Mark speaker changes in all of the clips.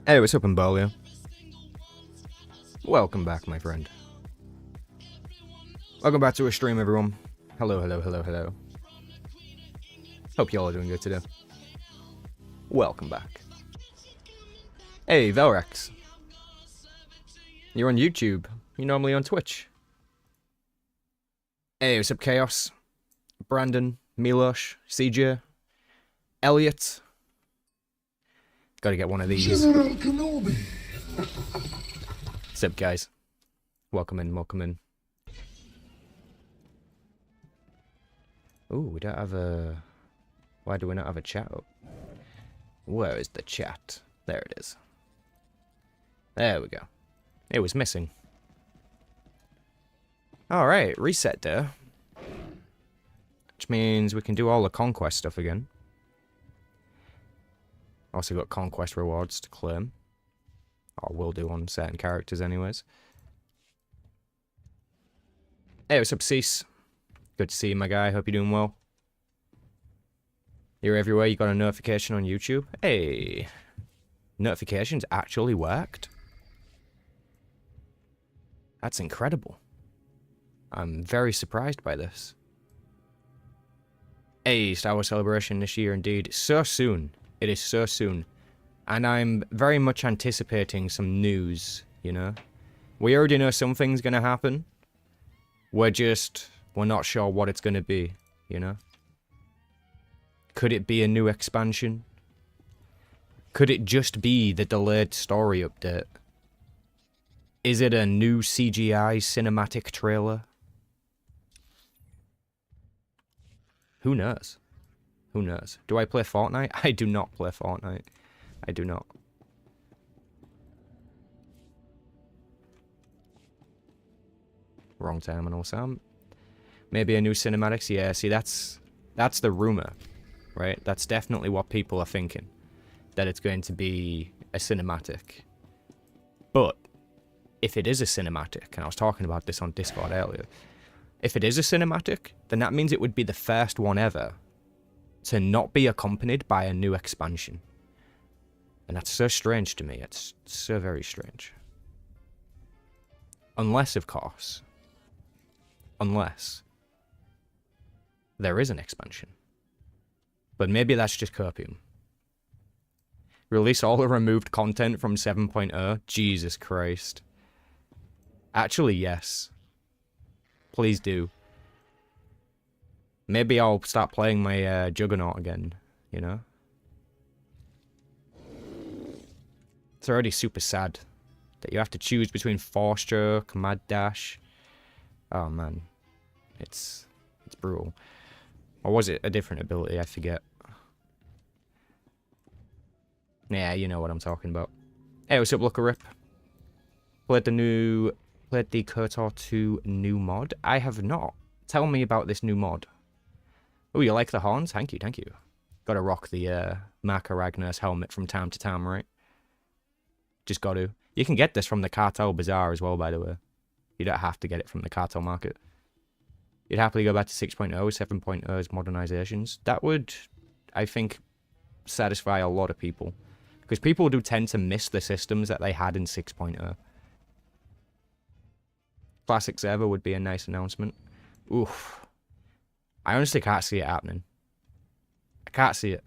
Speaker 1: Hey, what's up, Embolio? Welcome back, my friend. Welcome back to a stream, everyone. Hello, hello, hello, hello. Hope y'all are doing good today. Welcome back. Hey, Velrex. You're on YouTube. You're normally on Twitch. Hey, what's up, Chaos? Brandon, Milosh, CJ, Elliot. Gotta get one of these. What's up, guys? Welcome in, welcome in. Ooh, we don't have a... Why do we not have a chat up? Where is the chat? There it is. There we go. It was missing. Alright, reset there. Which means we can do all the conquest stuff again. Also got conquest rewards to claim. Or will do on certain characters anyways. Hey, what's up, Cease? Good to see you, my guy. Hope you're doing well. You're everywhere. You got a notification on YouTube. Hey. Notifications actually worked? That's incredible. I'm very surprised by this. Hey, Star Wars Celebration this year indeed. So soon. It is so soon. And I'm very much anticipating some news, you know? We already know something's gonna happen. We're not sure what it's gonna be, you know? Could it be a new expansion? Could it just be the delayed story update? Is it a new CGI cinematic trailer? Who knows? Who knows? Do I play Fortnite? I do not play Fortnite. I do not. Wrong terminal, Sam. Maybe a new cinematics? Yeah, see, that's the rumor, right? That's definitely what people are thinking. That it's going to be a cinematic. But, if it is a cinematic, and I was talking about this on Discord earlier, if it is a cinematic, then that means it would be the first one ever to not be accompanied by a new expansion. And that's so strange to me. It's so very strange. Unless, of course, there is an expansion. But maybe that's just copium. Release all the removed content from 7.0? Jesus Christ. Actually, yes. Please do. Maybe I'll start playing my Juggernaut again, you know? It's already super sad that you have to choose between 4-stroke, Mad Dash. Oh man. It's brutal. Or was it a different ability? I forget. Yeah, you know what I'm talking about. Hey, what's up, Looker Rip? Played the KOTOR 2 new mod? I have not. Tell me about this new mod. Oh, you like the horns? Thank you, thank you. Gotta rock the Marco Ragnar's helmet from time to time, right? Just got to. You can get this from the Cartel Bazaar as well, by the way. You don't have to get it from the Cartel Market. You'd happily go back to 6.0, 7.0's modernizations. That would, I think, satisfy a lot of people. Because people do tend to miss the systems that they had in 6.0. Classic Server would be a nice announcement. Oof. I honestly can't see it happening. I can't see it.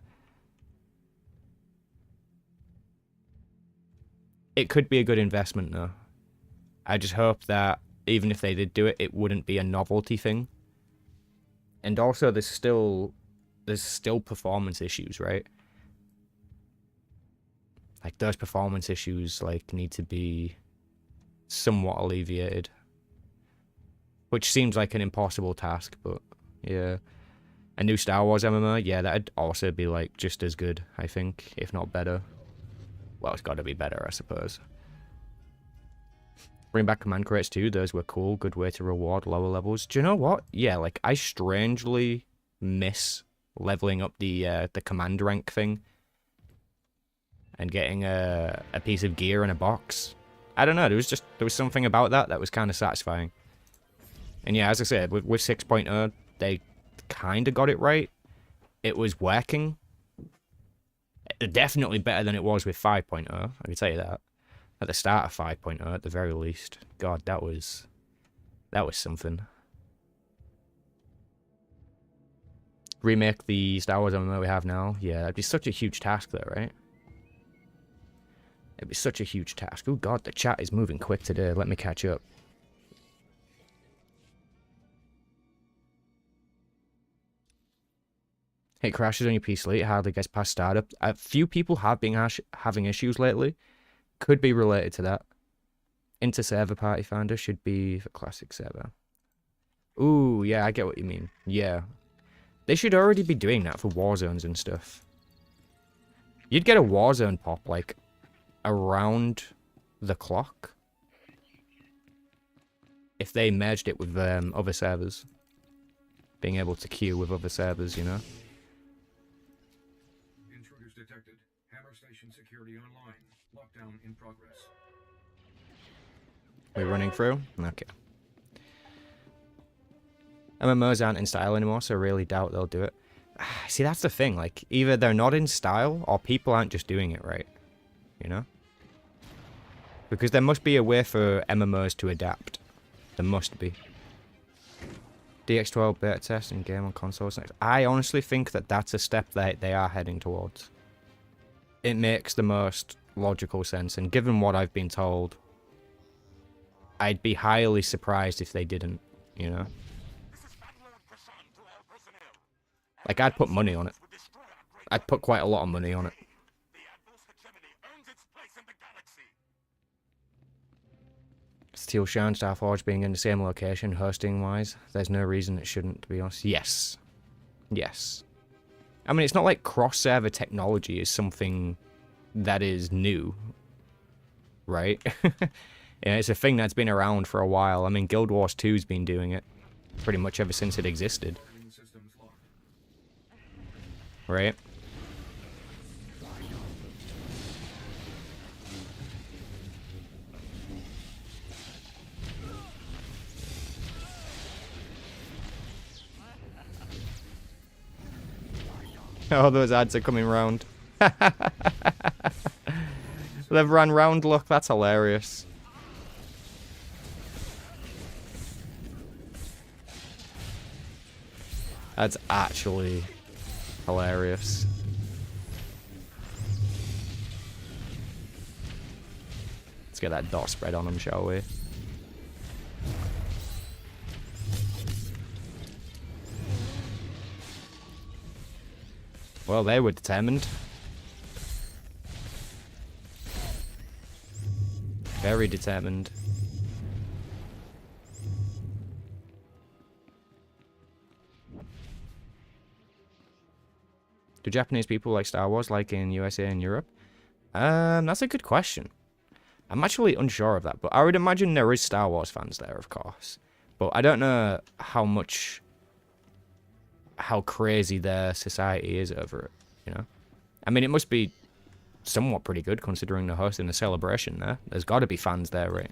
Speaker 1: It could be a good investment, though. I just hope that, even if they did do it, it wouldn't be a novelty thing. And also, there's still performance issues, right? Like, those performance issues, like, need to be somewhat alleviated. Which seems like an impossible task, but, yeah. A new Star Wars MMO? Yeah, that'd also be, like, just as good, I think, if not better. Well, it's got to be better, I suppose. Bring back command crates too. Those were cool. Good way to reward lower levels. Do you know what? Yeah, like, I strangely miss leveling up the command rank thing. And getting a piece of gear in a box. I don't know. There was something about that was kind of satisfying. And yeah, as I said, with 6.0, they kind of got it right. It was working. definitely better than it was with 5.0. I can tell you that. At the start of 5.0, at the very least. God, that was something. Remake the Star Wars MMO we have now. Yeah, that'd be such a huge task, though, right? It'd be such a huge task. Oh God, the chat is moving quick today. Let me catch up. It crashes on your PC. It hardly gets past startup. A few people have been having issues lately. Could be related to that. Inter-server party finder should be for classic server. Ooh, yeah, I get what you mean. Yeah. They should already be doing that for Warzones and stuff. You'd get a Warzone pop, like, around the clock. If they merged it with other servers. Being able to queue with other servers, you know?
Speaker 2: Intruders detected. Hammer station security online. Lockdown in progress.
Speaker 1: We're running through? Okay. MMOs aren't in style anymore, so I really doubt they'll do it. See, that's the thing. Like, either they're not in style, or people aren't just doing it right. You know? Because there must be a way for MMOs to adapt. There must be. DX12 beta test and game on consoles next. I honestly think that that's a step that they are heading towards. It makes the most logical sense, and given what I've been told, I'd be highly surprised if they didn't, you know? Like, I'd put money on it. I'd put quite a lot of money on it. Steel Shine, Starforge being in the same location, hosting-wise, there's no reason it shouldn't, to be honest. Yes. Yes. I mean, it's not like cross-server technology is something that is new. Right? Yeah, it's a thing that's been around for a while. I mean, Guild Wars 2's been doing it pretty much ever since it existed. Right? Oh, those ads are coming round. They've run round, look, that's hilarious. That's actually hilarious. Let's get that dot spread on them, shall we? Well, they were determined. Very determined. Do Japanese people like Star Wars like in USA and Europe? That's a good question. I'm actually unsure of that, but I would imagine there is Star Wars fans there, of course. But I don't know how crazy their society is over it, you know? I mean, it must be somewhat pretty good considering they're hosting a celebration there. There's got to be fans there, right?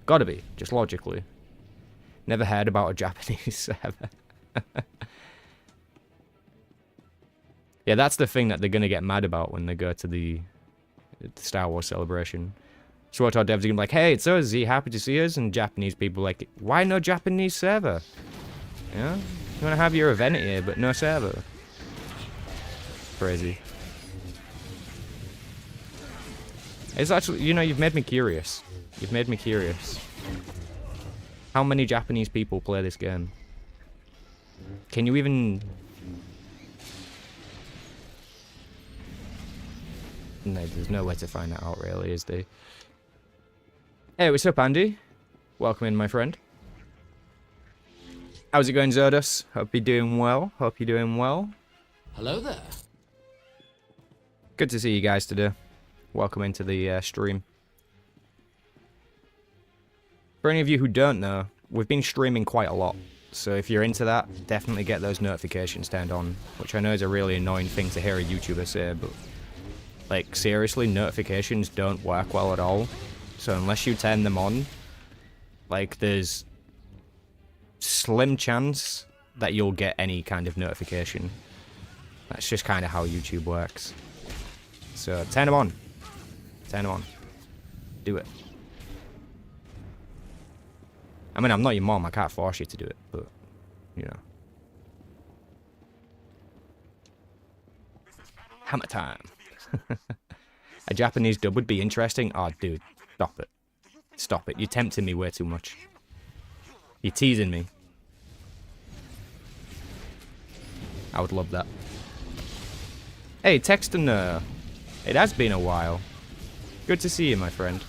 Speaker 1: Got to be, just logically. Never heard about a Japanese server. Yeah, that's the thing that they're going to get mad about when they go to the Star Wars celebration. SWTOR devs are going to be like, hey, it's us, are you happy to see us? And Japanese people like, why no Japanese server? Yeah? You want to have your event here, but no server. Crazy. It's actually, you know, you've made me curious. You've made me curious. How many Japanese people play this game? Can you even... No, there's no way to find that out, really, is there? Hey, what's up, Andy? Welcome in, my friend. How's it going, Zodus? Hope you're doing well. Hope you're doing well.
Speaker 3: Hello there.
Speaker 1: Good to see you guys today. Welcome into the stream. For any of you who don't know, we've been streaming quite a lot. So if you're into that, definitely get those notifications turned on. Which I know is a really annoying thing to hear a YouTuber say, but... like, seriously, notifications don't work well at all. So unless you turn them on, like, there's slim chance that you'll get any kind of notification. That's just kind of how YouTube works. So turn them on. Turn them on. Do it. I mean, I'm not your mom. I can't force you to do it, but, you know. Hammer time. A Japanese dub would be interesting. Oh, dude. Stop it. Stop it. You're tempting me way too much. You're teasing me. I would love that. Hey, Texton, it has been a while. Good to see you, my friend.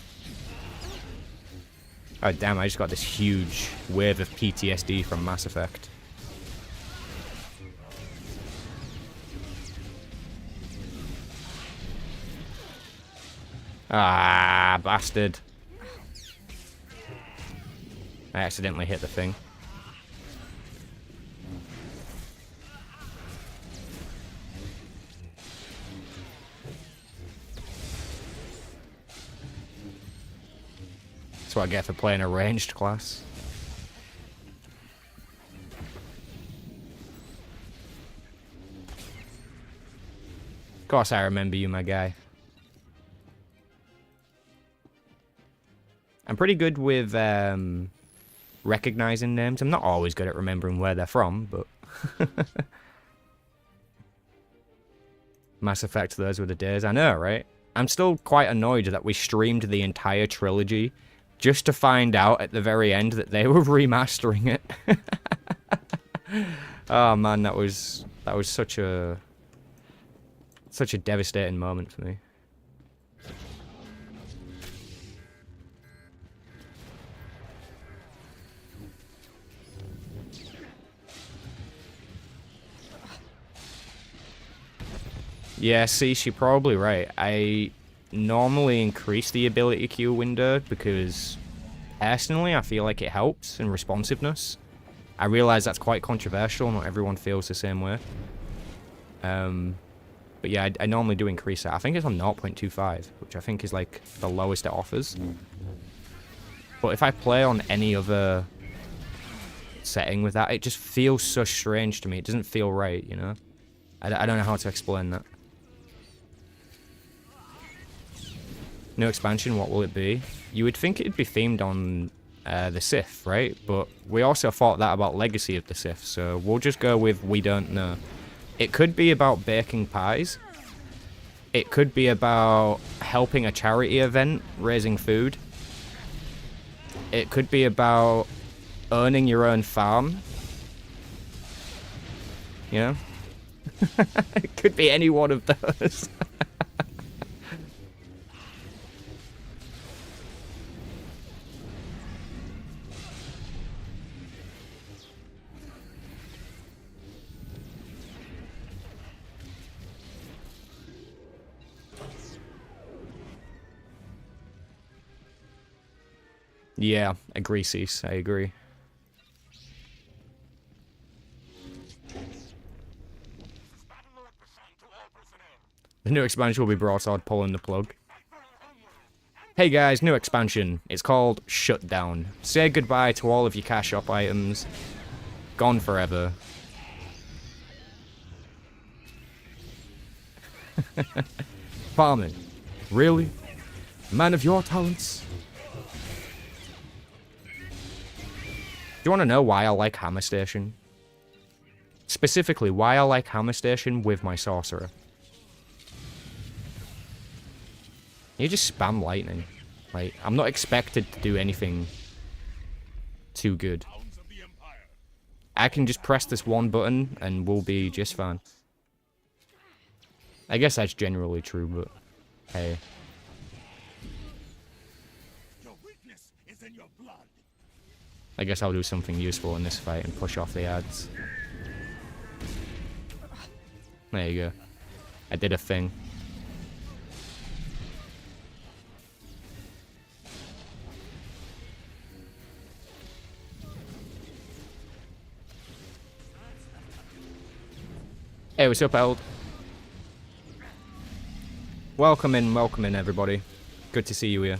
Speaker 1: Oh, damn, I just got this huge wave of PTSD from Mass Effect. Ah, bastard. I accidentally hit the thing. That's what I get for playing a ranged class. Of course I remember you, my guy. I'm pretty good with recognizing names. I'm not always good at remembering where they're from, but... Mass Effect, those were the days. I know, right? I'm still quite annoyed that we streamed the entire trilogy just to find out at the very end that they were remastering it. Oh man, that was such a devastating moment for me. Yeah, see, she's probably right. I normally increase the ability queue window because, personally, I feel like it helps in responsiveness. I realize that's quite controversial. Not everyone feels the same way. But yeah, I normally do increase that. I think it's on 0.25, which I think is like the lowest it offers. But if I play on any other setting with that, it just feels so strange to me. It doesn't feel right, you know? I don't know how to explain that. New expansion, what will it be? You would think it'd be themed on the Sith, right? But we also thought that about Legacy of the Sith, so we'll just go with we don't know. It could be about baking pies. It could be about helping a charity event, raising food. It could be about owning your own farm. You know? It could be any one of those. Yeah, agree, Cease. I agree. The new expansion will be broadsword pulling the plug. Hey guys, new expansion. It's called Shutdown. Say goodbye to all of your cash shop items. Gone forever. Farming. Really? Man of your talents? Do you want to know why I like Hammer Station? Specifically, why I like Hammer Station with my sorcerer. You just spam lightning. Like, I'm not expected to do anything too good. I can just press this one button and we'll be just fine. I guess that's generally true, but hey. I guess I'll do something useful in this fight and push off the ads. There you go. I did a thing. Hey, what's up, Eld? Welcome in, everybody. Good to see you here.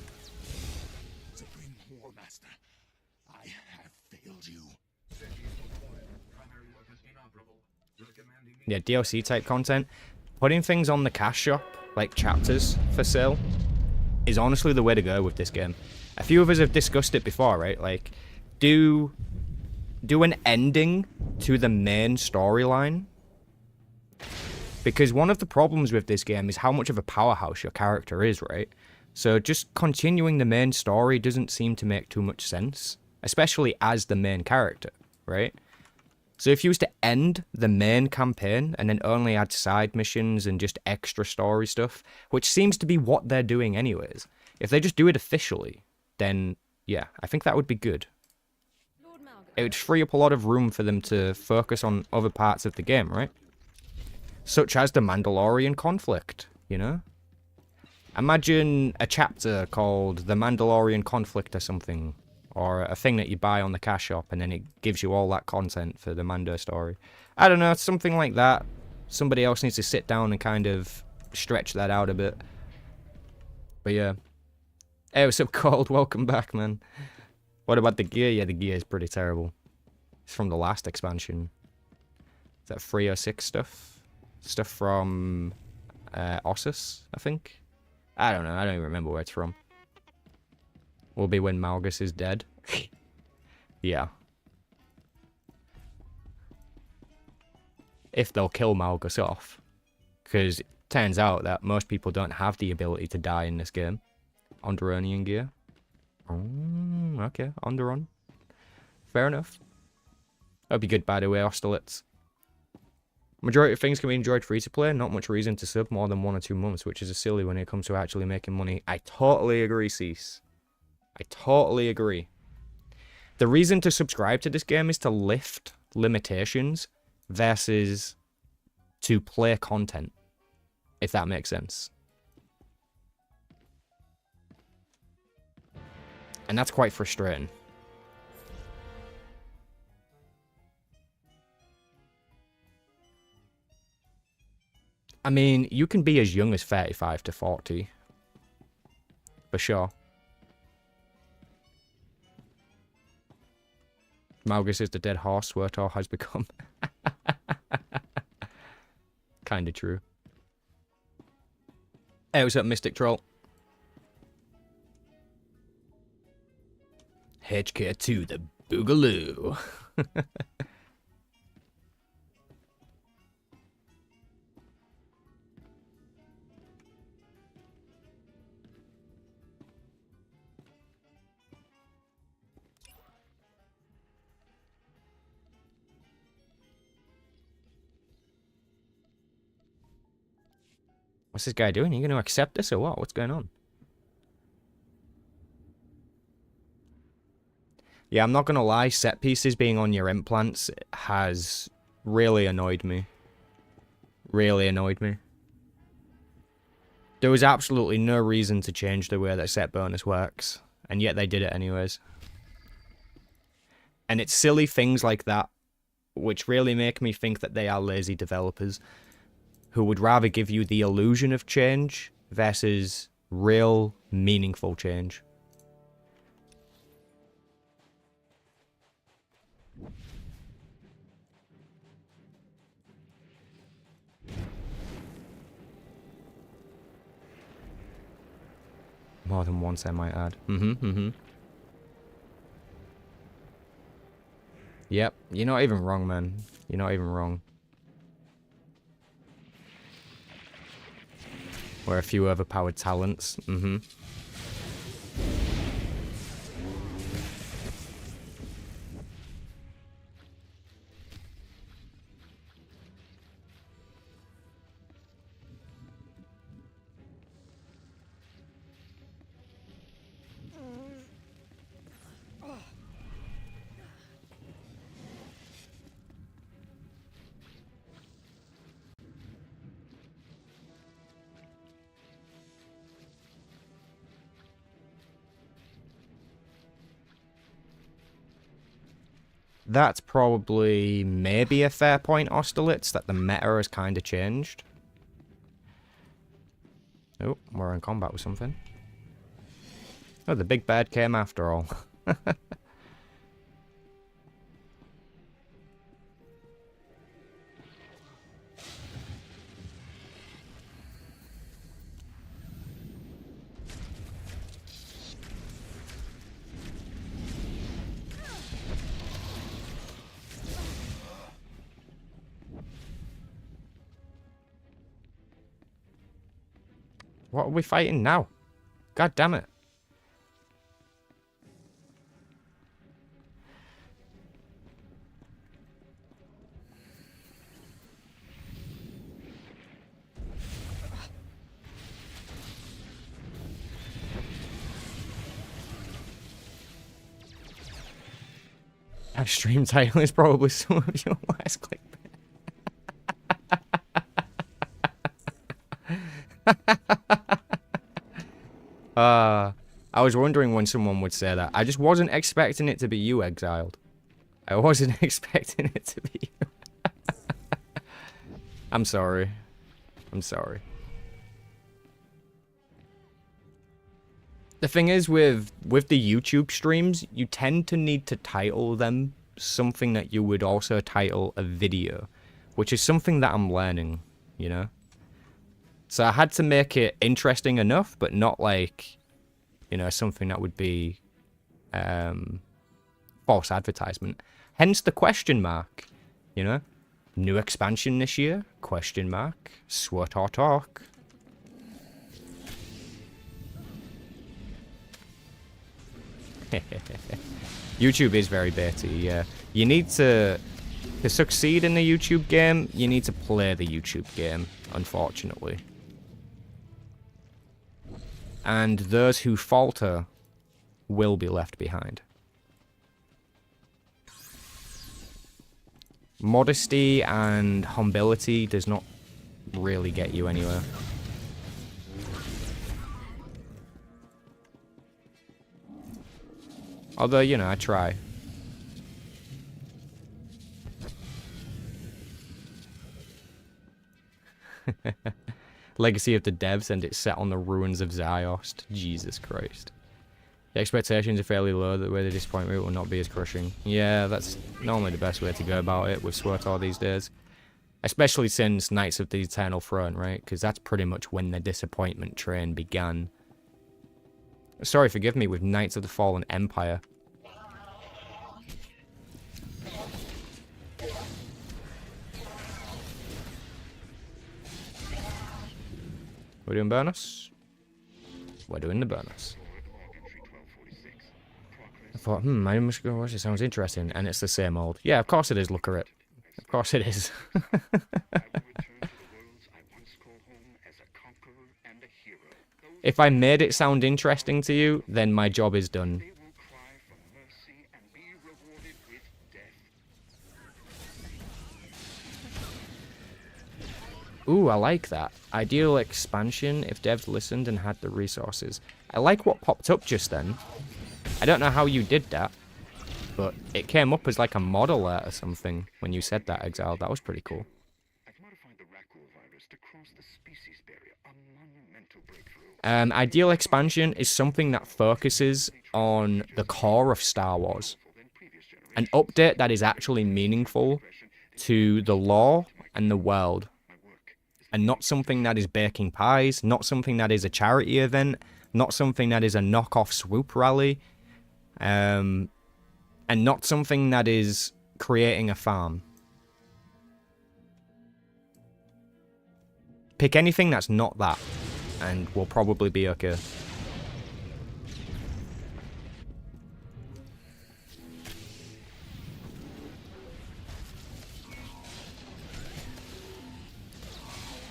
Speaker 1: Yeah, DLC type content. Putting things on the cash shop like chapters for sale, is honestly the way to go with this game. A few of us have discussed it before, right? Like, do an ending to the main storyline. Because one of the problems with this game is how much of a powerhouse your character is, right? So just continuing the main story doesn't seem to make too much sense, especially as the main character, right? So if you was to end the main campaign and then only add side missions and just extra story stuff, which seems to be what they're doing anyways, if they just do it officially, then yeah, I think that would be good. It would free up a lot of room for them to focus on other parts of the game, right? Such as the Mandalorian conflict, you know? Imagine a chapter called The Mandalorian Conflict or something. Or a thing that you buy on the cash shop and then it gives you all that content for the Mando story. I don't know, something like that. Somebody else needs to sit down and kind of stretch that out a bit. But yeah. Hey, what's up, Cold? Welcome back, man. What about the gear? Yeah, the gear is pretty terrible. It's from the last expansion. Is that 306 stuff? Stuff from Ossus, I think? I don't know, I don't even remember where it's from. Will be when Malgus is dead. Yeah. If they'll kill Malgus off. Because it turns out that most people don't have the ability to die in this game. Onderonian gear. Oh, okay, Onderon. Fair enough. That'd be good, by the way, Austerlitz. Majority of things can be enjoyed free to play. Not much reason to sub more than 1 or 2 months, which is a silly when it comes to actually making money. I totally agree, Cease. I totally agree. The reason to subscribe to this game is to lift limitations versus to play content, if that makes sense. And that's quite frustrating. I mean, you can be as young as 35 to 40. For sure. Malgus is the dead horse SWTOR has become. Kinda true. Hey, what's up, Mystic Troll? HK2, the Boogaloo. What's this guy doing? Are you going to accept this or what? What's going on? Yeah, I'm not going to lie. Set pieces being on your implants has really annoyed me. Really annoyed me. There was absolutely no reason to change the way that set bonus works. And yet they did it anyways. And it's silly things like that which really make me think that they are lazy developers who would rather give you the illusion of change versus real, meaningful change. More than once, I might add. Yep, you're not even wrong, man. You're not even wrong. We're a few overpowered talents. That's probably maybe a fair point, Austerlitz, that the meta has kind of changed. Oh, we're in combat with something. Oh, the big bad came after all. What are we fighting now? God damn it. Our stream title is probably some of your last clickbait. I was wondering when someone would say that. I just wasn't expecting it to be you, Exiled. I wasn't expecting it to be you. I'm sorry. I'm sorry. The thing is, with the YouTube streams, you tend to need to title them something that you would also title a video, which is something that I'm learning, you know? So I had to make it interesting enough, but not like, you know, something that would be false advertisement. Hence the question mark, you know? New expansion this year? Question mark. SWTOR talk. YouTube is very baity, yeah. You need to succeed in the YouTube game, you need to play the YouTube game, unfortunately. And those who falter will be left behind. Modesty and humility does not really get you anywhere. Although, you know, I try. Legacy of the Devs, and it's set on the ruins of Ziost. Jesus Christ. The expectations are fairly low, the way the disappointment will not be as crushing. Yeah, that's normally the best way to go about it with SWTOR these days. Especially since Knights of the Eternal Throne, right? Because that's pretty much when the disappointment train began. Sorry, forgive me, with Knights of the Fallen Empire. We're doing bonus? We're doing the bonus. I thought, I must go watch it, sounds interesting. And it's the same old. Yeah, of course it is, look at it. Of course it is. If I made it sound interesting to you, then my job is done. Ooh, I like that. Ideal expansion if devs listened and had the resources. I like what popped up just then. I don't know how you did that, but it came up as like a model alert or something when you said that, Exile. That was pretty cool. Ideal expansion is something that focuses on the core of Star Wars. An update that is actually meaningful to the lore and the world. And not something that is baking pies, not something that is a charity event, not something that is a knockoff swoop rally, and not something that is creating a farm. Pick anything that's not that, and we'll probably be okay.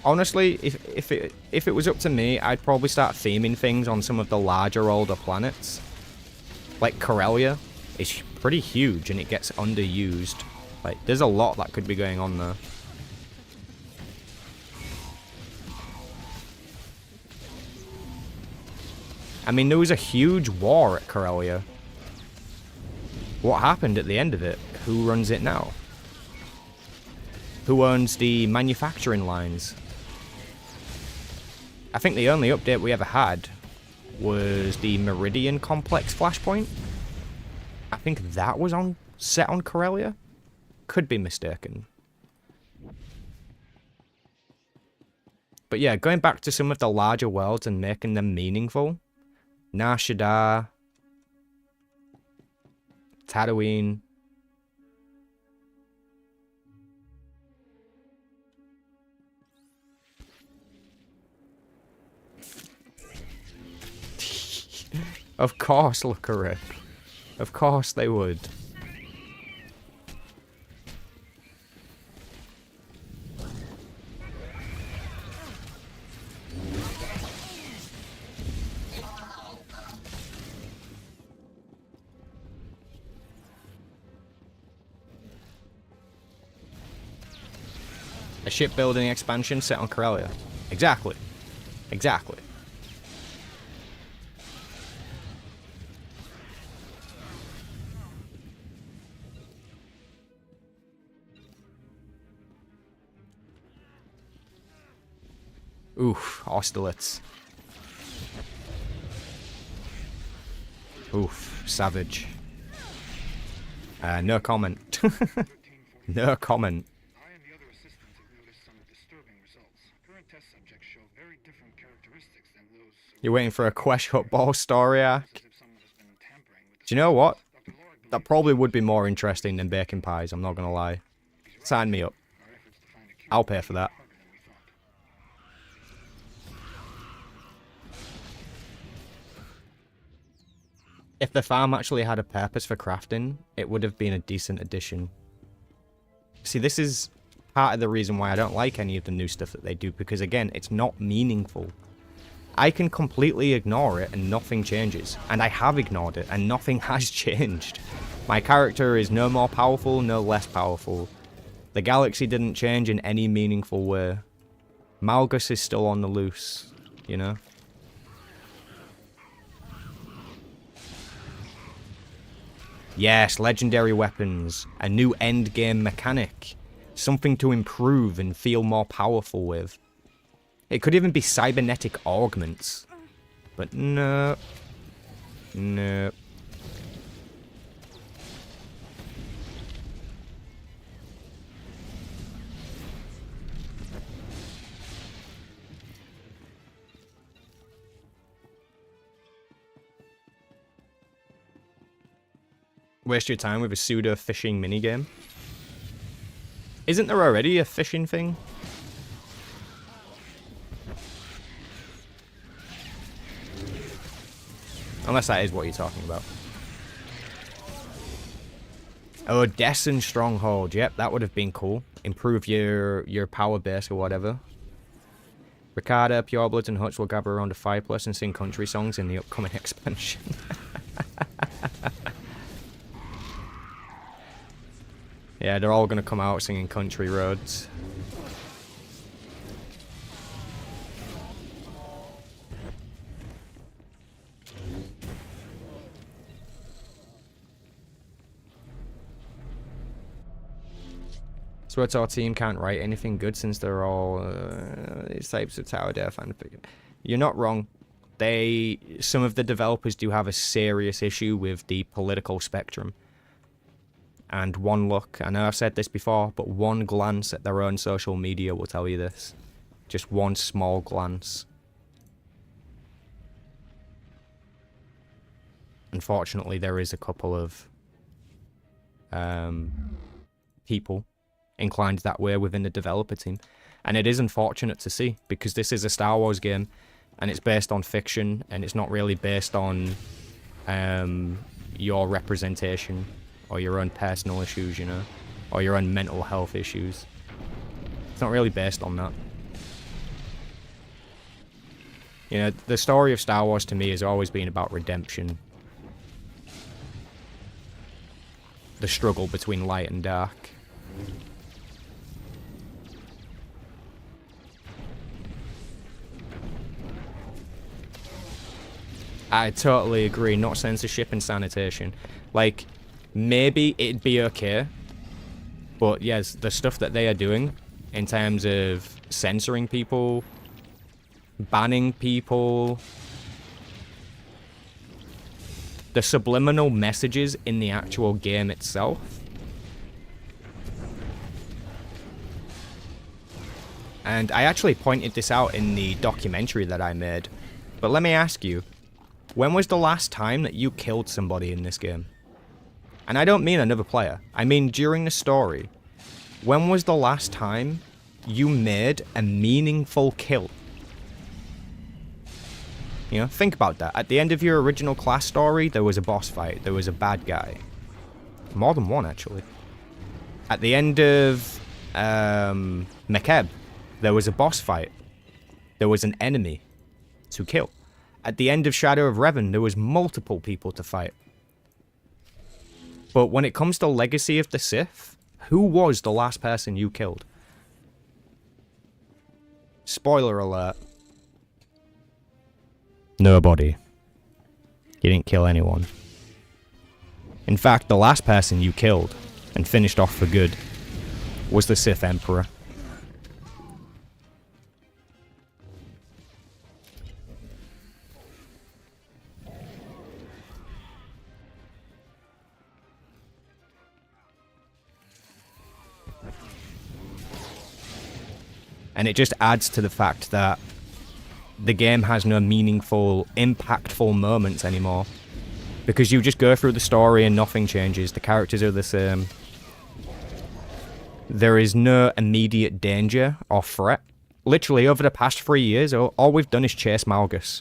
Speaker 1: Honestly, if it was up to me, I'd probably start theming things on some of the larger, older planets. Like Corellia is pretty huge and it gets underused. Like, there's a lot that could be going on there. I mean, there was a huge war at Corellia. What happened at the end of it? Who runs it now? Who owns the manufacturing lines? I think the only update we ever had was the Meridian Complex Flashpoint. I think that was set on Corellia. Could be mistaken. But yeah, going back to some of the larger worlds and making them meaningful. Nar Shaddaa, Tatooine. Of course, look a rip. Of course they would. A shipbuilding expansion set on Corellia. Exactly. Exactly. Oof, Austerlitz. Oof, savage. No comment. No comment.
Speaker 3: I and the other assistants have noticed some disturbing results. Current test subjects show very different characteristics than those.
Speaker 1: You're waiting for a Quesh football story arc?
Speaker 3: As if someone has been tampering with the
Speaker 1: Do you know what?
Speaker 3: Dr. Lord
Speaker 1: That probably would be more interesting than baking pies, I'm not gonna lie. Sign me up.
Speaker 3: our efforts to find a cure
Speaker 1: I'll pay for that.
Speaker 3: harder than we thought.
Speaker 1: If the farm actually had a purpose for crafting, it would have been a decent addition. See, this is part of the reason why I don't like any of the new stuff that they do, because again, it's not meaningful. I can completely ignore it and nothing changes. And I have ignored it and nothing has changed. My character is no more powerful, no less powerful. The galaxy didn't change in any meaningful way. Malgus is still on the loose, you know? Yes, legendary weapons. A new endgame mechanic. Something to improve and feel more powerful with. It could even be cybernetic augments. But no. No. Waste your time with a pseudo fishing minigame. Isn't there already a fishing thing? Unless that is what you're talking about. Oh, Desson Stronghold. Yep, that would have been cool. Improve your power base or whatever. Ricarda, Purebloods, and Hutch will gather around a fireplace and sing country songs in the upcoming expansion. Yeah, they're all going to come out singing Country Roads. SWTOR team can't write anything good since they're all these types of tower def and you're not wrong. Some of the developers do have a serious issue with the political spectrum. And one look, I know I've said this before, but one glance at their own social media will tell you this. Just one small glance. Unfortunately, there is a couple of people inclined that way within the developer team. And it is unfortunate to see, because this is a Star Wars game, and it's based on fiction, and it's not really based on your representation, or your own personal issues, you know, or your own mental health issues. It's not really based on that. You know, the story of Star Wars to me has always been about redemption. The struggle between light and dark. I totally agree, not censorship and sanitation. Like, maybe it'd be okay, but yes, the stuff that they are doing in terms of censoring people, banning people, the subliminal messages in the actual game itself. And I actually pointed this out in the documentary that I made, but let me ask you, when was the last time that you killed somebody in this game? And I don't mean another player. I mean during the story. When was the last time you made a meaningful kill? You know, think about that. At the end of your original class story, there was a boss fight. There was a bad guy. More than one, actually. At the end of Mekeb, there was a boss fight. There was an enemy to kill. At the end of Shadow of Revan, there was multiple people to fight. But when it comes to Legacy of the Sith, who was the last person you killed? Spoiler alert. Nobody. You didn't kill anyone. In fact, the last person you killed, and finished off for good, was the Sith Emperor. And it just adds to the fact that the game has no meaningful, impactful moments anymore. Because you just go through the story and nothing changes. The characters are the same. There is no immediate danger or threat. Literally, over the past 3 years, all we've done is chase Malgus.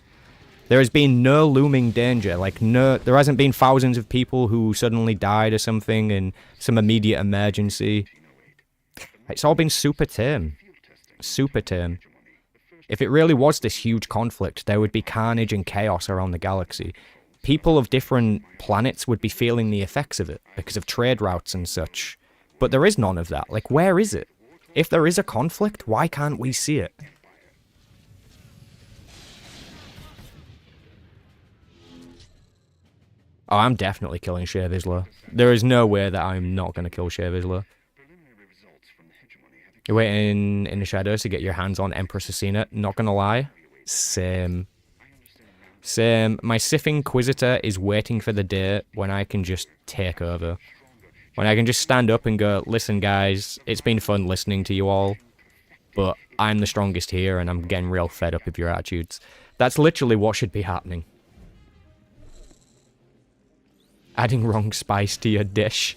Speaker 1: There has been no looming danger. Like, there hasn't been thousands of people who suddenly died or something in some immediate emergency. It's all been super tame. Super tame. If it really was this huge conflict, there would be carnage and chaos around the galaxy. People of different planets would be feeling the effects of it because of trade routes and such. But there is none of that. Like, where is it? If there is a conflict, why can't we see it? Oh, I'm definitely killing Sheev Isla. There is no way that I'm not going to kill Sheev Isla. You're waiting in the shadows to get your hands on Empress Asina. Not gonna lie. Same. Same. My Sith Inquisitor is waiting for the day when I can just take over. When I can just stand up and go, listen guys, it's been fun listening to you all, but I'm the strongest here and I'm getting real fed up with your attitudes. That's literally what should be happening. Adding wrong spice to your dish.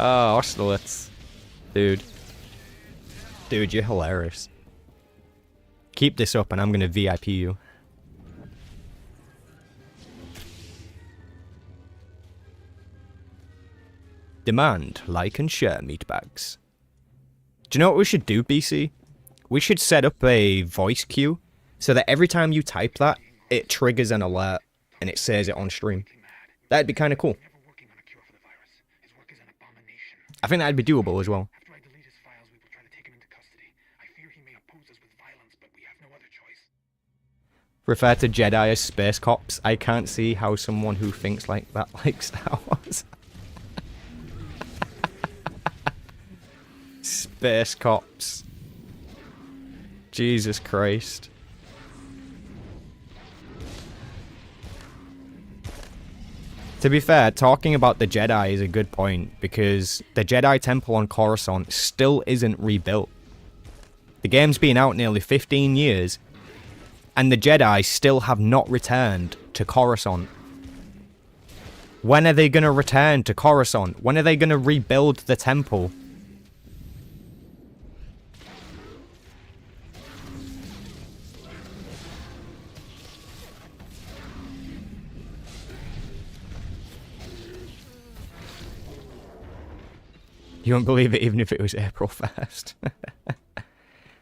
Speaker 1: Oh, Austerlitz. Dude. Dude, you're hilarious. Keep this up and I'm gonna VIP you. Demand, like and share meatbags. Do you know what we should do, BC? We should set up a voice queue so that every time you type that, it triggers an alert and it says it on stream. That'd be kind of cool. I think that'd be doable as well.
Speaker 3: After I delete his files, we will try to take him into custody. I fear he may oppose us with violence, but we have no other choice.
Speaker 1: Refer to Jedi as space cops. I can't see how someone who thinks like that likes Star Wars. Space cops. Jesus Christ. To be fair, talking about the Jedi is a good point, because the Jedi Temple on Coruscant still isn't rebuilt. The game's been out nearly 15 years, and the Jedi still have not returned to Coruscant. When are they going to return to Coruscant? When are they going to rebuild the temple? You won't believe it even if it was April 1st.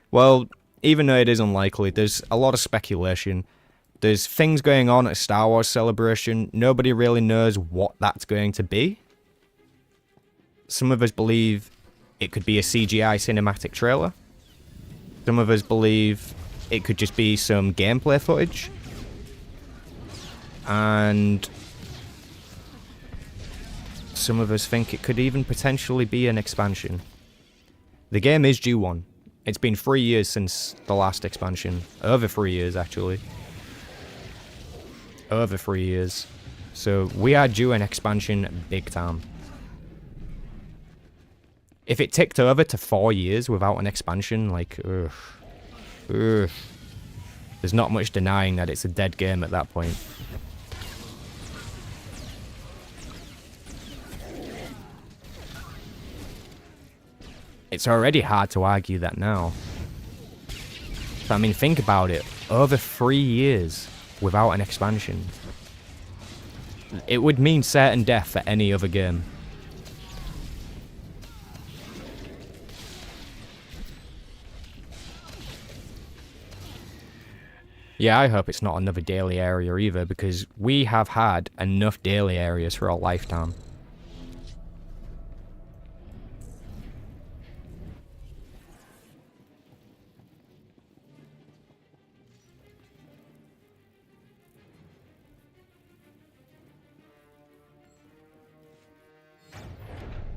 Speaker 1: Well, even though it is unlikely, there's a lot of speculation. There's things going on at Star Wars Celebration. Nobody really knows what that's going to be. Some of us believe it could be a CGI cinematic trailer. Some of us believe it could just be some gameplay footage. And some of us think it could even potentially be an expansion. The game is due one. It's been 3 years since the last expansion. Over 3 years, actually. Over 3 years. So we are due an expansion big time. If it ticked over to 4 years without an expansion, like, ugh. Ugh. There's not much denying that it's a dead game at that point. It's already hard to argue that now. So, I mean, think about it. Over 3 years without an expansion. It would mean certain death for any other game. Yeah, I hope it's not another daily area either, because we have had enough daily areas for our lifetime.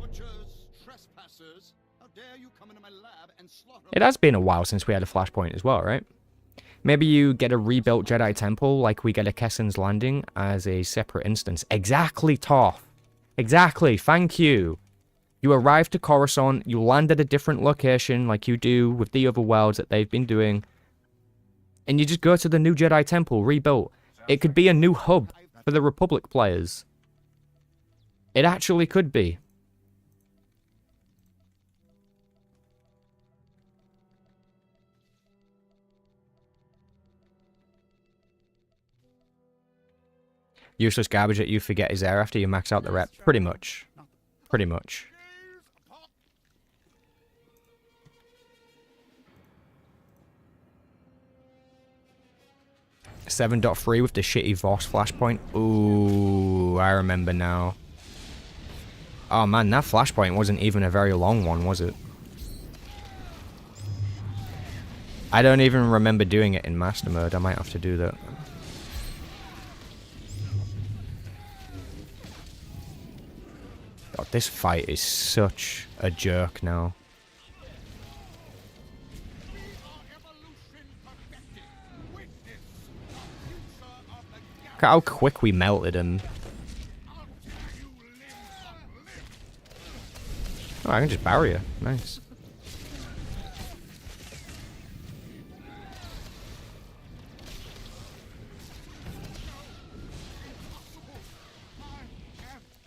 Speaker 4: Butchers, trespassers, how dare you come into my lab and slaughter.
Speaker 1: It has been a while since we had a flashpoint as well, right? Maybe you get a rebuilt Jedi Temple like we get a Kessen's Landing as a separate instance. Exactly, Toph. Exactly, thank you. You arrived to Coruscant, you land at a different location like you do with the other worlds that they've been doing. And you just go to the new Jedi Temple, rebuilt. It could be a new hub for the Republic players. It actually could be. Useless garbage that you forget is there after you max out the rep. Pretty much. Pretty much. .3 with the shitty Voss flashpoint. Ooh, I remember now. Oh man, that flashpoint wasn't even a very long one, was it? I don't even remember doing it in master mode. I might have to do that. God, this fight is such a jerk now. Look at how quick we melted him. Oh, I can just barrier. Nice.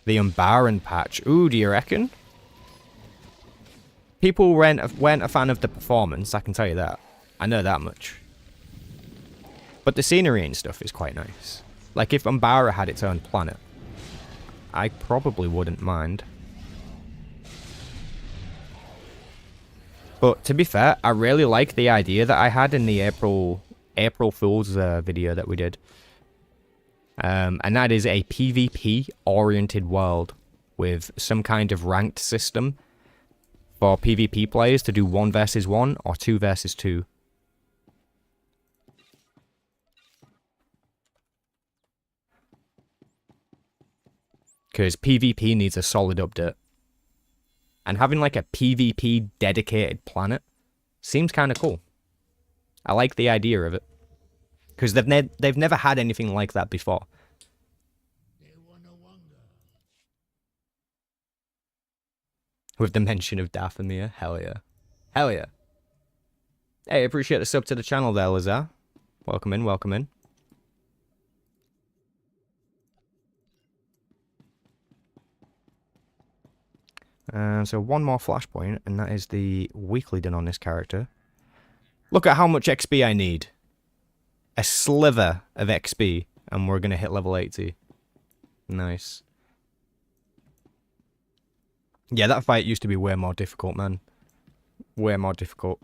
Speaker 1: The Umbaran patch. Ooh, do you reckon? People weren't a fan of the performance, I can tell you that. I know that much. But the scenery and stuff is quite nice. Like, if Umbara had its own planet, I probably wouldn't mind. But to be fair, I really like the idea that I had in the April Fool's video that we did. And that is a PvP-oriented world with some kind of ranked system for PvP players to do 1 versus 1 or 2 versus 2. Because PvP needs a solid update. And having like a PvP dedicated planet seems kind of cool. I like the idea of it. Because they've never had anything like that before. With the mention of Dathomir, hell yeah. Hell yeah. Hey, appreciate the sub to the channel there, Lazar. Welcome in, welcome in. So one more flashpoint, and that is the weekly done on this character. Look at how much XP I need. A sliver of XP, and we're going to hit level 80. Nice. Yeah, that fight used to be way more difficult, man. Way more difficult.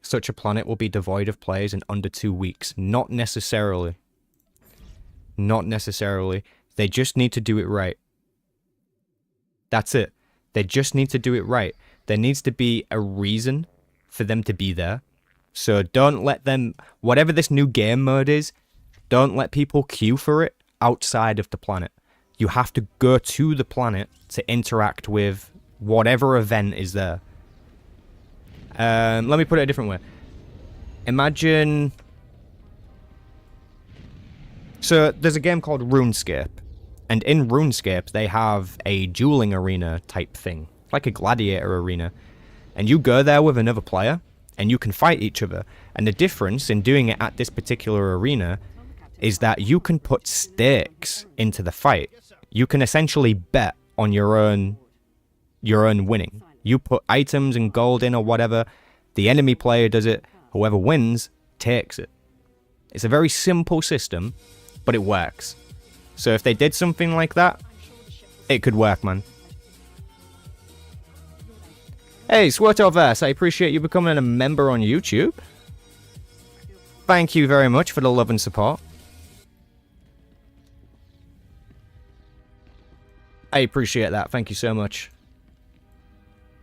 Speaker 1: Such a planet will be devoid of players in under 2 weeks. Not necessarily. Not necessarily. They just need to do it right. That's it. They just need to do it right. There needs to be a reason for them to be there. So don't let them... Whatever this new game mode is, don't let people queue for it outside of the planet. You have to go to the planet to interact with whatever event is there. Let me put it a different way. Imagine... So, there's a game called RuneScape. And in RuneScape, they have a dueling arena type thing. Like a gladiator arena. And you go there with another player, and you can fight each other. And the difference in doing it at this particular arena is that you can put stakes into the fight. you can essentially bet on your own winning. You put items and gold in or whatever, the enemy player does it, whoever wins takes it. It's a very simple system, but it works. So if they did something like that, it could work, man. Hey, SWTOR, I appreciate you becoming a member on YouTube. Thank you very much for the love and support. I appreciate that. Thank you so much.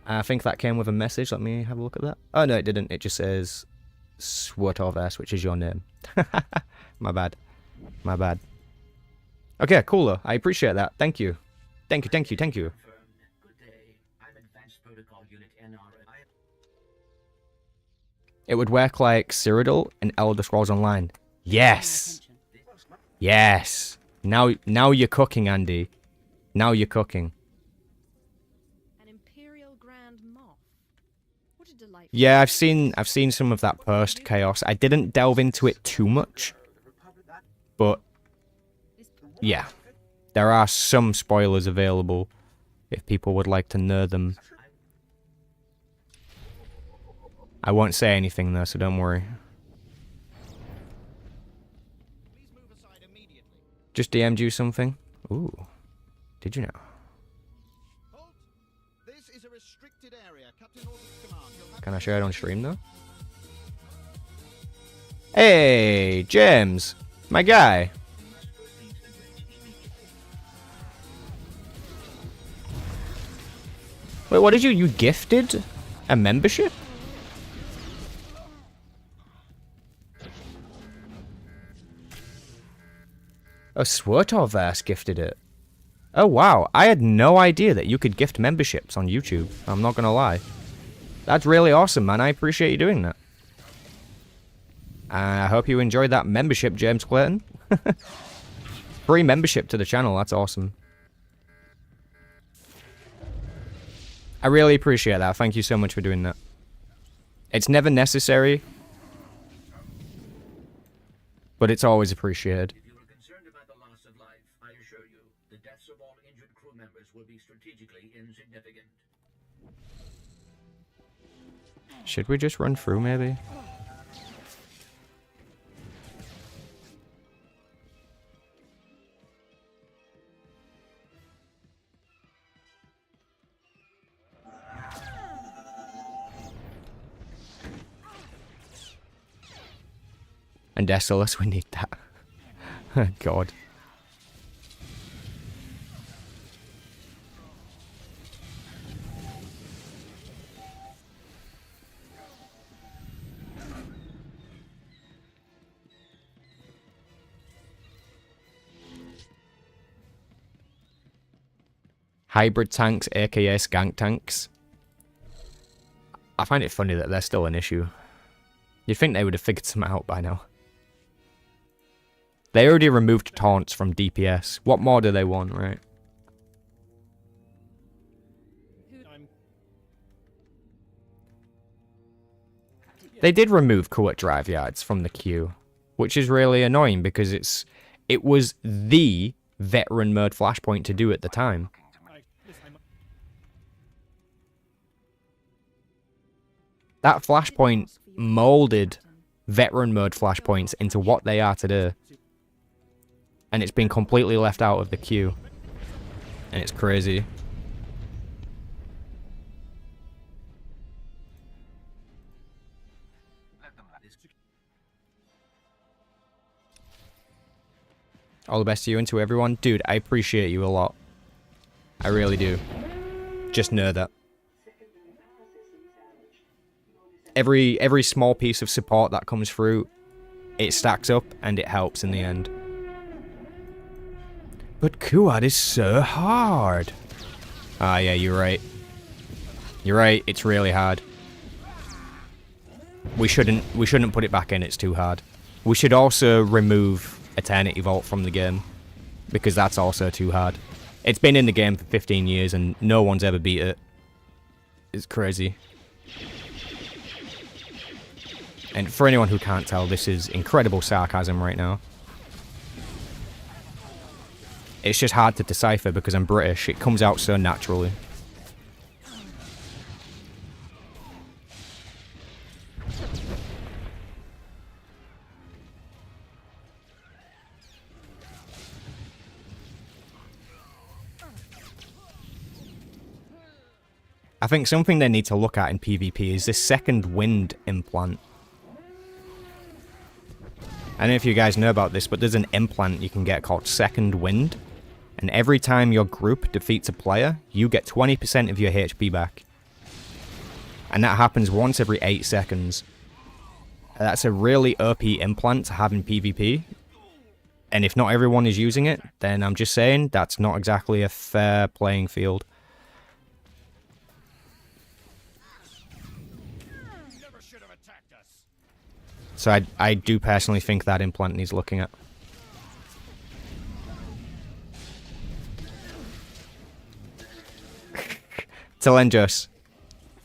Speaker 1: I think that came with a message. Let me have a look at that. Oh, no, it didn't. It just says SWTOR, which is your name. My bad. My bad. Okay, cool, though. I appreciate that. Thank you. Thank you, thank you, thank you. It would work like Cyrodiil in Elder Scrolls Online. Yes! Yes! Now you're cooking, Andy. Now you're cooking.
Speaker 5: An Imperial Grand Moff. What a delightful.
Speaker 1: Yeah, I've seen some of that post chaos. I didn't delve into it too much. But yeah. There are some spoilers available if people would like to know them. I won't say anything though, so don't worry. Just DM'd you something? Ooh. Did you know?
Speaker 4: Halt! This is a restricted area. Captain orders command. You'll have
Speaker 1: Can I share it on stream though? Hey, James! My guy! Wait, what did you gifted? A membership? Oh, SWTOR gifted it. Oh wow, I had no idea that you could gift memberships on YouTube. I'm not gonna lie. That's really awesome, man. I appreciate you doing that. I hope you enjoyed that membership, James Clayton. Free membership to the channel, that's awesome. I really appreciate that. Thank you so much for doing that. It's never necessary, but it's always appreciated.
Speaker 2: If you are concerned about the loss of life, I assure you, the deaths of all injured crew members will be strategically insignificant.
Speaker 1: Should we just run through, maybe? And Desolus, we need that. God. Hybrid tanks, aka skank tanks. I find it funny that they're still an issue. You'd think they would have figured some out by now. They already removed taunts from DPS. What more do they want, right? They did remove Kuat drive yards from the queue, which is really annoying because it was the veteran mode flashpoint to do at the time. That flashpoint molded veteran mode flashpoints into what they are today. And it's been completely left out of the queue. And it's crazy. All the best to you and to everyone. Dude, I appreciate you a lot. I really do. Just know that. Every small piece of support that comes through, it stacks up and it helps in the end. But Kuat is so hard. Ah, yeah, you're right. You're right, it's really hard. We shouldn't put it back in, it's too hard. We should also remove Eternity Vault from the game, because that's also too hard. It's been in the game for 15 years and no one's ever beat it. It's crazy. And for anyone who can't tell, this is incredible sarcasm right now. It's just hard to decipher because I'm British. It comes out so naturally. I think something they need to look at in PvP is this second wind implant. I don't know if you guys know about this, but there's an implant you can get called Second Wind. And every time your group defeats a player, you get 20% of your HP back. And that happens once every 8 seconds. That's a really OP implant to have in PvP. And if not everyone is using it, then I'm just saying that's not exactly a fair playing field. So I do personally think that implant needs looking at. Telendros,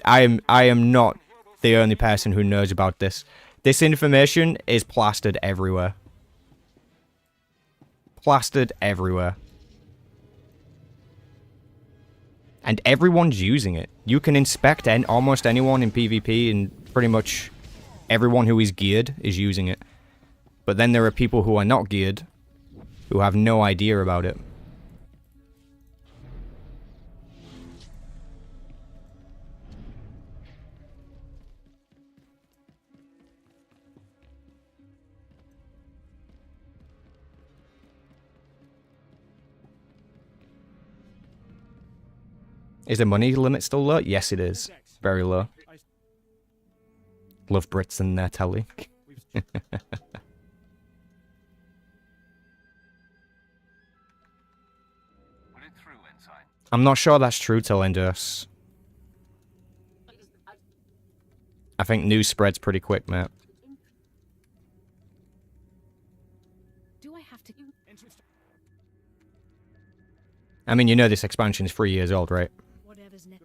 Speaker 1: I am not the only person who knows about this. This information is plastered everywhere. Plastered everywhere. And everyone's using it. You can inspect almost anyone in PvP, and pretty much everyone who is geared is using it. But then there are people who are not geared, who have no idea about it. Is the money limit still low? Yes, it is. Very low. Love Brits and their telly. I'm not sure that's true, Telendros. I think news spreads pretty quick, mate.
Speaker 5: Do I have to?
Speaker 1: I mean, you know this expansion is 3 years old, right?
Speaker 5: Whatever's next.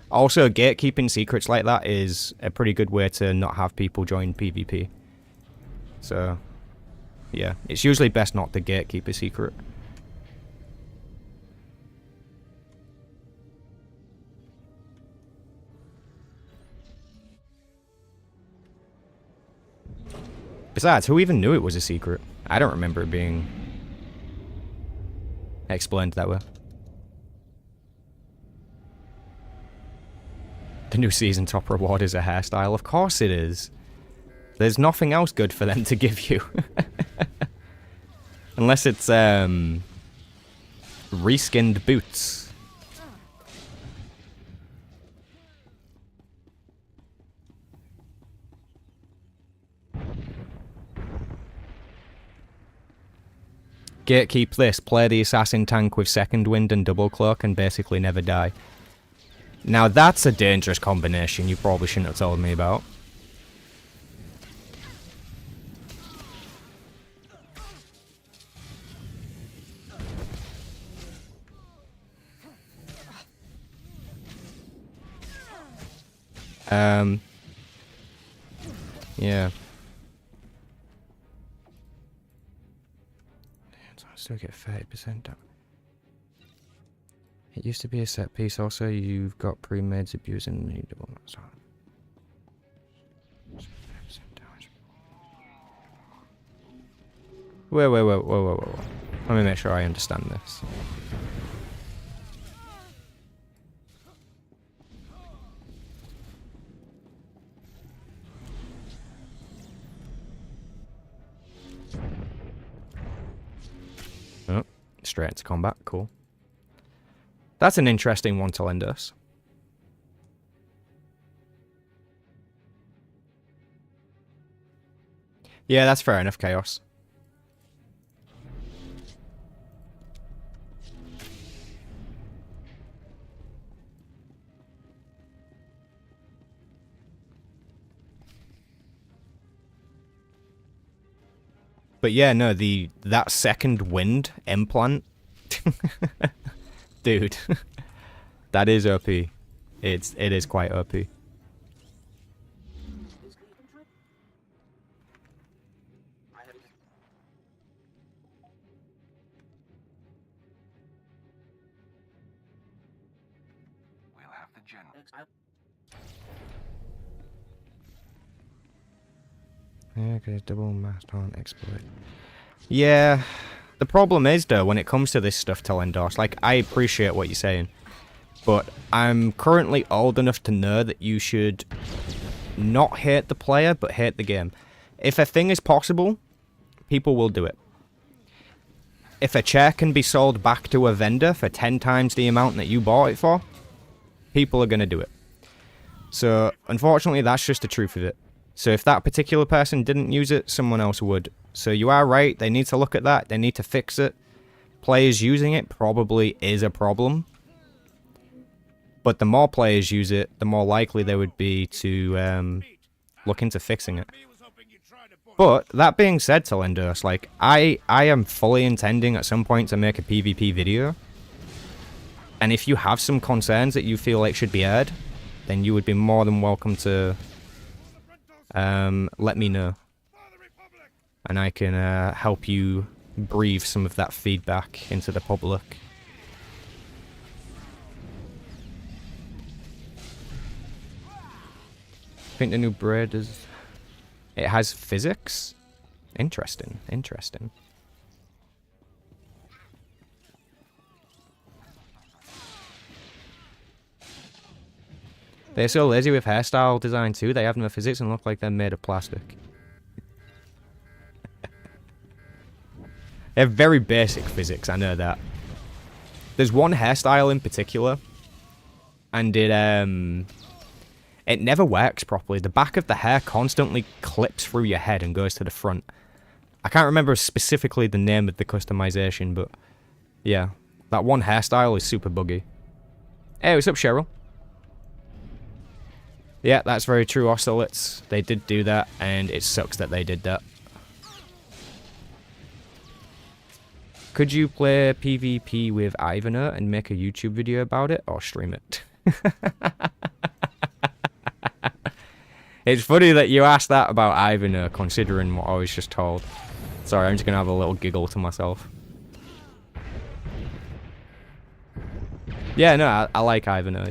Speaker 1: Also, gatekeeping secrets like that is a pretty good way to not have people join PvP. So, yeah, it's usually best not to gatekeep a secret. Besides, who even knew it was a secret? I don't remember it being explained that way. The new season top reward is a hairstyle. Of course it is. There's nothing else good for them to give you. Unless it's, reskinned boots. Gatekeep this. Play the assassin tank with second wind and double cloak and basically never die. Now that's a dangerous combination you probably shouldn't have told me about. Yeah. So I still get 30% down. It used to be a set piece. Also, you've got pre-mades abusing the double. Whoa. Let me make sure I understand this. Oh, straight into combat. Cool. That's an interesting one to lend us. Yeah, that's fair enough, Chaos. But yeah, no, that second wind implant, dude, that is OP. It is quite OP.
Speaker 3: the general.
Speaker 1: Yeah, okay, double mast on exploit. Yeah, the problem is though, when it comes to this stuff, Telendorse, like, I appreciate what you're saying, but I'm currently old enough to know that you should not hate the player, but hate the game. If a thing is possible, people will do it. If a chair can be sold back to a vendor for 10 times the amount that you bought it for, people are going to do it. So, unfortunately, that's just the truth of it. So if that particular person didn't use it, someone else would. So you are right, they need to look at that, they need to fix it. Players using it probably is a problem. But the more players use it, the more likely they would be to look into fixing it. But, that being said, Telendorse, like, I am fully intending at some point to make a PvP video. And if you have some concerns that you feel like should be aired, then you would be more than welcome to let me know. And I can help you breathe some of that feedback into the public. I think the new braid is... It has physics? Interesting, interesting. They're so lazy with hairstyle design too, they have no physics and look like they're made of plastic. They have very basic physics, I know that. There's one hairstyle in particular, and it never works properly. The back of the hair constantly clips through your head and goes to the front. I can't remember specifically the name of the customization, but yeah, that one hairstyle is super buggy. Hey, what's up, Cheryl? Yeah, that's very true, Oscillits. They did do that, and it sucks that they did that. Could you play PvP with Ivana and make a YouTube video about it, or stream it? It's funny that you asked that about Ivana, considering what I was just told. Sorry, I'm just gonna have a little giggle to myself. Yeah, no, I like Ivana.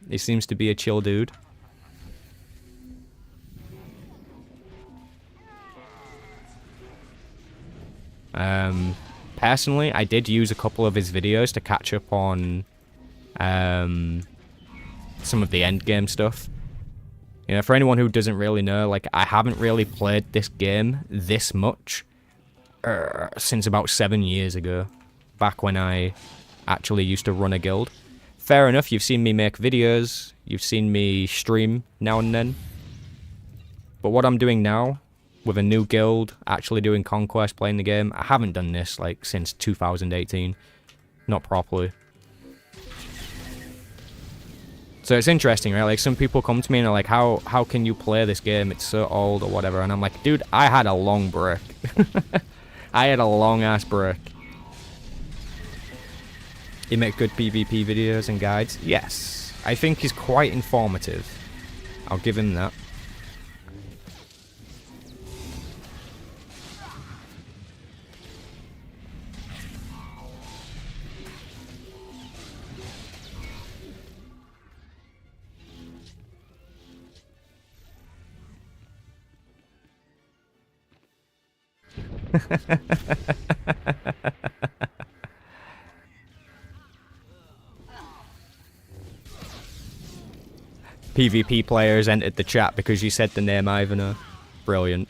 Speaker 1: He seems to be a chill dude. Personally, I did use a couple of his videos to catch up on some of the endgame stuff. You know, for anyone who doesn't really know, like, I haven't really played this game this much since about 7 years ago, back when I actually used to run a guild. Fair enough, you've seen me make videos, you've seen me stream now and then, but what I'm doing now, with a new guild, actually doing Conquest, playing the game, I haven't done this, like, since 2018. Not properly. So it's interesting, right? Like, some people come to me and are like, how can you play this game? It's so old, or whatever. And I'm like, dude, I had a long break. I had a long-ass break. You make good PvP videos and guides? Yes. I think he's quite informative. I'll give him that. PvP players entered the chat because you said the name Ivana. Brilliant.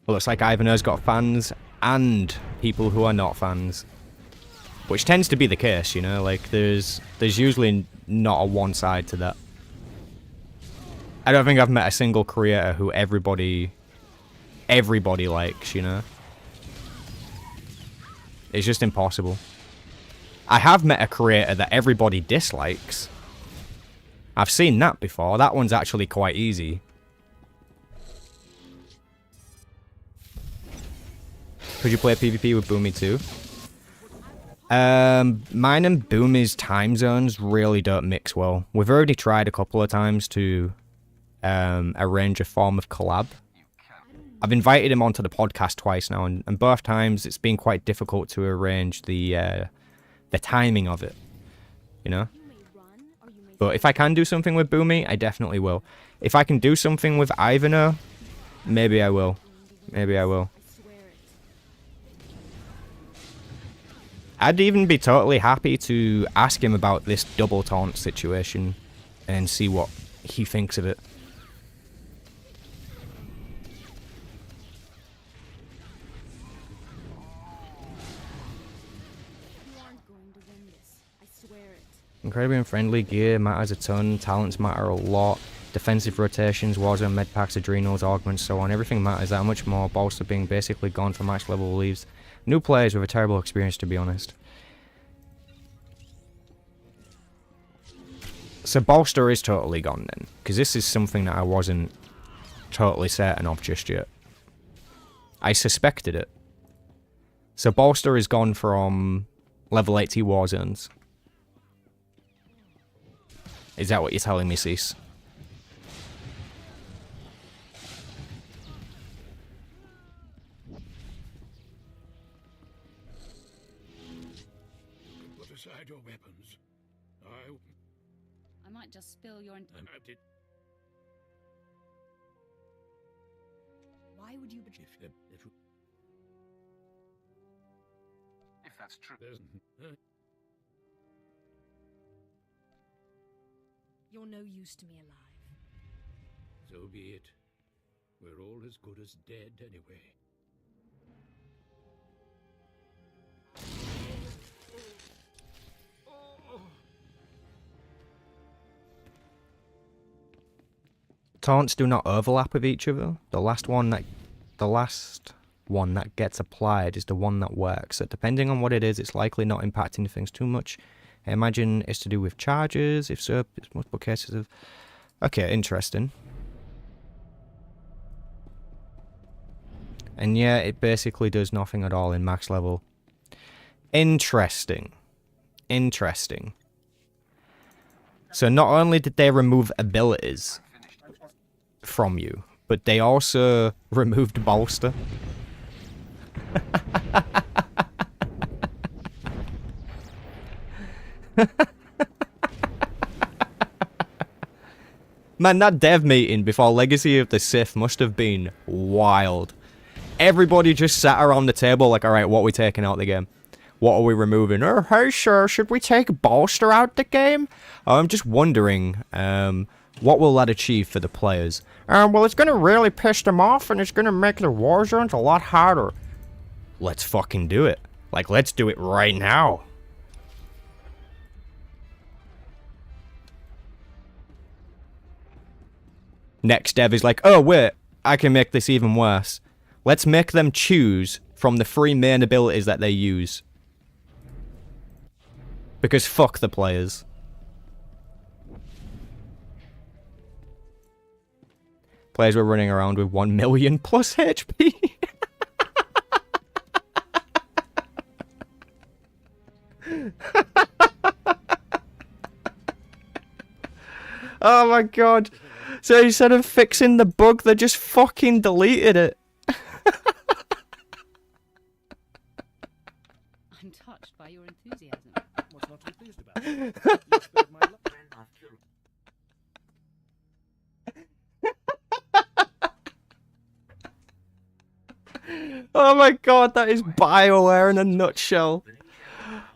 Speaker 1: Well, looks like Ivana's got fans and people who are not fans. Which tends to be the case, you know, like there's usually not a one side to that. I don't think I've met a single creator who everybody likes, you know. It's just impossible. I have met a creator that everybody dislikes. I've seen that before. That one's actually quite easy. Could you play PvP with Boomy too? Mine and Boomy's time zones really don't mix well. We've already tried a couple of times to arrange a form of collab. I've invited him onto the podcast twice now, and both times it's been quite difficult to arrange the timing of it, you know?
Speaker 5: You may run, or you may
Speaker 1: But if I can do something with Boomy, I definitely will. If I can do something with Ivano, maybe I will. Maybe I will.
Speaker 5: I swear it.
Speaker 1: I'd even be totally happy to ask him about this double taunt situation and see what he thinks of it.
Speaker 5: You aren't going to win this. I swear it.
Speaker 1: Incredibly unfriendly, gear matters a ton, talents matter a lot, defensive rotations, warzone, med packs, adrenals, augments, so on. Everything matters that much more. Bolster being basically gone for max level leaves new players with a terrible experience, to be honest. So Bolster is totally gone then, because this is something that I wasn't totally certain of just yet. I suspected it. So Bolster is gone from level 80 warzones. Is that what you're telling me, Cease?
Speaker 2: Put aside your weapons.
Speaker 6: I might just spill your...
Speaker 5: Why would you betray?
Speaker 3: If that's true.
Speaker 5: You're no use to me alive.
Speaker 2: So be it. We're all as good as dead anyway.
Speaker 1: Taunts do not overlap with each other. The last one that gets applied is the one that works. So depending on what it is, it's likely not impacting things too much. I imagine it's to do with charges. If so, it's multiple cases of... Okay, interesting. And yeah, it basically does nothing at all in max level. Interesting. Interesting. So not only did they remove abilities from you, but they also removed Bolster. Man, that dev meeting before Legacy of the Sith must have been wild. Everybody just sat around the table like, alright, what are we taking out the game? What are we removing? Oh, hey sir, should we take Bolster out the game? I'm just wondering, what will that achieve for the players? Well, it's gonna really piss them off and it's gonna make the war zones a lot harder. Let's fucking do it. Like, let's do it right now. Next dev is like, oh wait, I can make this even worse. Let's make them choose from the 3 main abilities that they use. Because fuck the players. Players were running around with 1 million plus HP. Oh my god. So instead of fixing the bug, they just fucking deleted it.
Speaker 6: I'm touched by your enthusiasm.
Speaker 4: What's not to be pleased about? You spared my life.
Speaker 1: Oh my god, that is BioWare in a nutshell.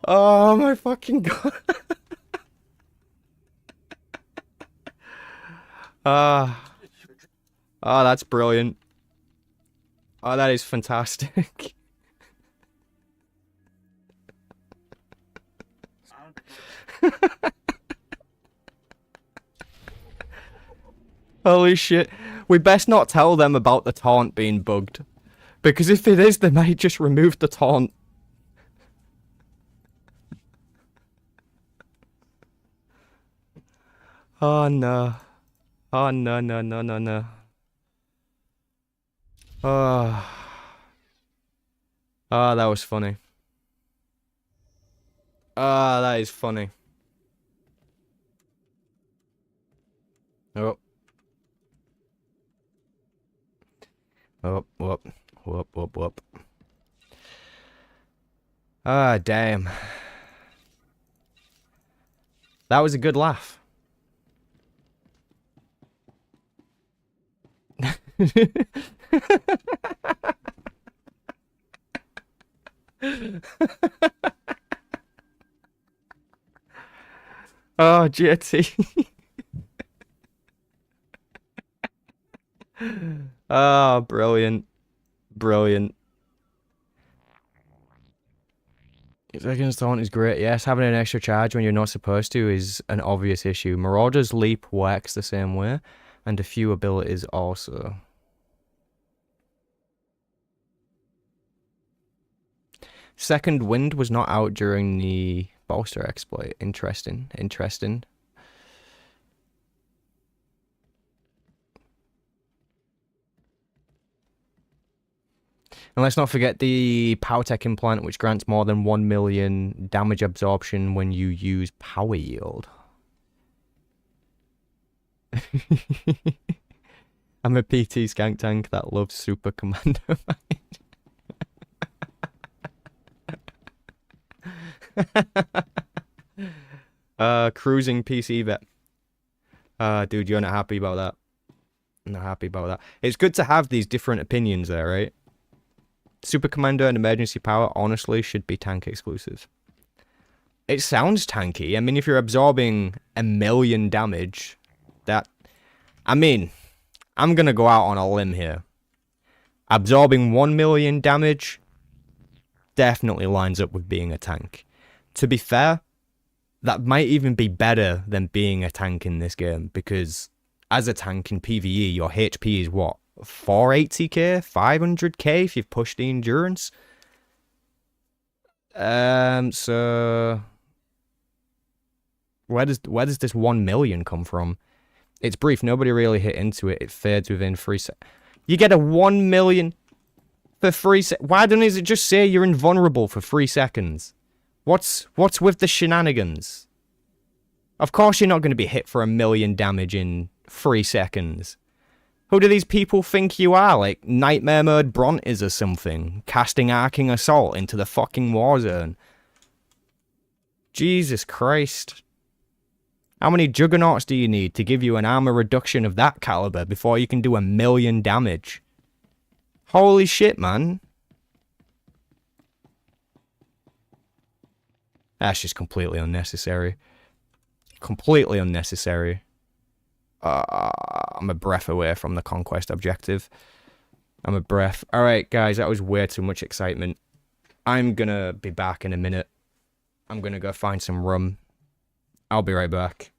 Speaker 1: Oh my fucking god. Oh, that's brilliant. Oh, that is fantastic. Holy shit. We best not tell them about the taunt being bugged. Because if it is, they might just remove the taunt. Oh no. Oh no, no, no, no, no. Oh. Oh, that was funny. Ah, that is funny. Oh. Whoop, whoop, whoop, whoop, whoop. Ah, damn. That was a good laugh. Oh, JT. Oh, brilliant. Brilliant. Seconds taunt is great. Yes, having an extra charge when you're not supposed to is an obvious issue. Marauder's Leap works the same way, and a few abilities also. Second Wind was not out during the bolster exploit. Interesting. Interesting. And let's not forget the Power Tech implant, which grants more than 1 million damage absorption when you use Power Yield. I'm a PT skank tank that loves Super Commando cruising PC vet. Dude, you're not happy about that. I'm not happy about that. It's good to have these different opinions there, right? Super Commando and Emergency Power, honestly, should be tank exclusives. It sounds tanky. I mean, if you're absorbing 1 million damage, that... I mean, I'm gonna go out on a limb here. Absorbing 1 million damage definitely lines up with being a tank. To be fair, that might even be better than being a tank in this game, because as a tank in PvE, your HP is what? 480k? 500k if you've pushed the endurance? So... Where does this 1 million come from? It's brief, nobody really hit into it. It fades within 3 seconds. You get a 1 million for 3 seconds. Why don't it just say you're invulnerable for 3 seconds? What's with the shenanigans? Of course you're not going to be hit for 1 million damage in 3 seconds. Who do these people think you are? Like Nightmare Mode Brontes or something? Casting Arcing Assault into the fucking war zone. Jesus Christ. How many Juggernauts do you need to give you an armor reduction of that caliber before you can do 1 million damage? Holy shit, man. That's just completely unnecessary. Completely unnecessary. I'm a breath away from the conquest objective. I'm a breath. Alright, guys, that was way too much excitement. I'm gonna be back in a minute. I'm gonna go find some rum. I'll be right back.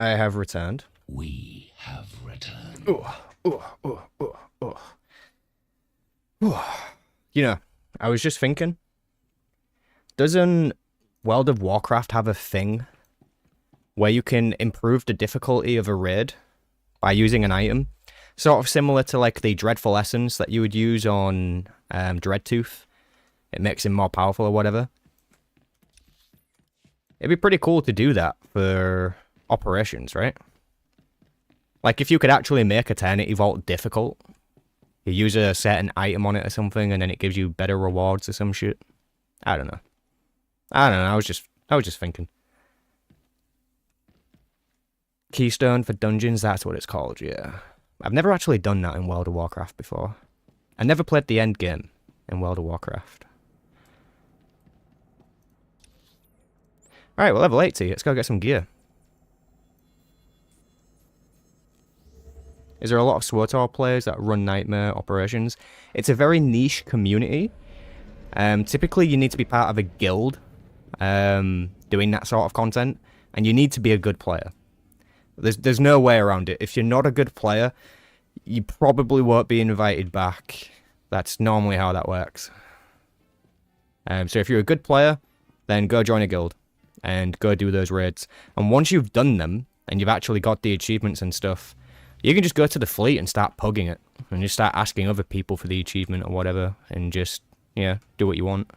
Speaker 1: I have returned.
Speaker 2: We have returned.
Speaker 1: You know, I was just thinking, doesn't World of Warcraft have a thing where you can improve the difficulty of a raid by using an item? Sort of similar to like the Dreadful Essence that you would use on Dreadtooth. It makes him more powerful or whatever. It'd be pretty cool to do that for operations, right? Like if you could actually make Eternity Vault difficult. You use a certain item on it or something, and then it gives you better rewards or some shit. I don't know. I was just thinking. Keystone for dungeons, that's what it's called, yeah. I've never actually done that in World of Warcraft before. I never played the end game in World of Warcraft. Alright, well, level 80. Let's go get some gear. Is there a lot of SWTOR players that run Nightmare operations? It's a very niche community. Typically, you need to be part of a guild doing that sort of content, and you need to be a good player. There's no way around it. If you're not a good player, you probably won't be invited back. That's normally how that works. So if you're a good player, then go join a guild and go do those raids. And once you've done them, and you've actually got the achievements and stuff, you can just go to the fleet and start pugging it. And just start asking other people for the achievement or whatever. And just, yeah, do what you want.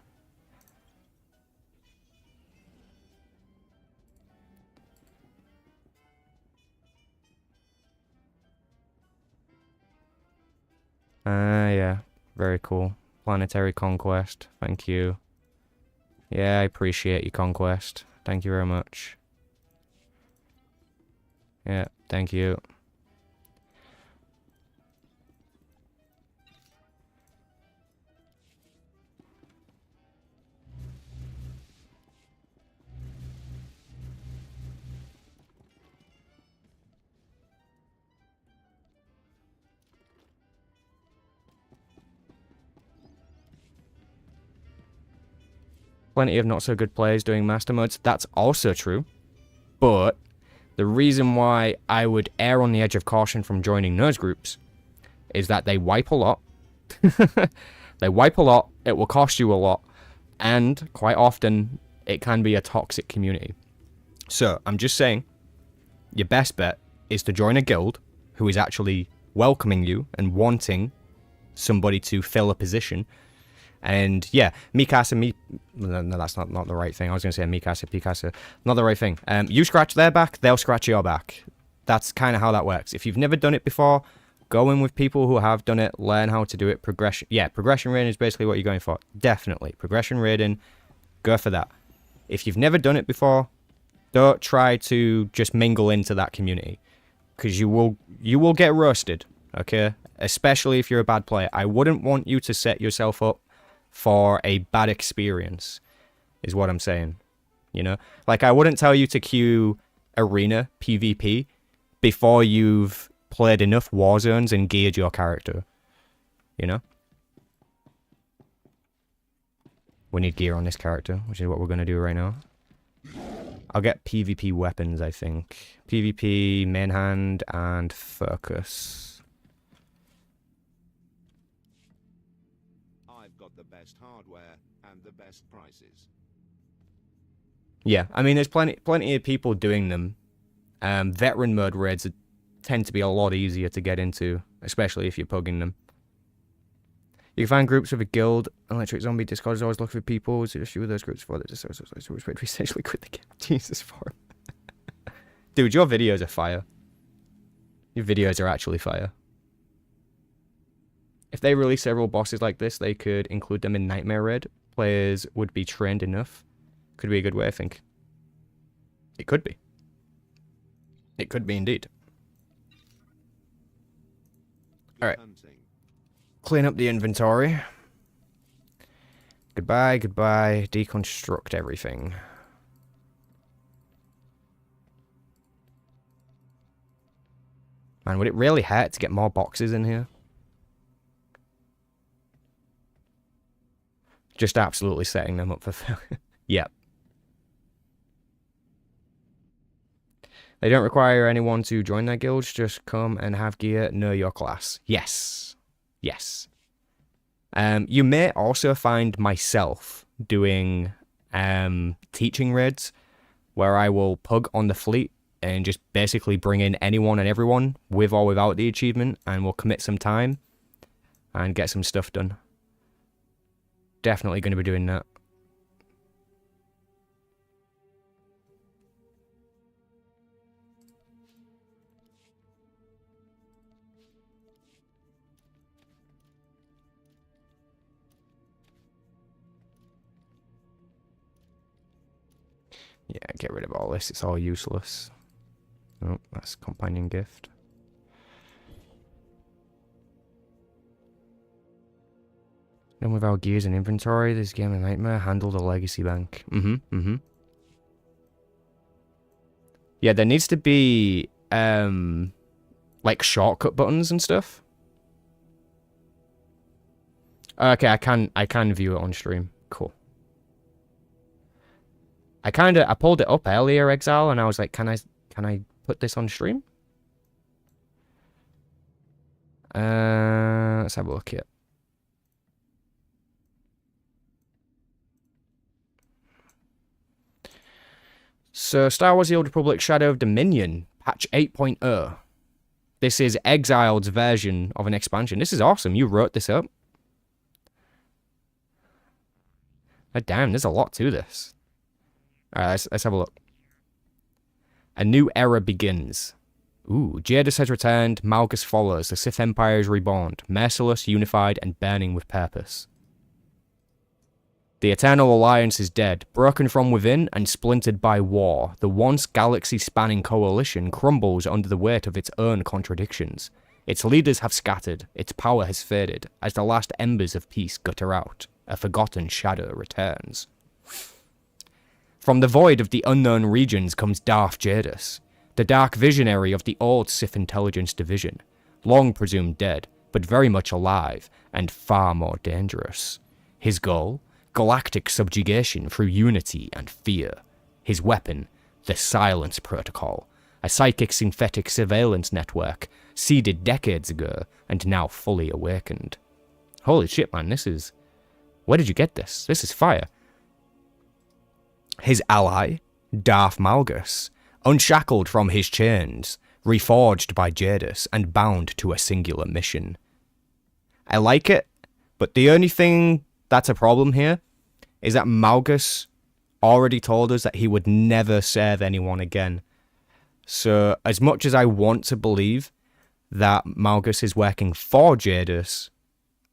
Speaker 1: Yeah. Very cool. Planetary Conquest. Thank you. Yeah, I appreciate your conquest. Thank you very much. Yeah, thank you. Plenty of not so good players doing master modes. That's also true. But the reason why I would err on the edge of caution from joining those groups is that they wipe a lot. They wipe a lot. It will cost you a lot. And quite often, it can be a toxic community. So I'm just saying, your best bet is to join a guild who is actually welcoming you and wanting somebody to fill a position. And yeah, Mikasa, no, that's not the right thing. I was going to say Mikasa, Pikasa. Not the right thing. You scratch their back, they'll scratch your back. That's kind of how that works. If you've never done it before, go in with people who have done it, learn how to do it. Progression raiding is basically what you're going for. Definitely. Progression raiding, go for that. If you've never done it before, don't try to just mingle into that community. Because you will get roasted, okay? Especially if you're a bad player. I wouldn't want you to set yourself up for a bad experience, is what I'm saying. You know? Like, I wouldn't tell you to queue arena PvP before you've played enough war zones and geared your character. You know? We need gear on this character, which is what we're going to do right now. I'll get PvP weapons, I think. PvP, main hand, and focus.
Speaker 7: The best hardware and the best prices.
Speaker 1: Yeah, I mean, there's plenty of people doing them. Veteran mode raids tend to be a lot easier to get into, especially if you're pugging them. You can find groups with a guild. Electric Zombie Discord is always looking for people. So a few of those groups for that essentially quit the game. Jesus, for dude, your videos are fire. Your videos are actually fire. If they release several bosses like this, they could include them in Nightmare Raid. Players would be trained enough. Could be a good way, I think. It could be. It could be indeed. Alright. Clean up the inventory. Goodbye, goodbye. Deconstruct everything. Man, would it really hurt to get more boxes in here? Just absolutely setting them up for failure. Yep. They don't require anyone to join their guilds. Just come and have gear. Know your class. Yes. Yes. You may also find myself doing teaching raids where I will pug on the fleet and just basically bring in anyone and everyone with or without the achievement, and we'll commit some time and get some stuff done. Definitely going to be doing that. Yeah, get rid of all this. It's all useless. Oh, that's companion gift. Done with our gears and inventory. This game a nightmare. Handle the legacy bank. Yeah, there needs to be like shortcut buttons and stuff. Okay, I can view it on stream. Cool. I pulled it up earlier, Exile, and I was like, can I put this on stream? Let's have a look here. So, Star Wars The Old Republic Shadow of Dominion, patch 8.0. This is Exiled's version of an expansion. This is awesome. You wrote this up. Oh, damn, there's a lot to this. Alright, let's have a look. A new era begins. Ooh, Jadis has returned, Malgus follows, the Sith Empire is reborn, merciless, unified, and burning with purpose. The Eternal Alliance is dead, broken from within and splintered by war. The once galaxy-spanning coalition crumbles under the weight of its own contradictions. Its leaders have scattered, its power has faded, as the last embers of peace gutter out. A forgotten shadow returns. From the void of the unknown regions comes Darth Jadis, the dark visionary of the old Sith Intelligence Division, long presumed dead, but very much alive, and far more dangerous. His goal? Galactic subjugation through unity and fear. His weapon? The Silence Protocol, a psychic synthetic surveillance network, seeded decades ago, and now fully awakened. Holy shit, man, this is... Where did you get this? This is fire. His ally, Darth Malgus, unshackled from his chains, reforged by Jadis, and bound to a singular mission. I like it, but the only thing that's a problem here is that Malgus already told us that he would never serve anyone again. So, as much as I want to believe that Malgus is working for Jadis,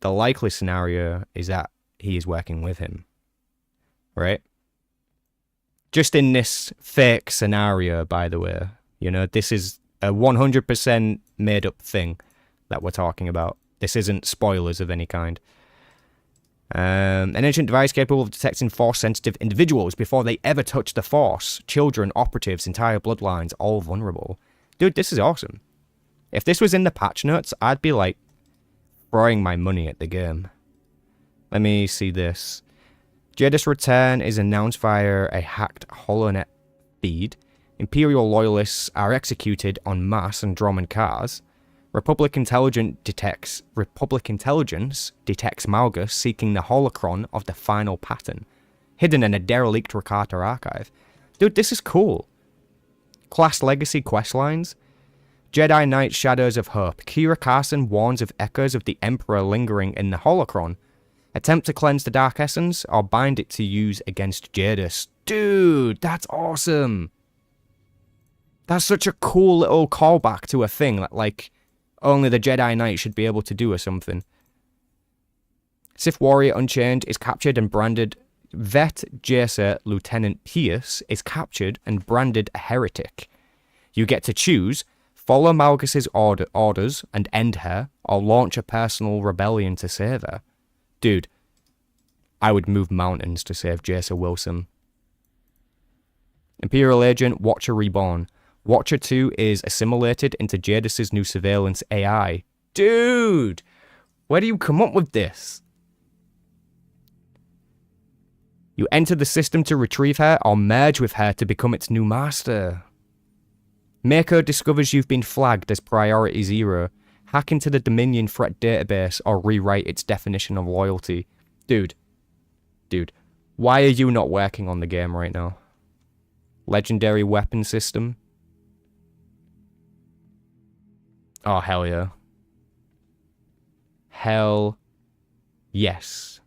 Speaker 1: the likely scenario is that he is working with him. Right? Just in this fake scenario, by the way. You know, this is a 100% made up thing that we're talking about. This isn't spoilers of any kind. An ancient device capable of detecting Force-sensitive individuals before they ever touch the Force. Children, operatives, entire bloodlines, all vulnerable. Dude, this is awesome. If this was in the patch notes, I'd be like throwing my money at the game. Let me see this. Jadis' return is announced via a hacked HoloNet feed. Imperial loyalists are executed en masse on Droman cars. Republic Intelligence detects Malgus seeking the holocron of the final pattern, hidden in a derelict Rakata archive. Dude, this is cool. Class Legacy questlines. Jedi Knight Shadows of Hope. Kira Carson warns of echoes of the Emperor lingering in the holocron. Attempt to cleanse the Dark Essence or bind it to use against Jadis. Dude, that's awesome. That's such a cool little callback to a thing that, like, only the Jedi Knight should be able to do or something. Sith Warrior Unchained is captured and branded. Vet Jacer Lieutenant Pierce is captured and branded a heretic. You get to choose, follow Malgus' orders and end her, or launch a personal rebellion to save her. Dude, I would move mountains to save Jacer Wilson. Imperial Agent Watcher Reborn. Watcher 2 is assimilated into Jadis' new surveillance AI. Dude! Where do you come up with this? You enter the system to retrieve her or merge with her to become its new master. Mako discovers you've been flagged as Priority Zero. Hack into the Dominion threat database or rewrite its definition of loyalty. Dude, why are you not working on the game right now? Legendary weapon system? Oh, hell yeah. Hell yes.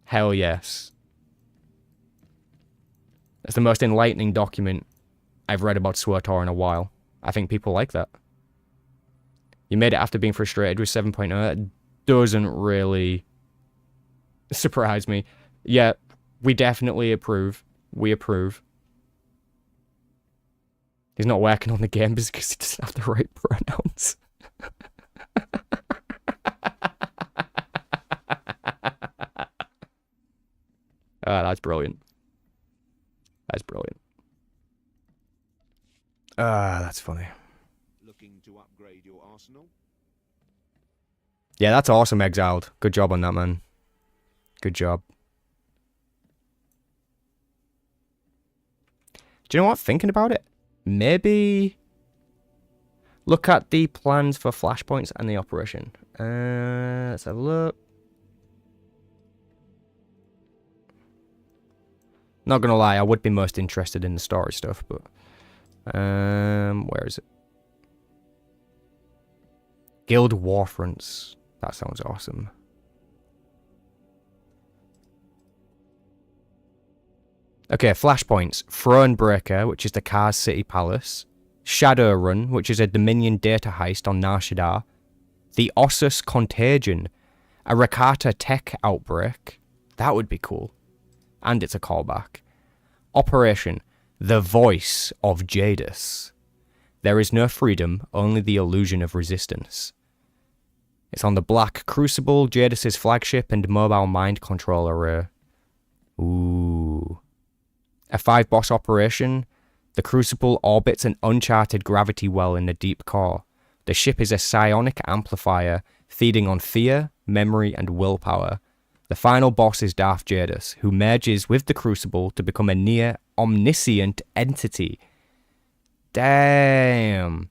Speaker 1: Hell yes. It's the most enlightening document I've read about SWTOR in a while. I think people like that. You made it after being frustrated with 7.0. That doesn't really surprise me. Yeah, we definitely approve. We approve. He's not working on the game because he doesn't have the right pronouns. That's brilliant. That's brilliant. That's funny.
Speaker 7: Looking to upgrade your arsenal?
Speaker 1: Yeah, that's awesome, Exiled. Good job on that, man. Good job. Do you know what? Thinking about it, maybe look at the plans for flashpoints and the operation. Let's have a look. Not gonna lie, I would be most interested in the story stuff, but where is it? Guild Warfronts. That sounds awesome. Okay, flashpoints. Thronebreaker, which is the Kars City Palace. Shadowrun, which is a Dominion data heist on Nar Shaddaa. The Ossus Contagion, a Rakata tech outbreak. That would be cool. And it's a callback. Operation The Voice of Jadis. There is no freedom, only the illusion of resistance. It's on the Black Crucible, Jadis' flagship and mobile mind control array. Ooh. A 5-boss operation. The Crucible orbits an uncharted gravity well in the deep core. The ship is a psionic amplifier, feeding on fear, memory, and willpower. The final boss is Darth Jadis, who merges with the Crucible to become a near-omniscient entity. Damn.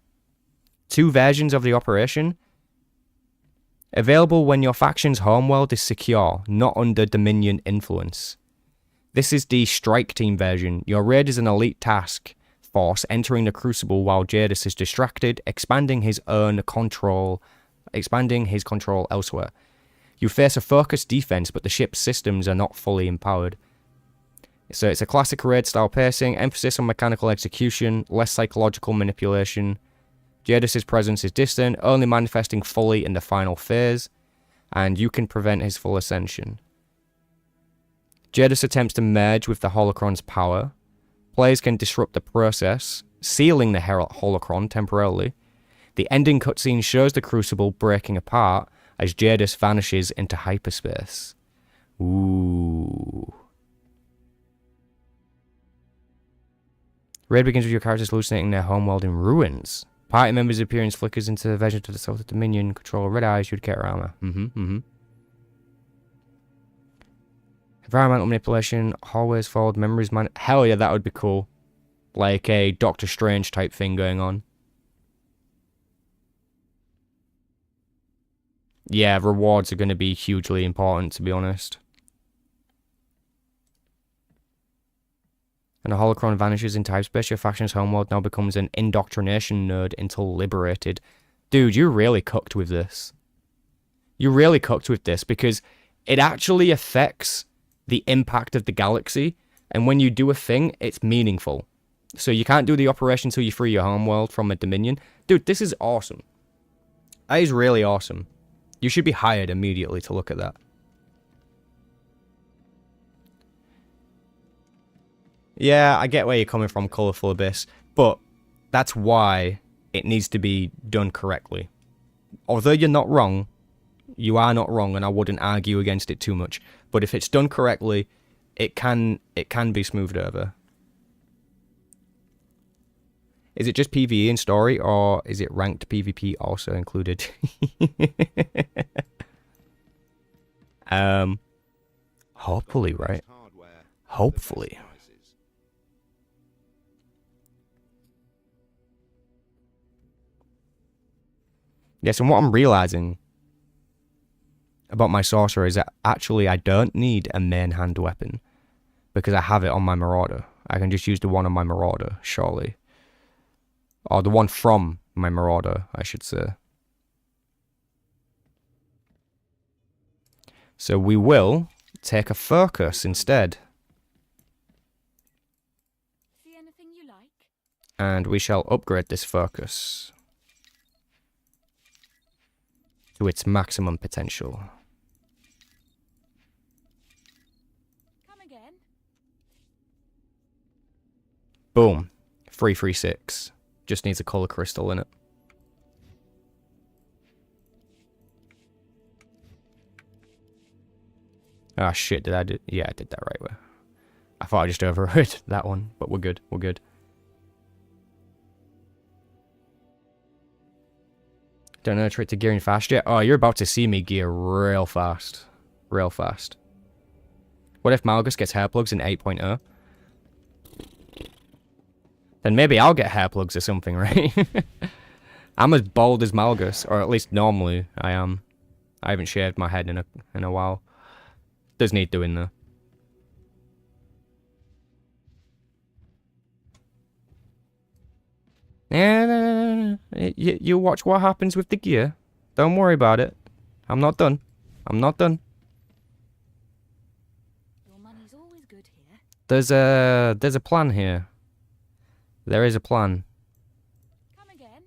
Speaker 1: 2 versions of the operation. Available when your faction's homeworld is secure, not under Dominion influence. This is the Strike Team version. Your raid is an elite task force entering the Crucible while Jadis is distracted, expanding his control elsewhere. You face a focused defense, but the ship's systems are not fully empowered. So it's a classic raid-style pacing, emphasis on mechanical execution, less psychological manipulation. Jadis' presence is distant, only manifesting fully in the final phase, and you can prevent his full ascension. Jadis attempts to merge with the holocron's power. Players can disrupt the process, sealing the holocron temporarily. The ending cutscene shows the Crucible breaking apart as Jadis vanishes into hyperspace. Ooh. Raid begins with your characters hallucinating their homeworld in ruins. Party members' appearance flickers into the version of the South of Dominion. Control red eyes, you'd get armor. Environmental manipulation, hallways forward, memories man. Hell yeah, that would be cool. Like a Doctor Strange type thing going on. Yeah, rewards are going to be hugely important, to be honest. And the holocron vanishes in hyperspace. Your faction's homeworld now becomes an indoctrination node until liberated. Dude, you really cooked with this. You really cooked with this because it actually affects the impact of the galaxy. And when you do a thing, it's meaningful. So you can't do the operation until you free your homeworld from a Dominion. Dude, this is awesome. That is really awesome. You should be hired immediately to look at that. Yeah, I get where you're coming from, Colourful Abyss, but that's why it needs to be done correctly. Although you're not wrong, you are not wrong, and I wouldn't argue against it too much. But if it's done correctly, it can be smoothed over. Is it just PvE and story, or is it ranked PvP also included? Hopefully, right?
Speaker 7: Hardware and the best
Speaker 1: Hopefully.
Speaker 7: prices.
Speaker 1: Yes, and what I'm realizing about my sorcerer is that actually I don't need a main hand weapon because I have it on my marauder. I can just use the one on my marauder, surely. Or the one from my marauder, I should say. So we will take a focus instead.
Speaker 5: See anything you like?
Speaker 1: And we shall upgrade this focus to its maximum potential.
Speaker 5: Come again?
Speaker 1: Boom. 336. Just needs a color crystal in it. Ah, shit, did I do? Yeah, I did that right way. I thought I just overrode that one, but we're good, we're good. Don't know a trick to gearing fast yet? Oh, you're about to see me gear real fast. Real fast. What if Malgus gets hair plugs in 8.0? Then maybe I'll get hair plugs or something, right? I'm as bald as Malgus, or at least normally I am. I haven't shaved my head in a while. Does need doing though. Yeah, you watch what happens with the gear. Don't worry about it. I'm not done. I'm not done.
Speaker 5: Your money's always good here.
Speaker 1: There's a plan here. There is a plan.
Speaker 5: Come again?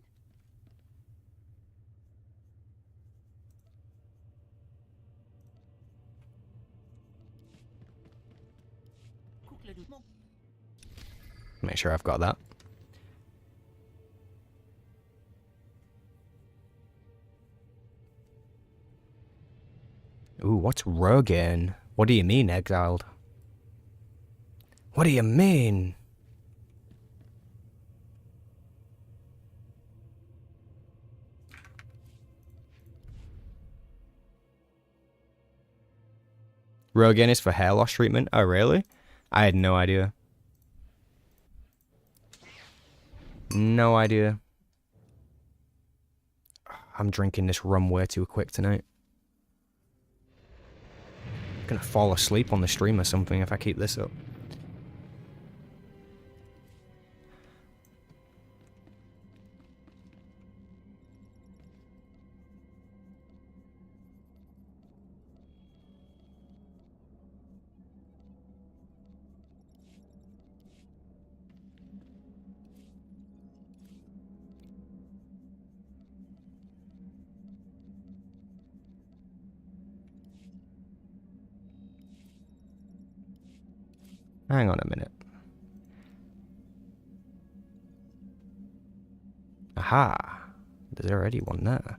Speaker 1: Make sure I've got that. Ooh, what's Rogaine? What do you mean, exiled? What do you mean? Rogaine is for hair loss treatment? Oh, really? I had no idea. No idea. I'm drinking this rum way too quick tonight. I'm gonna fall asleep on the stream or something if I keep this up. Hang on a minute. Aha! There's already one there.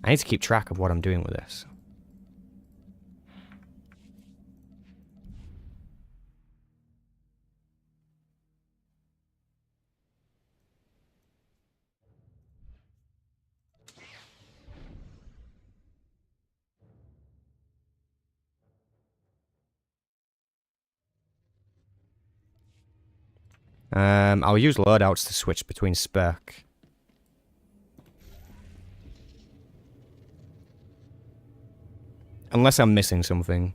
Speaker 1: I need to keep track of what I'm doing with this. I'll use loadouts to switch between spec. Unless I'm missing something.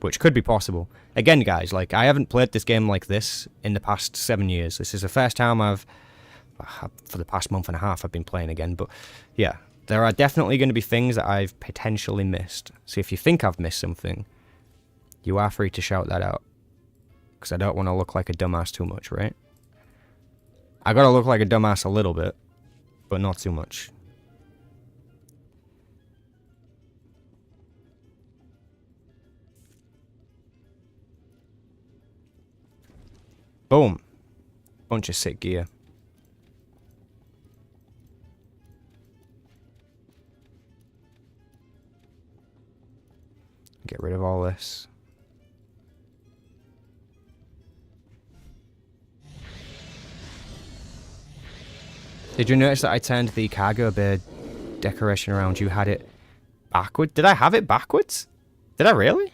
Speaker 1: Which could be possible. Again, guys, like, I haven't played this game like this in the past 7 years. This is the first time for the past month and a half, I've been playing again. But, yeah, there are definitely going to be things that I've potentially missed. So if you think I've missed something, you are free to shout that out. Because I don't want to look like a dumbass too much, right? I gotta look like a dumbass a little bit, but not too much. Boom. Bunch of sick gear. Get rid of all this. Did you notice that I turned the cargo bay decoration around? You had it backwards? Did I have it backwards? Did I really?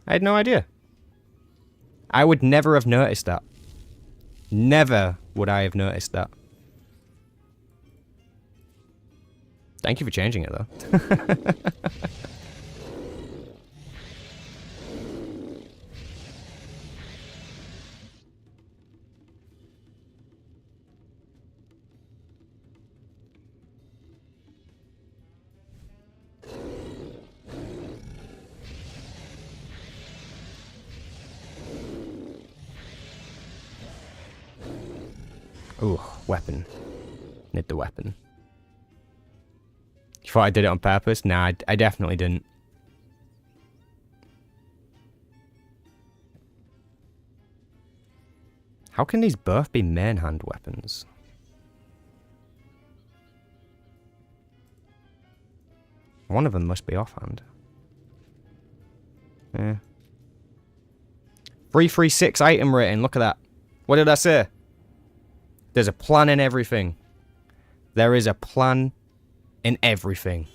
Speaker 1: I had no idea. I would never have noticed that. Never would I have noticed that. Thank you for changing it, though. Ooh, weapon. Need the weapon. You thought I did it on purpose? Nah, I definitely didn't. How can these both be main hand weapons? One of them must be offhand. Yeah. 336 item rating, look at that. What did I say? There's a plan in everything. There is a plan in everything.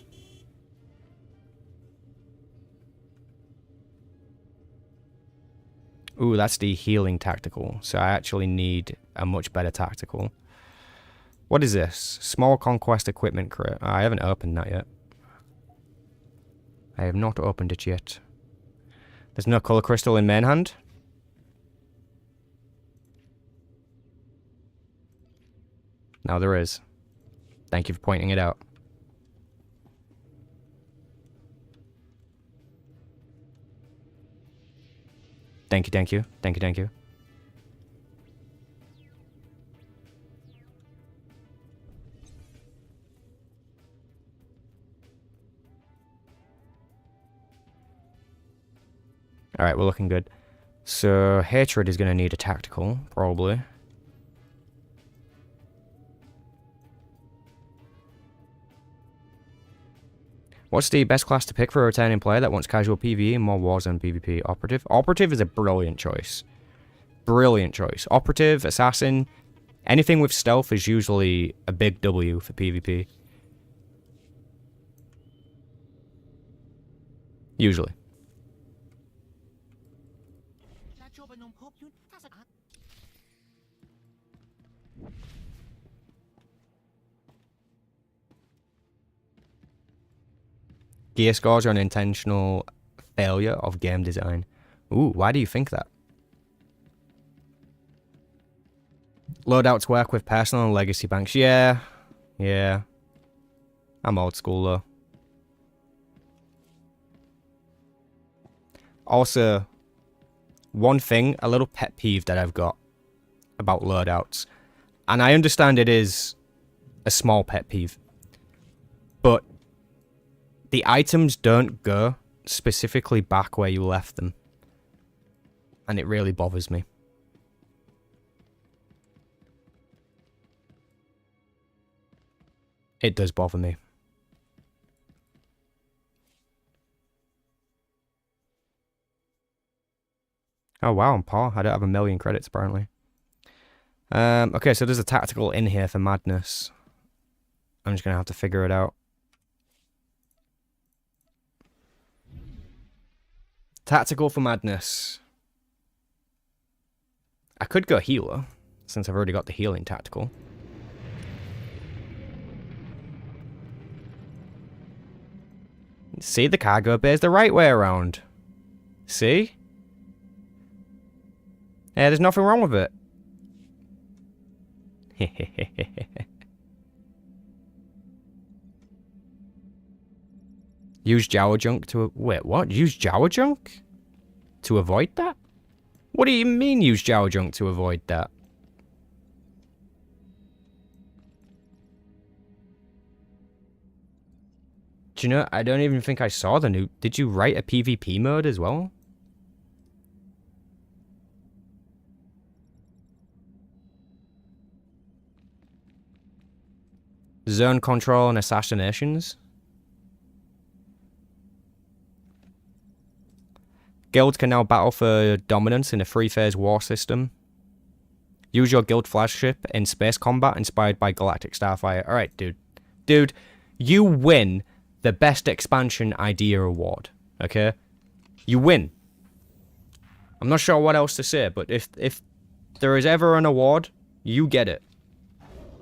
Speaker 1: Ooh, that's the healing tactical. So I actually need a much better tactical. What is this? Small conquest equipment crate. I haven't opened that yet. I have not opened it yet. There's no color crystal in main hand. Now there is. Thank you for pointing it out. Thank you, thank you. Thank you, thank you. Alright, we're looking good. So, Hatred is going to need a tactical, probably. What's the best class to pick for a returning player that wants casual PvE and more Warzone PvP? Operative? Operative is a brilliant choice. Brilliant choice. Operative, Assassin, anything with stealth is usually a big W for PvP. Usually. Gear scores are an intentional failure of game design. Ooh, why do you think that? Loadouts work with personal and legacy banks. Yeah. Yeah. I'm old school though. Also, one thing, a little pet peeve that I've got about loadouts. And I understand it is a small pet peeve. But the items don't go specifically back where you left them. And it really bothers me. It does bother me. Oh wow, I'm par. I don't have 1,000,000 credits apparently. Okay, so there's a tactical in here for madness. I'm just going to have to figure it out. Tactical for madness. I could go healer, since I've already got the healing tactical. See, the cargo bay is the right way around. See? Yeah, there's nothing wrong with it. Use Jawa junk to... Wait, what? Use Jawa junk? To avoid that? What do you mean use Jawa junk to avoid that? Do you know, I don't even think I saw the new... Did you write a PvP mode as well? Zone control and assassinations. Guilds can now battle for dominance in a 3-phase war system. Use your guild flagship in space combat inspired by Galactic Starfire. Alright, dude. Dude, you win the Best Expansion Idea Award, okay? You win. I'm not sure what else to say, but if there is ever an award, you get it.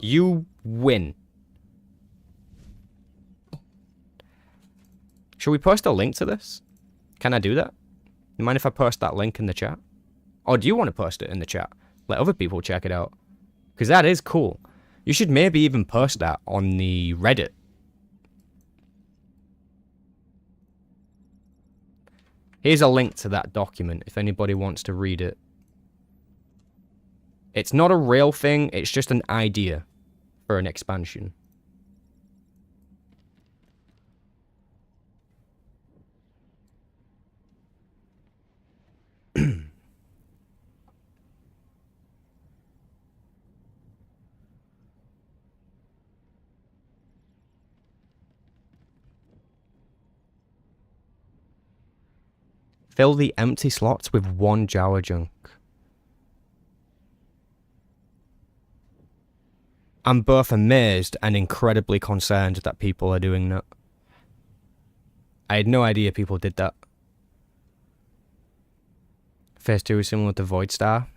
Speaker 1: You win. Should we post a link to this? Can I do that? You mind if I post that link in the chat? Or do you want to post it in the chat? Let other people check it out. Because that is cool. You should maybe even post that on the Reddit. Here's a link to that document if anybody wants to read it. It's not a real thing, it's just an idea for an expansion. Fill the empty slots with 1 Jawa junk. I'm both amazed and incredibly concerned that people are doing that. I had no idea people did that. Phase 2 is similar to Void Star.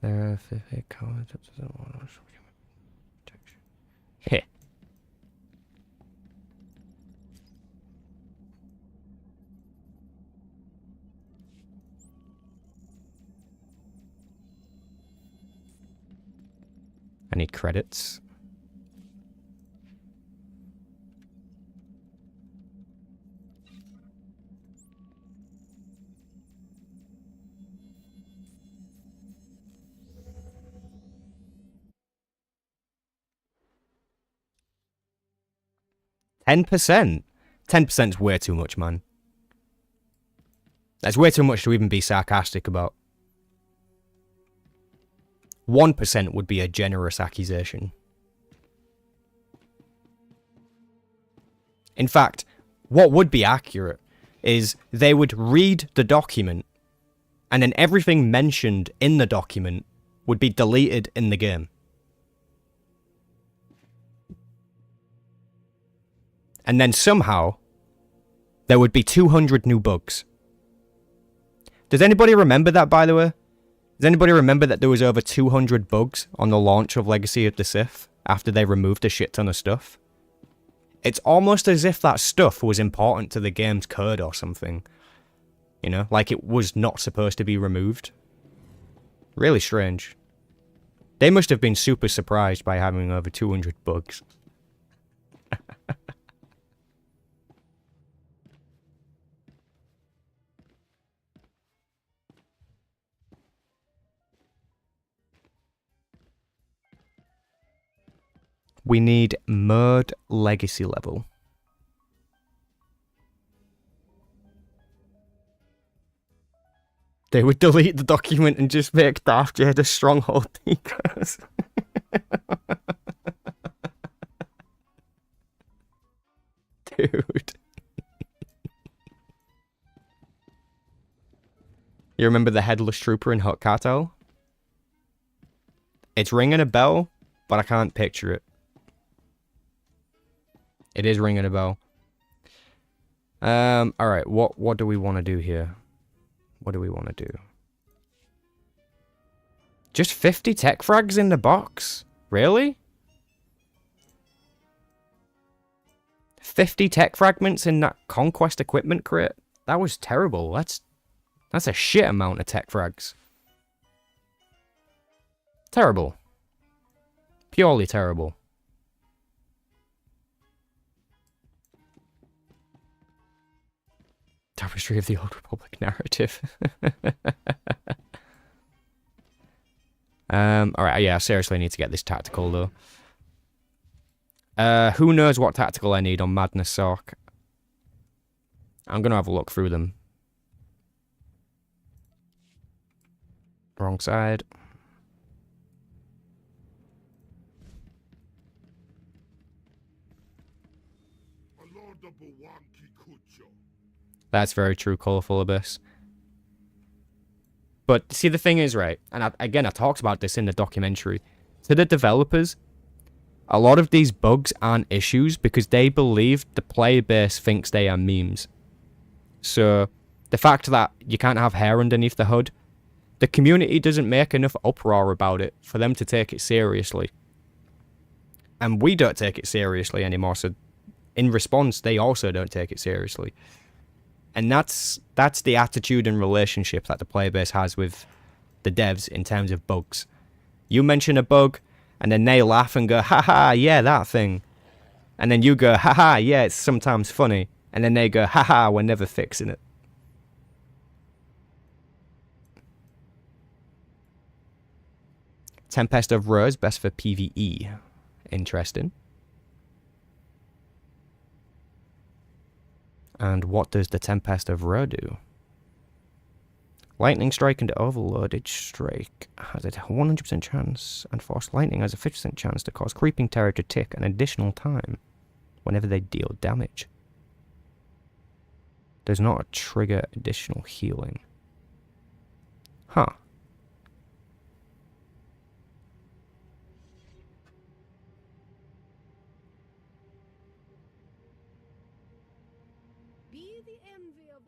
Speaker 1: There are 58 colors. Heh. I need credits. %. 10% is way too much, man. That's way too much to even be sarcastic about. 1% would be a generous accusation. In fact, what would be accurate is they would read the document and then everything mentioned in the document would be deleted in the game. And then somehow, there would be 200 new bugs. Does anybody remember that, by the way? Does anybody remember that there was over 200 bugs on the launch of Legacy of the Sith after they removed a shit ton of stuff? It's almost as if that stuff was important to the game's code or something. You know, like it was not supposed to be removed. Really strange. They must have been super surprised by having over 200 bugs. We need mode legacy level. They would delete the document and just make Darth Vader stronghold decos. Dude. You remember the headless trooper in Hot Cartel? It's ringing a bell, but I can't picture it. It is ringing a bell. Alright, what do we want to do here? What do we want to do? Just 50 tech frags in the box? Really? 50 tech fragments in that conquest equipment crate? That was terrible. That's a shit amount of tech frags. Terrible. Purely terrible. Tapestry of the Old Republic narrative. Alright, yeah, I seriously need to get this tactical though. Who knows what tactical I need on Madness Sock? I'm gonna have a look through them. Wrong side. That's very true, Colourful Abyss. But see, the thing is, right, and again, I talked about this in the documentary. To the developers, A lot of these bugs aren't issues because they believe the player base thinks they are memes. So, the fact that you can't have hair underneath the hood, the community doesn't make enough uproar about it for them to take it seriously. And we don't take it seriously anymore, so in response, they also don't take it seriously. And that's the attitude and relationship that the player base has with the devs in terms of bugs. You mention a bug, and then they laugh and go, haha, yeah, that thing. And then you go, haha, yeah, it's sometimes funny. And then they go, haha, we're never fixing it. Tempest of Rose, best for PvE. Interesting. And what does the Tempest of Ro do? Lightning Strike and Overloaded Strike has a 100% chance, and Force Lightning has a 50% chance to cause Creeping Terror to tick an additional time whenever they deal damage. Does not trigger additional healing. Huh.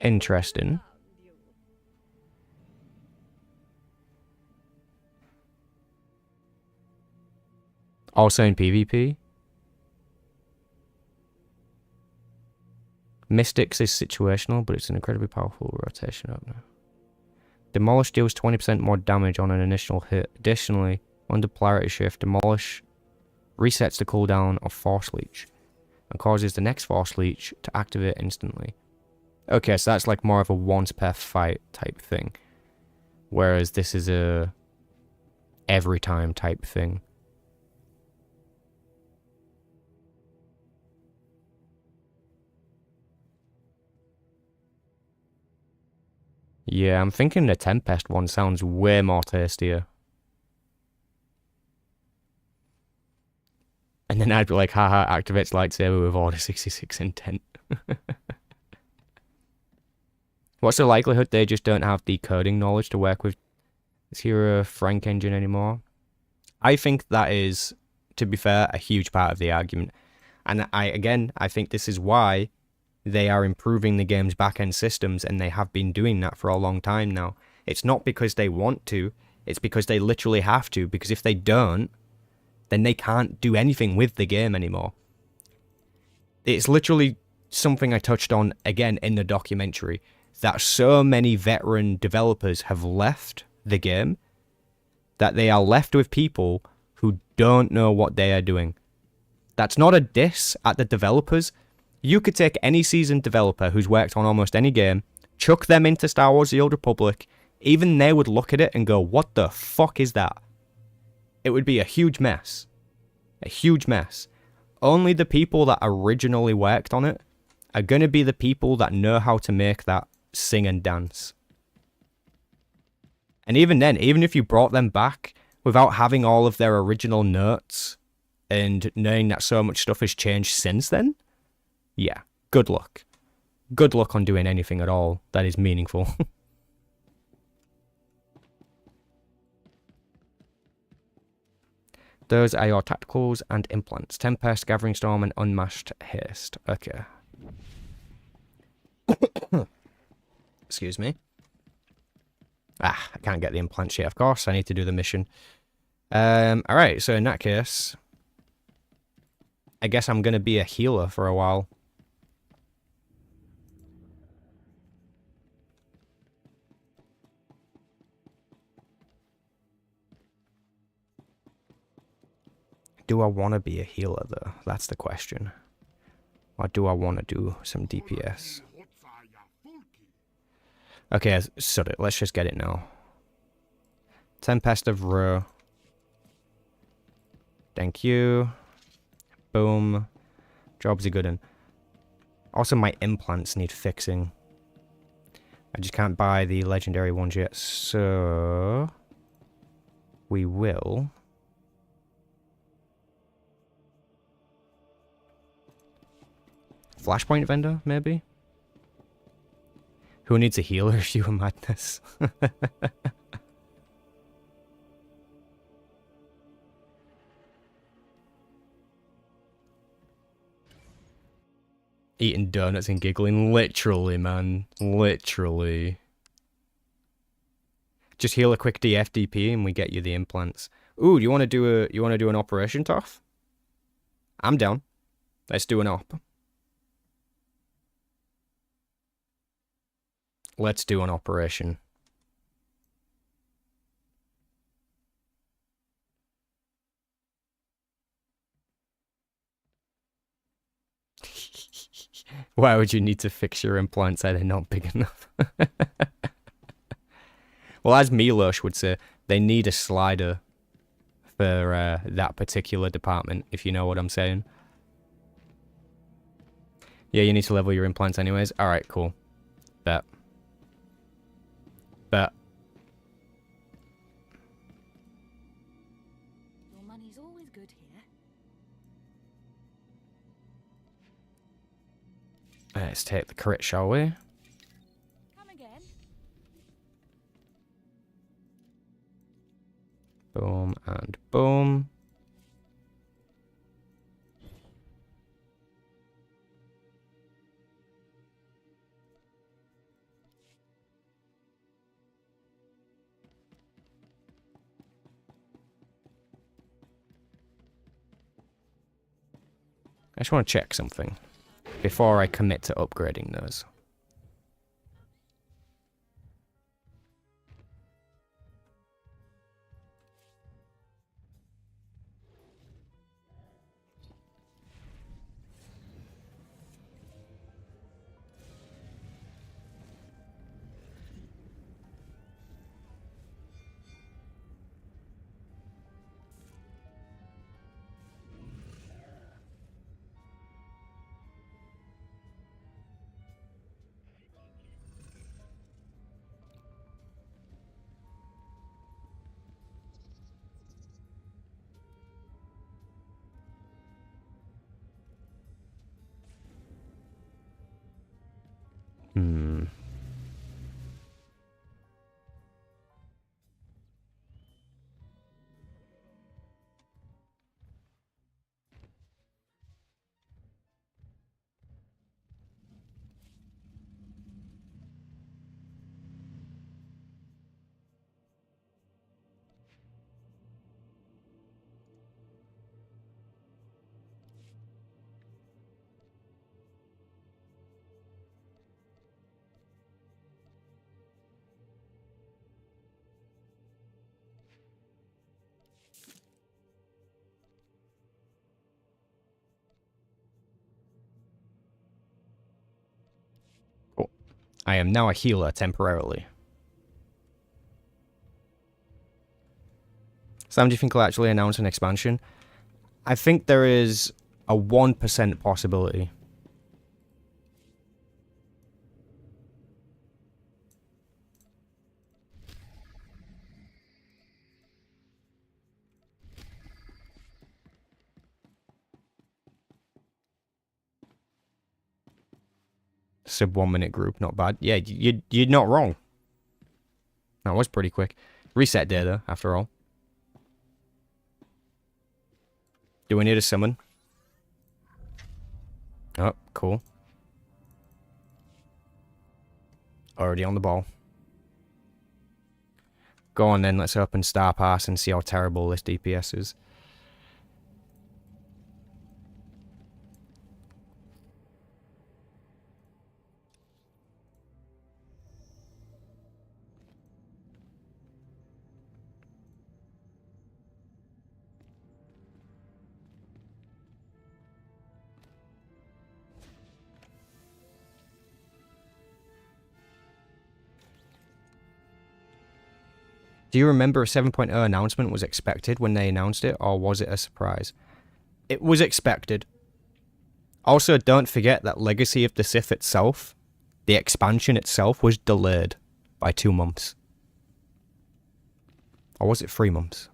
Speaker 1: Interesting. Also in PvP. Mystics is situational, but it's an incredibly powerful rotation opener. Demolish deals 20% more damage on an initial hit. Additionally, under Polarity Shift, Demolish resets the cooldown of Force Leech and causes the next Force Leech to activate instantly. Okay, so that's like more of a once per fight type thing. Whereas this is a every time type thing. Yeah, I'm thinking the Tempest one sounds way more tastier. And then I'd be like, haha, activates lightsaber with Order 66 intent. What's the likelihood they just don't have the coding knowledge to work with this hero Frank engine anymore? I think that is, to be fair, a huge part of the argument. And I think this is why they are improving the game's back-end systems, and they have been doing that for a long time now. It's not because they want to, it's because they literally have to, because if they don't, then they can't do anything with the game anymore. It's literally something I touched on again in the documentary, that so many veteran developers have left the game, that they are left with people who don't know what they are doing. That's not a diss at the developers. You could take any seasoned developer who's worked on almost any game, chuck them into Star Wars The Old Republic, even they would look at it and go, what the fuck is that? It would be a huge mess. A huge mess. Only the people that originally worked on it are going to be the people that know how to make that sing and dance. And even then, even if you brought them back without having all of their original notes and knowing that so much stuff has changed since then, yeah, good luck. Good luck on doing anything at all that is meaningful. Those are your tacticals and implants. Tempest, Gathering Storm, and Unmasked Haste. Okay. Excuse me. I can't get the implant yet, of course. I need to do the mission. Alright, so in that case, I guess I'm going to be a healer for a while. Do I want to be a healer, though? That's the question. Or do I want to do some DPS? Okay, sod it. Let's just get it now. Tempest of Ro. Thank you. Boom. Job's a good one. Also, my implants need fixing. I just can't buy the legendary ones yet, so we will. Flashpoint vendor, maybe? Who needs a healer if you were madness? Eating donuts and giggling. Literally, man. Literally. Just heal a quick DFDP and we get you the implants. Ooh, you want to do an operation, Toff? I'm down. Let's do an op. Let's do an operation. Why would you need to fix your implants? Are they not big enough? Well, as Milosh would say, they need a slider for that particular department, if you know what I'm saying. Yeah, you need to level your implants anyways. Alright, cool. Bet. Bet.
Speaker 5: Your money's always good here.
Speaker 1: Let's take the crit, shall we?
Speaker 5: Come again.
Speaker 1: Boom and boom. I just want to check something before I commit to upgrading those. Hmm. Cool. I am now a healer temporarily. Sam, do you think I'll actually announce an expansion? I think there is a 1% possibility. Sub 1 minute group, not bad. Yeah, you're not wrong. That was pretty quick. Reset data, after all. Do we need a summon? Oh, cool. Already on the ball. Go on then, let's open Star Pass and see how terrible this DPS is. Do you remember a 7.0 announcement was expected when they announced it, or was it a surprise? It was expected. Also, don't forget that Legacy of the Sith itself, the expansion itself, was delayed by 2 months. Or was it 3 months?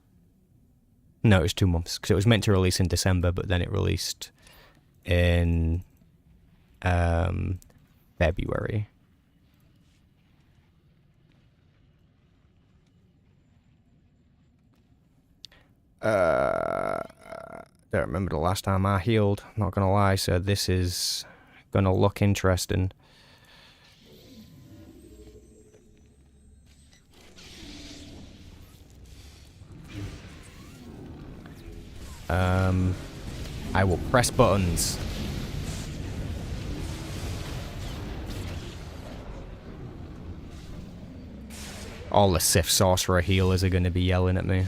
Speaker 1: No, it was 2 months, because it was meant to release in December, but then it released in February. Don't remember the last time I healed, not gonna lie, so this is gonna look interesting. I will press buttons. All the Sith Sorcerer healers are gonna be yelling at me.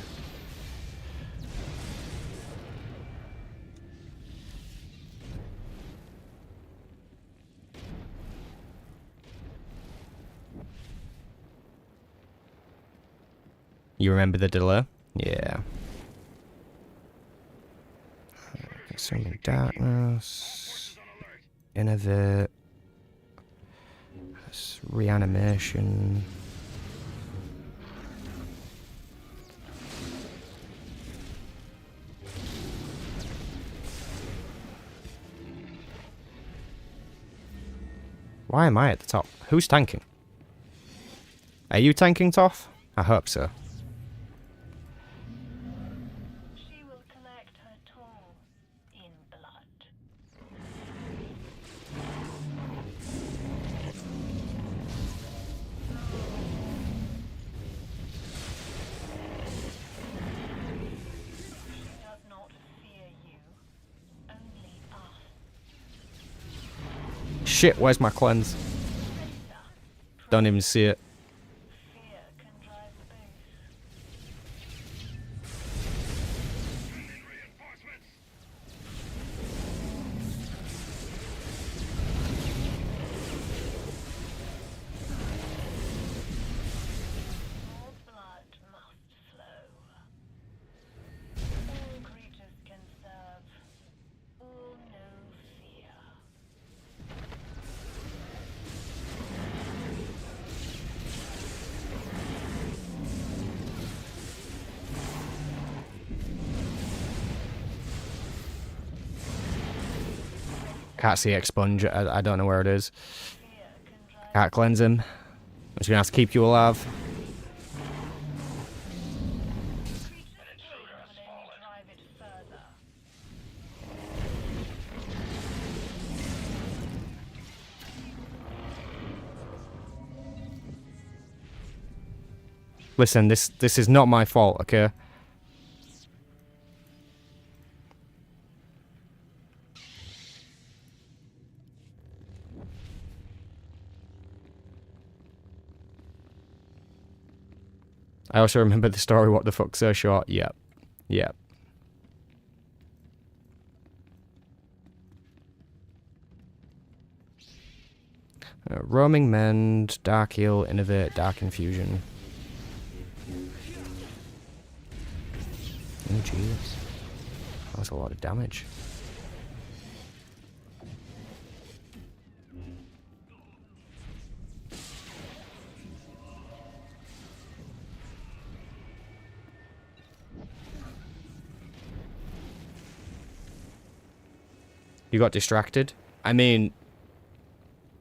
Speaker 1: You remember the delay? Yeah. Consuming darkness. Innovate. Reanimation. Why am I at the top? Who's tanking? Are you tanking, Toph? I hope so.
Speaker 8: She will collect her toll in blood. She does not fear you, only us.
Speaker 1: Shit, where's my cleanse? Don't even see it.
Speaker 8: Fear can drive the base. More blood must flow. All creatures can serve. All know fear.
Speaker 1: Can't see expunge. I don't know where it is.
Speaker 8: Fear can drive
Speaker 1: Can't cleanse him. I'm just gonna have to keep you alive.
Speaker 8: pain will only drive it further.
Speaker 1: Listen, this is not my fault, okay? I also remember the story, what the fuck, so short? Yep. Yep. Roaming Mend, Dark Heal, Innovate, Dark Infusion. Oh, Jesus. That's a lot of damage. You got distracted? I mean,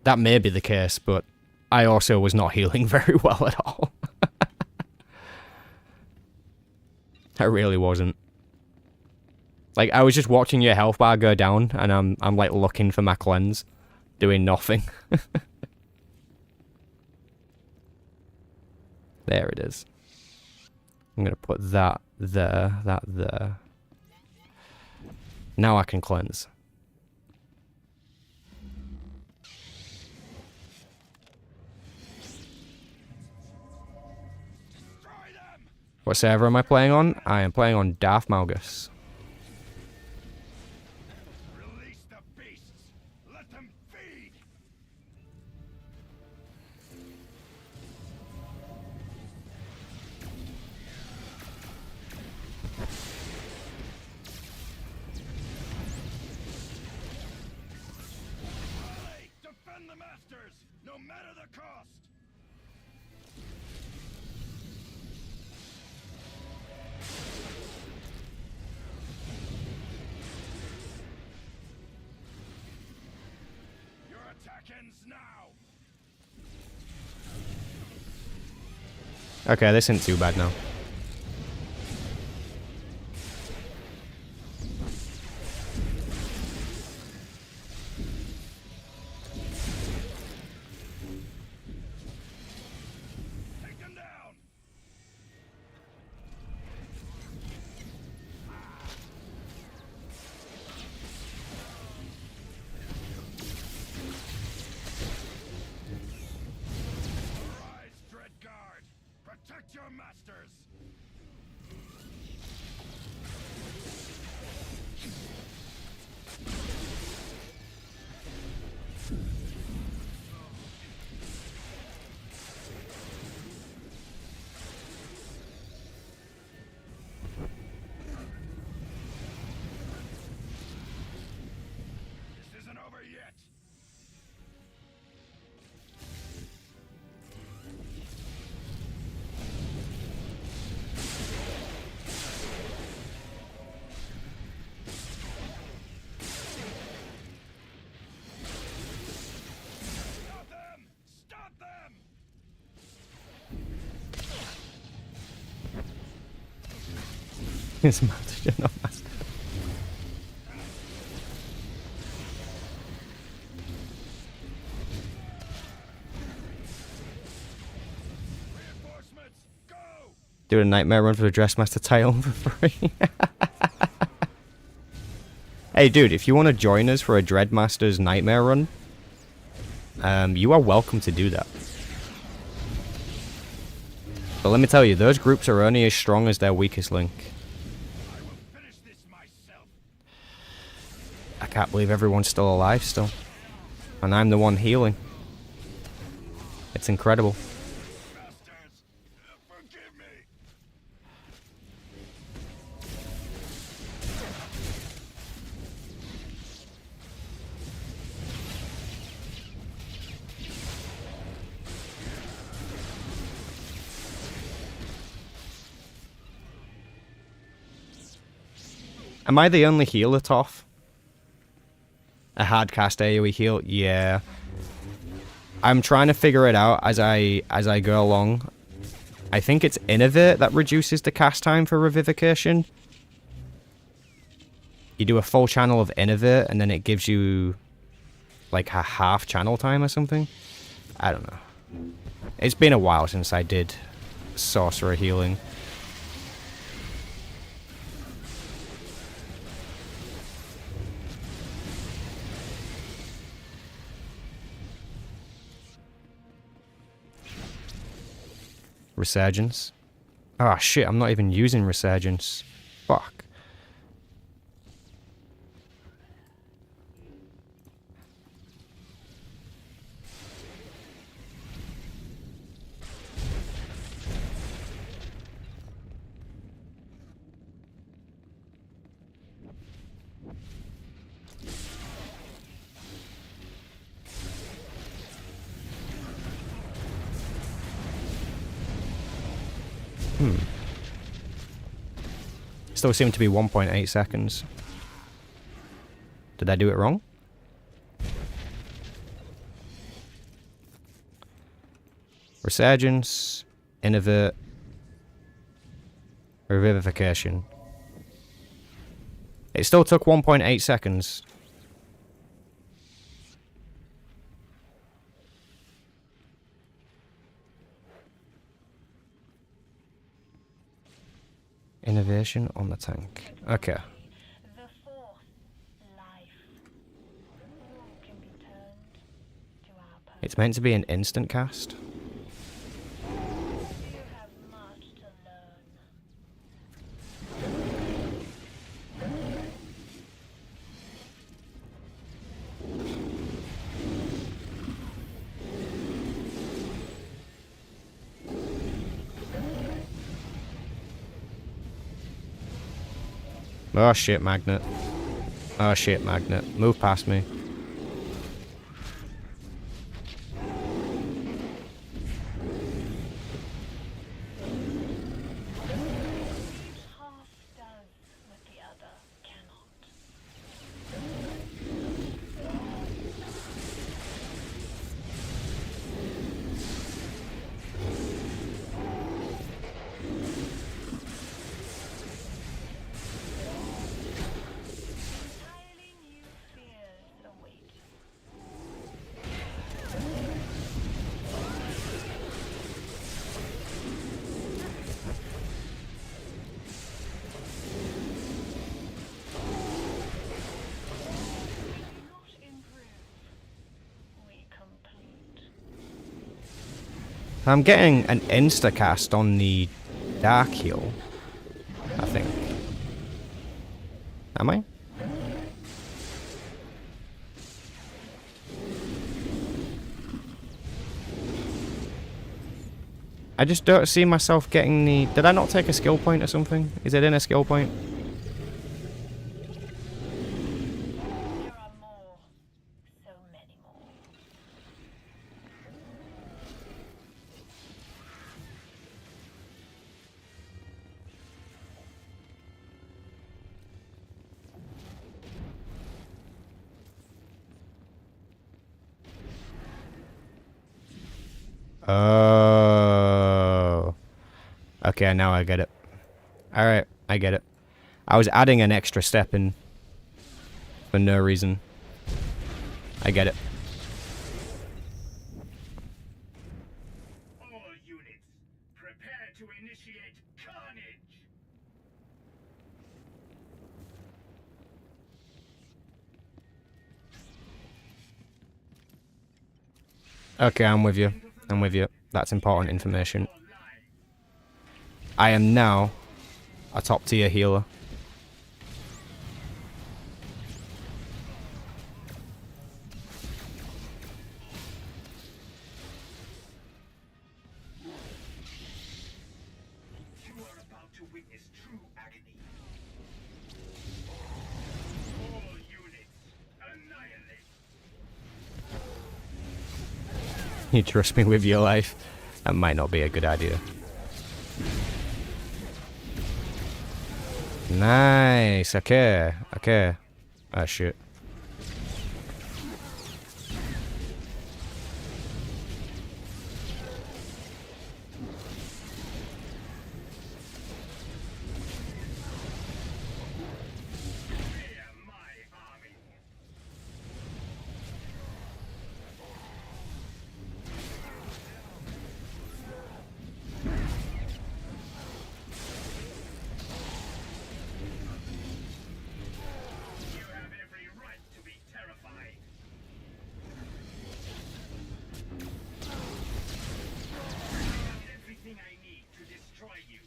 Speaker 1: that may be the case, but I also was not healing very well at all. I really wasn't. Like, I was just watching your health bar go down, and I'm like looking for my cleanse, doing nothing. There it is. I'm gonna put that there, that there. Now I can cleanse. What server am I playing on? I am playing on Darth Malgus.
Speaker 3: Release the beasts. Let them feed. Defend the masters, no matter the cost. Your attack ends now.
Speaker 1: Okay, this isn't too bad now.
Speaker 3: This isn't over yet. Stop them! Stop them!
Speaker 1: It's master, not master.
Speaker 3: Reinforcements, go!
Speaker 1: Do a nightmare run for the Dressmaster title for free. Hey, dude, if you want to join us for a Dreadmaster's nightmare run, you are welcome to do that. But let me tell you, those groups are only as strong as their weakest link.
Speaker 3: I will finish this myself.
Speaker 1: I can't believe everyone's still alive still. And I'm the one healing. It's incredible.
Speaker 3: Bastards, forgive me.
Speaker 1: Am I the only healer, Toph? A hardcast AoE heal? Yeah. I'm trying to figure it out as I go along. I think it's Innovate that reduces the cast time for Revivification. You do a full channel of Innovate and then it gives you like a half channel time or something. I don't know. It's been a while since I did sorcerer healing. Resurgence. Ah, shit, I'm not even using Resurgence. Fuck. Still seem to be 1.8 seconds. Did I do it wrong? Resurgence, Innovate, Revivification. It still took 1.8 seconds. Innovation on the tank. Okay.
Speaker 8: The fourth life. All can be turned to our purpose.
Speaker 1: It's meant to be an instant cast.
Speaker 8: You have much to learn.
Speaker 1: Oh shit, Magnet. Oh shit, Magnet. Move past me.
Speaker 8: Each half does what the other cannot. Entirely new fears await. Not improve. We complete.
Speaker 1: I'm getting an insta cast on the dark heal, I think. Am I? I just don't see myself getting the... Did I not take a skill point or something? Is it in a skill point?
Speaker 8: There are more. So many more.
Speaker 1: Oh. Okay, now I get it. Alright, I get it. I was adding an extra step in for no reason. I get it.
Speaker 2: All units, prepare to initiate carnage.
Speaker 1: Okay, I'm with you. I'm with you. That's important information. I am now a top tier healer.
Speaker 2: You are about to witness true agony. All units, annihilate.
Speaker 1: You trust me with your life? That might not be a good idea. Nice. Okay. Okay. Ah, shit.
Speaker 2: Fear my army. You have every right to be terrified. I have everything I need to destroy you.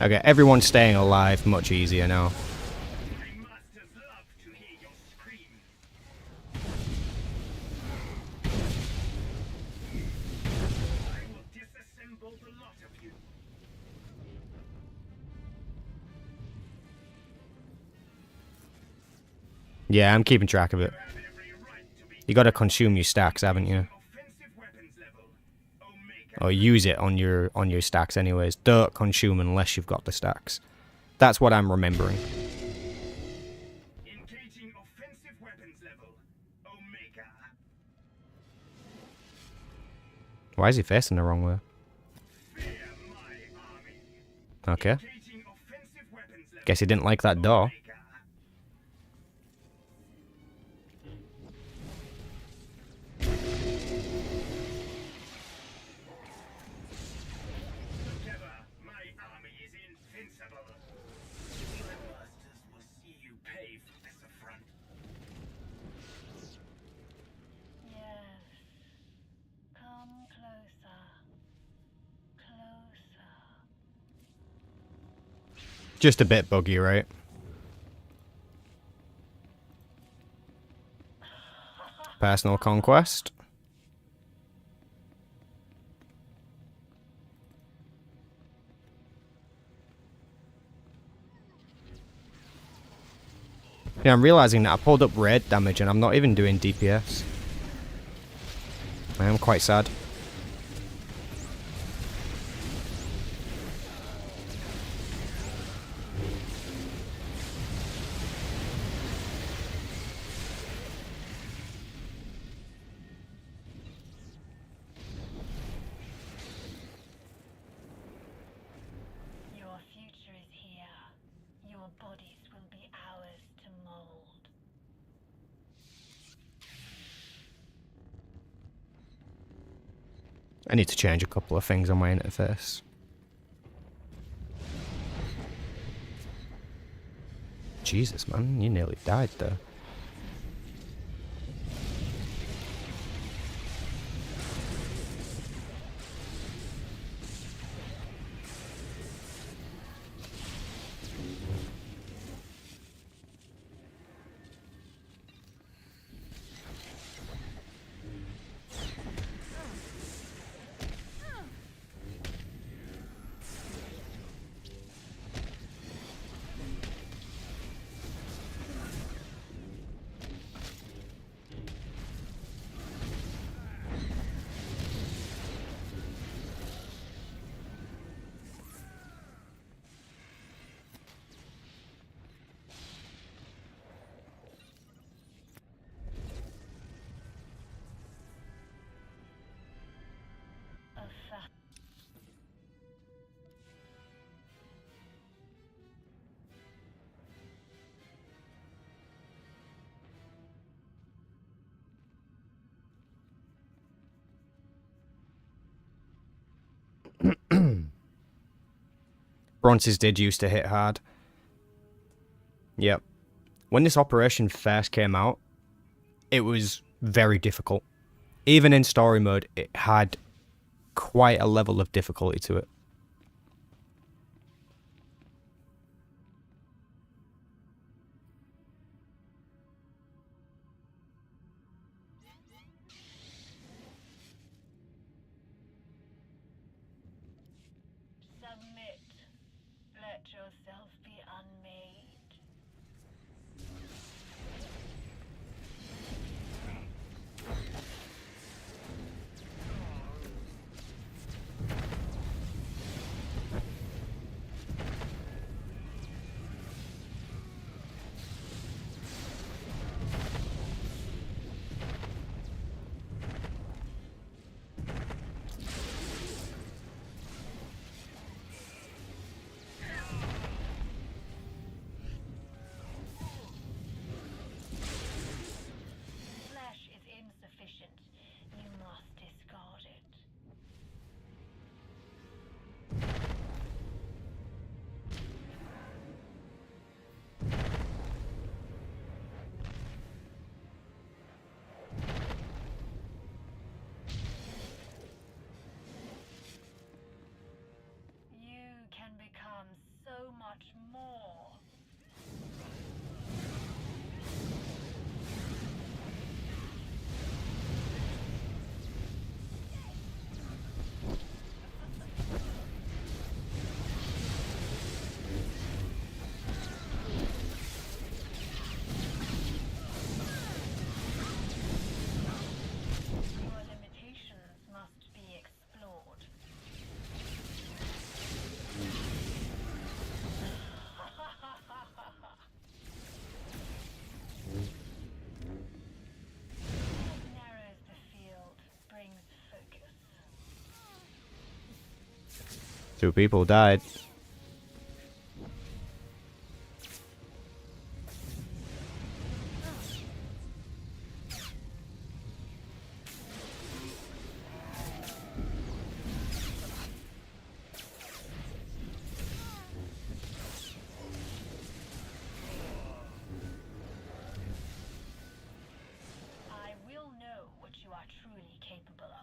Speaker 1: Okay, everyone's staying alive much easier now.
Speaker 2: My masters love to hear your screams. I will disassemble the lot of you.
Speaker 1: Yeah, I'm keeping track of it.
Speaker 2: You have every right to be
Speaker 1: You gotta consume your stacks, haven't you?
Speaker 2: offensive weapons level. Omega.
Speaker 1: Or use it on your stacks anyways. Don't consume unless you've got the stacks. That's what I'm remembering.
Speaker 2: Engaging offensive weapons level. Omega.
Speaker 1: Why is he facing the wrong way?
Speaker 2: Fear my army.
Speaker 1: Okay.
Speaker 2: Engaging offensive weapons level.
Speaker 1: Guess he didn't like that door.
Speaker 2: Omega. Together, my army is invincible. My masters will see you pay for this affront.
Speaker 8: Yes. Come closer. Closer.
Speaker 1: Just a bit buggy, right? Personal conquest. Yeah, I'm realizing that I pulled up raid damage and I'm not even doing DPS. I am quite sad.
Speaker 8: Your future is here. Your bodies will be ours to mold.
Speaker 1: I need to change a couple of things on my interface. Jesus, man, you nearly died there. Bronzes did used to hit hard. Yep. When this operation first came out, it was very difficult. Even in story mode, it had quite a level of difficulty to it.
Speaker 8: Submit. Let yourself be unmade. Flesh is insufficient. You must discard it. You can become so much more. Your limitations must be explored. What narrows the field brings focus.
Speaker 1: 2 people died.
Speaker 8: I will know what you are truly capable of.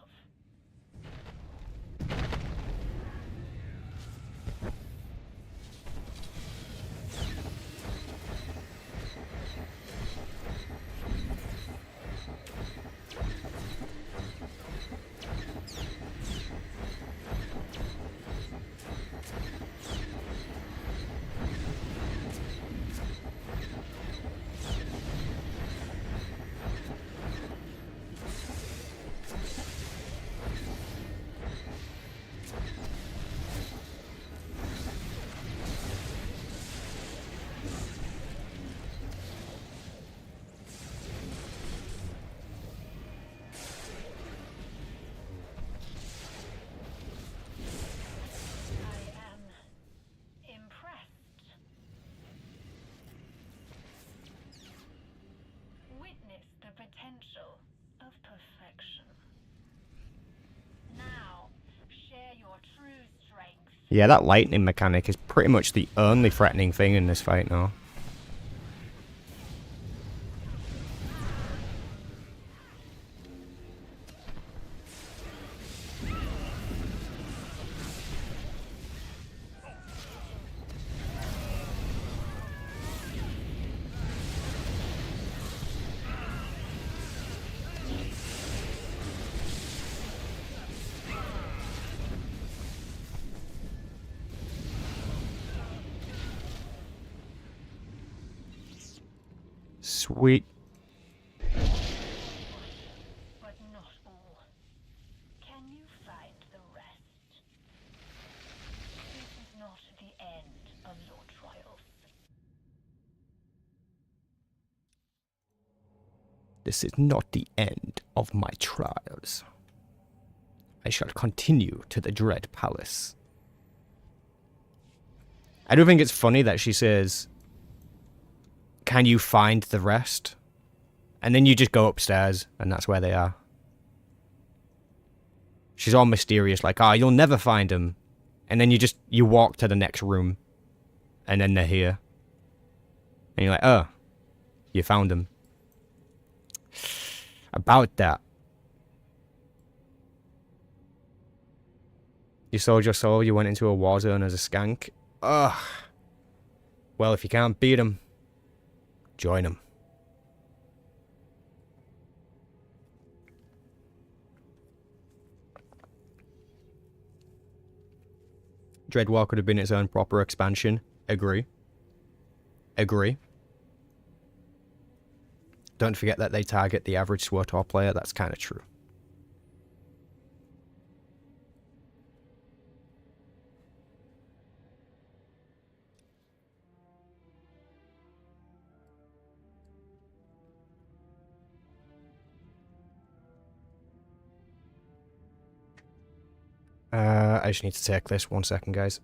Speaker 8: I am impressed. Witness the potential of perfection. Now, share your true strength.
Speaker 1: Yeah, that lightning mechanic is pretty much the only threatening thing in this fight now. Sweet.
Speaker 8: But not all. Can you find the rest? This is not the end of your trials.
Speaker 1: This is not the end of my trials. I shall continue to the Dread Palace. I do think it's funny that she says, "Can you find the rest?" And then you just go upstairs, and that's where they are. She's all mysterious, like, "Ah, you'll never find them." And then you walk to the next room. And then they're here. And you're like, oh, you found them. About that. You sold your soul, you went into a war zone as a skank. Ugh. Well, if you can't beat them, join them. Dreadwar could have been its own proper expansion. Agree. Agree. Don't forget that they target the average SWTOR player. That's kind of true. I just need to take this 1 second, guys.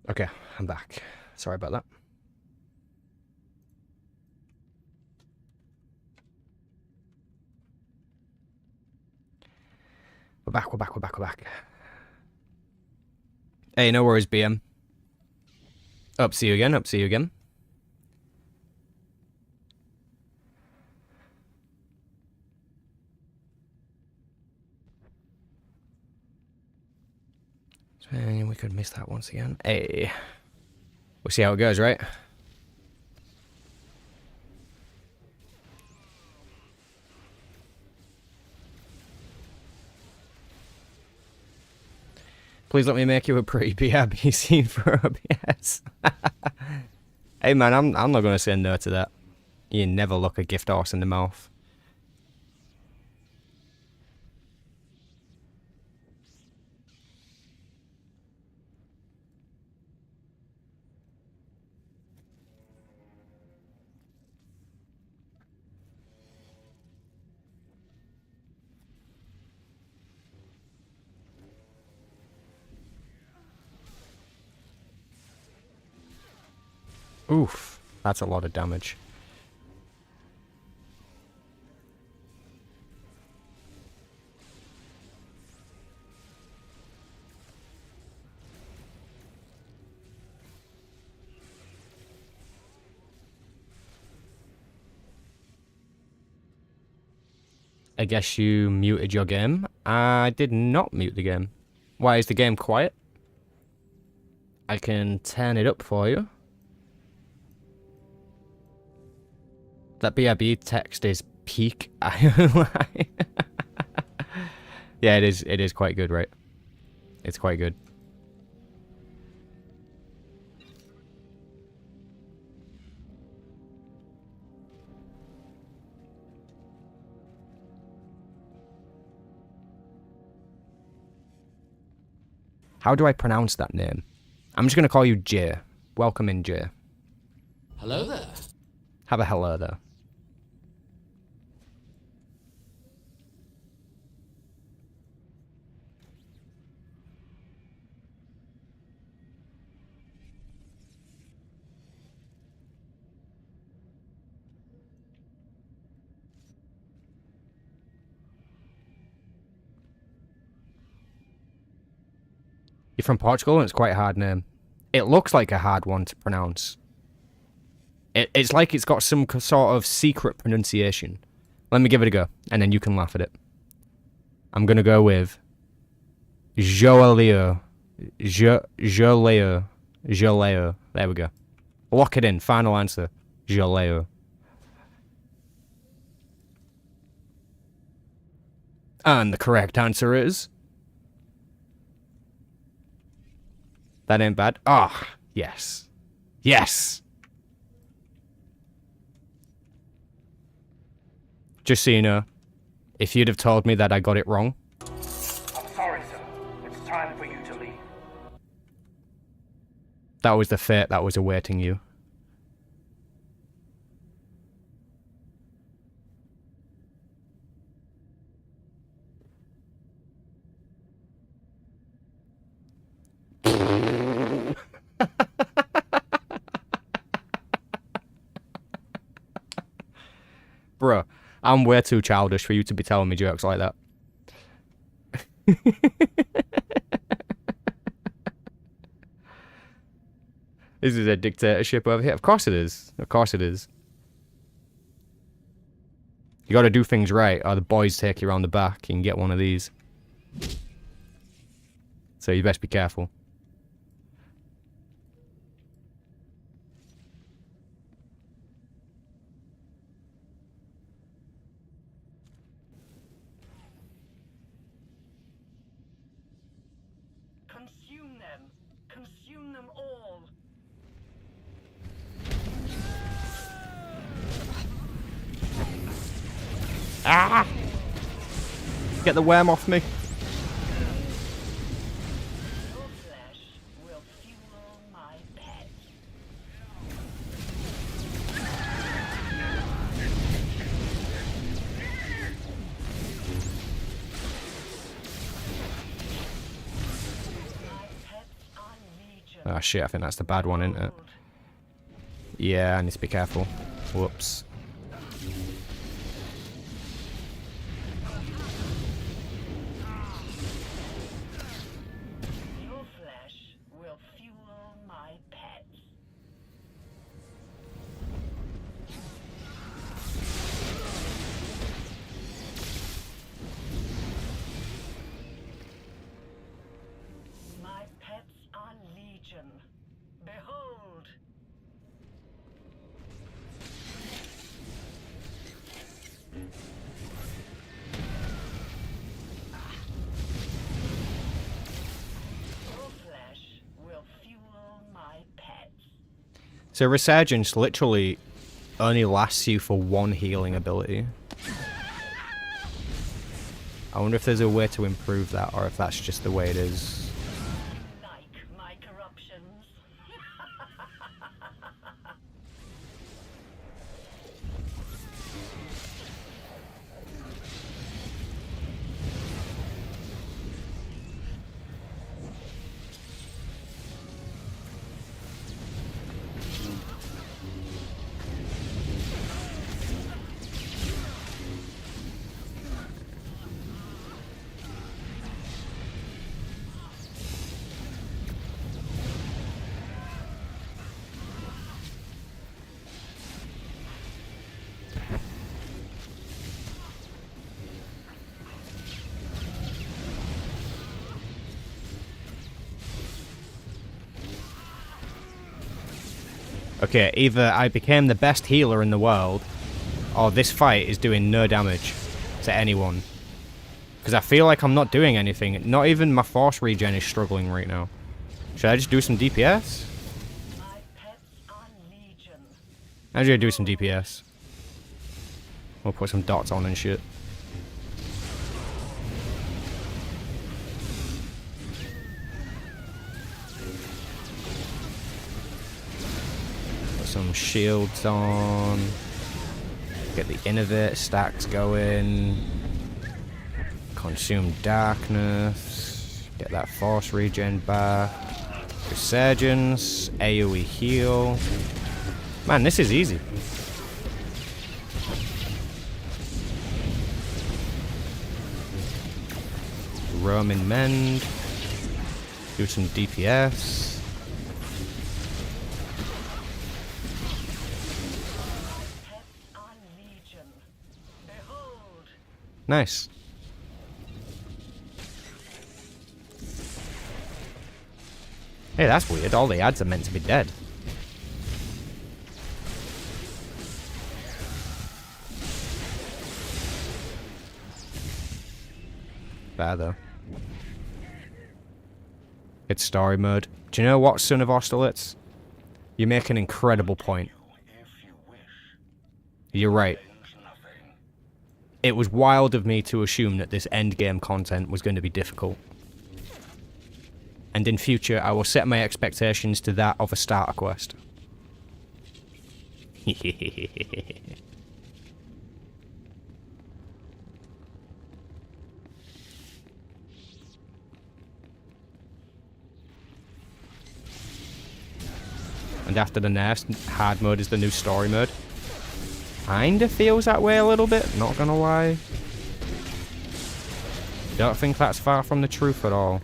Speaker 1: Okay, I'm back. Sorry about that. We're back, we're back, we're back, we're back. Hey, no worries, BM. Up, see you again, up, see you again. And we could miss that once again. Hey. We'll see how it goes, right? Please let me make you a pretty BRB scene for OBS. Hey man, I'm not gonna say no to that. You never look a gift horse in the mouth. Oof, that's a lot of damage. I guess you muted your game. I did not mute the game. Why is the game quiet? I can turn it up for you. That BRB text is peak. Yeah, it is. It is quite good, right? It's quite good. How do I pronounce that name? I'm just going to call you Jay. Welcome in, Jay.
Speaker 9: Hello there.
Speaker 1: Have a hello there. You're from Portugal and it's quite a hard name. It looks like a hard one to pronounce. It's like it's got some sort of secret pronunciation. Let me give it a go, and then you can laugh at it. I'm going to go with Joaleo. Joaleo. Joaleo. There we go. Lock it in. Final answer. Joaleo. And the correct answer is... That ain't bad. Ah, oh, yes. Yes! Just so you know, if you'd have told me that I got it wrong...
Speaker 10: I'm sorry, sir. It's time for you to leave.
Speaker 1: That was the fate that was awaiting you. Bro, I'm way too childish for you to be telling me jokes like that. This is a dictatorship over here. Of course it is. Of course it is. You gotta do things right, or the boys take you around the back and get one of these. So you best be careful.
Speaker 8: Consume them. Consume them all.
Speaker 1: Ah! Get the worm off me.
Speaker 8: Your flesh will fuel my pets.
Speaker 1: Oh shit, I think that's the bad one, isn't it? Yeah, I need to be careful. Whoops.
Speaker 8: Your flesh will fuel my pets. My pets are legion. Behold! Your flesh will fuel my pets.
Speaker 1: So Resurgence literally only lasts you for one healing ability. I wonder if there's a way to improve that, or if that's just the way it is.
Speaker 8: Like my corruptions.
Speaker 1: Okay, either I became the best healer in the world, or this fight is doing no damage to anyone. Because I feel like I'm not doing anything. Not even my force regen is struggling right now. Should I just do some DPS? I'm just gonna do some DPS. We'll put some dots on and shit. Put some shields on. Get the innovate stacks going. Consume darkness. Get that force regen back. Resurgence. AoE heal. Man, this is easy. Roman mend. Do some DPS. Nice. Hey, that's weird. All the ads are meant to be dead. Bad though. It's story mode. Do you know what, Son of Austerlitz? You make an incredible point. You're right. It was wild of me to assume that this endgame content was going to be difficult. And in future, I will set my expectations to that of a starter quest. And after the nerfs, hard mode is the new story mode. Kinda feels that way a little bit, not gonna lie. Don't think that's far from the truth at all.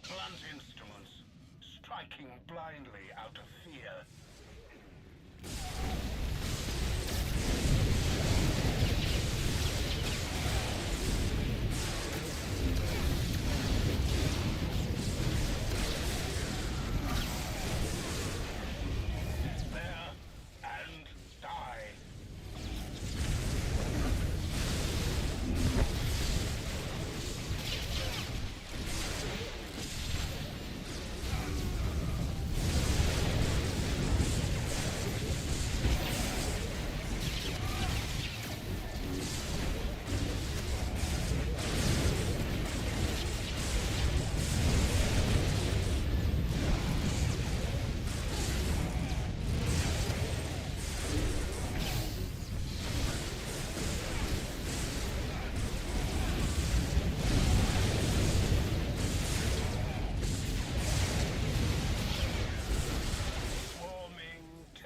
Speaker 10: Blunt instruments, striking blindly out of fear. There and die.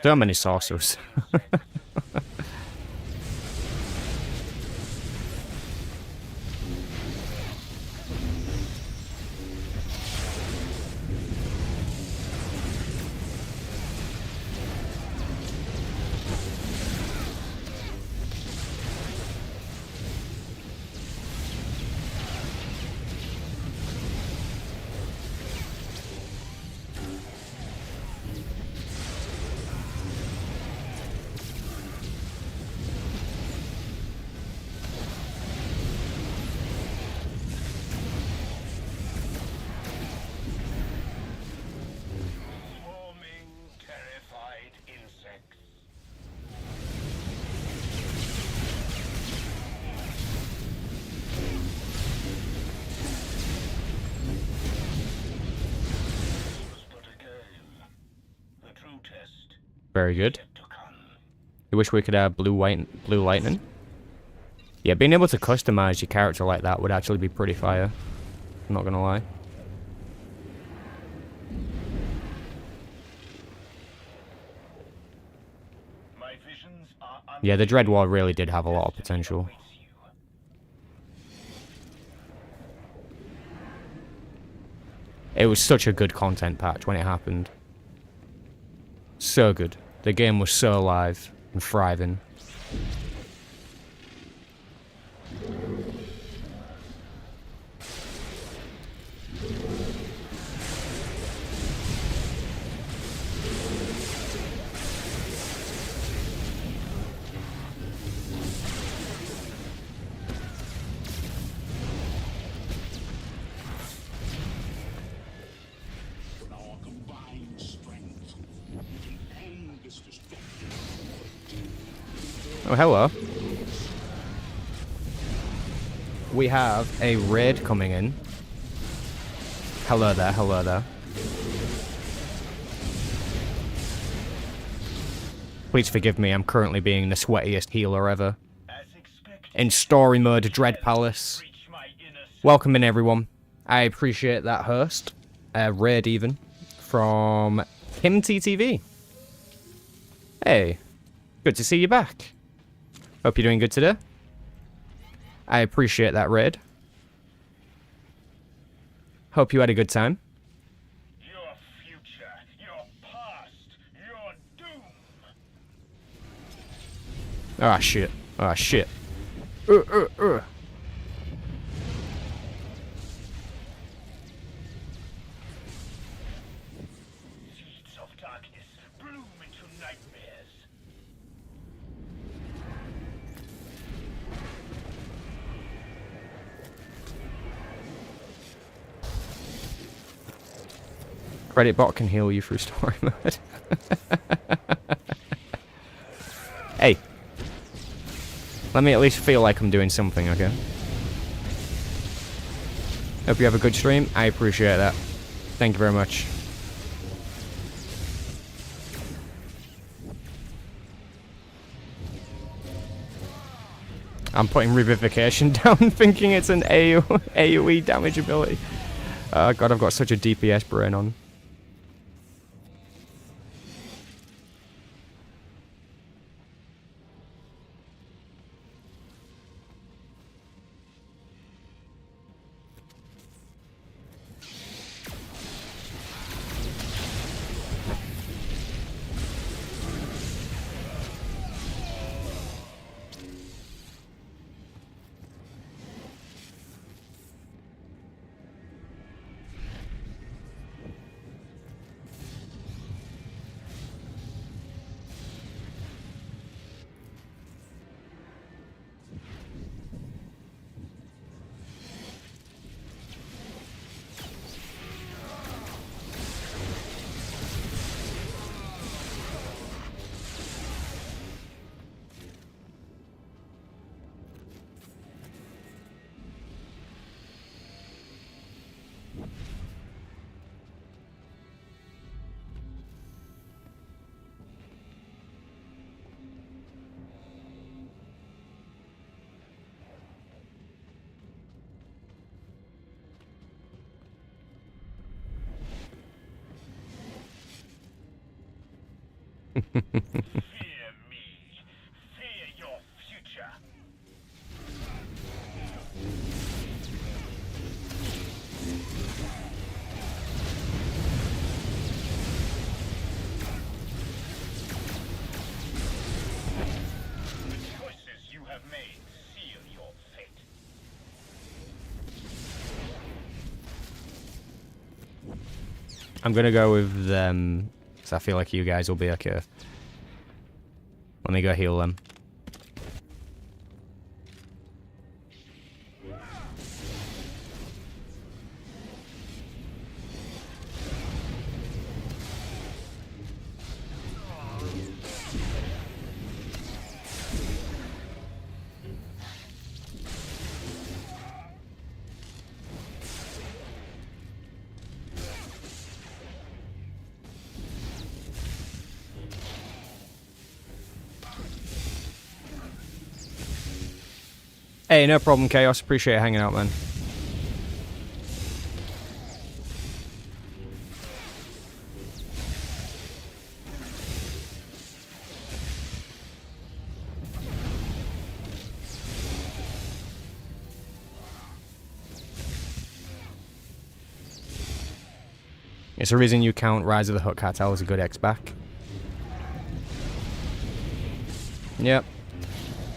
Speaker 1: So many sorcerers. Very good. I wish we could have blue lightning. Yeah, being able to customize your character like that would actually be pretty fire. I'm not gonna lie. Yeah, the Dread War really did have a lot of potential. It was such a good content patch when it happened. So good. The game was so alive and thriving. Oh, hello. We have a raid coming in. Hello there, hello there. Please forgive me, I'm currently being the sweatiest healer ever. In story mode, Dread Palace. Welcome in, everyone. I appreciate that host. Raid even. From Kim TTV. Hey. Good to see you back. Hope you're doing good today. I appreciate that raid. Hope you had a good time.
Speaker 10: Your future, your past, your doom.
Speaker 1: Ah, shit. Ah, shit.
Speaker 10: Seeds of darkness bloom into nightmares.
Speaker 1: Credit bot can heal you through story mode. Hey. Let me at least feel like I'm doing something, okay? Hope you have a good stream. I appreciate that. Thank you very much. I'm putting Revivification down, thinking it's an AoE damage ability. Oh god, I've got such a DPS brain on.
Speaker 10: Fear me. Fear your future. The choices you have made seal your fate.
Speaker 1: I'm gonna go with them, because I feel like you guys will be okay. Let me go heal them. Hey, no problem, Chaos. Appreciate hanging out, man. It's the reason you count Rise of the Hutt Cartel as a good X-back. Yep.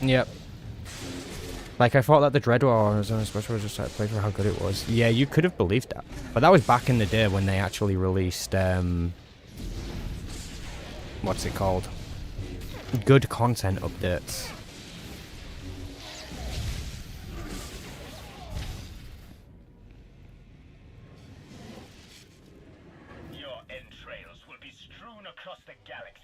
Speaker 1: Yep. Like, I thought that the Dread War was on a special just to play for how good it was. Yeah, you could have believed that. But that was back in the day when they actually released, what's it called? Good content updates.
Speaker 10: Your entrails will be strewn across the galaxy.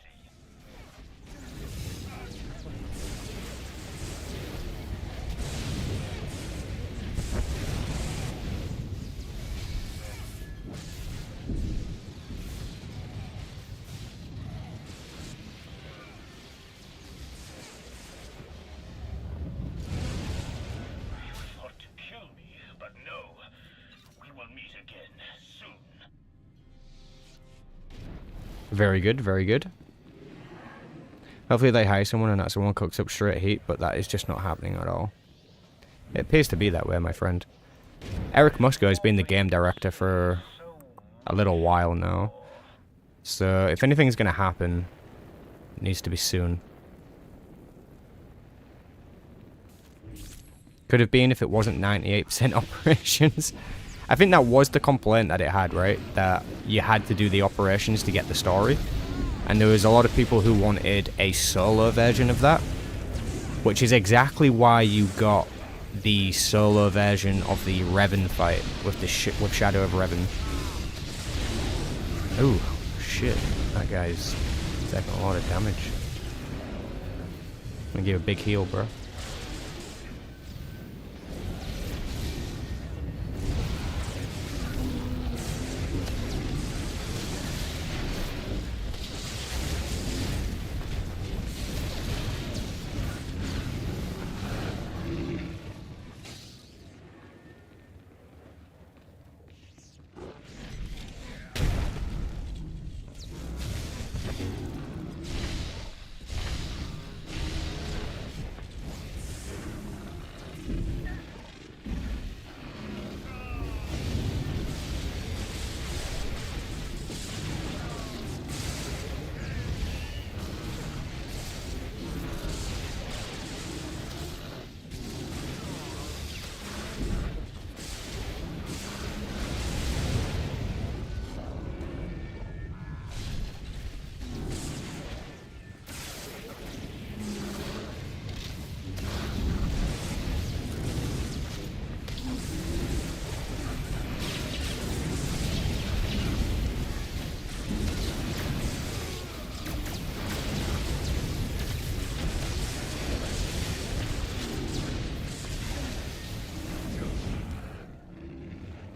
Speaker 10: You thought to kill me, but no. We will meet again soon.
Speaker 1: Very good, very good. Hopefully they hire someone and that someone cooks up straight heat, but that is just not happening at all. It appears to be that way, my friend. Eric Musco has been the game director for a little while now. So if anything's going to happen, it needs to be soon. Could have been if it wasn't 98% operations. I think that was the complaint that it had, right? That you had to do the operations to get the story. And there was a lot of people who wanted a solo version of that. Which is exactly why you got the solo version of the Revan fight with the with Shadow of Revan. Ooh, shit. That guy's taking a lot of damage. I'm gonna give a big heal, bro.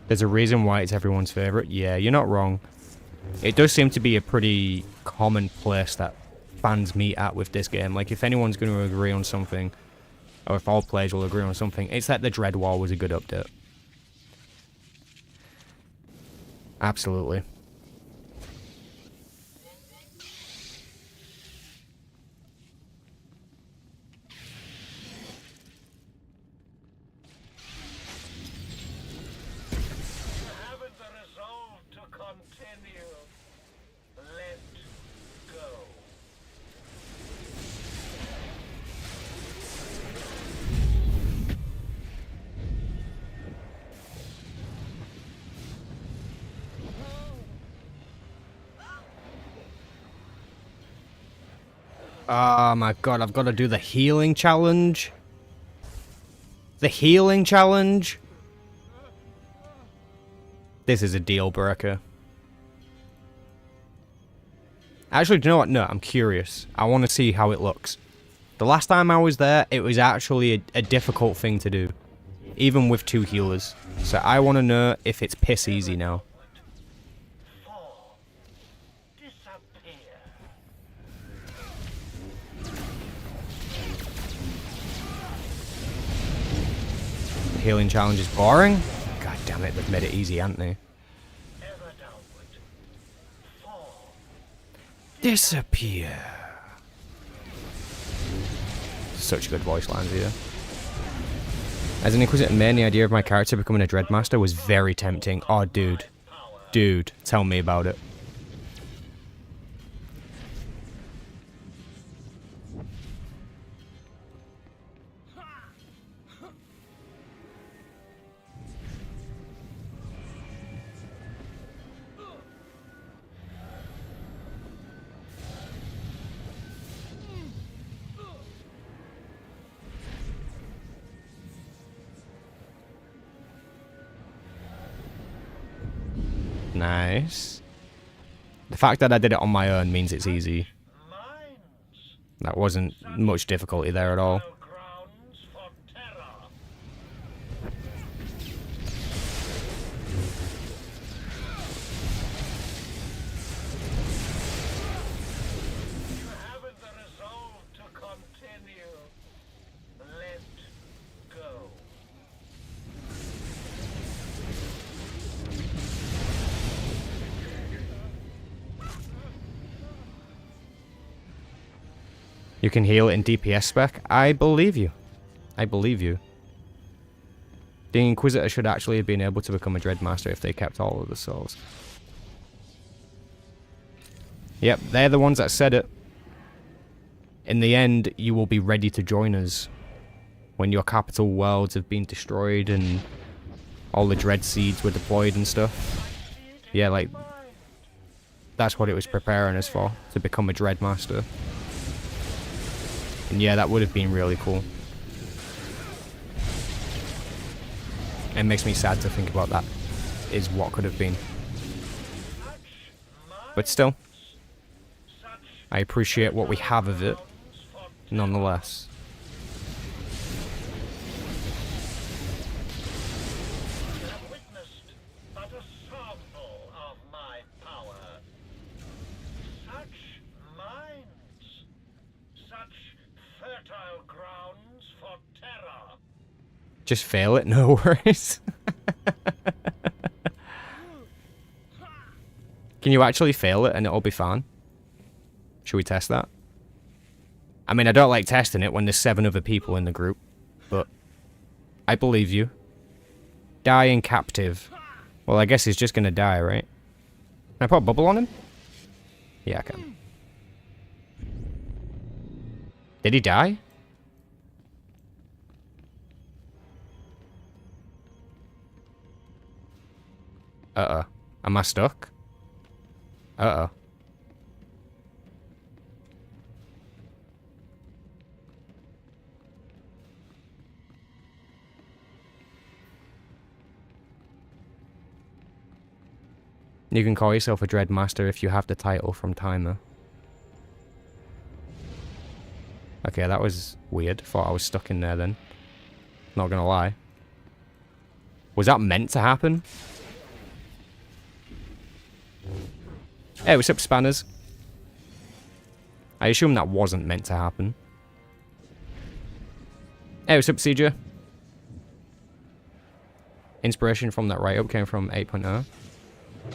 Speaker 1: There's a reason why it's everyone's favorite. Yeah, you're not wrong. It does seem to be a pretty common place that fans meet at with this game. Like, if anyone's going to agree on something, or if all players will agree on something, it's that the Dread War was a good update. Absolutely.
Speaker 10: Haven't the resolve to continue. Let go.
Speaker 1: Oh my god, I've got to do the healing challenge. The healing challenge? This is a deal breaker. Actually, do you know what? No, I'm curious. I want to see how it looks. The last time I was there, it was actually a difficult thing to do. Even with 2 healers. So I want to know if it's piss easy now.
Speaker 10: Fall. Disappear.
Speaker 1: healing challenge is boring. God damn it, they've made it easy, haven't they?
Speaker 10: Ever downward. Fall.
Speaker 1: Disappear. Such good voice lines here. As an Inquisitor main, the idea of my character becoming a Dreadmaster was very tempting. Oh, dude. Dude, tell me about it. Nice. The fact that I did it on my own means it's easy. That wasn't much difficulty there at all.
Speaker 10: Grounds for terror. You haven't the resolve to continue. Let go.
Speaker 1: You can heal it in DPS spec? I believe you. I believe you. The Inquisitor should actually have been able to become a Dreadmaster if they kept all of the souls. Yep, they're the ones that said it. In the end, you will be ready to join us. When your capital worlds have been destroyed and all the Dread Seeds were deployed and stuff. Yeah, like, that's what it was preparing us for, to become a Dreadmaster. And yeah, that would have been really cool. It makes me sad to think about that. Is what could have been. But still, I appreciate what we have of it, nonetheless. Just fail it, no worries. Can you actually fail it and it'll be fine? Should we test that? I mean, I don't like testing it when there's 7 other people in the group, but I believe you. Dying captive. Well, I guess he's just gonna die, right? Can I put a bubble on him? Yeah, I can. Did he die? Uh-oh. Am I stuck? Uh-oh. You can call yourself a Dreadmaster if you have the title from Timer. Okay, that was weird. Thought I was stuck in there then. Not gonna lie. Was that meant to happen? Hey, what's up, Spanners? I assume that wasn't meant to happen. Hey, what's up, CJ? Inspiration from that write-up came from 8.0.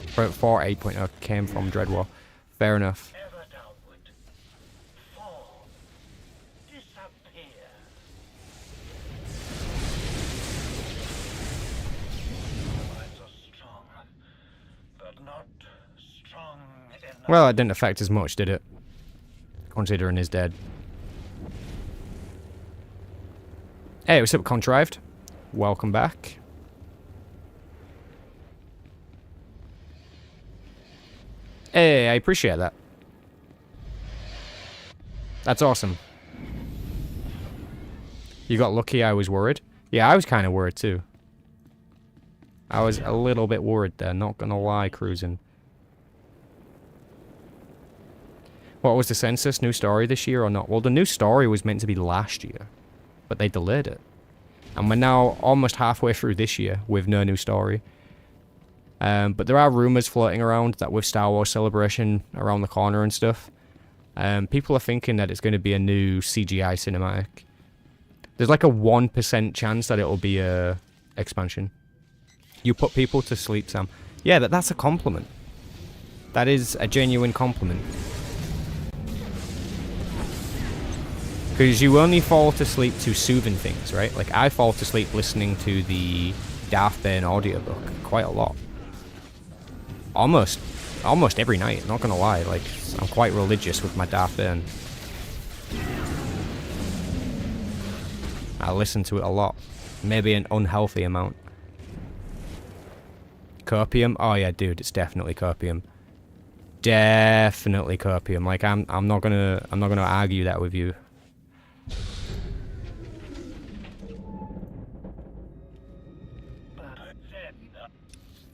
Speaker 1: For 8.0 came from Dread War. Fair enough.
Speaker 10: Ever downward. Fall. Disappear. Minds are strong, but not strong enough.
Speaker 1: Well, it didn't affect as much, did it? Considering he's dead. Hey, what's up, Contrived? Welcome back. Hey, I appreciate that. That's awesome. You got lucky, I was worried. Yeah, I was kind of worried too. I was a little bit worried there, not gonna lie, cruising. What was the census? New story this year or not? Well, the new story was meant to be last year, but they delayed it. And we're now almost halfway through this year with no new story. But there are rumors floating around that with Star Wars Celebration around the corner and stuff, people are thinking that it's going to be a new CGI cinematic. There's like a 1% chance that it'll be a expansion. You put people to sleep, Sam. Yeah, that's a compliment. That is a genuine compliment. Because you only fall to sleep to soothing things, right? Like, I fall to sleep listening to the Darth Bane audiobook quite a lot. Almost every night, not gonna lie. Like, I'm quite religious with my Darth Bane. I listen to it a lot. Maybe an unhealthy amount. Copium? Oh yeah, dude, it's definitely copium. Definitely copium. Like, I'm not gonna argue that with you.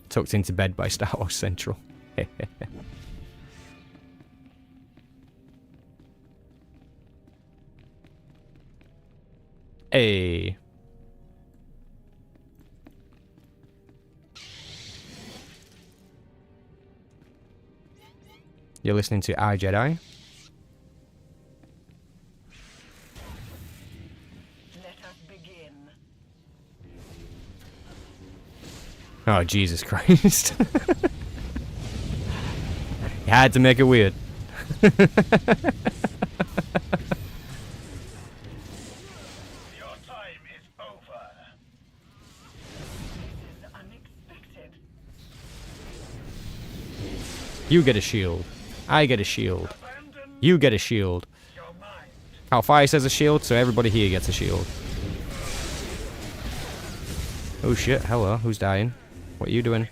Speaker 1: Tucked into bed by Star Wars Central. Hey. You're listening to iJedi.
Speaker 8: Let us begin.
Speaker 1: Oh, Jesus Christ. You had to make it weird.
Speaker 10: Your time is over.
Speaker 8: This is unexpected.
Speaker 1: You get a shield. I get a shield. You get a shield. Cal Fire says a shield, so everybody here gets a shield. Oh shit, hello, who's dying? What are you doing?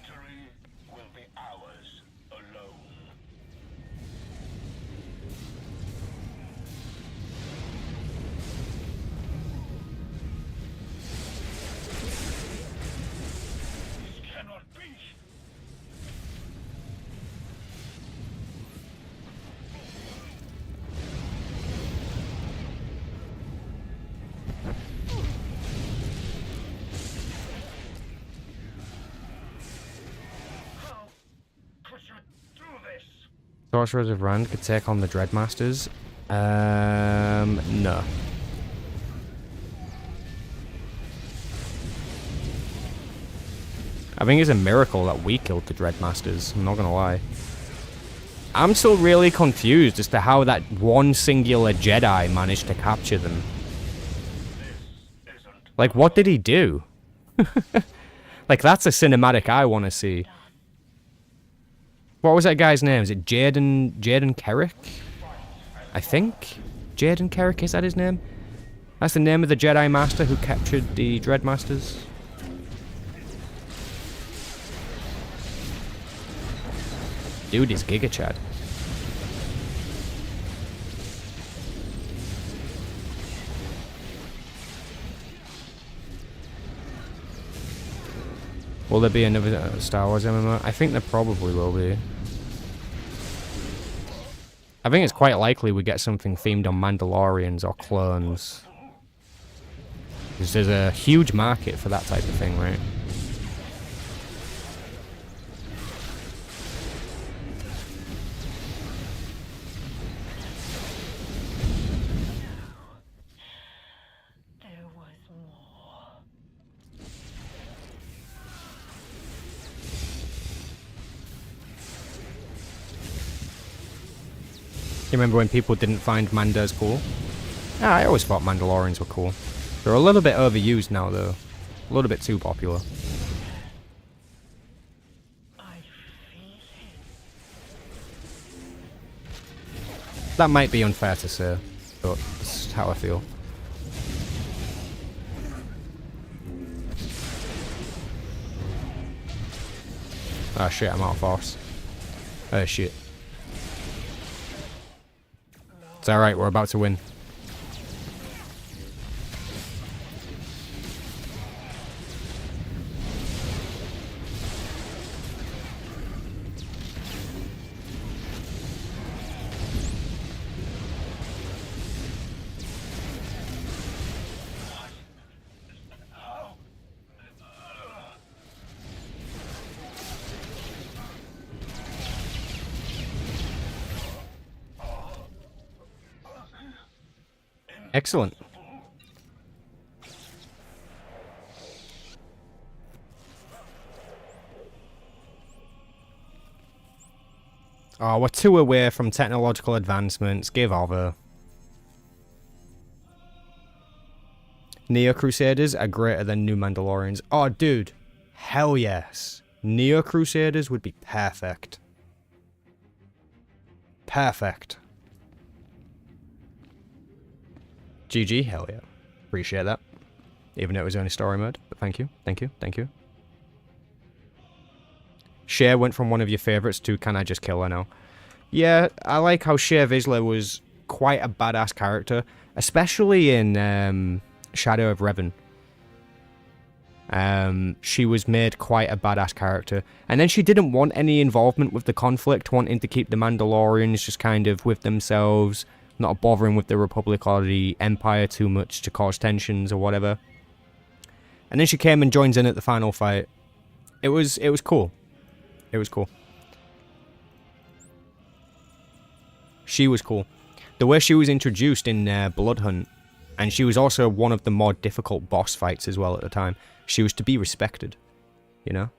Speaker 10: Will be ours alone. This cannot be. How could you do this?
Speaker 1: Sorcerers of Rand could take on the Dreadmasters. No. I think it's a miracle that we killed the Dreadmasters, I'm not gonna lie. I'm still really confused as to how that one singular Jedi managed to capture them. Like, what did he do? Like, that's a cinematic I want to see. What was that guy's name? Is it Jaden Kerrick? I think? Jaden Kerrick, is that his name? That's the name of the Jedi Master who captured the Dreadmasters. Dude is Giga Chad. Will there be another Star Wars MMO? I think there probably will be. I think it's quite likely we get something themed on Mandalorians or clones. Because there's a huge market for that type of thing, right?
Speaker 8: There was more.
Speaker 1: You remember when people didn't find Mandos cool? Ah, I always thought Mandalorians were cool. They're a little bit overused now, though. A little bit too popular.
Speaker 8: I feel it.
Speaker 1: That might be unfair to say, but that's how I feel. Oh shit, I'm out of force. Oh shit. It's alright, we're about to win. Excellent. Oh, we're 2 away from technological advancements. Give over. Neo Crusaders are greater than New Mandalorians. Oh, dude. Hell yes. Neo Crusaders would be perfect. Perfect. GG, hell yeah. Appreciate that. Even though it was only story mode. But thank you, thank you, thank you. Shea went from one of your favourites to can I just kill her now? Yeah, I like how Shea Vizsla was quite a badass character. Especially in Shadow of Revan. She was made quite a badass character. And then she didn't want any involvement with the conflict, wanting to keep the Mandalorians just kind of with themselves, not bothering with the Republic or the Empire too much to cause tensions or whatever. And then she came and joins in at the final fight. It was cool. It was cool. She was cool. The way she was introduced in Blood Hunt, and she was also one of the more difficult boss fights as well at the time. She was to be respected, you know?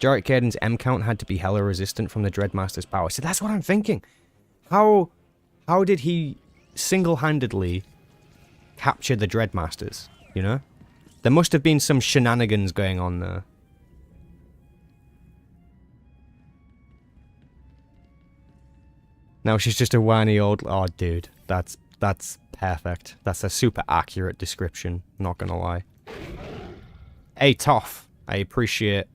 Speaker 1: Jarek Caden's M count had to be hella resistant from the Dreadmaster's power. So that's what I'm thinking. How did he single-handedly capture the Dreadmasters, you know? There must have been some shenanigans going on there. Now she's just a whiny old... Oh, dude. That's perfect. That's a super accurate description. Not gonna lie. Hey, Toff. I appreciate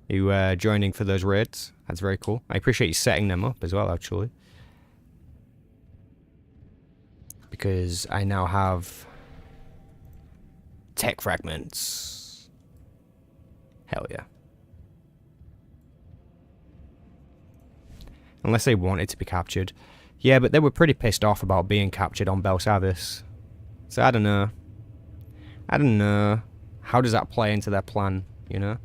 Speaker 1: you joining for those raids. That's very cool. I appreciate you setting them up as well, actually. Because I now have... tech fragments. Hell yeah. Unless they wanted to be captured. Yeah, but they were pretty pissed off about being captured on Belsavis. So I don't know. I don't know. How does that play into their plan, you know?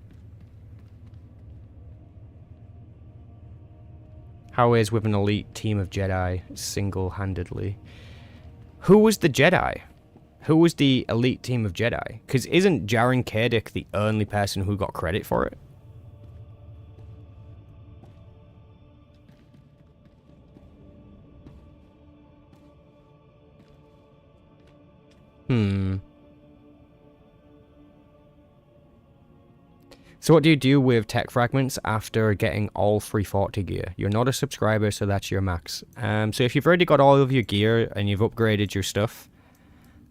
Speaker 1: How is with an elite team of Jedi single-handedly? Who was the Jedi? Who was the elite team of Jedi? Because isn't Jaren Kadik the only person who got credit for it? So what do you do with tech fragments after getting all 340 gear? You're not a subscriber, so that's your max. So if you've already got all of your gear and you've upgraded your stuff,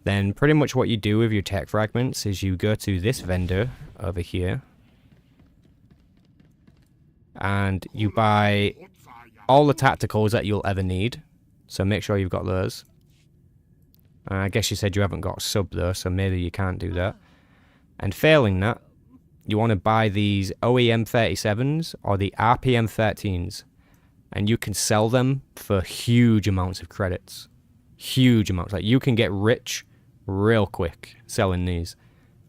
Speaker 1: then pretty much what you do with your tech fragments is you go to this vendor over here. And you buy all the tacticals that you'll ever need. So make sure you've got those. I guess you said you haven't got sub though, so maybe you can't do that. And failing that, you want to buy these OEM 37s or the RPM 13s. And you can sell them for huge amounts of credits. Huge amounts. Like, you can get rich real quick selling these.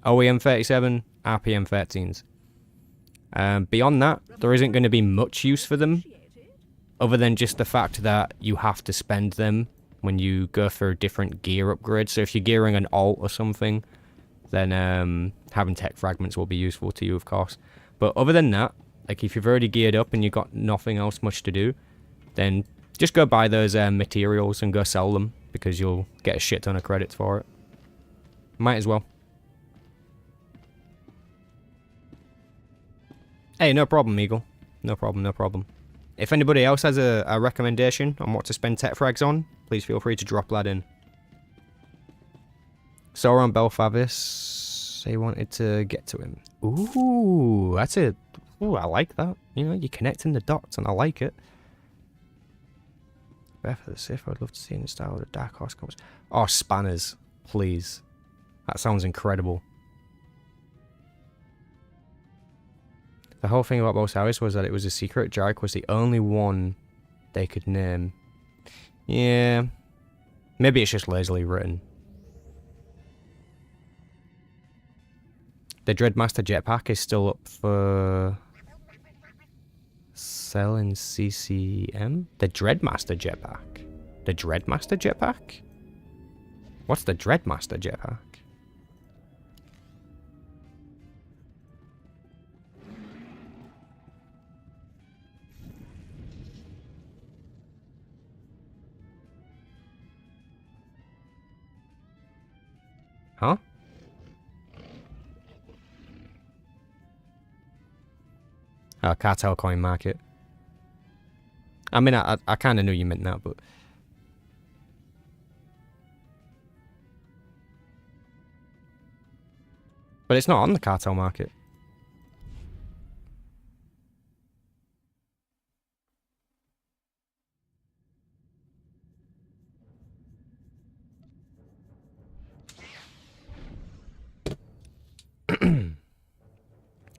Speaker 1: OEM 37, RPM 13s. Beyond that, there isn't going to be much use for them. Other than just the fact that you have to spend them when you go for different gear upgrades. So if you're gearing an alt or something, then having tech fragments will be useful to you, of course. But other than that, like if you've already geared up and you've got nothing else much to do, then just go buy those materials and go sell them, because you'll get a shit ton of credits for it. Might as well. Hey, no problem, Eagle. No problem, no problem. If anybody else has a recommendation on what to spend tech frags on, please feel free to drop that in. Sauron Belfavis, they wanted to get to him. Ooh, that's it. Ooh, I like that. You know, you're connecting the dots, and I like it. Breath of the Sith, I'd love to see in the style of the Dark Horse comes. Oh, spanners, please. That sounds incredible. The whole thing about Belsavis was that it was a secret. Jarek was the only one they could name. Yeah. Maybe it's just lazily written. The Dreadmaster jetpack is still up for sell in CCM? The Dreadmaster jetpack? The Dreadmaster jetpack? What's the Dreadmaster jetpack? Cartel coin market. I mean, I kind of knew you meant that, but... But it's not on the cartel market.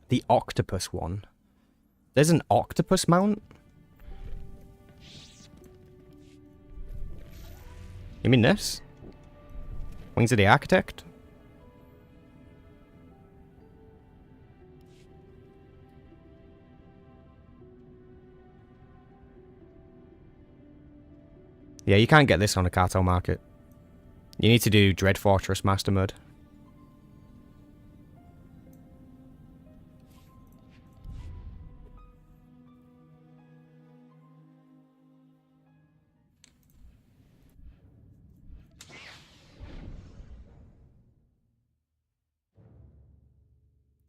Speaker 1: The octopus one. There's an octopus mount? You mean this? Wings of the Architect? Yeah, you can't get this on a cartel market. You need to do Dread Fortress Master Mode.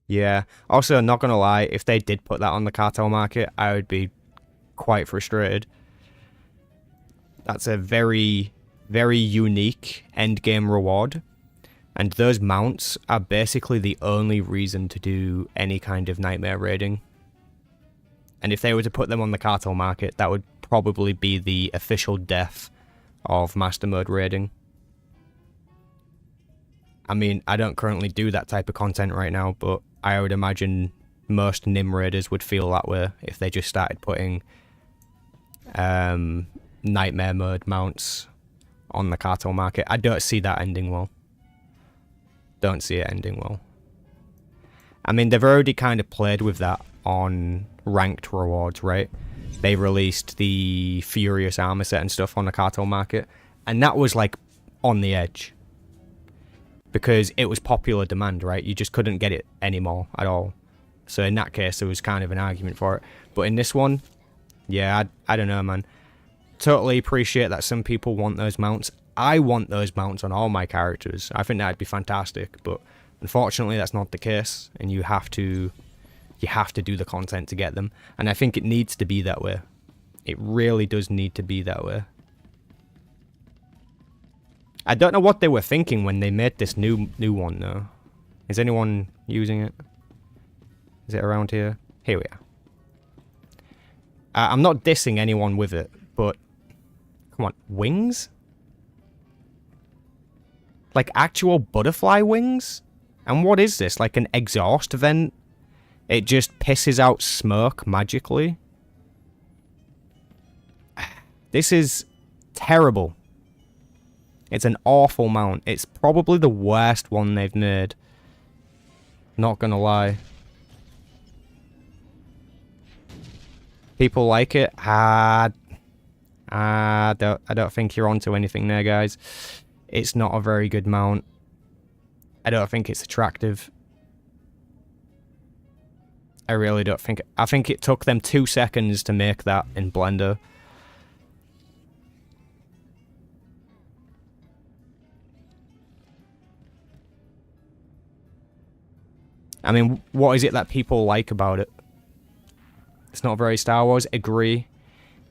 Speaker 1: Yeah. Also, not gonna lie, if they did put that on the cartel market, I would be quite frustrated. That's a very, very unique endgame reward. And those mounts are basically the only reason to do any kind of nightmare raiding. And if they were to put them on the cartel market, that would probably be the official death of Master Mode raiding. I mean, I don't currently do that type of content right now, but I would imagine most Nim raiders would feel that way if they just started putting nightmare mode mounts on the cartel market. I don't see that ending well. Don't see it ending well. I mean, they've already kind of played with that on ranked rewards, right? They released the Furious armor set and stuff on the cartel market, and that was like on the edge. Because it was popular demand, right? You just couldn't get it anymore at all. So in that case, there was kind of an argument for it. But in this one, yeah, I don't know, man. Totally appreciate that some people want those mounts. I want those mounts on all my characters. I think that'd be fantastic. But unfortunately, that's not the case. And you have to do the content to get them. And I think it needs to be that way. It really does need to be that way. I don't know what they were thinking when they made this new one, though. Is anyone using it? Is it around here? Here we are. I'm not dissing anyone with it, but... Come on, wings? Like actual butterfly wings? And what is this? Like an exhaust vent? It just pisses out smoke magically? This is terrible. It's an awful mount. It's probably the worst one they've made. Not gonna lie. People like it? I don't think you're onto anything there, guys. It's not a very good mount. I don't think it's attractive. I really don't think... I think it took them 2 seconds to make that in Blender. I mean, what is it that people like about it? It's not very Star Wars, agree.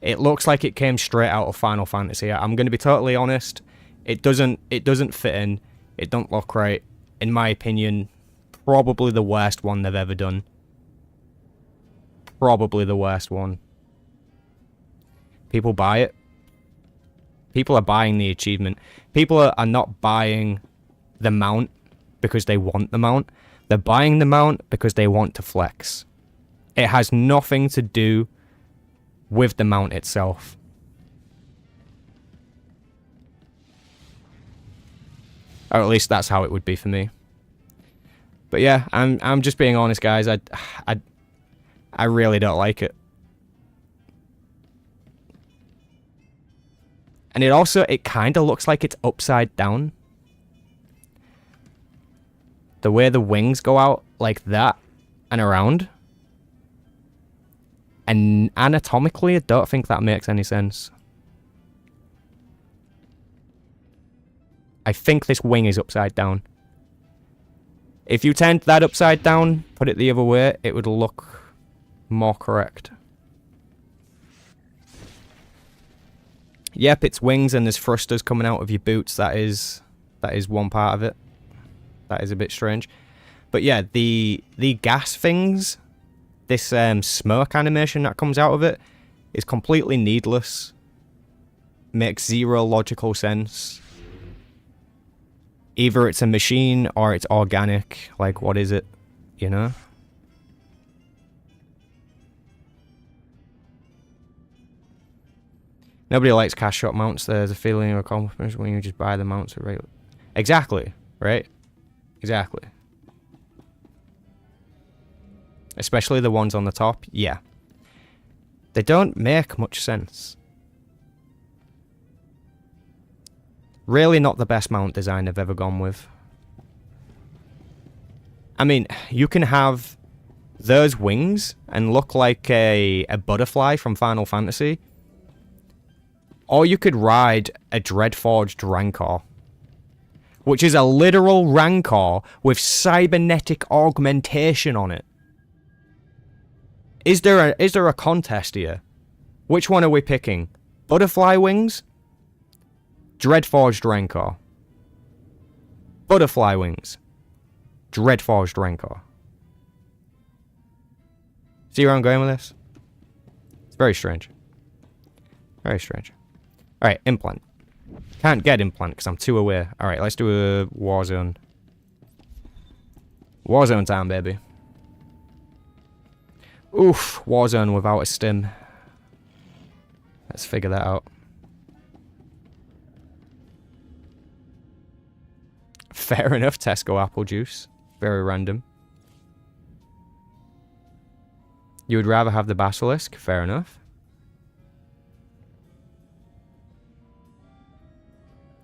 Speaker 1: It looks like it came straight out of Final Fantasy. I'm going to be totally honest. It doesn't fit in. It don't look right. In my opinion, probably the worst one they've ever done. Probably the worst one. People buy it. People are buying the achievement. People are not buying the mount because they want the mount. They're buying the mount because they want to flex. It has nothing to do with the mount itself. Or at least that's how it would be for me. But yeah, I'm just being honest, guys. I really don't like it. And it kind of looks like it's upside down. The way the wings go out like that and around. And anatomically, I don't think that makes any sense. I think this wing is upside down. If you turned that upside down, put it the other way, it would look more correct. Yep, it's wings and there's thrusters coming out of your boots. That is one part of it. That is a bit strange. But yeah, the gas things, this smoke animation that comes out of it is completely needless. Makes zero logical sense. Either it's a machine or it's organic. Like, what is it? You know? Nobody likes cash shot mounts. There's a feeling of accomplishment when you just buy the mounts. Right? Exactly. Right? Exactly. Especially the ones on the top. Yeah. They don't make much sense. Really not the best mount design I've ever gone with. I mean, you can have those wings and look like a butterfly from Final Fantasy. Or you could ride a Dreadforged Rancor. Which is a literal Rancor with cybernetic augmentation on it. Is there a contest here? Which one are we picking? Butterfly wings? Dreadforged Rancor. Butterfly wings. Dreadforged Rancor. See where I'm going with this? It's very strange. Very strange. Alright, implant. Can't get implant because I'm too aware. Alright, let's do a Warzone. Warzone time, baby. Oof, Warzone without a stim. Let's figure that out. Fair enough, Tesco apple juice. Very random. You would rather have the basilisk? Fair enough.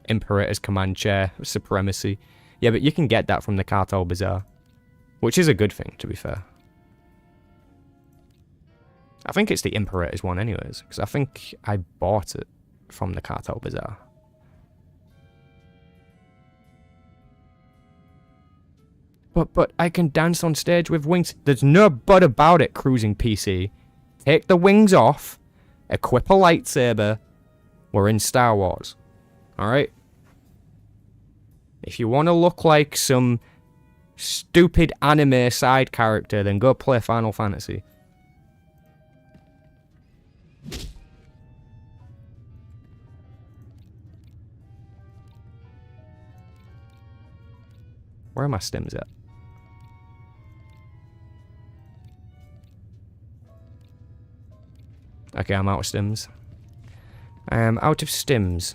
Speaker 1: Imperator's command chair, supremacy. Yeah, but you can get that from the Cartel Bazaar. Which is a good thing, to be fair. I think it's the Imperator's one anyways, because I think I bought it from the Cartel Bazaar. But I can dance on stage with wings. There's no but about it, cruising PC. Take the wings off, equip a lightsaber, we're in Star Wars. Alright? If you want to look like some stupid anime side character, then go play Final Fantasy. Where are my stims at? Okay, I'm out of stims. I am out of stims.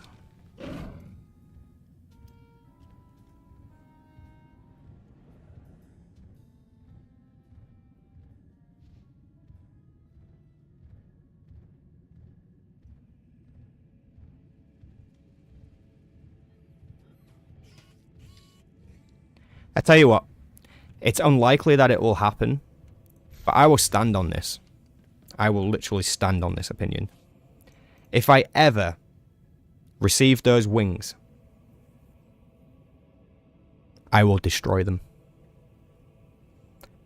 Speaker 1: I tell you what, it's unlikely that it will happen, but I will stand on this. I will literally stand on this opinion. If I ever receive those wings, I will destroy them.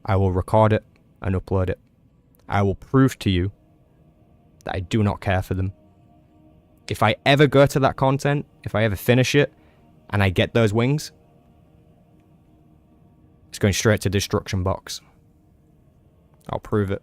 Speaker 1: I will record it and upload it. I will prove to you that I do not care for them. If I ever go to that content, if I ever finish it, and I get those wings, it's going straight to destruction box. I'll prove it.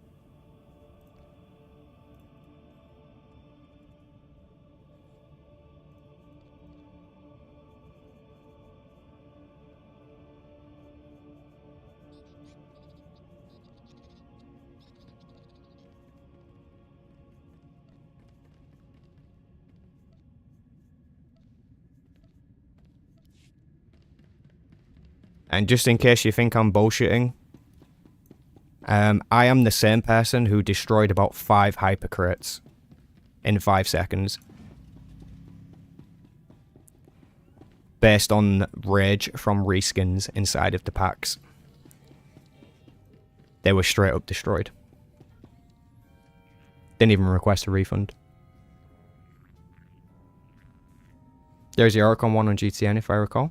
Speaker 1: And just in case you think I'm bullshitting, I am the same person who destroyed about 5 hypercrits in 5 seconds. Based on rage from reskins inside of the packs. They were straight up destroyed. Didn't even request a refund. There's the Oricon one on GTN if I recall.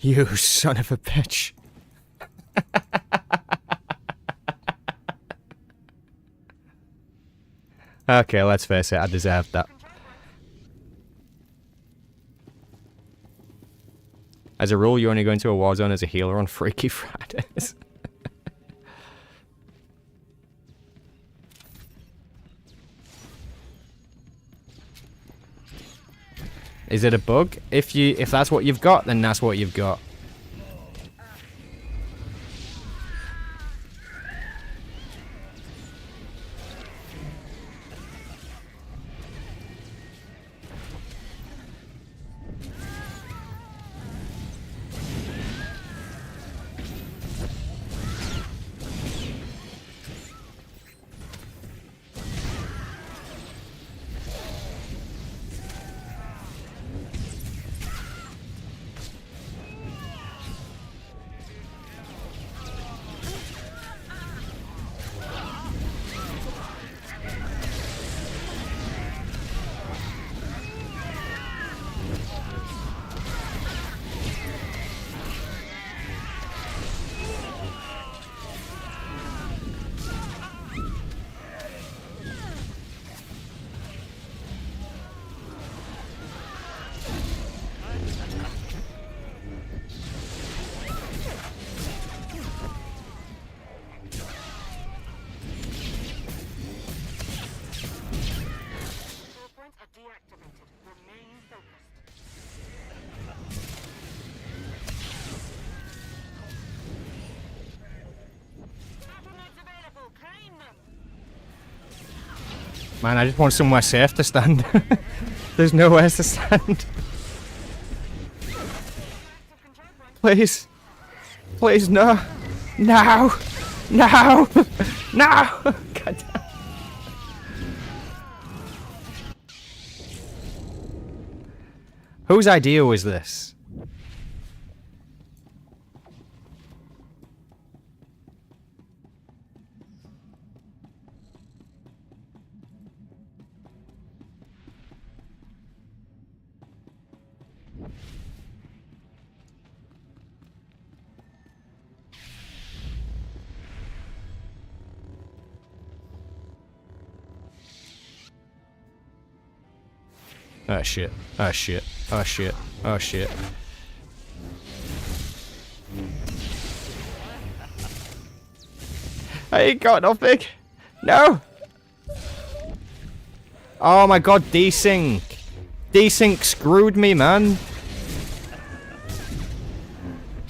Speaker 1: You son of a bitch. Okay, let's face it, I deserved that. As a rule, you only go into a war zone as a healer on Freaky Fridays. Is it a bug? If that's what you've got, then that's what you've got. Man, I just want somewhere safe to stand. There's nowhere to stand. Please. Please, no. No. No. No. God damn. Whose idea was this? Oh shit. Oh shit. Oh shit. Oh shit. I ain't got nothing. No. Oh my god, desync. Desync screwed me, man.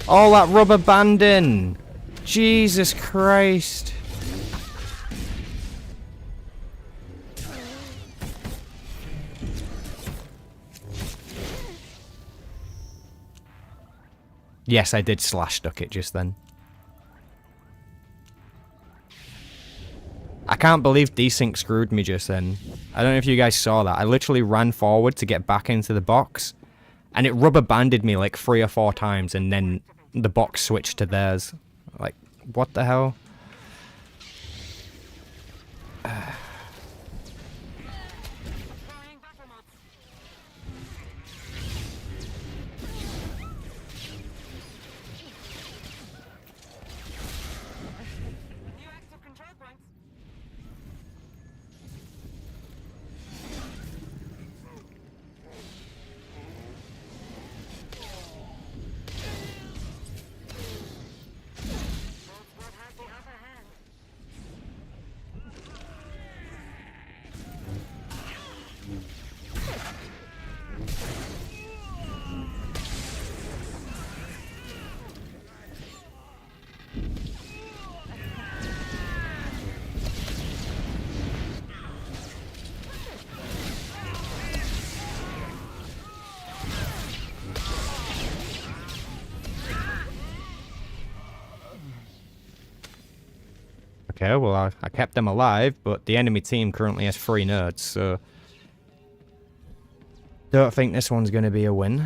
Speaker 1: All that rubber banding. Jesus Christ. Yes, I did slash duck it just then. I can't believe desync screwed me just then. I don't know if you guys saw that. I literally ran forward to get back into the box, and it rubber banded me like 3 or 4 times, and then the box switched to theirs. Like, what the hell? Okay, well, I kept them alive, but the enemy team currently has 3 nerds, so... Don't think this one's going to be a win.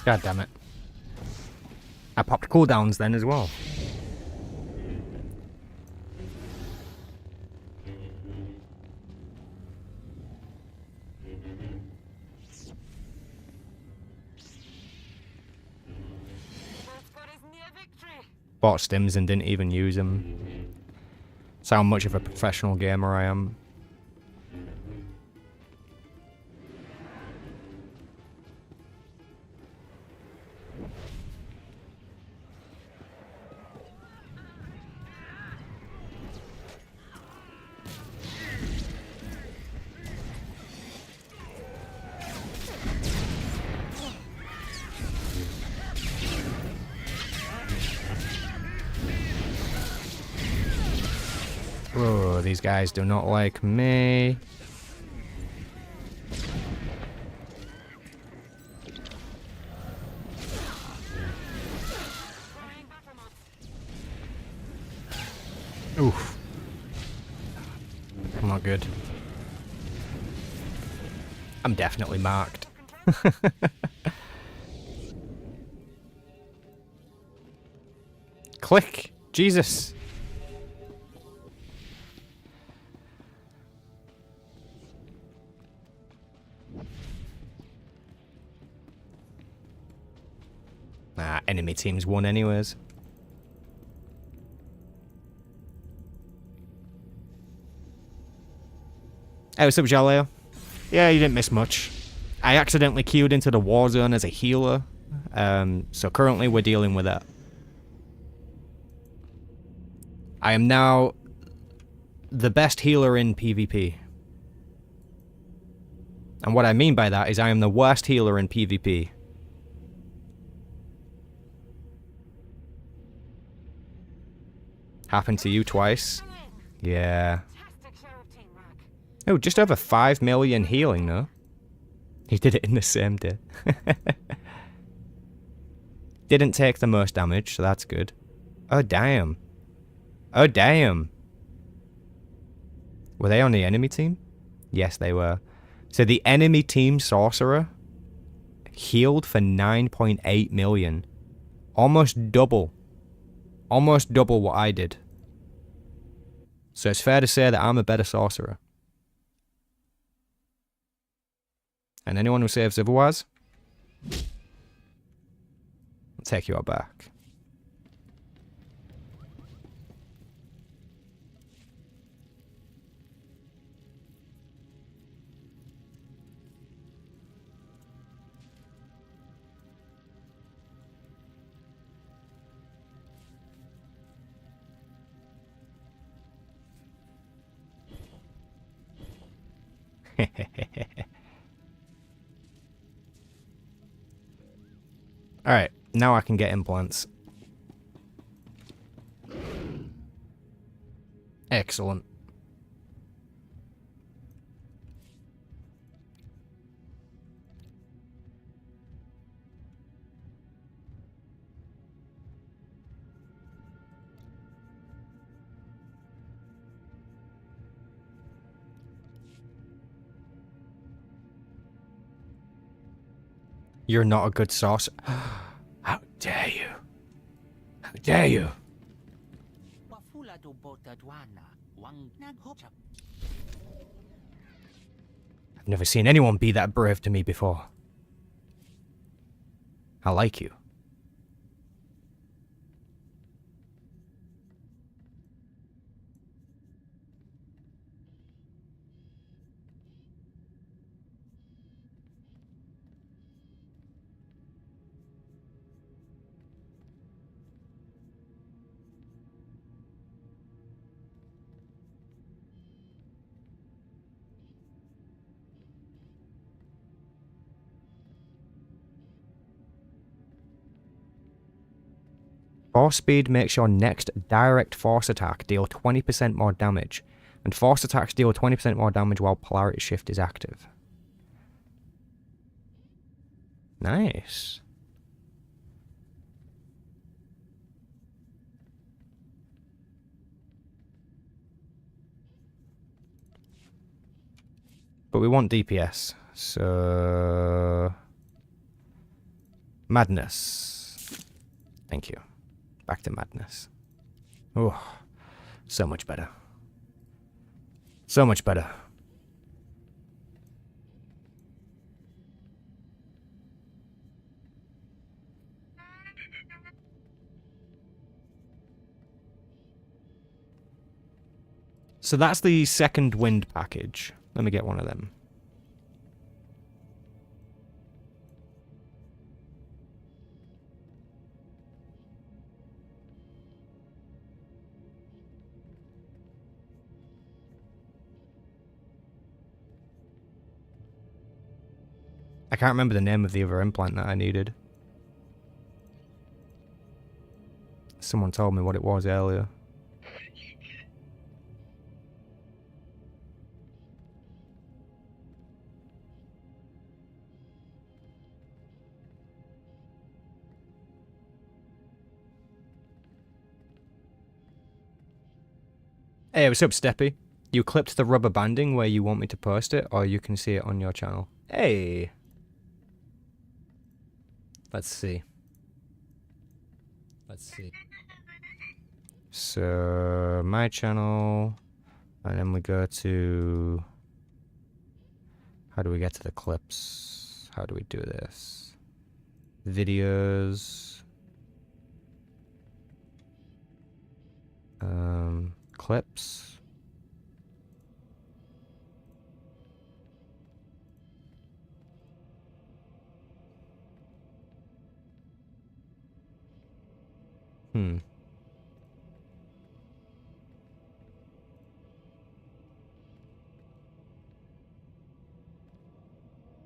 Speaker 1: God damn it. I popped cooldowns then as well. Bought stims and didn't even use them. That's how much of a professional gamer I am. Oh, these guys do not like me. Oof. I'm not good. I'm definitely marked. Click! Jesus! Nah, enemy team's won anyways. Hey, what's up, Jaleo? Yeah, you didn't miss much. I accidentally queued into the war zone as a healer, so currently we're dealing with that. I am now the best healer in PvP. And what I mean by that is I am the worst healer in PvP. Happened to you twice? Yeah. Oh, just over 5 million healing, though. He did it in the same day. Didn't take the most damage, so that's good. Oh, damn. Oh, damn. Were they on the enemy team? Yes, they were. So the enemy team sorcerer healed for 9.8 million. Almost double. Almost double what I did. So it's fair to say that I'm a better sorcerer. And anyone who says otherwise, I'll take you out back. Alright, now I can get implants. Excellent. You're not a good sorcerer. How dare you? How dare you? I've never seen anyone be that brave to me before. I like you. Force speed makes your next direct force attack deal 20% more damage, and force attacks deal 20% more damage while polarity shift is active. Nice. But we want DPS, so... Madness. Thank you. Back to madness. Oh, so much better. So much better. So that's the second wind package. Let me get one of them. I can't remember the name of the other implant that I needed. Someone told me what it was earlier. Hey, what's up, Steppy? You clipped the rubber banding where you want me to post it, or you can see it on your channel. Hey! Let's see. Let's see. So, my channel, and then we go to... How do we get to the clips? How do we do this? Videos... clips.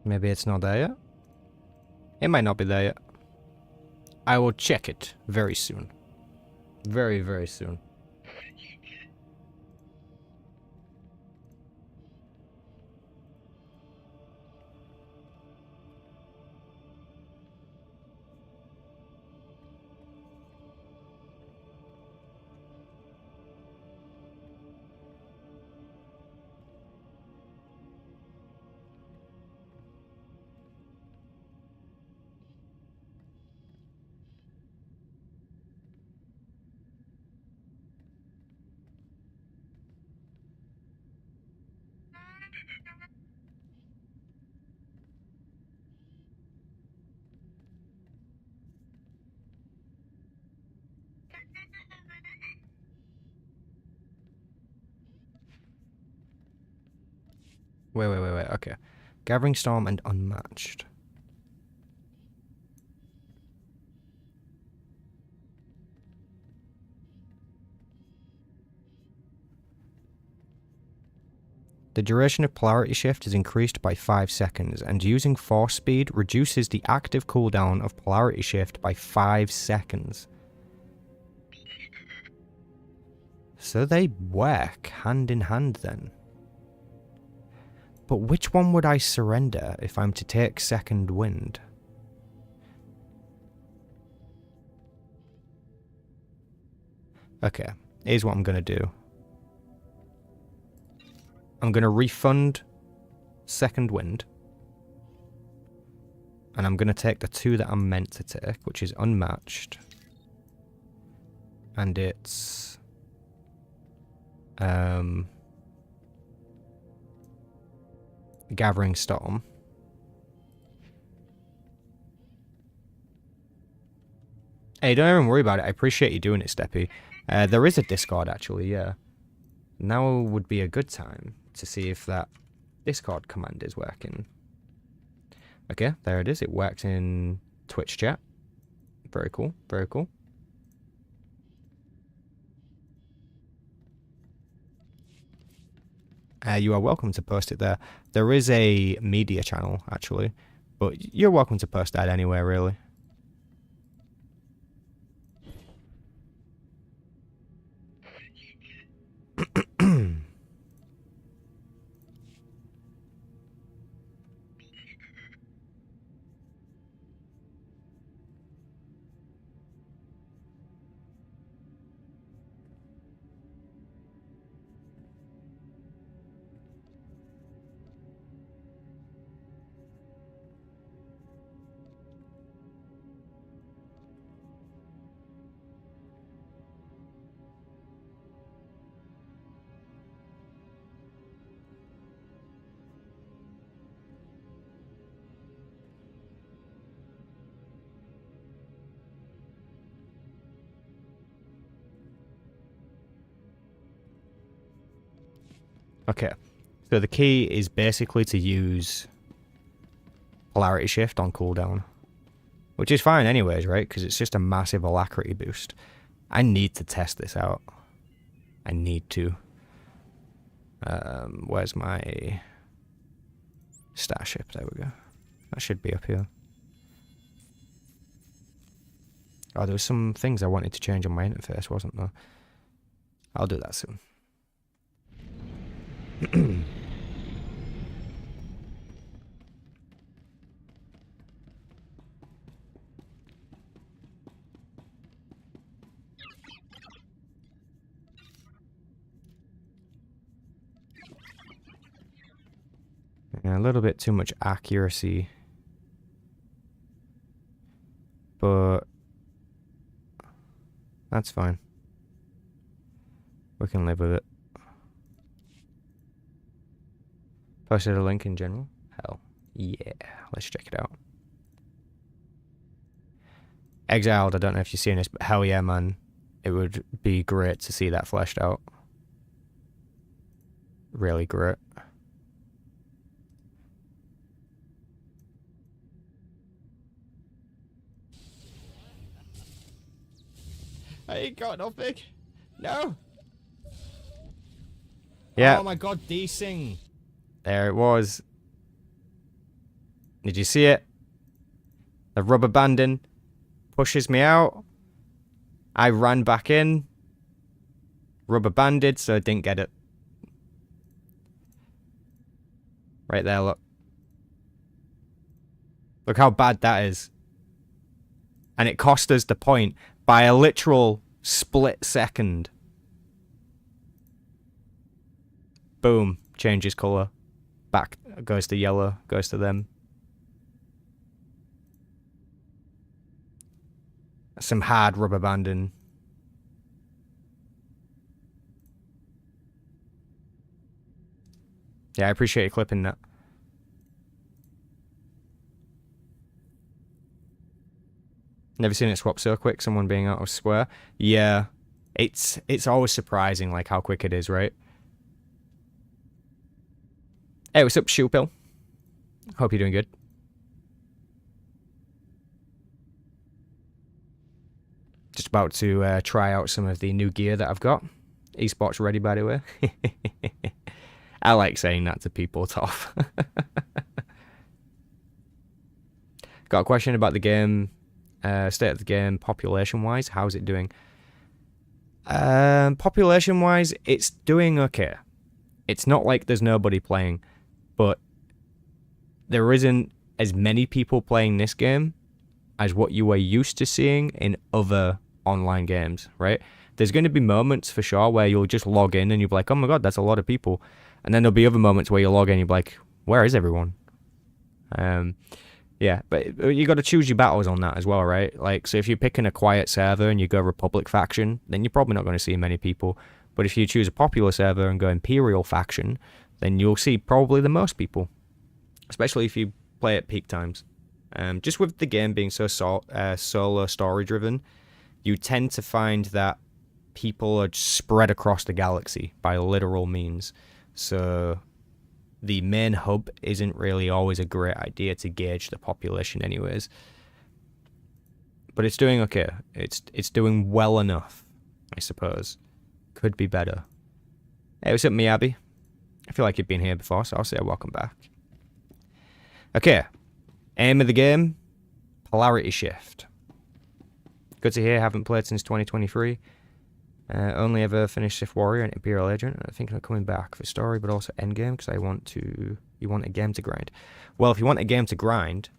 Speaker 1: Maybe it's not there yet? It might not be there yet. I will check it very soon. Very, very soon. Wait, okay. Gathering Storm and Unmatched. The duration of polarity shift is increased by 5 seconds, and using force speed reduces the active cooldown of polarity shift by 5 seconds. So they work hand in hand then. But which one would I surrender if I'm to take second wind? Okay, here's what I'm going to do. I'm going to refund second wind. And I'm going to take the two that I'm meant to take, which is unmatched. And it's... Gathering Storm. Hey, don't even worry about it. I appreciate you doing it, Steppy. There is a Discord, actually, yeah. Now would be a good time to see if that Discord command is working. Okay, there it is. It works in Twitch chat. Very cool, very cool. You are welcome to post it there. There is a media channel, actually. But you're welcome to post that anywhere, really. Okay. So the key is basically to use polarity shift on cooldown. Which is fine anyways, right? Because it's just a massive alacrity boost. I need to test this out. I need to. Where's my starship? There we go. That should be up here. Oh, there was some things I wanted to change on my interface, wasn't there? I'll do that soon. Yeah, a little bit too much accuracy. But that's fine. We can live with it. Posted a link in general? Hell yeah. Let's check it out. Exiled, I don't know if you've seen this, but hell yeah, man. It would be great to see that fleshed out. Really great. I ain't got nothing. No. Yeah. Oh my god, desing. There it was. Did you see it? The rubber banding pushes me out. I ran back in. Rubber banded, so I didn't get it. Right there, look. Look how bad that is. And it cost us the point by a literal split second. Boom. Changes colour. Back goes to yellow. Goes to them. Some hard rubber banding. Yeah, I appreciate you clipping that. Never seen it swap so quick, someone being out of square. Yeah. It's always surprising like how quick it is, right? Hey, what's up, Shoepill? Hope you're doing good. Just about to try out some of the new gear that I've got. Esports ready, by the way. I like saying that to people, tough. Got a question about the game, state of the game, population-wise. How's it doing? Population-wise, it's doing okay. It's not like there's nobody playing, but there isn't as many people playing this game as what you were used to seeing in other online games, right? There's going to be moments for sure where you'll just log in and you'll be like, oh my god, that's a lot of people. And then there'll be other moments where you log in and you'll be like, where is everyone? Yeah, but you got to choose your battles on that as well, right? Like, so if you're picking a quiet server and you go Republic faction, then you're probably not going to see many people. But if you choose a popular server and go Imperial faction, then you'll see probably the most people. Especially if you play at peak times. Just with the game being so solo story driven, you tend to find that people are spread across the galaxy by literal means. So the main hub isn't really always a great idea to gauge the population anyways. But it's doing okay. It's doing well enough, I suppose. Could be better. Hey, what's up, Miyabi? I feel like you've been here before, so I'll say welcome back. Okay. Aim of the game, polarity shift. Good to hear, haven't played since 2023. Only ever finished Sith Warrior and Imperial Agent. I think I'm coming back for story, but also endgame, because you want a game to grind. Well, if you want a game to grind,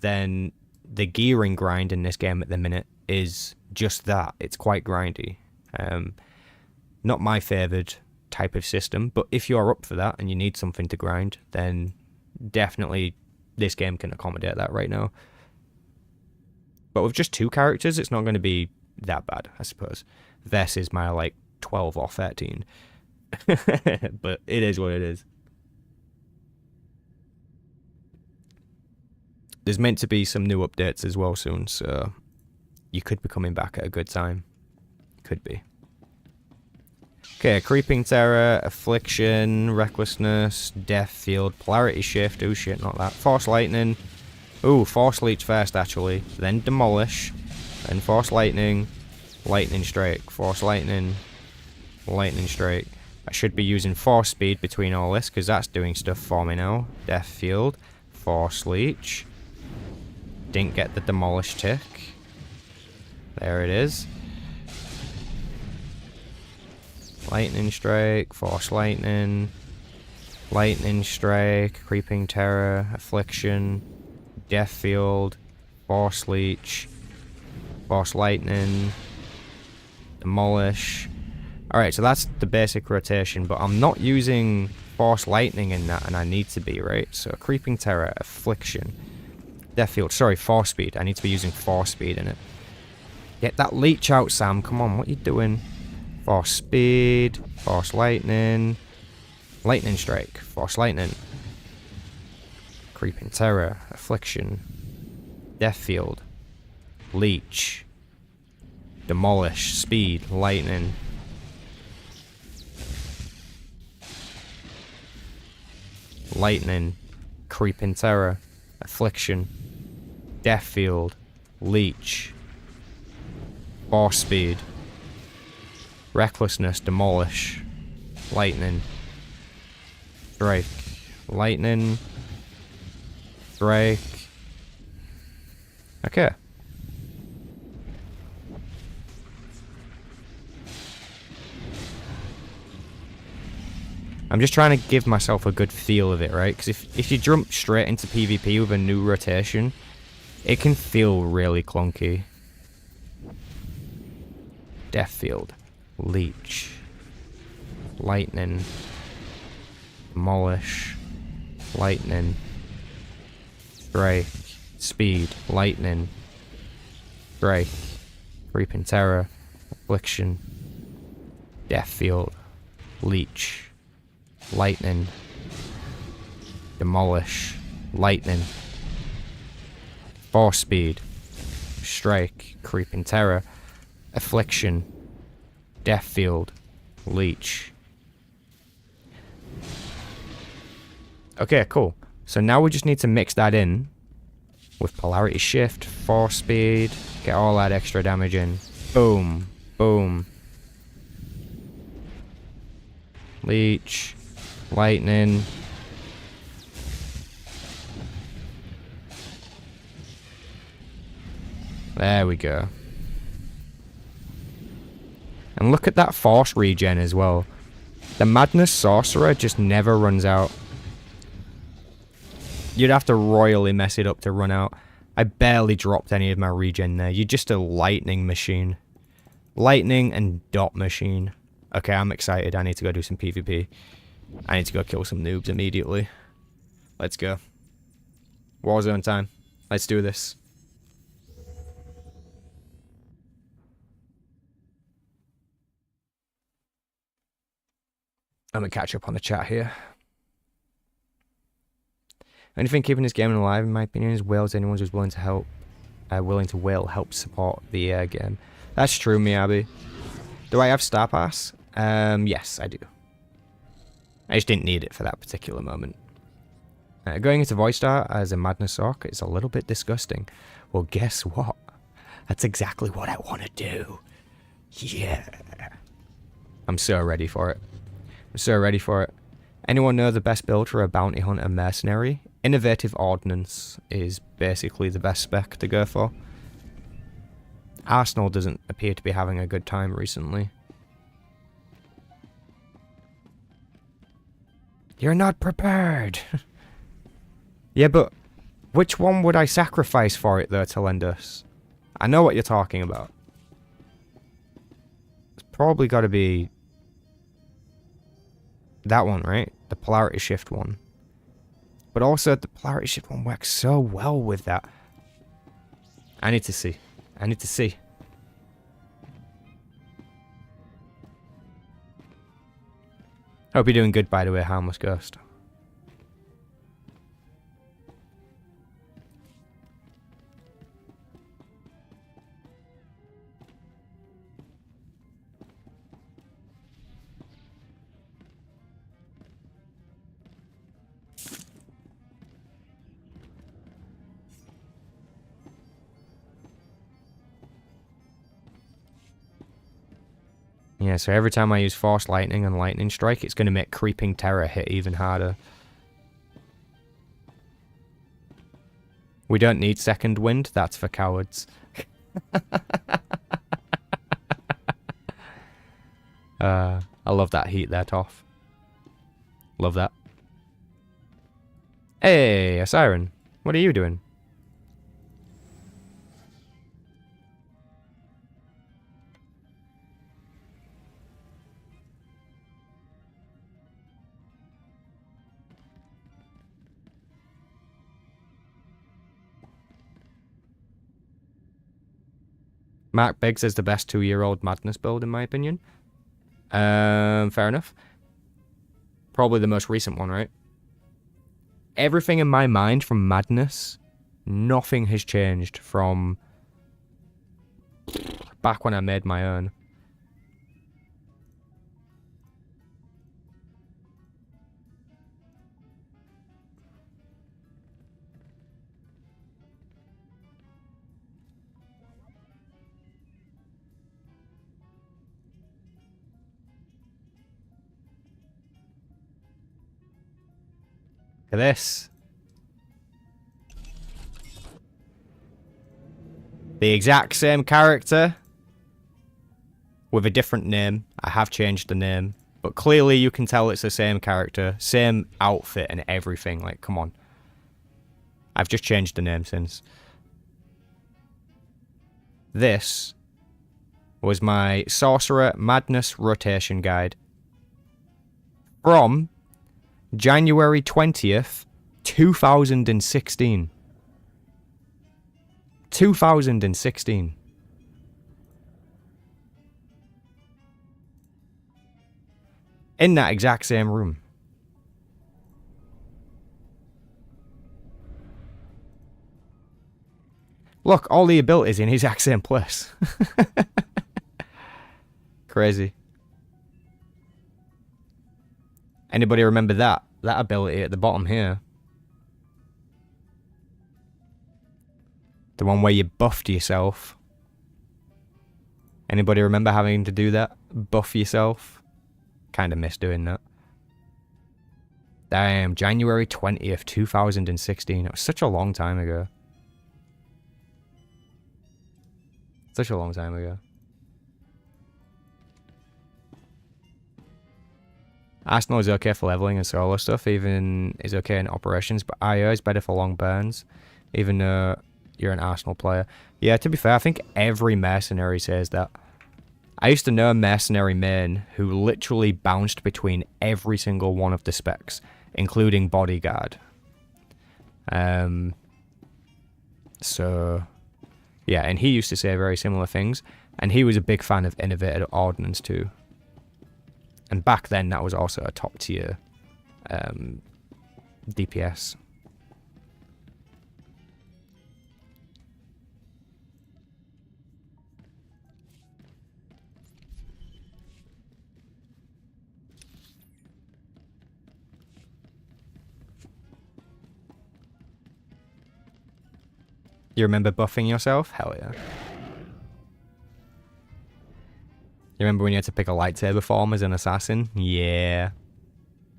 Speaker 1: then the gearing grind in this game at the minute is just that. It's quite grindy. Not my favoured type of system, but if you're up for that and you need something to grind, then definitely this game can accommodate that right now. But with just 2 characters, it's not going to be that bad, I suppose. Versus my, like, 12 or 13. But it is what it is. There's meant to be some new updates as well soon, so you could be coming back at a good time. Could be. Okay, Creeping Terror, Affliction, Recklessness, Death Field, Polarity Shift. Oh shit, not that. Force Lightning. Ooh, Force Leech first, actually. Then Demolish. Then Force Lightning. Lightning Strike. Force Lightning. Lightning Strike. I should be using Force Speed between all this, because that's doing stuff for me now. Death Field. Force Leech. Didn't get the Demolish tick. There it is. Lightning Strike. Force Lightning. Lightning Strike. Creeping Terror. Affliction. Death Field. Force Leech. Force Lightning. Demolish. Alright, so that's the basic rotation, but I'm not using Force Lightning in that, and I need to be, right? So Creeping Terror, Affliction, Death Field. Sorry, Force Speed. I need to be using Force Speed in it. Get that Leech out, Sam. Come on, what are you doing? Force Speed. Force Lightning. Lightning Strike. Force Lightning. Creeping Terror, Affliction, Death Field, Leech, Demolish, Speed, Lightning. Lightning, Creeping Terror, Affliction, Death Field, Leech, Force Speed, Recklessness, Demolish, Lightning, Strike, Lightning, Strike. Okay. I'm just trying to give myself a good feel of it, right? Because if you jump straight into PvP with a new rotation, it can feel really clunky. Death Field. Leech. Lightning. Demolish. Lightning. Strike. Speed. Lightning. Strike. Creeping Terror. Affliction. Death Field. Leech. Lightning. Demolish. Lightning. Force Speed. Strike. Creeping Terror. Affliction. Death Field. Leech. Okay, cool. So now we just need to mix that in with Polarity Shift, Force Speed, get all that extra damage in. Boom. Boom. Leech. Lightning. There we go. And look at that force regen as well. The Madness Sorcerer just never runs out. You'd have to royally mess it up to run out. I barely dropped any of my regen there. You're just a lightning machine. Lightning and dot machine. Okay, I'm excited. I need to go do some PvP. I need to go kill some noobs immediately. Let's go. Warzone time. Let's do this. I'm gonna catch up on the chat here. Anything keeping this game alive, in my opinion, is whales. Anyone who's willing to help, help support the game. That's true, Miyabi. Do I have Star Pass? Yes, I do. I just didn't need it for that particular moment. Going into Voice Star as a Madness Orc is a little bit disgusting. Well, guess what? That's exactly what I want to do. Yeah. I'm so ready for it. I'm so ready for it. Anyone know the best build for a bounty hunter mercenary? Innovative Ordnance is basically the best spec to go for. Arsenal doesn't appear to be having a good time recently. You're not prepared. Yeah, but which one would I sacrifice for it though, Telendus? I know what you're talking about. It's probably got to be that one, right? The Polarity Shift one. But also, the Polarity Shift one works so well with that. I need to see. I need to see. Hope you're doing good, by the way, Harmless Ghost. Yeah, so every time I use Force Lightning and Lightning Strike, it's going to make Creeping Terror hit even harder. We don't need Second Wind, that's for cowards. I love that heat there, Toff. Love that. Hey, a siren. What are you doing? Mark Biggs is the best 2-year-old Madness build, in my opinion. Fair enough. Probably the most recent one, right? Everything in my mind from Madness, nothing has changed from back when I made my own. Look at this. The exact same character with a different name. I have changed the name, but clearly you can tell it's the same character, same outfit and everything. Like, come on. I've just changed the name since. This was my Sorcerer Madness Rotation Guide from January 20th, 2016. 2016. In that exact same room. Look, all the abilities in the exact same place. Crazy. Anybody remember that? That ability at the bottom here. The one where you buffed yourself. Anybody remember having to do that? Buff yourself? Kind of miss doing that. Damn, January 20th, 2016. It was such a long time ago. Such a long time ago. Arsenal is okay for leveling and solo stuff, even is okay in operations, but IO is better for long burns, even though you're an Arsenal player. Yeah, to be fair, I think every mercenary says that. I used to know a mercenary main who literally bounced between every single one of the specs, including bodyguard. So, yeah, and he used to say very similar things, and he was a big fan of Innovated Ordnance too. And back then, that was also a top tier DPS. You remember buffing yourself? Hell yeah. You remember when you had to pick a lightsaber form as an assassin? Yeah.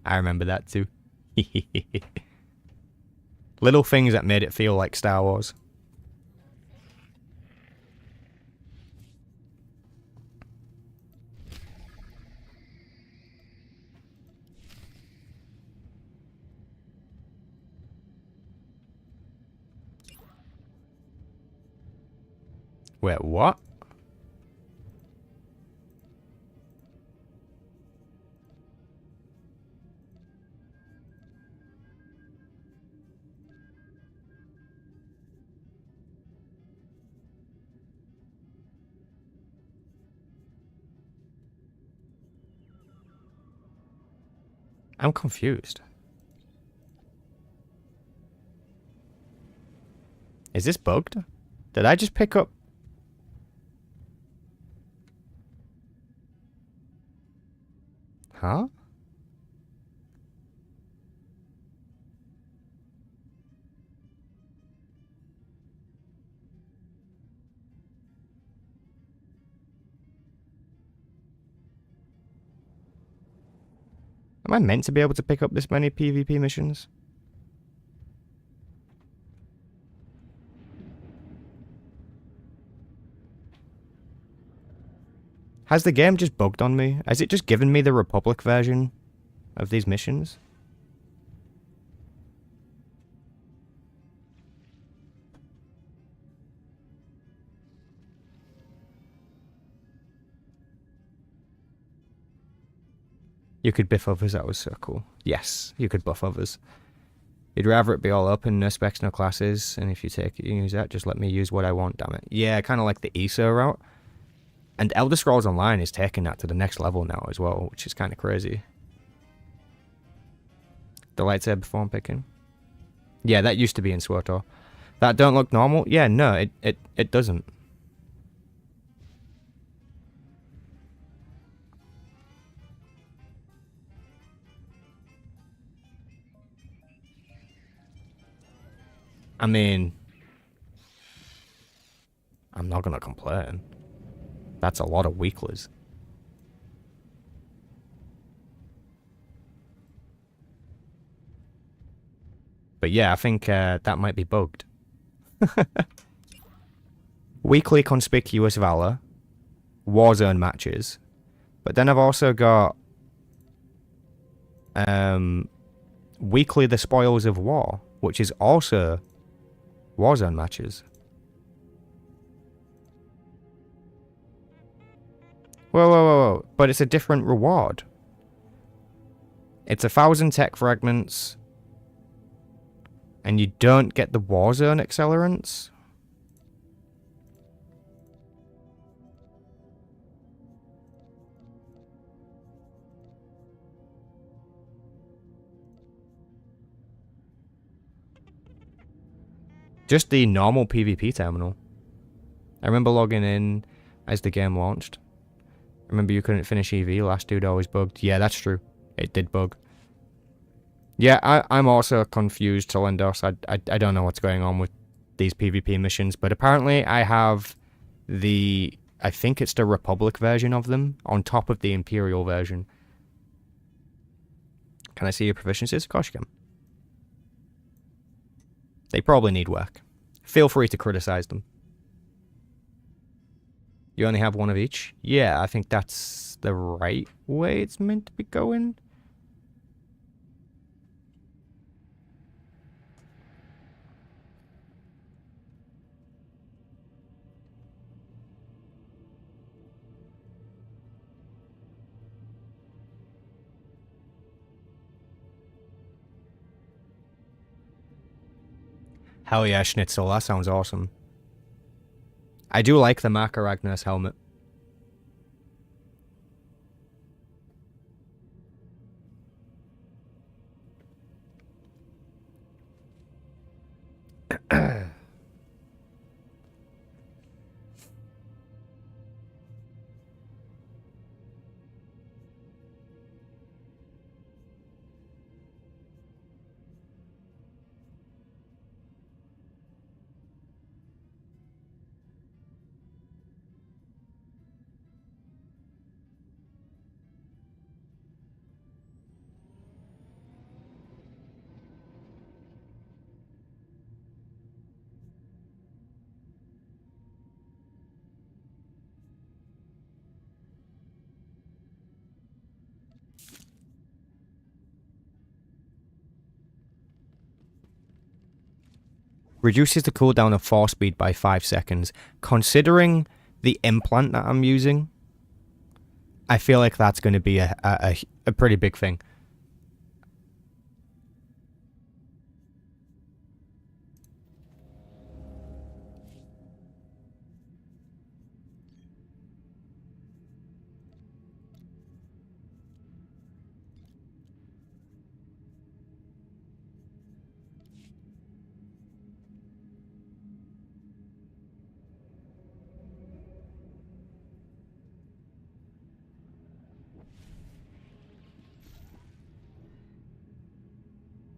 Speaker 1: I remember that too. Little things that made it feel like Star Wars. Wait, what? I'm confused. Is this bugged? Did I just pick up... Huh? Am I meant to be able to pick up this many PvP missions? Has the game just bugged on me? Has it just given me the Republic version of these missions? You could buff others, that was so cool. Yes, you could buff others. You'd rather it be all open, no specs, no classes, and if you take it, you use that, just let me use what I want, damn it. Yeah, kind of like the ESO route. And Elder Scrolls Online is taking that to the next level now as well, which is kind of crazy. The lightsaber form picking. Yeah, that used to be in SWTOR. That don't look normal? Yeah, no, it doesn't. I mean, I'm not gonna complain. That's a lot of weaklers. But yeah, I think that might be bugged. Weekly conspicuous valor, Warzone matches, but then I've also got weekly the spoils of war, which is also Warzone matches. Whoa, whoa, whoa, whoa. But it's a different reward. It's 1,000 tech fragments. And you don't get the Warzone accelerants. Just the normal PvP terminal. I remember logging in as the game launched. I remember you couldn't finish EV, last dude always bugged. Yeah, that's true. It did bug. Yeah, I'm also confused, Telendos. I don't know what's going on with these PvP missions, but apparently I have the... I think it's the Republic version of them on top of the Imperial version. Can I see your proficiencies? Of course you can. They probably need work. Feel free to criticize them. You only have one of each? Yeah, I think that's the right way it's meant to be going. Hell yeah, Schnitzel, that sounds awesome. I do like the Marker Agnes helmet. Reduces the cooldown of force speed by 5 seconds. Considering the implant that I'm using, I feel like that's going to be a pretty big thing.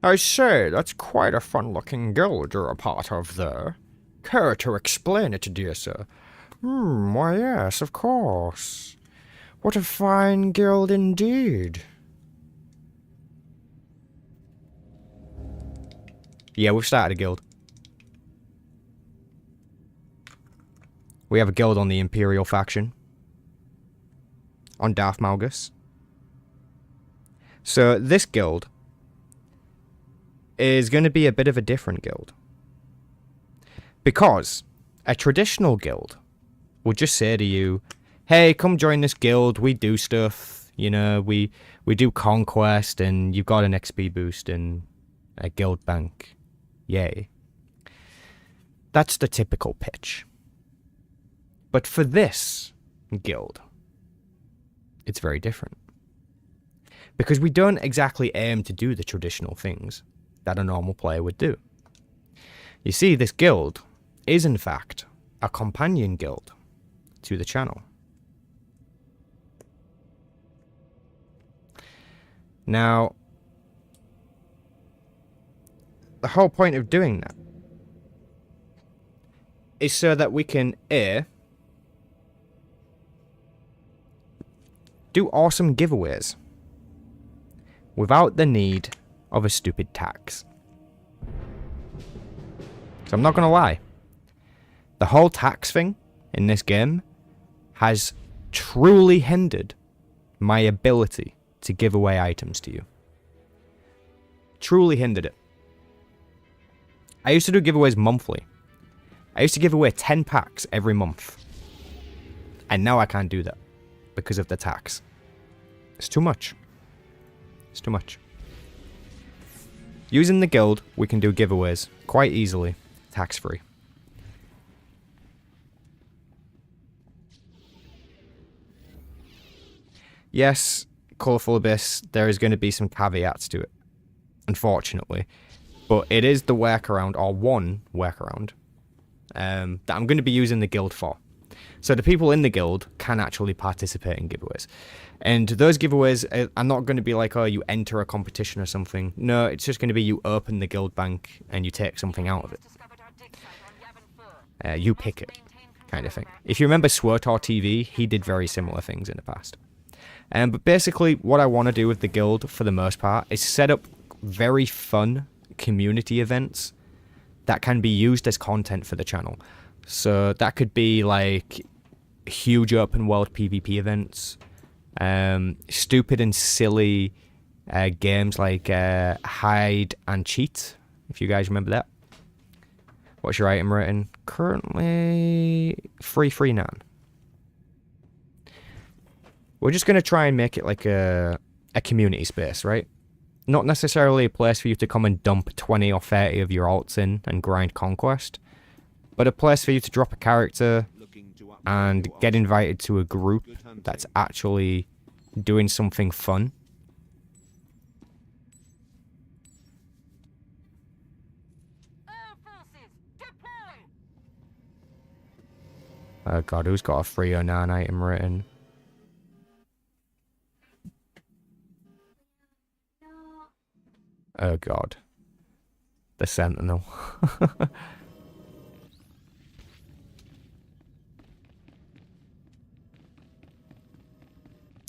Speaker 1: I say, that's quite a fun-looking guild you're a part of there. Care to explain it, dear sir? Why yes, of course. What a fine guild indeed. Yeah, we've started a guild. We have a guild on the Imperial faction. On Darth Malgus. So this guild is going to be a bit of a different guild. Because a traditional guild would just say to you, hey, come join this guild, we do stuff, you know, we do conquest, and you've got an XP boost and a guild bank. Yay. That's the typical pitch. But for this guild, it's very different. Because we don't exactly aim to do the traditional things that a normal player would do. You see, this guild is in fact a companion guild to the channel. Now, the whole point of doing that is so that we can A, do awesome giveaways without the need of a stupid tax. So I'm not gonna lie, the whole tax thing in this game has truly hindered my ability to give away items to you. Truly hindered it. I used to do giveaways monthly. I used to give away 10 packs every month. And now I can't do that because of the tax. It's too much. It's too much. Using the guild, we can do giveaways quite easily, tax-free. Yes, Colourful Abyss, there is going to be some caveats to it, unfortunately. But it is the workaround, or one workaround, that I'm going to be using the guild for. So the people in the guild can actually participate in giveaways. And those giveaways are not going to be like, oh, you enter a competition or something. No, it's just going to be you open the guild bank and you take something out of it. You pick it, kind of thing. If you remember SWTOR TV, he did very similar things in the past. But basically, what I want to do with the guild, for the most part, is set up very fun community events that can be used as content for the channel. So that could be like huge open world PvP events, stupid and silly games like hide and cheat, if you guys remember that. What's your item rating? Currently 339. We're just going to try and make it like a community space, right? Not necessarily a place for you to come and dump 20 or 30 of your alts in and grind conquest, but a place for you to drop a character and get invited to a group that's actually doing something fun. Oh god, who's got a 309 item rating? Oh god. The Sentinel.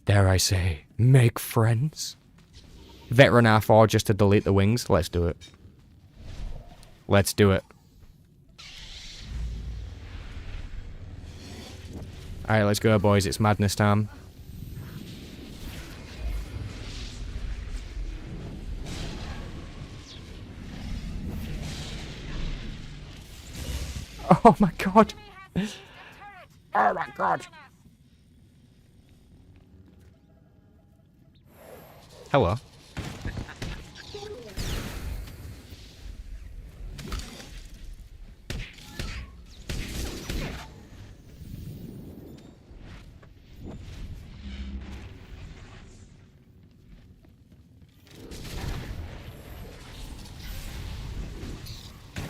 Speaker 1: Dare I say, make friends? Veteran R4 just to delete the wings? Let's do it. Let's do it. Alright, let's go boys, it's madness time. Oh my god! Oh my god! Hello.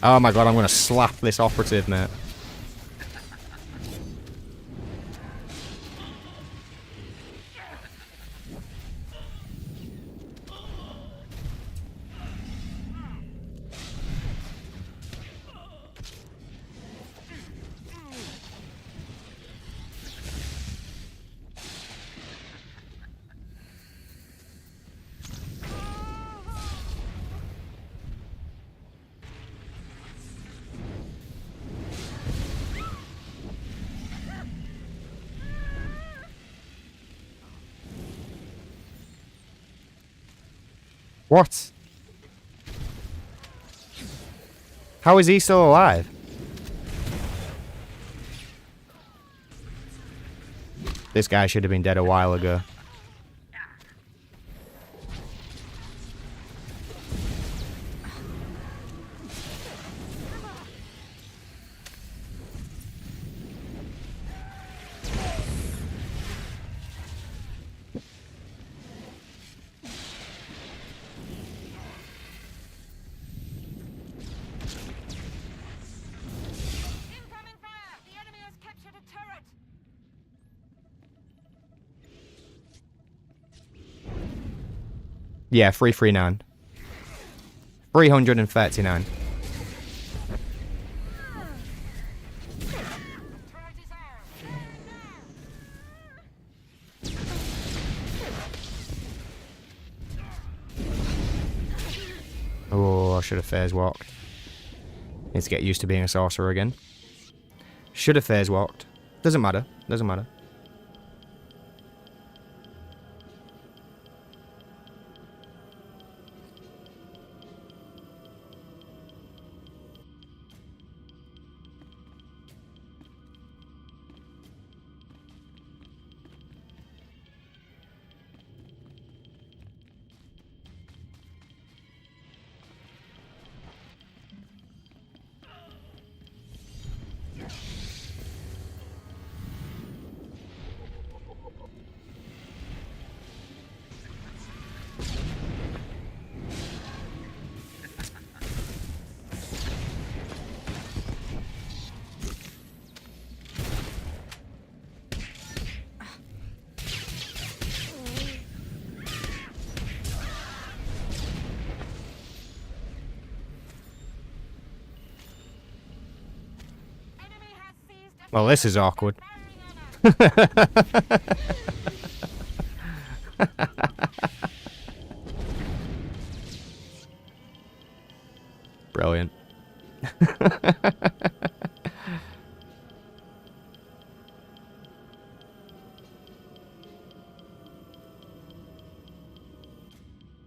Speaker 1: Oh my god, I'm gonna slap this operative, mate. What? How is he still alive? This guy should have been dead a while ago.
Speaker 5: Incoming fire! The enemy has captured a turret!
Speaker 1: Yeah, 339. 339.
Speaker 5: Turret is ours!
Speaker 1: Oh, I should have phase walked. Need to get used to being a sorcerer again. Should have phase walked. Doesn't matter. Doesn't matter.
Speaker 5: Enemy has seized a
Speaker 1: Well, this is awkward.
Speaker 5: firing on us!
Speaker 1: Brilliant.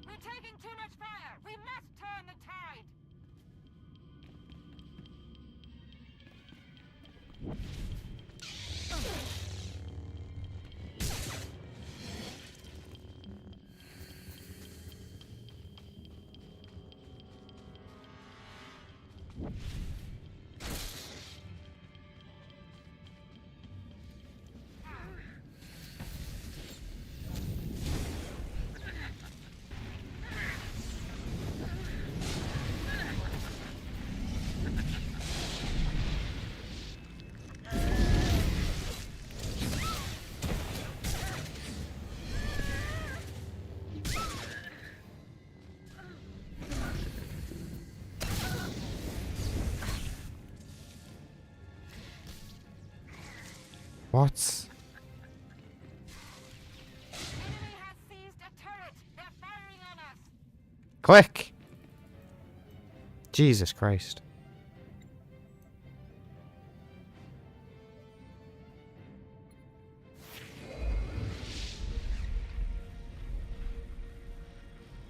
Speaker 5: We're taking too much fire! We must turn the tide!
Speaker 1: What?
Speaker 5: Enemy has seized a turret! They're firing on us!
Speaker 1: Click! Jesus Christ.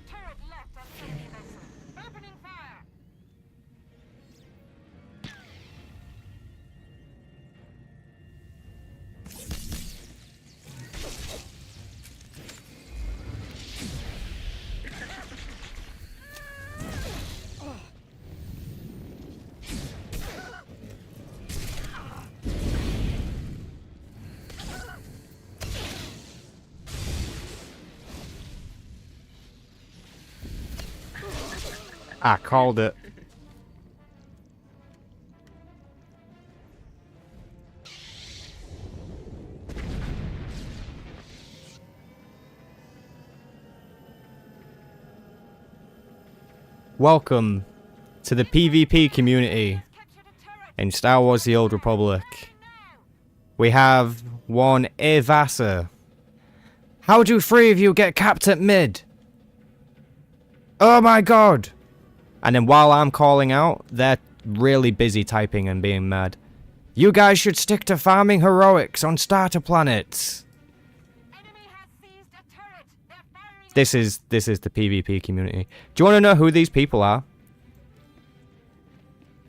Speaker 5: Turret left on enemy vessel! Opening fire!
Speaker 1: I called it. Welcome to the PvP community
Speaker 5: Captured a turret!
Speaker 1: in Star Wars The Old Republic. We have one Evasa. How do 3 of you get capped at mid? Oh my god! And then while I'm calling out, they're really busy typing and being mad. You guys should stick to farming heroics on starter planets.
Speaker 5: Enemy has seized a turret! They're firing
Speaker 1: This is the PvP community. Do you want to know who these people are?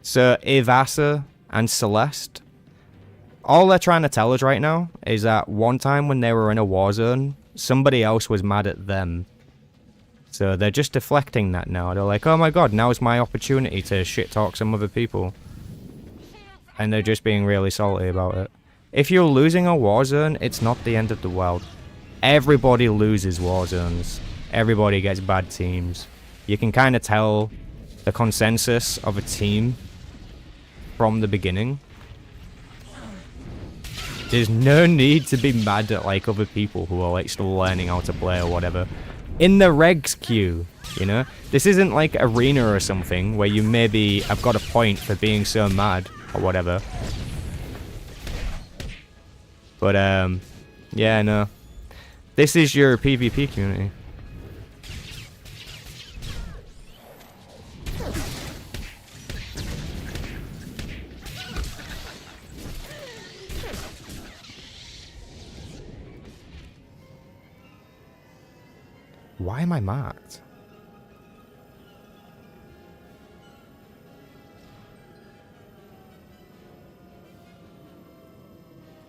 Speaker 1: So Ivasa and Celeste. All they're trying to tell us right now is that one time when they were in a war zone, somebody else was mad at them. So they're just deflecting that now. They're like, oh my god, now's my opportunity to shit talk some other people. And they're just being really salty about it. If you're losing a war zone, it's not the end of the world. Everybody loses war zones. Everybody gets bad teams. You can kind of tell the consensus of a team from the beginning. There's no need to be mad at like other people who are like still learning how to play or whatever. In the regs queue, you know? This isn't like arena or something where you maybe have got a point for being so mad or whatever. But yeah, no. This is your PvP community. Why am I marked?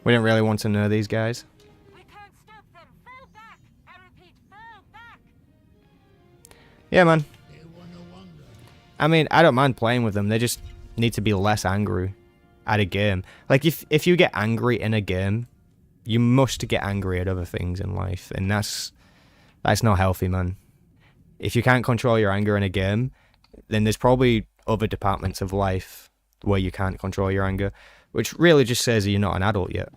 Speaker 1: We don't really want to know these guys.
Speaker 5: We can't stop them. Fall back. I repeat, fall back.
Speaker 1: Yeah, man. I mean, I don't mind playing with them. They just need to be less angry at a game. Like, if you get angry in a game, you must get angry at other things in life. And that's not healthy, man. If you can't control your anger in a game, then there's probably other departments of life where you can't control your anger, which really just says that you're not an adult yet.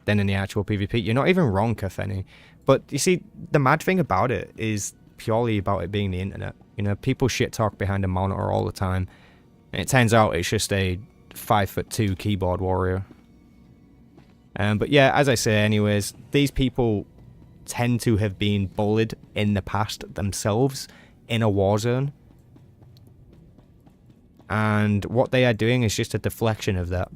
Speaker 1: Then in the actual PvP, you're not even wrong, Kafeni. But you see, the mad thing about it is purely about it being the internet. You know, people shit talk behind a monitor all the time. And it turns out it's just a 5'2" keyboard warrior. But yeah, as I say anyways, these people tend to have been bullied in the past themselves in a war zone. And what they are doing is just a deflection of that.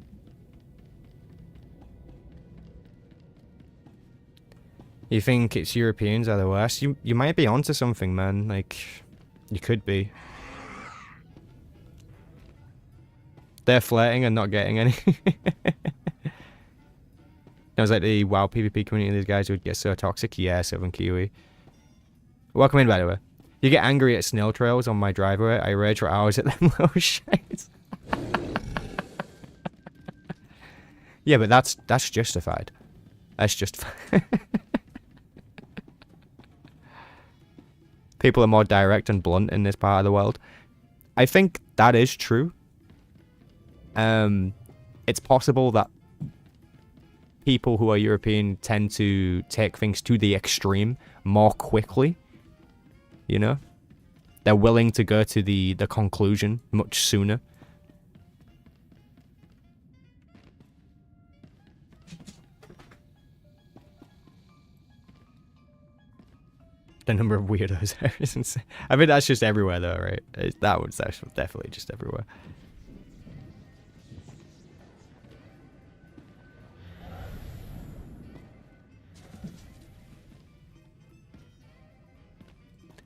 Speaker 1: You think it's Europeans are the worst? You might be onto something, man. Like, you could be. They're flirting and not getting any. I was like, the WoW PvP community, these guys would get so toxic. Yeah, Southern Kiwi. Welcome in, by the way. You get angry at snail trails on my driveway. I rage for hours at them little shit. Yeah, but that's justified. That's justified. People are more direct and blunt in this part of the world. I think that is true. It's possible that people who are European tend to take things to the extreme more quickly. You know? They're willing to go to the conclusion much sooner. The number of weirdos there is insane. I mean, that's just everywhere though, right? That's definitely just everywhere.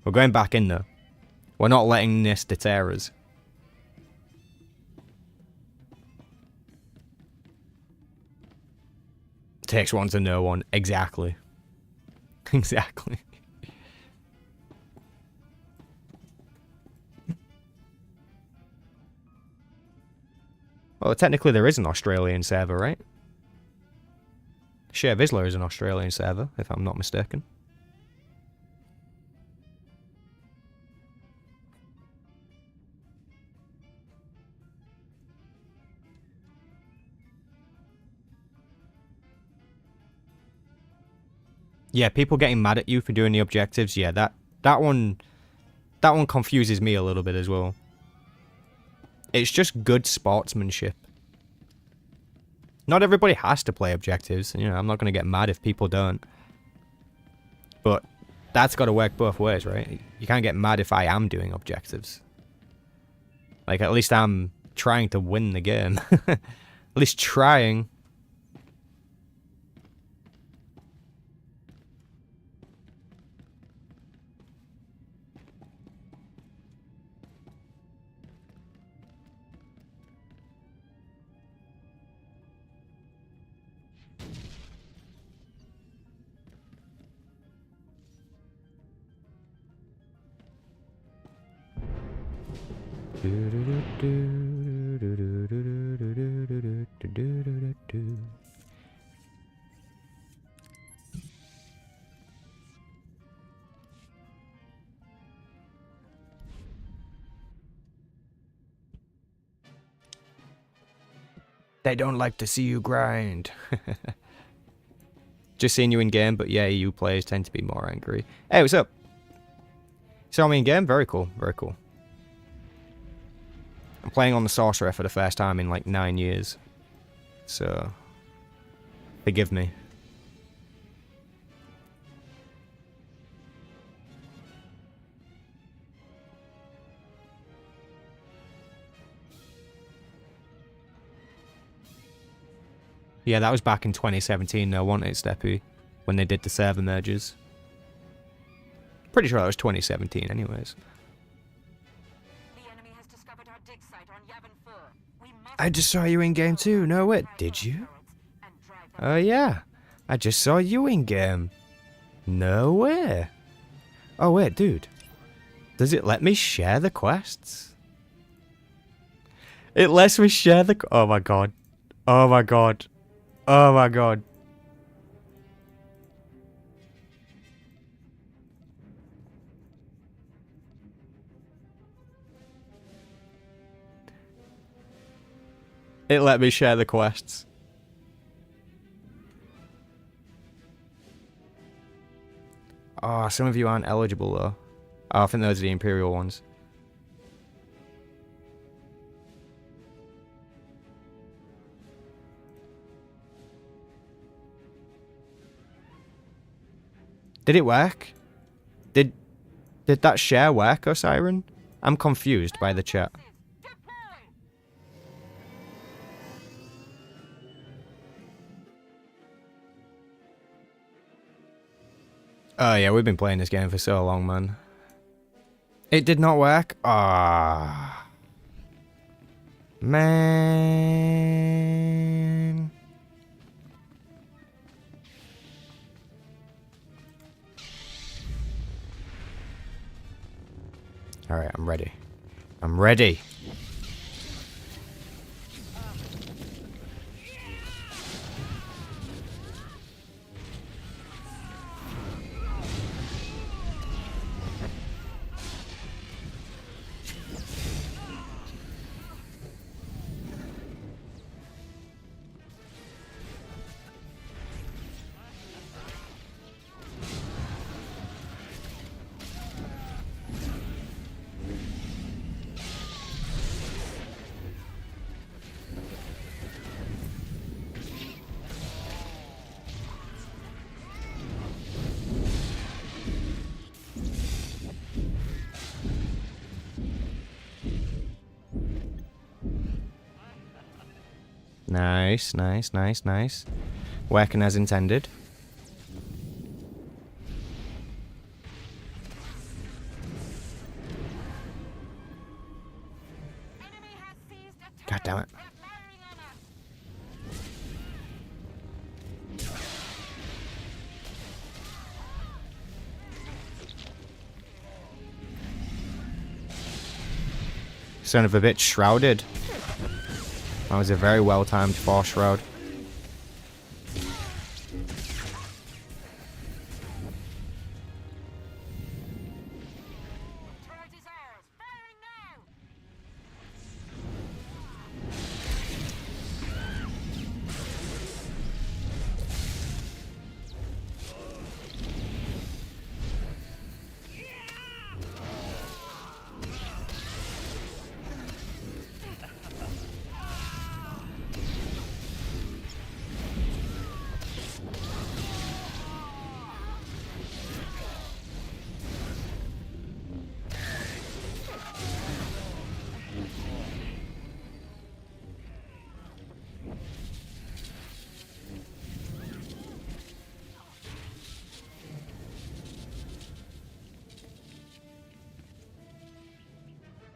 Speaker 1: We're going back in though. We're not letting this deter us. Takes one to know one. Exactly. Exactly. Well, technically there is an Australian server, right? Share Vizsla is an Australian server, if I'm not mistaken. Yeah, people getting mad at you for doing the objectives. Yeah, that one confuses me a little bit as well. It's just good sportsmanship. Not everybody has to play objectives. You know, I'm not going to get mad if people don't. But that's got to work both ways, right? You can't get mad if I am doing objectives. Like, at least I'm trying to win the game. At least trying. They don't like to see you grind. Just seeing you in game, but yeah, EU players tend to be more angry. Hey, what's up? Saw me in game? Very cool, very cool. I'm playing on the Sorcerer for the first time in like 9 years. So, forgive me. Yeah, that was back in 2017 though, wasn't it, Steppy? When they did the server merges. Pretty sure that was 2017 anyways.
Speaker 5: The enemy has discovered our dig site on Yavin 4. We must
Speaker 1: I just saw you in game too. No, wait, did you? Oh yeah, I just saw you in game. No way. Oh wait, dude. Does it let me share the quests? It lets me share the... Oh my god. Oh my god. Oh my god. It let me share the quests. Oh, some of you aren't eligible though. Oh, I think those are the Imperial ones. Did it work? Did that share work, Osiren? I'm confused by the chat. Oh yeah, we've been playing this game for so long, man. It did not work? Ah. Man. Alright, I'm ready. I'm ready. Nice, nice, nice, nice. Working as intended. God damn it. Son of a bitch, shrouded. That was a very well-timed force shroud.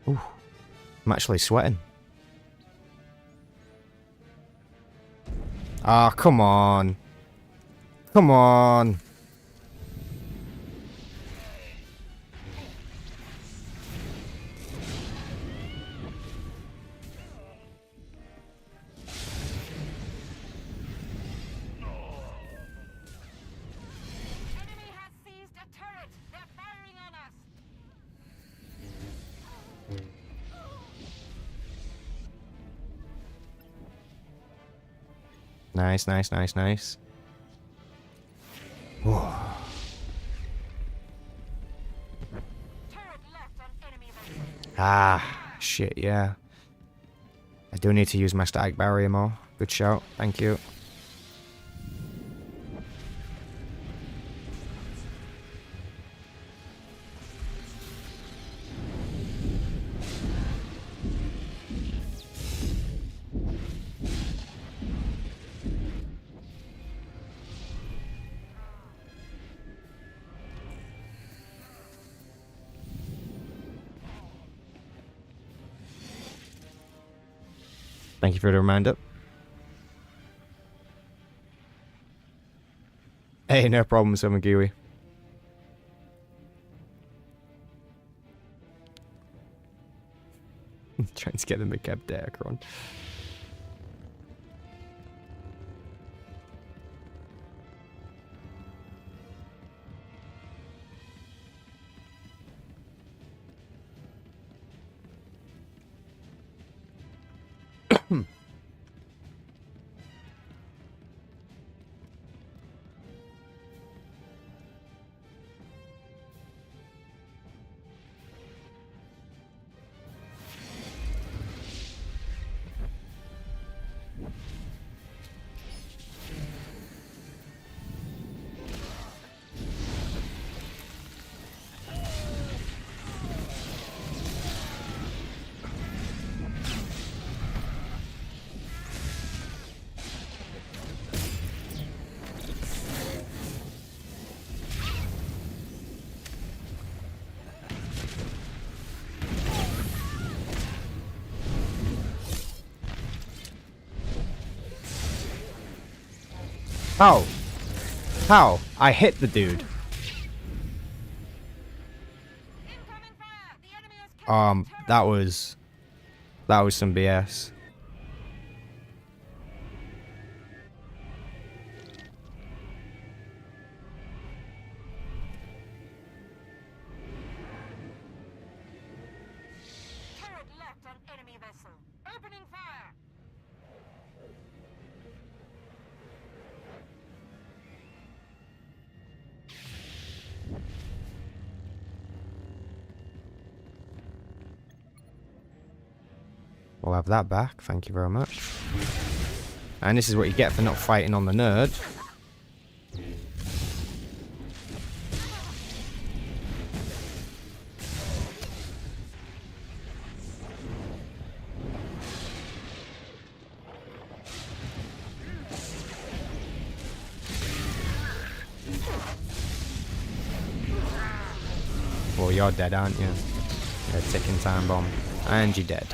Speaker 1: Ooh, I'm actually sweating. Ah, come on. Come on.
Speaker 5: Enemy has seized a turret. They're firing on us.
Speaker 1: Nice, nice, nice, nice. Whoa.
Speaker 5: Turret left on enemy vessel.
Speaker 1: Ah, shit, yeah. I do need to use my static barrier more. Good shout. Thank you. Thank you for the reminder. Hey, no problem, Sumagui. Trying to get the McCab Deacron. How? How? I hit the dude.
Speaker 5: Incoming fire. The enemy has captured the turret.
Speaker 1: That was some BS.
Speaker 5: Turret left on enemy vessel. Opening fire.
Speaker 1: We'll have that back, thank you very much. And this is what you get for not fighting on the nerd. Well, you're dead, aren't you? You're a ticking time bomb. And you're dead.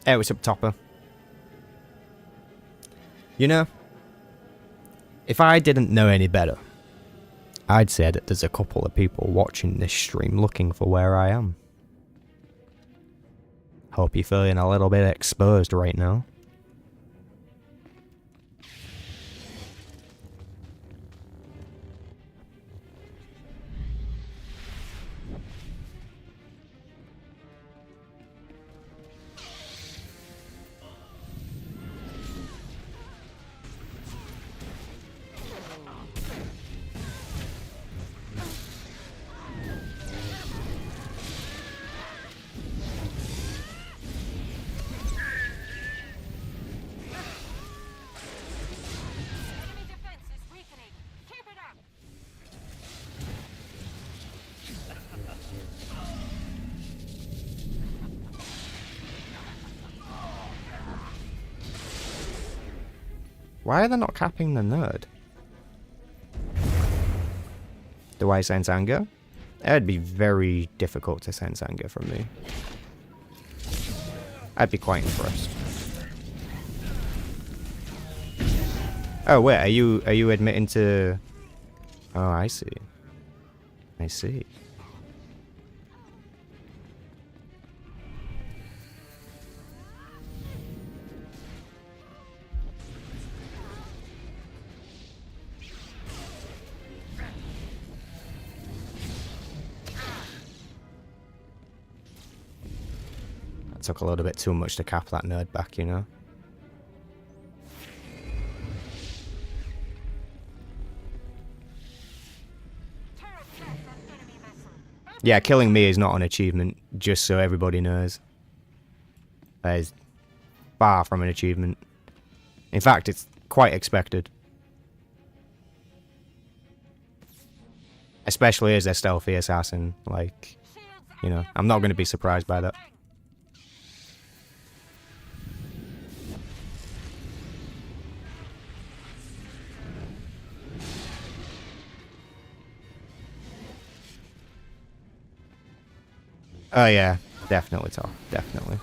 Speaker 1: Hey, what's up, Topper? You know, if I didn't know any better, I'd say that there's a couple of people watching this stream looking for where I am. Hope you're feeling a little bit exposed right now.
Speaker 5: Enemy defense is weakening. Keep it up.
Speaker 1: Why are they not capping the nerd? Do I sense anger? It would be very difficult to sense anger from me. I'd be quite impressed. Oh wait, are you admitting to? Oh, I see. I see. That took a little bit too much to cap that nerd back, you know. Yeah, killing me is not an achievement, just so everybody knows. That is far from an achievement. In fact, it's quite expected. Especially as a stealthy assassin, like, you know, I'm not going to be surprised by that. Oh yeah, definitely, Tor, definitely.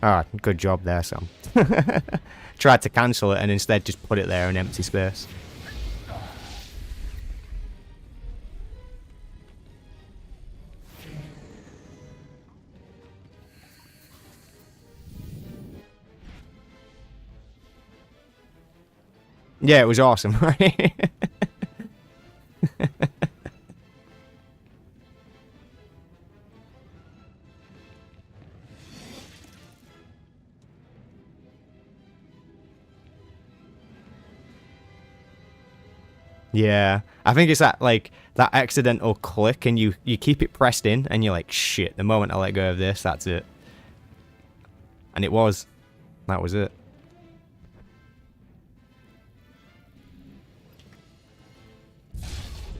Speaker 1: Ah, good job there, Sam. Tried to cancel it and instead just put it there in empty space. Yeah, it was awesome, right? Yeah, I think it's that, like, that accidental click and you keep it pressed in and you're like, shit, the moment I let go of this, that's it. And it was. That was it.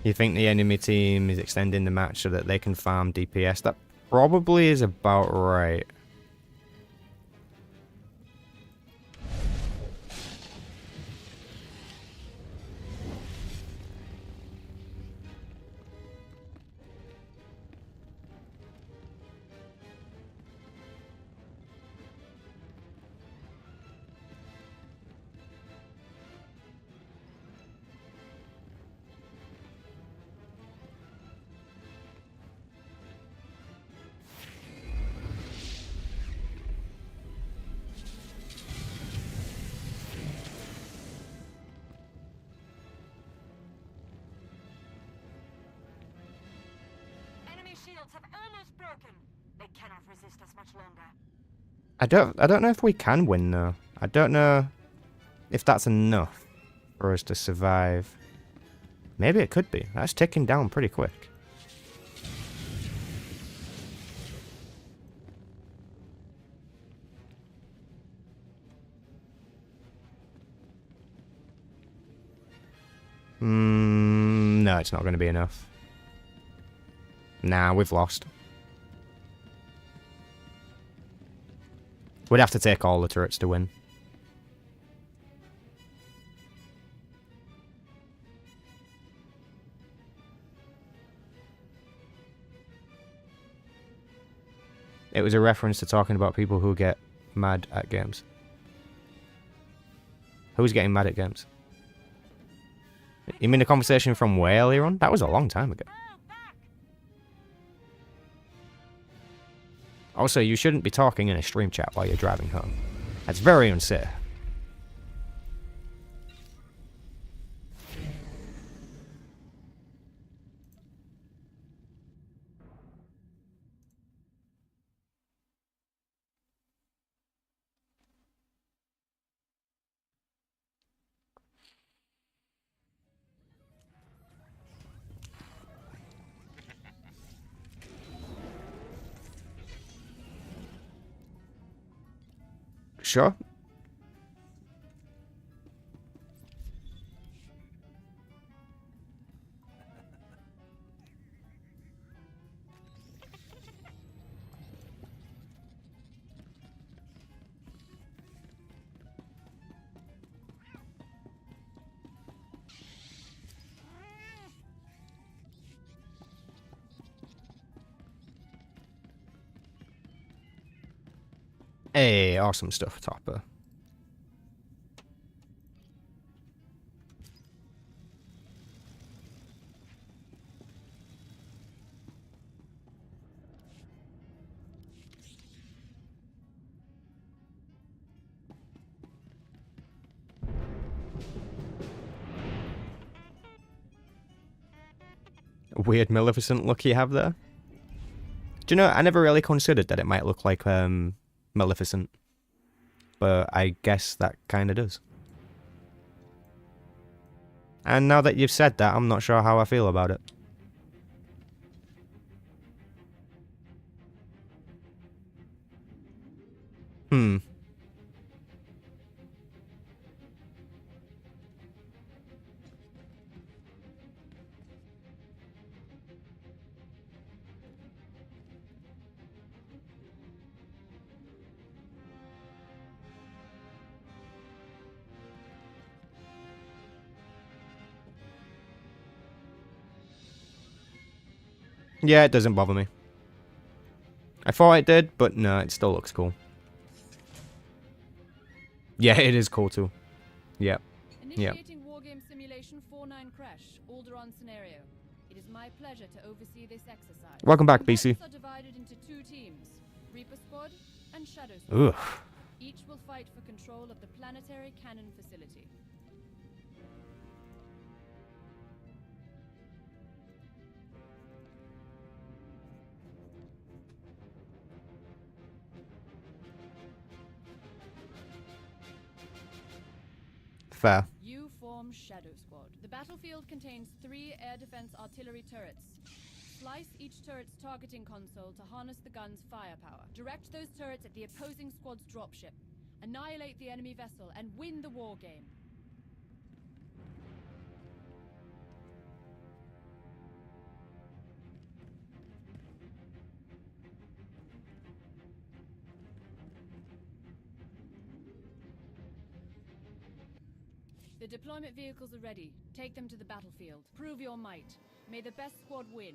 Speaker 1: You think the enemy team is extending the match so that they can farm DPS? That probably is about right.
Speaker 5: Shields have almost broken. They cannot resist us much longer.
Speaker 1: I don't know if we can win though. I don't know if that's enough for us to survive. Maybe it could be. That's ticking down pretty quick. No, it's not going to be enough. Nah, we've lost. We'd have to take all the turrets to win. It was a reference to talking about people who get mad at games. Who's getting mad at games? You mean the conversation from way earlier on? That was a long time ago. Also, you shouldn't be talking in a stream chat while you're driving home. That's very unsafe. Sure. Hey, awesome stuff, Topper. Weird Maleficent look you have there. Do you know, I never really considered that it might look like Maleficent. But I guess that kind of does. And now that you've said that, I'm not sure how I feel about it. Hmm. Yeah, it doesn't bother me. I thought it did, but no, it still looks cool. Yeah, it is cool too. Yep.
Speaker 11: Initiating Wargame Simulation 49 crash, Alderaan scenario. It is my pleasure to oversee this exercise.
Speaker 1: Welcome back, BC.
Speaker 11: Combatants are divided into 2 teams, Reaper Squad and Shadow Squad.
Speaker 1: Ugh.
Speaker 11: Each will fight for control of the planetary cannon facility.
Speaker 1: Fair.
Speaker 11: You form Shadow Squad. The battlefield contains 3 air defense artillery turrets. Slice each turret's targeting console to harness the gun's firepower. Direct those turrets at the opposing squad's dropship. Annihilate the enemy vessel and win the war game. The deployment vehicles are ready. Take them to the battlefield. Prove your might. May the best squad win.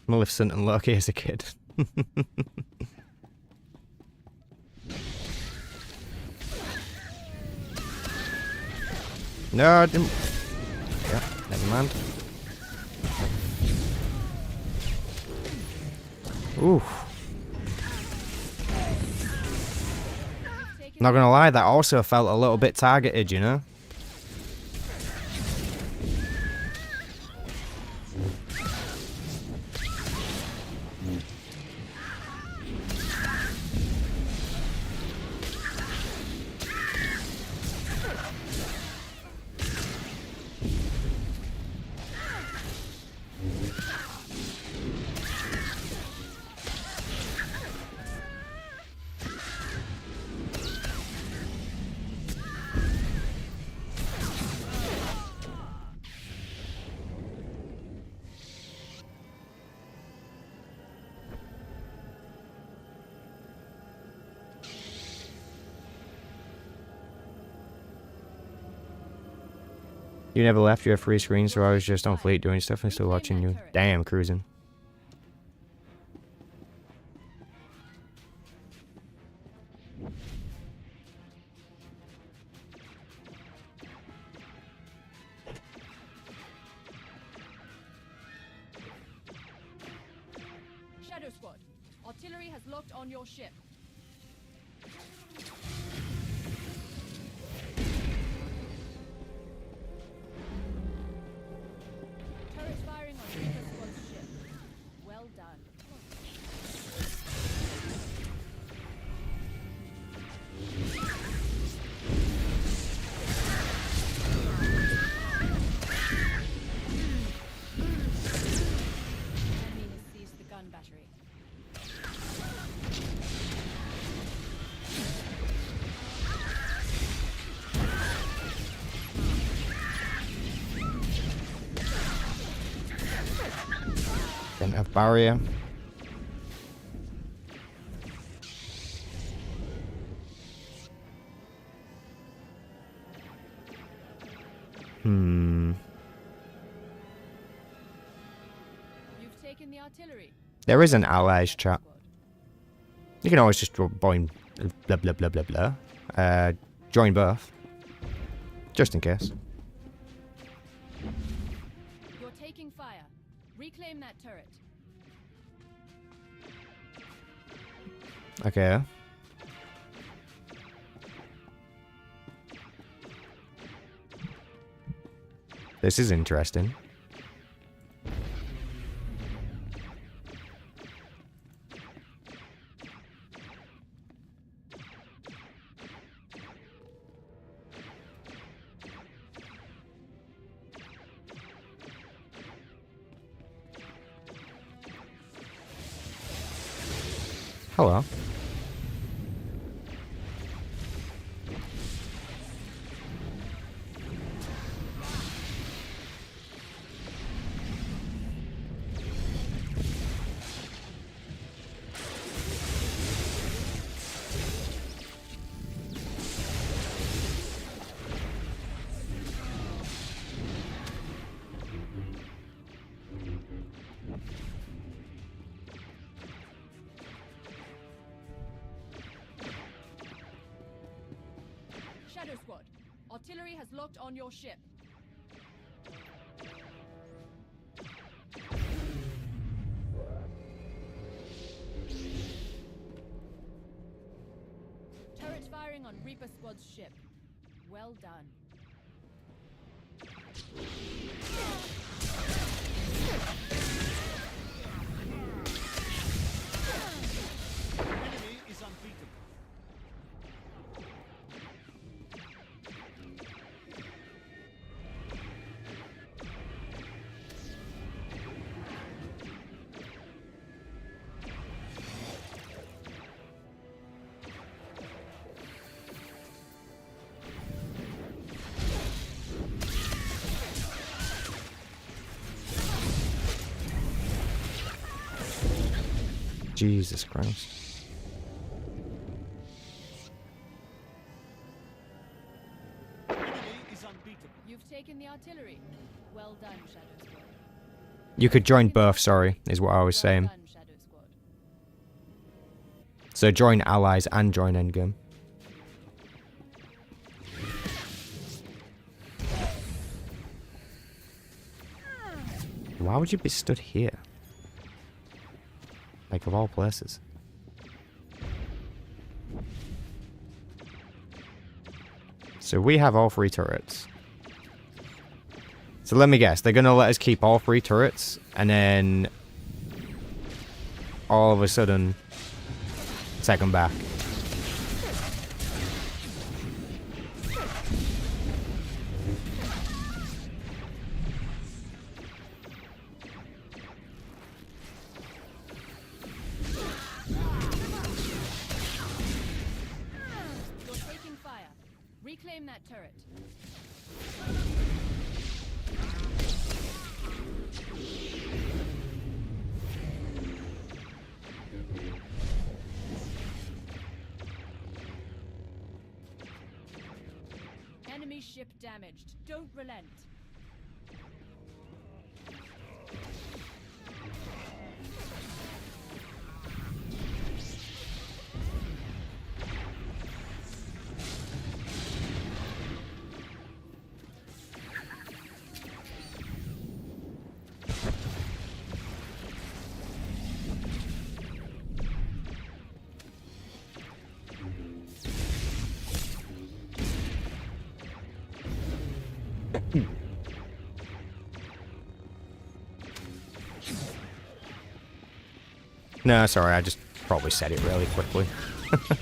Speaker 1: Maleficent and Loki as a kid. No, I didn't. Yeah, never mind. Ooh. Not gonna lie, that also felt a little bit targeted, you know? You never left, you have free screen, so I was just on fleet doing stuff and still watching you. Damn, cruising.
Speaker 11: Shadow Squad, artillery has locked on your ship. Turret firing on Reaper Squad's ship. Well done. Enemy has seized the gun battery.
Speaker 1: barrier.
Speaker 11: You've taken the artillery.
Speaker 1: There is an allies chat. You can always just join blah blah blah blah blah. Join both. Just in case.
Speaker 11: You're taking fire. Reclaim that turret.
Speaker 1: Okay. This is interesting. Hello.
Speaker 11: Shadow Squad, artillery has locked on your ship. Turret firing on Reaper Squad's ship. Well done.
Speaker 4: Enemy is unbeatable.
Speaker 1: Jesus Christ.
Speaker 4: Enemy is unbeatable.
Speaker 11: You've taken the artillery. Well done, Shadow Squad.
Speaker 1: You could join both, sorry, is what I was saying.
Speaker 11: Well done, Shadow Squad.
Speaker 1: So join allies and join endgame. Why would you be stood here? Like, of all places. So we have all three turrets. So let me guess, they're going to let us keep all three turrets, and then all of a sudden take them back.
Speaker 11: You're taking fire. Reclaim that turret. Enemy ship damaged. Don't relent.
Speaker 1: No, sorry, I just probably said it really quickly.
Speaker 11: Shadow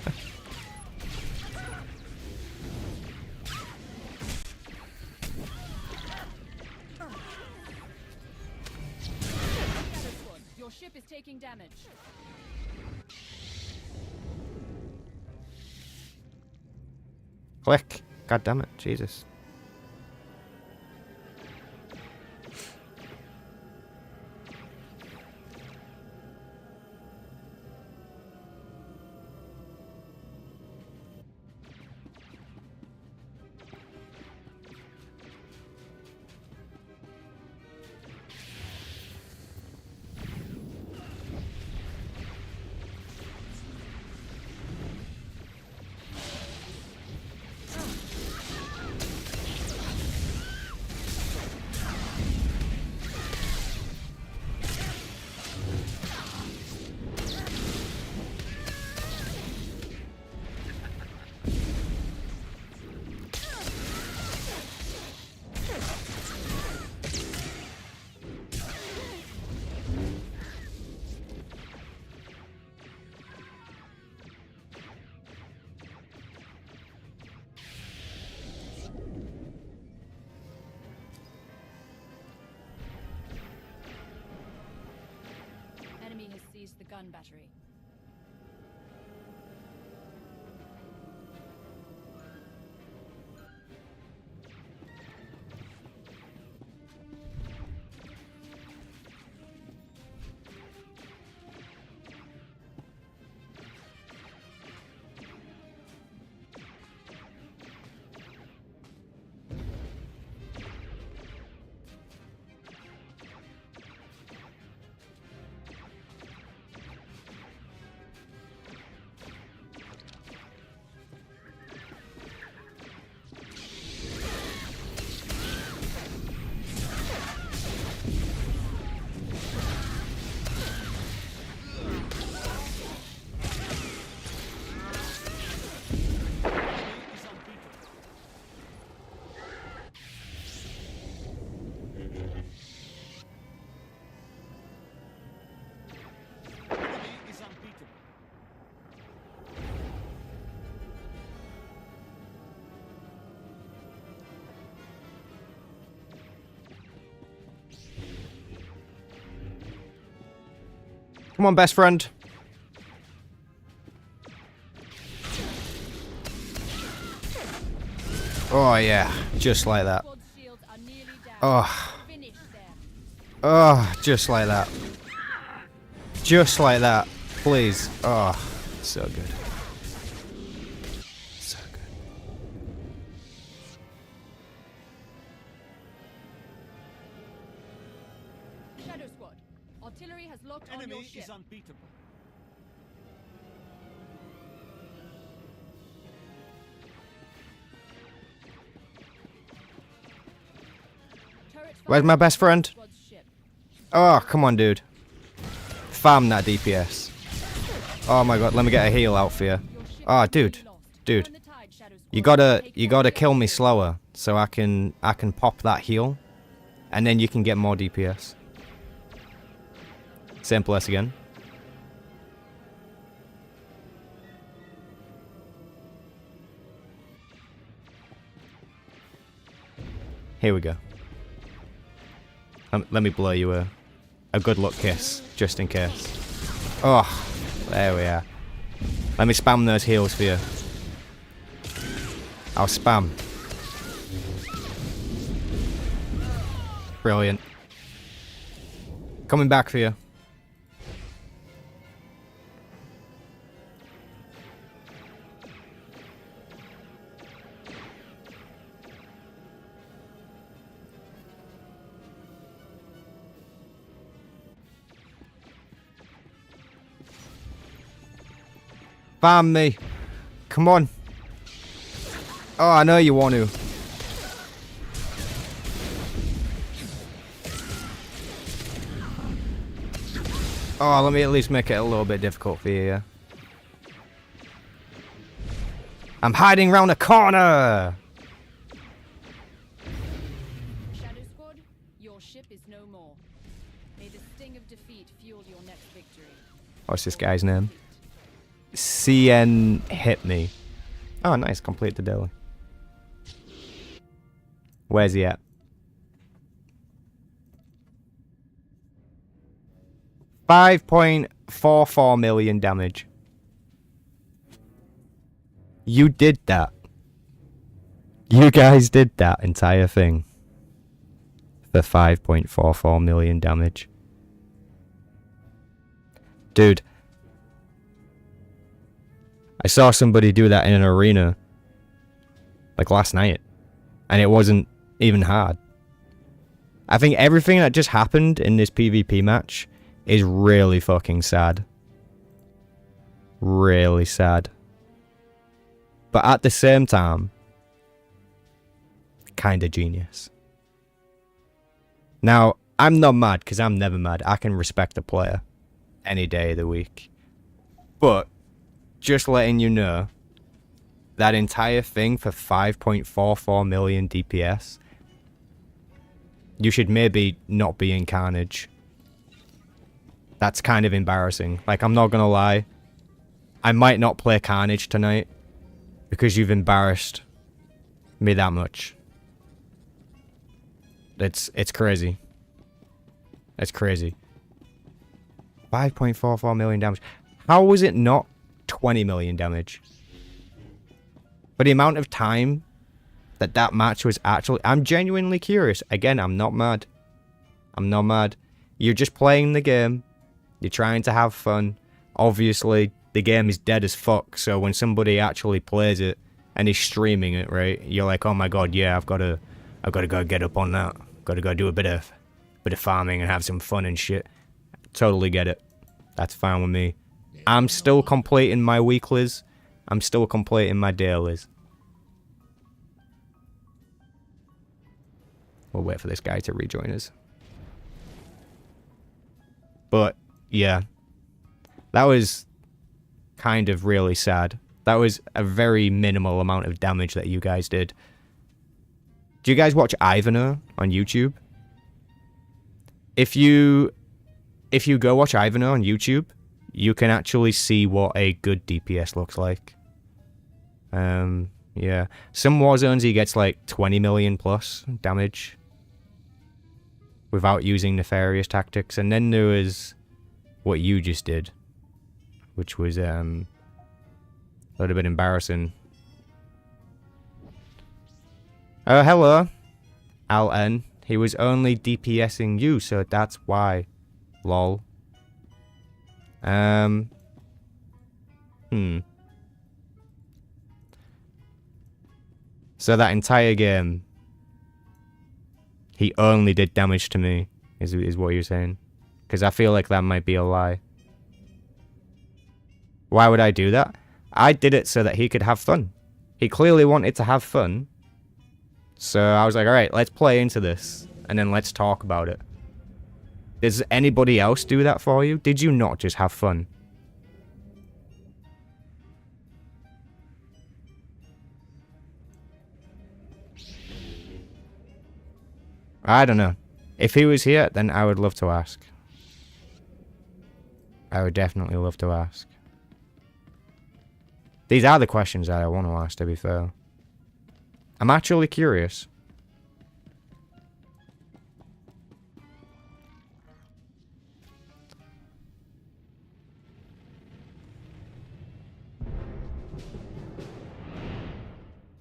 Speaker 11: Squad, your ship is taking damage.
Speaker 1: Click. God damn it, Jesus.
Speaker 11: gun battery.
Speaker 1: Come on, best friend. Oh, yeah. Just like that. Oh. Oh, just like that. Just like that. Please. Oh, so good. So good.
Speaker 11: Shadow Squad, artillery has locked on your ship.
Speaker 4: unbeatable.
Speaker 1: Where's my best friend? Oh, come on, dude. Farm that DPS. Oh my god, let me get a heal out for you. Oh, dude. Dude. You gotta kill me slower so I can pop that heal. And then you can get more DPS. Same place again. Here we go. Let me blow you a good luck kiss, just in case. Oh, there we are. Let me spam those heals for you. I'll spam. Brilliant. Coming back for you. Farm me. Come on. Oh, I know you want to. Oh, let me at least make it a little bit difficult for you, yeah? I'm hiding around a corner!
Speaker 11: Shadow Squad, your ship is no more. May the sting of defeat fuel your next victory.
Speaker 1: What's this guy's name? CN hit me. Oh, nice. Complete the daily. Where's he at? $5.44 million damage. You did that. You guys did that entire thing. For 5.44 million damage. Dude. I saw somebody do that in an arena. Like last night. And it wasn't even hard. I think everything that just happened in this PvP match is really fucking sad. Really sad. But at the same time, kinda genius. Now, I'm not mad because I'm never mad. I can respect a player any day of the week. But just letting you know, that entire thing for 5.44 million DPS, you should maybe not be in Carnage. That's kind of embarrassing. Like, I'm not gonna lie. I might not play Carnage tonight because you've embarrassed me that much. It's crazy. It's crazy. 5.44 million damage. How was it not 20 million damage? For the amount of time that match was actually... I'm genuinely curious. Again, I'm not mad. I'm not mad. You're just playing the game. You're trying to have fun. Obviously, the game is dead as fuck, so when somebody actually plays it and is streaming it, right, you're like, oh my god, yeah, I've got to go get up on that. Got to go do a bit of farming and have some fun and shit. Totally get it. That's fine with me. I'm still completing my weeklies. I'm still completing my dailies. We'll wait for this guy to rejoin us. But, yeah. That was kind of really sad. That was a very minimal amount of damage that you guys did. Do you guys watch Ivanhoe on YouTube? If you go watch Ivanhoe on YouTube, you can actually see what a good DPS looks like. Yeah. Some Warzones he gets like 20 million plus damage without using nefarious tactics. And then there was what you just did, which was a little bit embarrassing. Oh, hello, Al-N. He was only DPSing you, so that's why. Lol. So that entire game, he only did damage to me, is what you're saying? Because I feel like that might be a lie. Why would I do that? I did it so that he could have fun. He clearly wanted to have fun. So I was like, alright, let's play into this. And then let's talk about it. Does anybody else do that for you? Did you not just have fun? I don't know. If he was here, then I would love to ask. I would definitely love to ask. These are the questions that I want to ask, to be fair. I'm actually curious.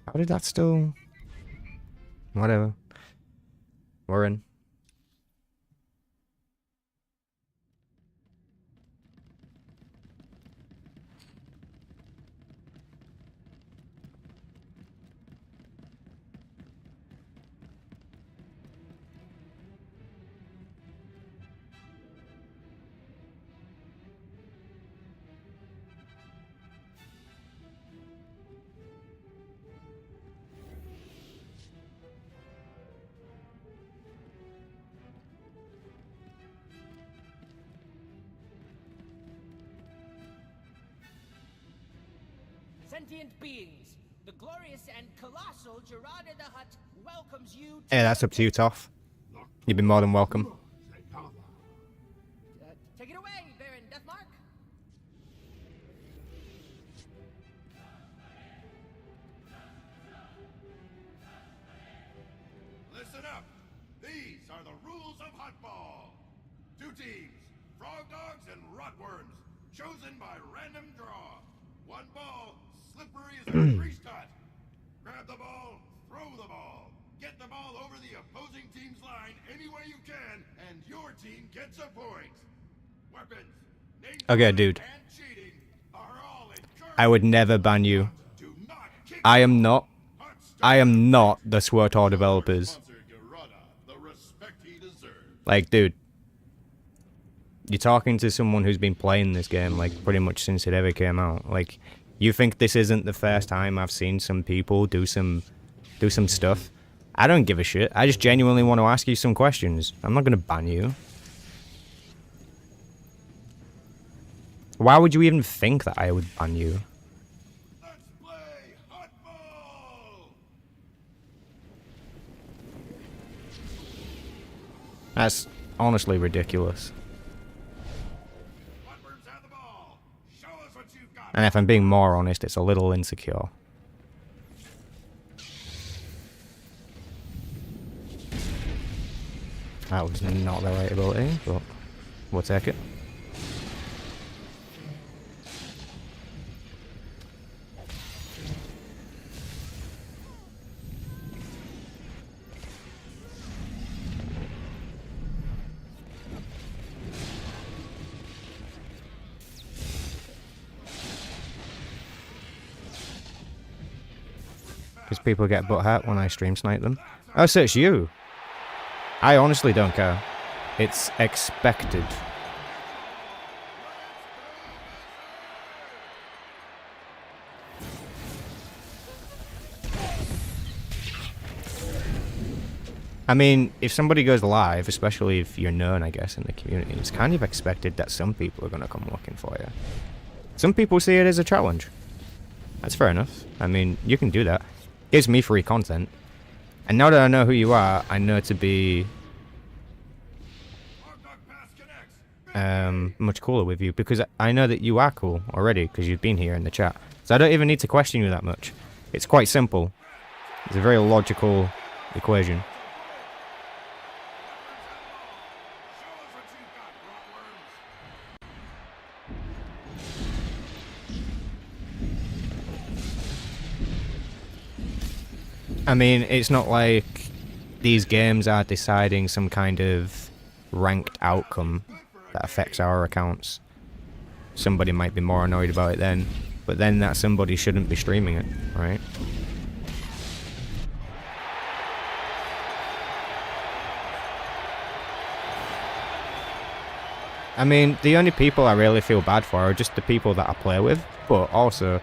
Speaker 1: How did that still... Whatever. We're in.
Speaker 12: Sentient beings, the glorious and colossal Gerada the Hutt welcomes you to...
Speaker 1: Hey, that's up to you, Toph. You've been more than welcome.
Speaker 12: Take it away, Baron Deathmark.
Speaker 13: Listen up. These are the rules of Huttball. 2 teams, frog dogs and rotworms, chosen by random draw. 1 ball, slippery as a priest hut. Grab the ball, throw the ball. Get the ball over the opposing team's line any way you can, and your team gets a point. Weapons,
Speaker 1: Okay, dude. I would never ban you. I am not the SWTOR developers. Like, dude. You're talking to someone who's been playing this game, like, pretty much since it ever came out. Like, you think this isn't the first time I've seen some people do some stuff? I don't give a shit. I just genuinely want to ask you some questions. I'm not gonna ban you. Why would you even think that I would ban you? That's honestly ridiculous. And if I'm being more honest, it's a little insecure. That was not the right ability, but we'll take it. because people get butthurt when I stream snipe them. Oh, so it's you. I honestly don't care. It's expected. I mean, if somebody goes live, especially if you're known, I guess, in the community, it's kind of expected that some people are going to come looking for you. Some people see it as a challenge. That's fair enough. I mean, you can do that. Gives me free content. And now that I know who you are, I know to be much cooler with you, because I know that you are cool already, because you've been here in the chat. So I don't even need to question you that much. It's quite simple. It's a very logical equation. I mean, it's not like these games are deciding some kind of ranked outcome that affects our accounts. Somebody might be more annoyed about it then, but then that somebody shouldn't be streaming it, right? I mean, the only people I really feel bad for are just the people that I play with, but also,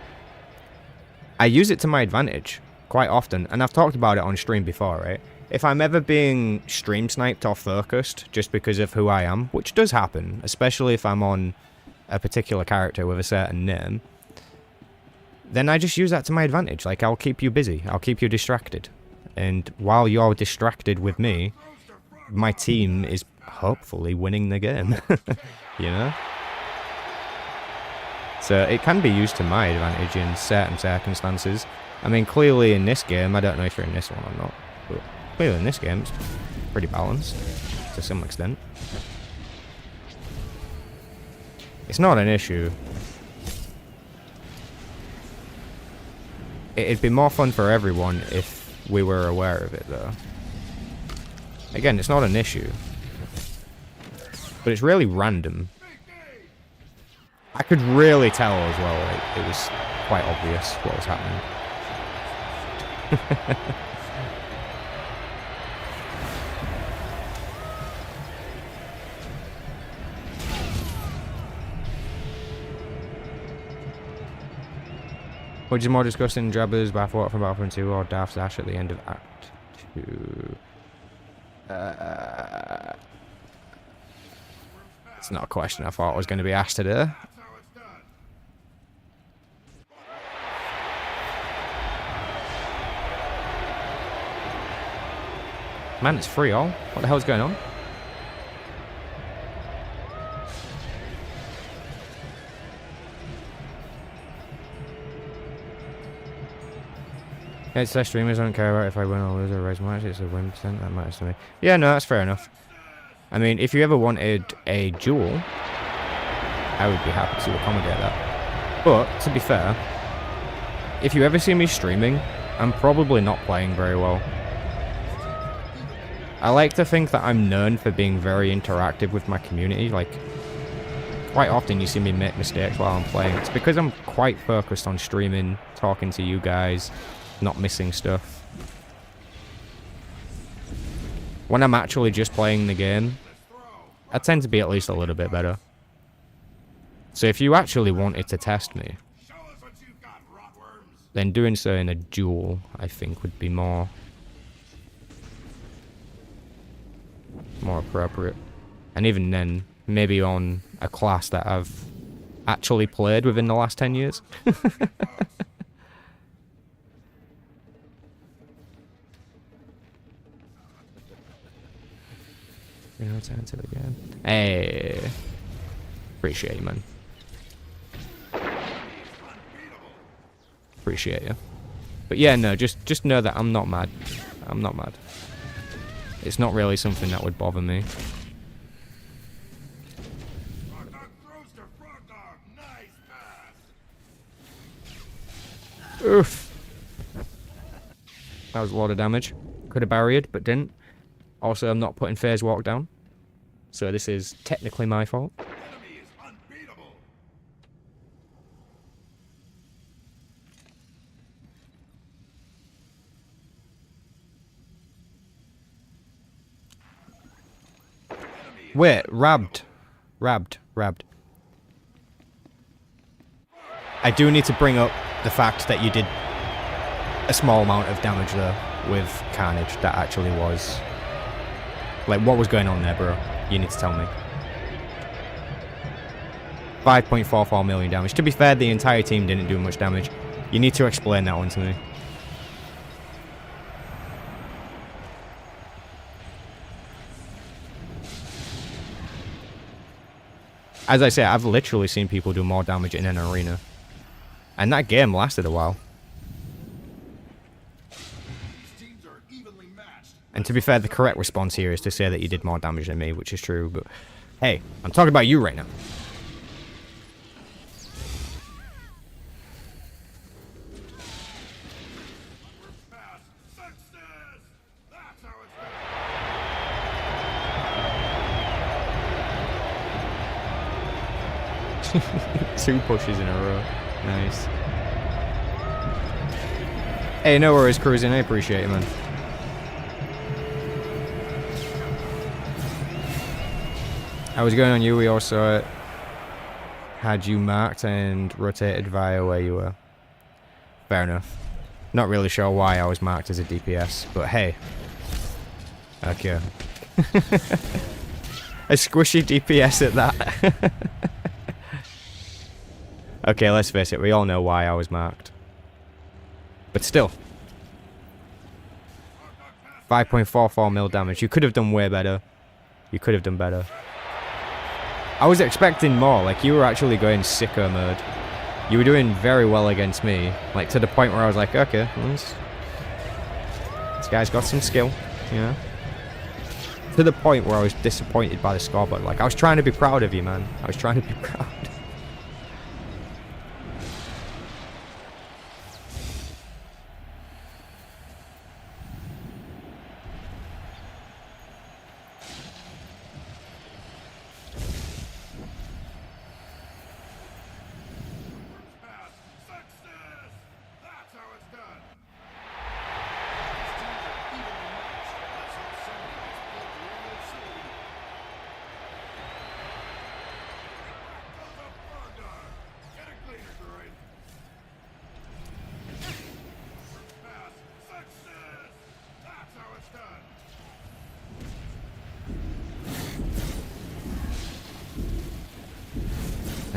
Speaker 1: I use it to my advantage quite often, and I've talked about it on stream before, right? If I'm ever being stream sniped or focused just because of who I am, which does happen, especially if I'm on a particular character with a certain name, then I just use that to my advantage. Like, I'll keep you busy, I'll keep you distracted, and while you're distracted with me, my team is hopefully winning the game, you know? So it can be used to my advantage in certain circumstances. I mean, clearly in this game, I don't know if you're in this one or not, but clearly in this game, it's pretty balanced, to some extent. It's not an issue. It'd be more fun for everyone if we were aware of it, though. Again, it's not an issue. But it's really random. I could really tell as well, like, it was quite obvious what was happening. Which is more disgusting, Jabba's bathwater from Battlefront 2 or Darth Dash at the end of Act 2? It's not a question I thought was going to be asked today. Man, it's free all. What the hell's going on? Yeah, it's less streamers don't care about if I win or lose or raise much. It's a win percent that matters to me. Yeah, no, that's fair enough. I mean, if you ever wanted a duel, I would be happy to accommodate that. But, to be fair, if you ever see me streaming, I'm probably not playing very well. I like to think that I'm known for being very interactive with my community. Like, quite often you see me make mistakes while I'm playing. It's because I'm quite focused on streaming, talking to you guys, not missing stuff. When I'm actually just playing the game, I tend to be at least a little bit better. So if you actually wanted to test me, then doing so in a duel, I think, would be more appropriate. And even then, maybe on a class that I've actually played within the last 10 years. Return to the game. Hey, appreciate you, man. Appreciate you. But yeah, no, just know that I'm not mad. I'm not mad. It's not really something that would bother me. Oof. That was a lot of damage. Could have barriered, but didn't. Also, I'm not putting phase walk down. So this is technically my fault. Wait, rabbed. I do need to bring up the fact that you did a small amount of damage though with Carnage. That actually was... Like, what was going on there, bro? You need to tell me. 5.44 million damage. To be fair, the entire team didn't do much damage. You need to explain that one to me. As I say, I've literally seen people do more damage in an arena. And that game lasted a while. And to be fair, the correct response here is to say that you did more damage than me, which is true, but... Hey, I'm talking about you right now. Two pushes in a row. Nice. Hey, no worries, Cruising. I appreciate it, man. I was going on you. We also had you marked and rotated via where you were. Fair enough. Not really sure why I was marked as a DPS, but hey. Okay. A squishy DPS at that. Okay, let's face it, we all know why I was marked. But still. 5.44 mil damage. You could have done way better. You could have done better. I was expecting more, like you were actually going sicko mode. You were doing very well against me, like to the point where I was like, okay, well, this guy's got some skill, you know? To the point where I was disappointed by the scoreboard. Like, I was trying to be proud of you, man. I was trying to be proud.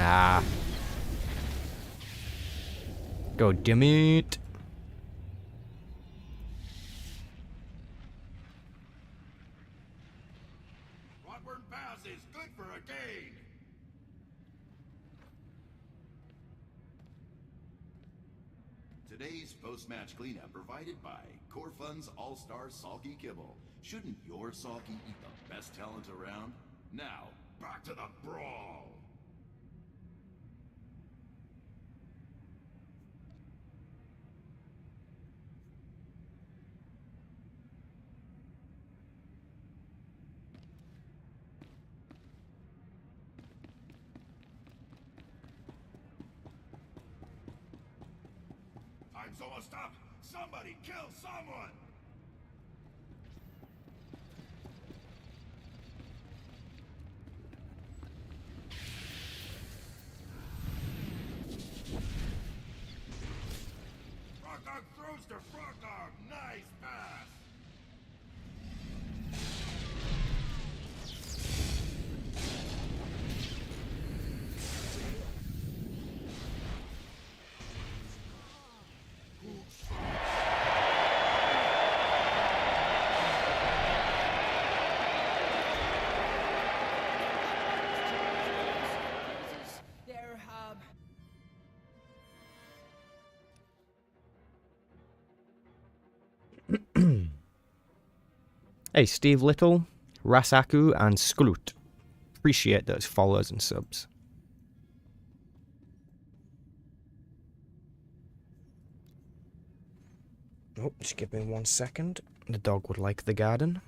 Speaker 1: Ah. Go, damn it.
Speaker 13: Rodburn Pass is good for a gain. Today's post-match cleanup provided by Core Fun's All-Star Salky Kibble. Shouldn't your Salky eat the best talent around? Now, back to the brawl. Time's almost up. Somebody kill someone. Frog Dog throws to Frog Dog. Nice pass.
Speaker 1: Hey, Steve Little, Rasaku, and Sklut. Appreciate those follows and subs. Oh, just give me 1 second. The dog would like the garden.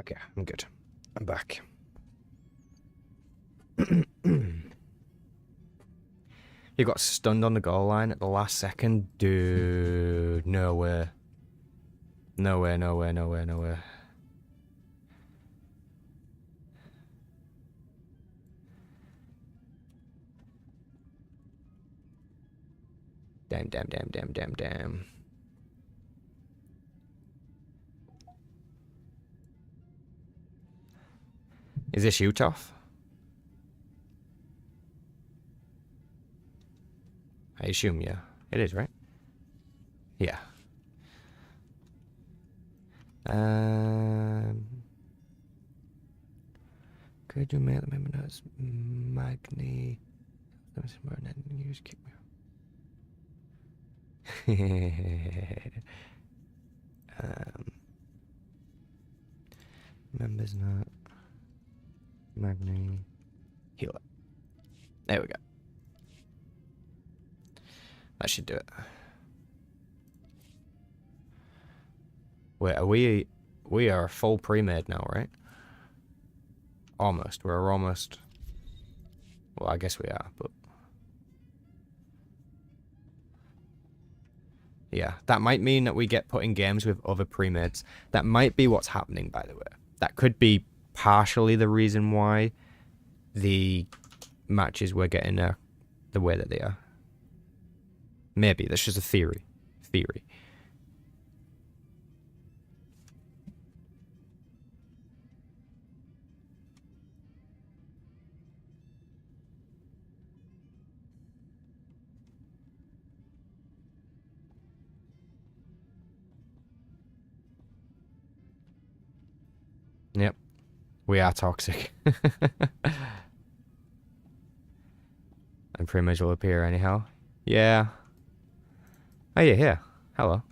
Speaker 1: Okay, I'm good. I'm back. He got stunned on the goal line at the last second. Dude, no way. No way, no way, no way, no way. Damn, damn, damn, damn, damn, damn. Is this you, Toff? I assume, yeah. It is, right? Yeah. Could you make the member notes Magni? Use kick me. Members note Magni. Heal it. There we go. That should do it. Wait, we are full pre-made now, right? Almost. We're almost. Well, I guess we are, but yeah, that might mean that we get put in games with other pre-mades. That might be what's happening, by the way. That could be partially the reason why the matches we're getting are the way that they are. Maybe that's just a theory. Yep. We are toxic. And pretty much will appear anyhow. Yeah. Oh, you're here. Hello.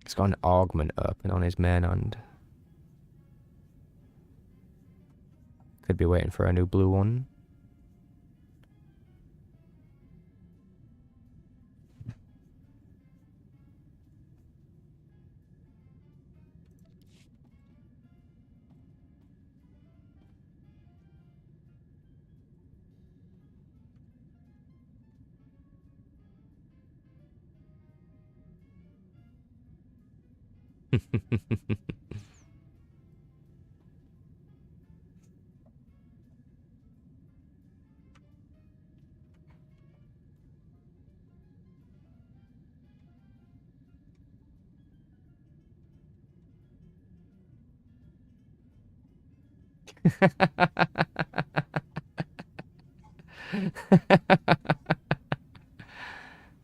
Speaker 1: He's got an augment open on his main end. Could be waiting for a new blue one.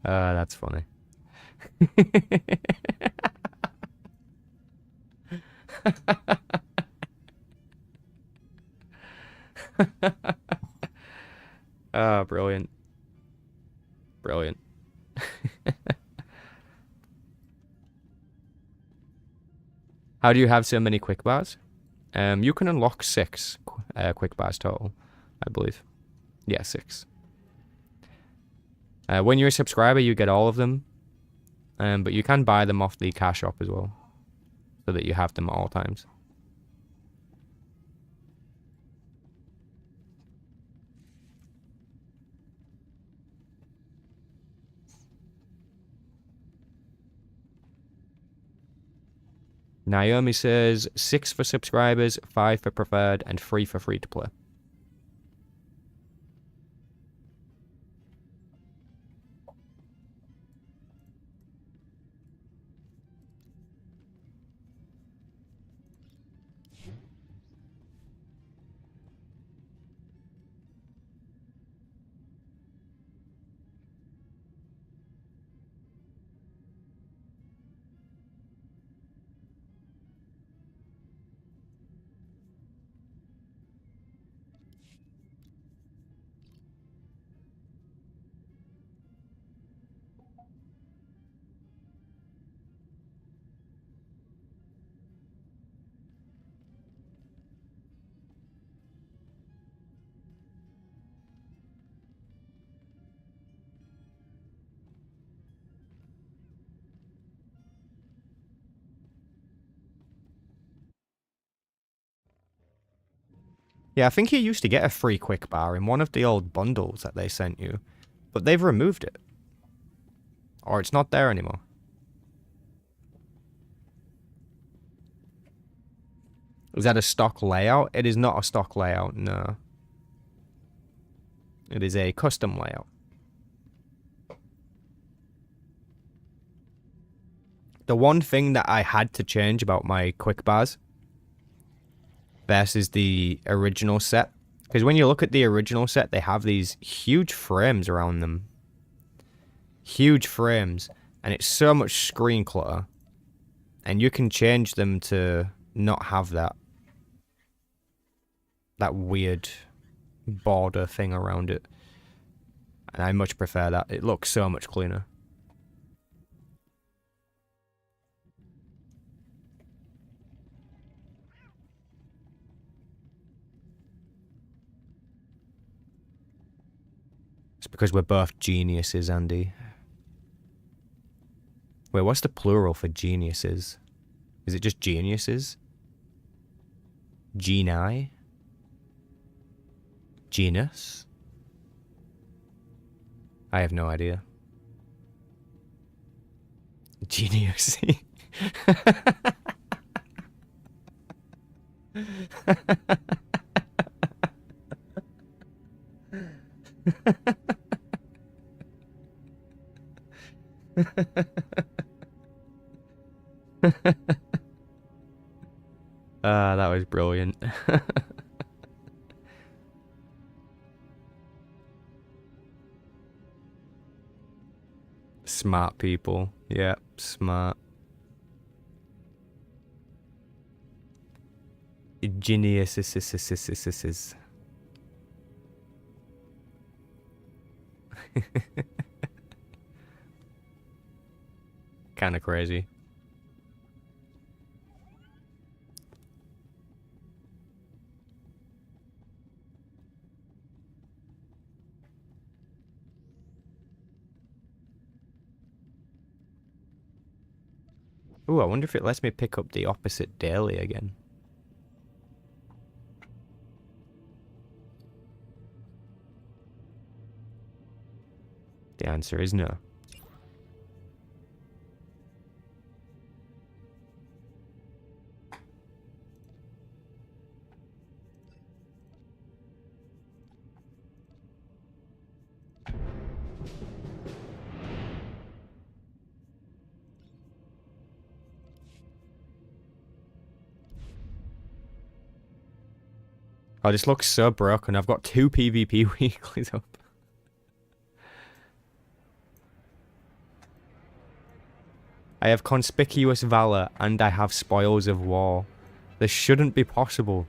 Speaker 1: That's funny. Brilliant. Brilliant. How do you have so many quick bars? You can unlock 6 quick bars total, I believe. Yeah, 6. When you're a subscriber, you get all of them. But you can buy them off the cash shop as well, so that you have them at all times. Naomi says 6 for subscribers, 5 for preferred, and 3 for free to play. Yeah, I think you used to get a free quick bar in one of the old bundles that they sent you. But they've removed it. Or it's not there anymore. Is that a stock layout? It is not a stock layout, no. It is a custom layout. The one thing that I had to change about my quick bars versus the original set, because when you look at the original set, they have these huge frames around them. Huge frames. And it's so much screen clutter. And you can change them to not have that. That weird border thing around it. And I much prefer that. It looks so much cleaner. It's because we're both geniuses, Andy. Wait, what's the plural for geniuses? Is it just geniuses? Genii? Genus? I have no idea. Genius. That was brilliant. Smart people. Yeah, smart. Geniuses. Kind of crazy. Ooh, I wonder if it lets me pick up the opposite daily again. The answer is no. Oh, this looks so broken. I've got 2 PvP weeklies up. I have Conspicuous Valor and I have Spoils of War. This shouldn't be possible.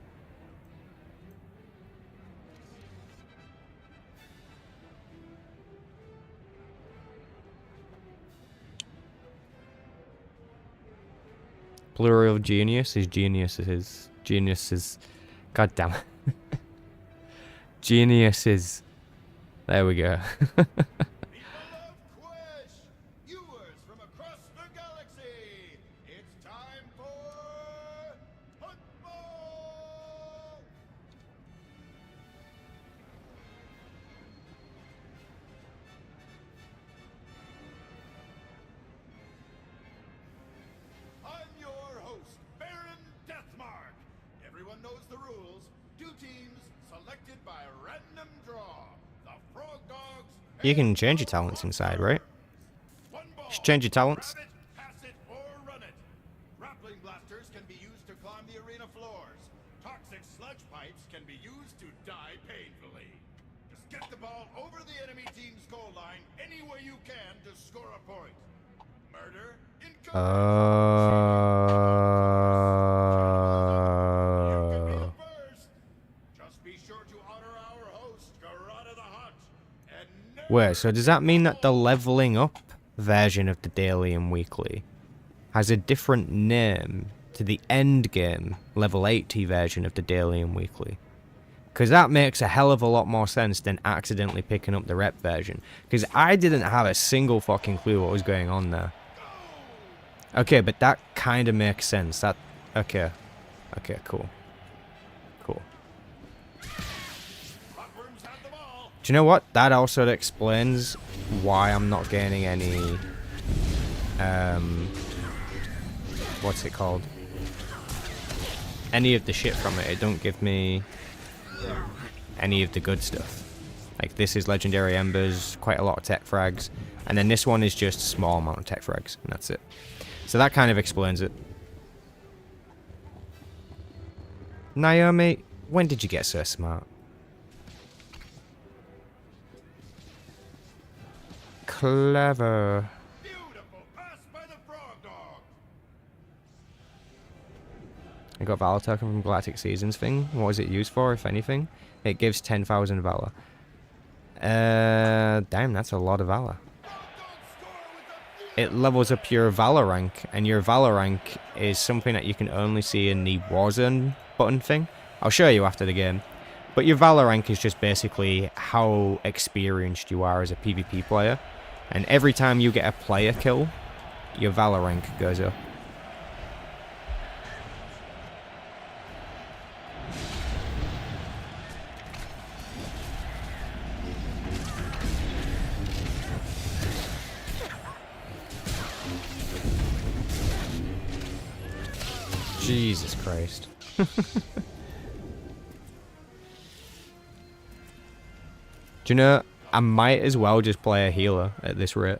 Speaker 1: Plural genius is geniuses. Geniuses. God damn it. Geniuses. There we go. You can change your talents inside, right? Just change your talents.
Speaker 13: Grappling blasters can be used to climb the arena floors. Toxic sludge pipes can be used to die painfully. Just get the ball over the enemy team's goal line any way you can to score a point. Murder
Speaker 1: Wait, so does that mean that the leveling up version of the daily and weekly has a different name to the end game level 80 version of the daily and weekly? Because that makes a hell of a lot more sense than accidentally picking up the rep version. Because I didn't have a single fucking clue what was going on there. Okay, but that kind of makes sense. Okay. Okay, cool. Cool. Do you know what? That also explains why I'm not gaining any... what's it called? Any of the shit from it. It don't give me any of the good stuff. Like, this is Legendary Embers, quite a lot of tech frags. And then this one is just a small amount of tech frags, and that's it. So that kind of explains it. Naomi, when did you get so smart? Clever. I got Valor token from Galactic Seasons thing. What is it used for, if anything? It gives 10,000 Valor. Damn, that's a lot of Valor. It levels up your Valor rank, and your Valor rank is something that you can only see in the Warzone button thing. I'll show you after the game. But your Valor rank is just basically how experienced you are as a PvP player. And every time you get a player kill, your Valor rank goes up. Jesus Christ. Do you know, I might as well just play a healer at this rate.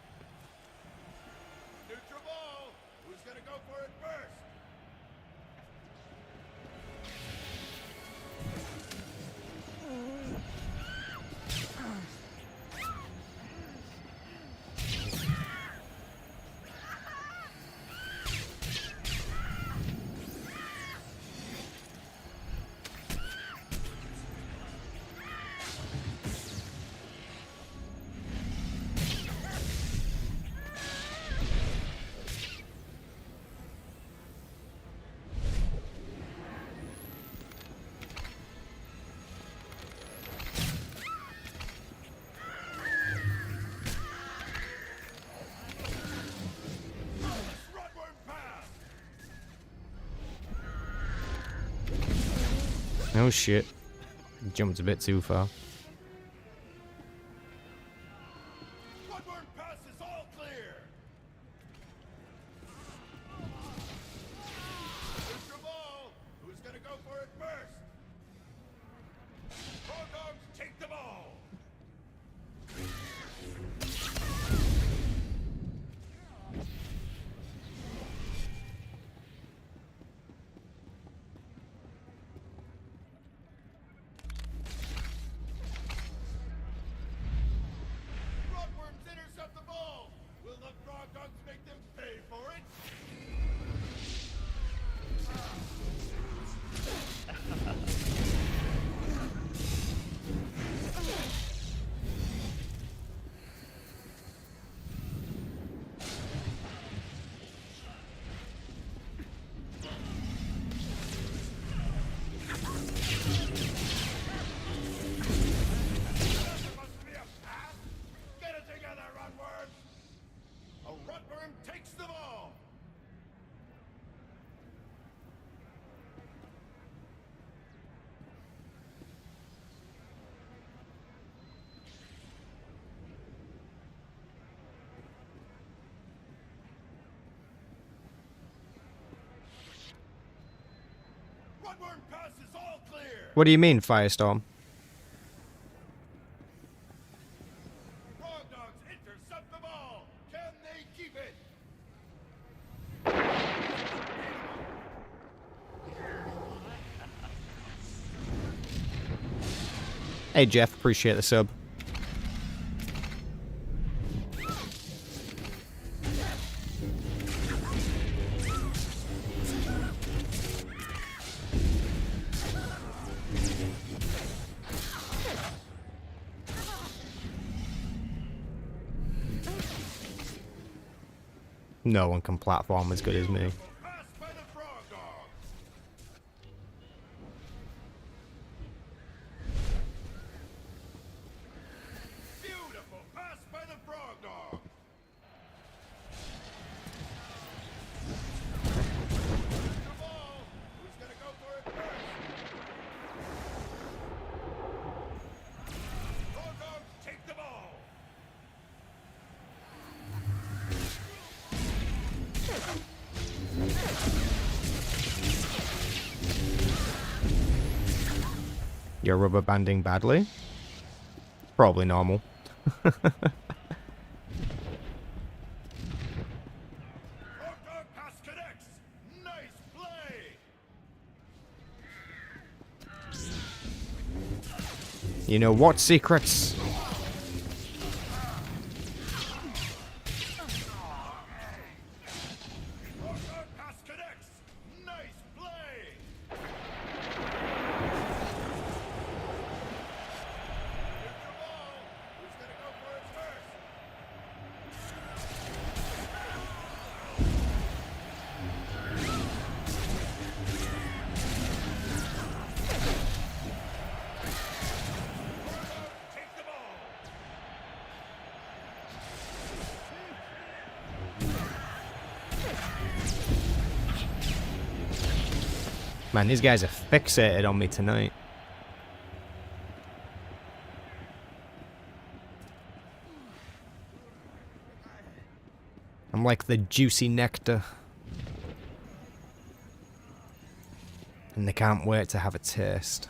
Speaker 1: Oh shit. Jumped a bit too far. What do you mean, Firestorm? Hey Jeff, appreciate the sub. No one can platform as good as me. You're rubber banding badly? Probably normal. You know what secrets? Man, these guys are fixated on me tonight. I'm like the juicy nectar. And they can't wait to have a taste.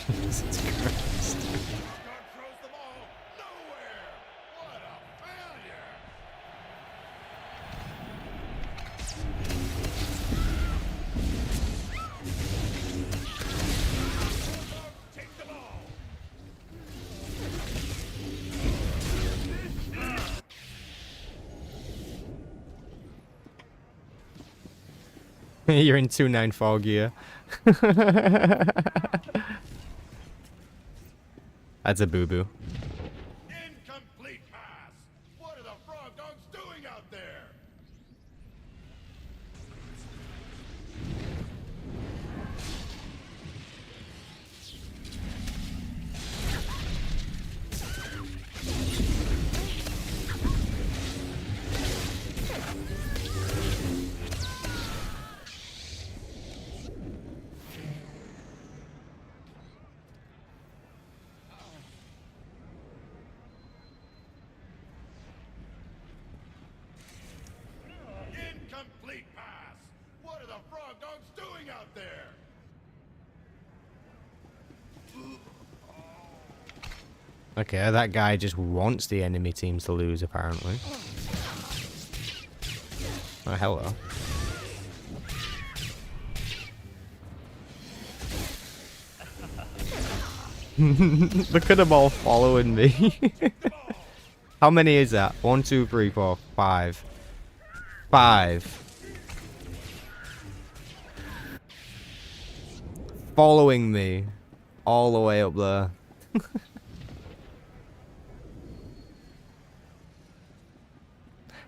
Speaker 1: Jesus Christ. You're in 294 gear. That's a boo-boo.
Speaker 13: Incomplete pass! What are the frog dogs doing out there? Incomplete pass! What are the frog dogs doing out there?
Speaker 1: Okay, that guy just wants the enemy team to lose, apparently. Oh, hello. Look at them all following me. How many is that? 1, 2, 3, 4, 5. 5. Following me. All the way up there.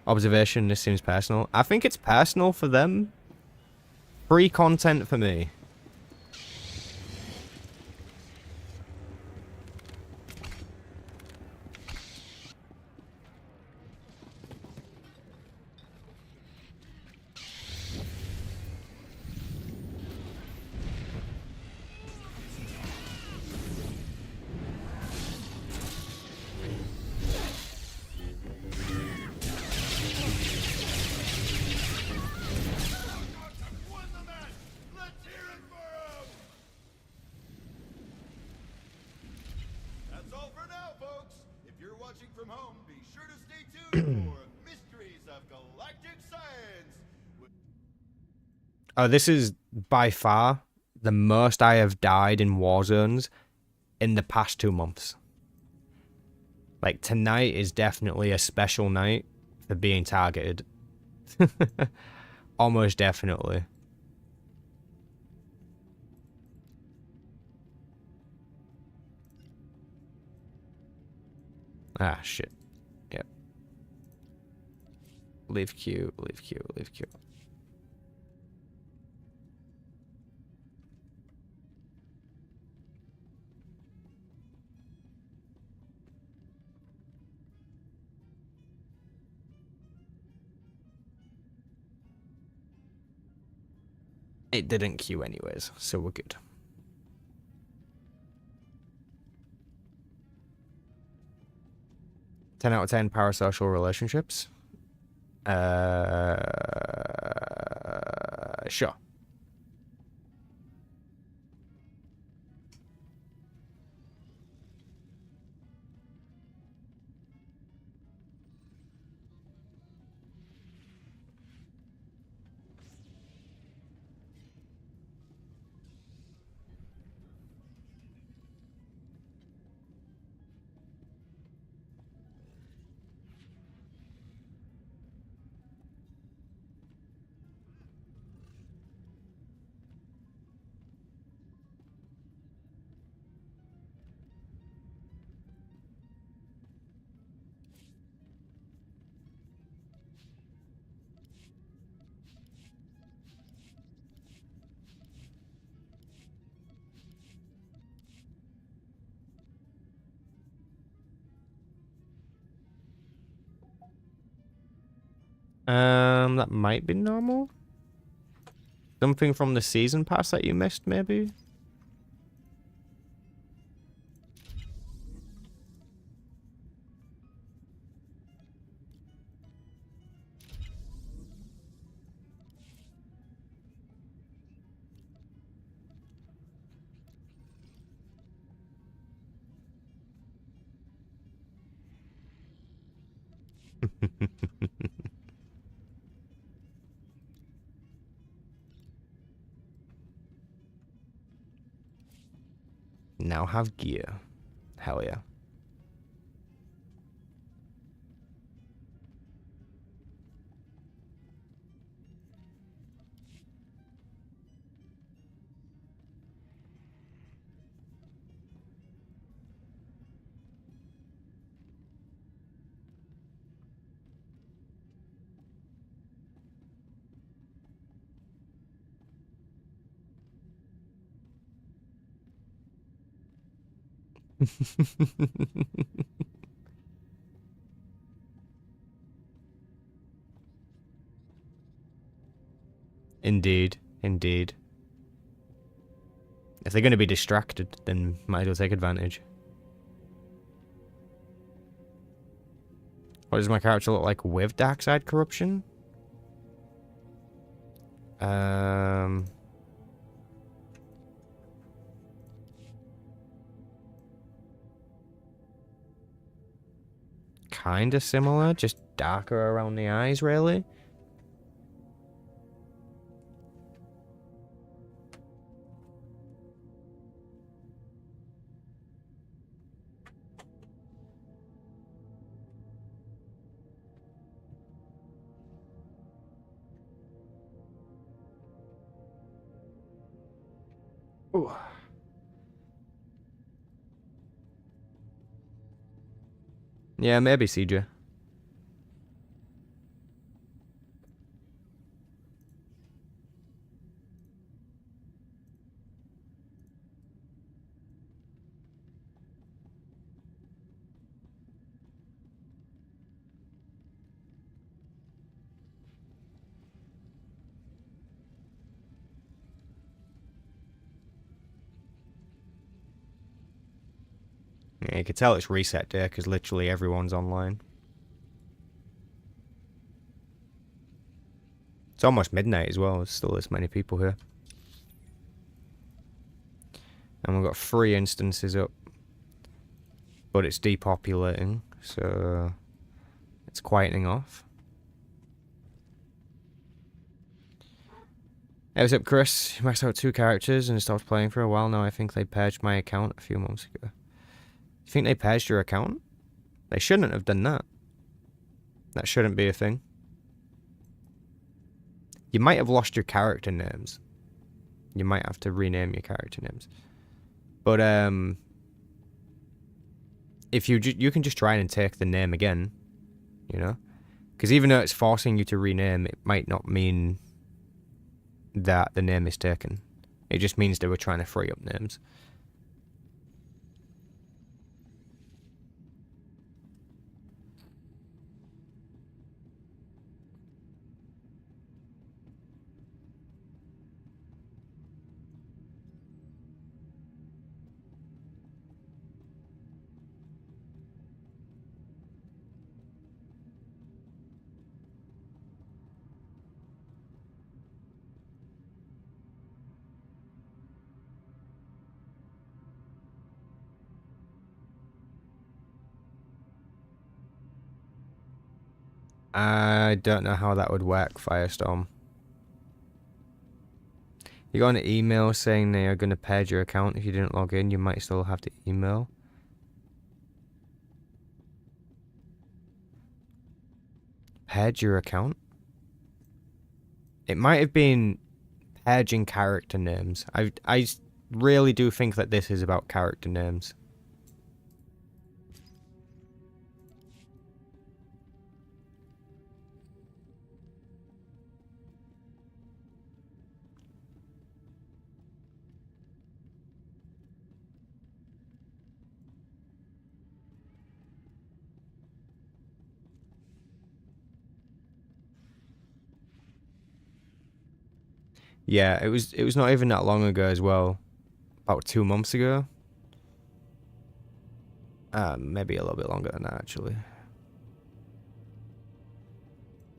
Speaker 1: Observation, this seems personal. I think it's personal for them. Free content for me. That's all for now, folks. If you're watching from home, be sure to stay tuned for Mysteries of Galactic Science. Oh, this is by far the most I have died in war zones in the past 2 months. Like, tonight is definitely a special night for being targeted. Almost definitely. Ah, shit. Yep. Leave queue, leave queue, leave queue. It didn't queue anyways, so we're good. Ten out of 10 parasocial relationships. Sure. That might be normal. Something from the season pass that you missed, maybe? Now have gear. Hell yeah. Indeed, indeed. If they're going to be distracted, then might as well take advantage. What does my character look like with dark side corruption? Kinda similar, just darker around the eyes, really. Ooh. Yeah, maybe CJ. Yeah, you can tell it's reset day because literally everyone's online. It's almost midnight as well. There's still this many people here. And we've got 3 instances up. But it's depopulating, so it's quietening off. Hey, what's up, Chris? You maxed out 2 characters and stopped playing for a while now. I think they purged my account a few months ago. You think they purged your account? They shouldn't have done that. That shouldn't be a thing. You might have lost your character names. You might have to rename your character names. But, if you can just try and take the name again, you know? Because even though it's forcing you to rename, it might not mean that the name is taken. It just means they were trying to free up names. I don't know how that would work, Firestorm. You got an email saying they are going to purge your account if you didn't log in. You might still have to email. Purge your account? It might have been purging character names. I really do think that this is about character names. Yeah, it was not even that long ago as well. About 2 months ago. Maybe a little bit longer than that, actually.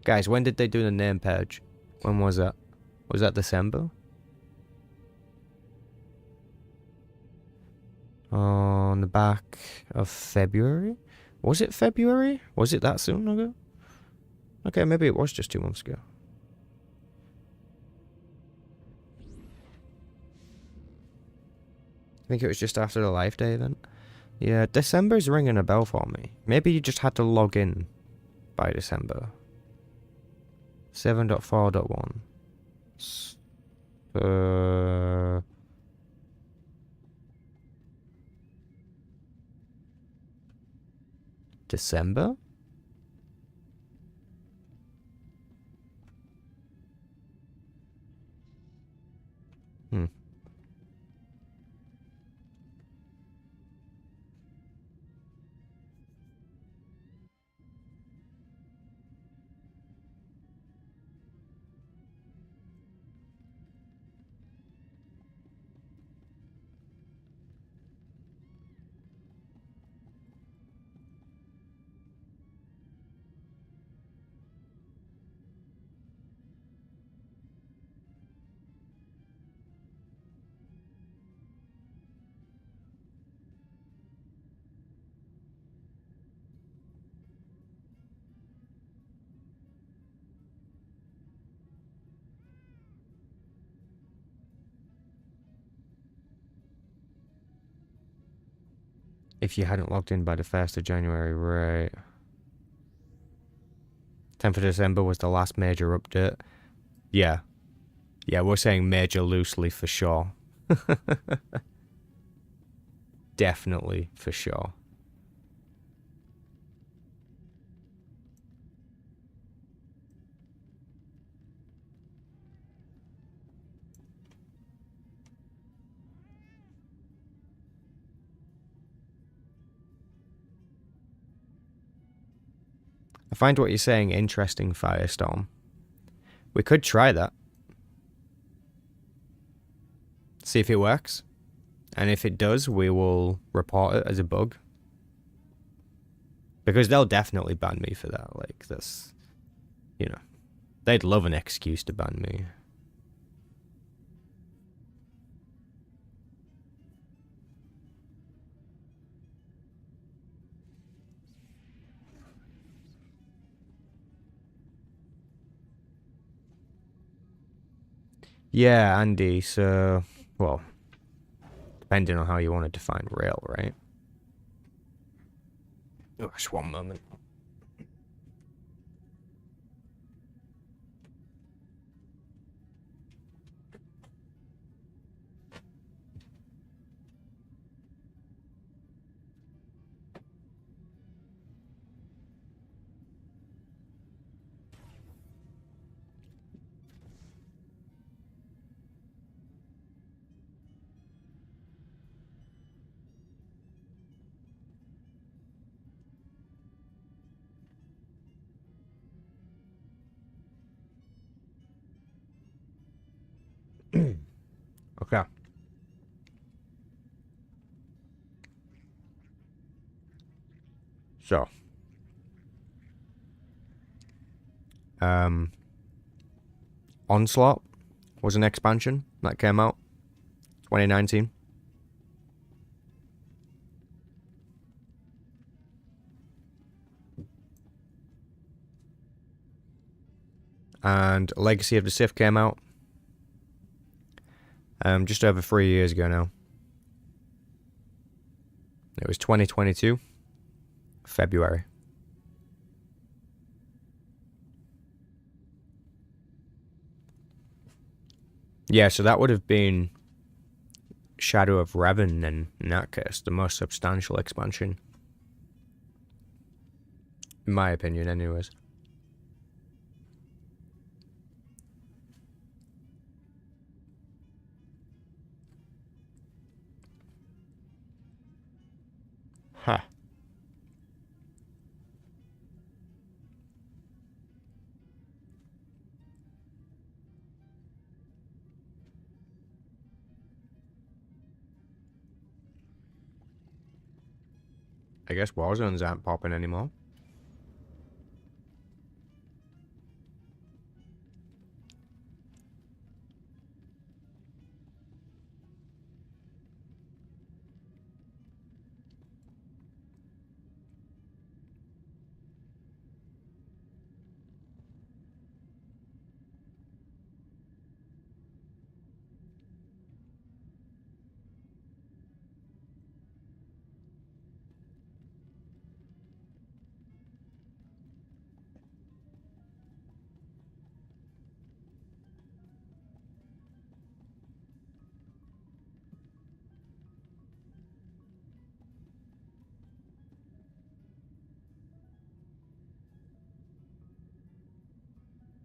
Speaker 1: Guys, when did they do the name purge? When was that? Was that December? On the back of February? Was it February? Was it that soon ago? Okay, maybe it was just 2 months ago. I think it was just after the live day event. Yeah, December's ringing a bell for me. Maybe you just had to log in by December. 7.4.1. December? Hmm. If you hadn't logged in by the 1st of January, right. 10th of December was the last major update. Yeah. Yeah, we're saying major loosely for sure. Definitely for sure. I find what you're saying interesting, Firestorm. We could try that. See if it works. And if it does, we will report it as a bug. Because they'll definitely ban me for that. Like, that's... You know. They'd love an excuse to ban me. Yeah, Andy, so, well, depending on how you want to define rail, right? Oh, just one moment. Okay. So, Onslaught was an expansion that came out 2019. And Legacy of the Sith came out just over 3 years ago now. It was 2022, February. Yeah, so that would have been Shadow of Revan then, in that case, the most substantial expansion. In my opinion, anyways. Huh. I guess Warzones aren't popping anymore.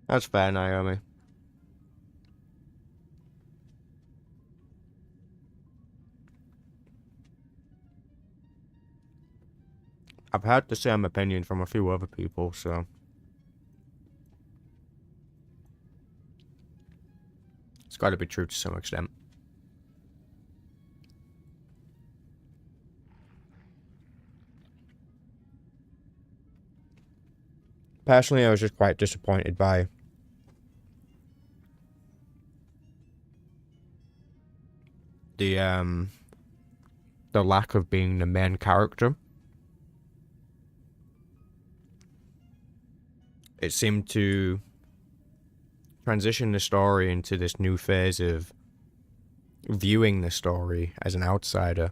Speaker 1: That's fair, Naomi. I've heard the same opinion from a few other people, so it's got to be true to some extent. Personally, I was just quite disappointed by the lack of being the main character. It seemed to transition the story into this new phase of viewing the story as an outsider,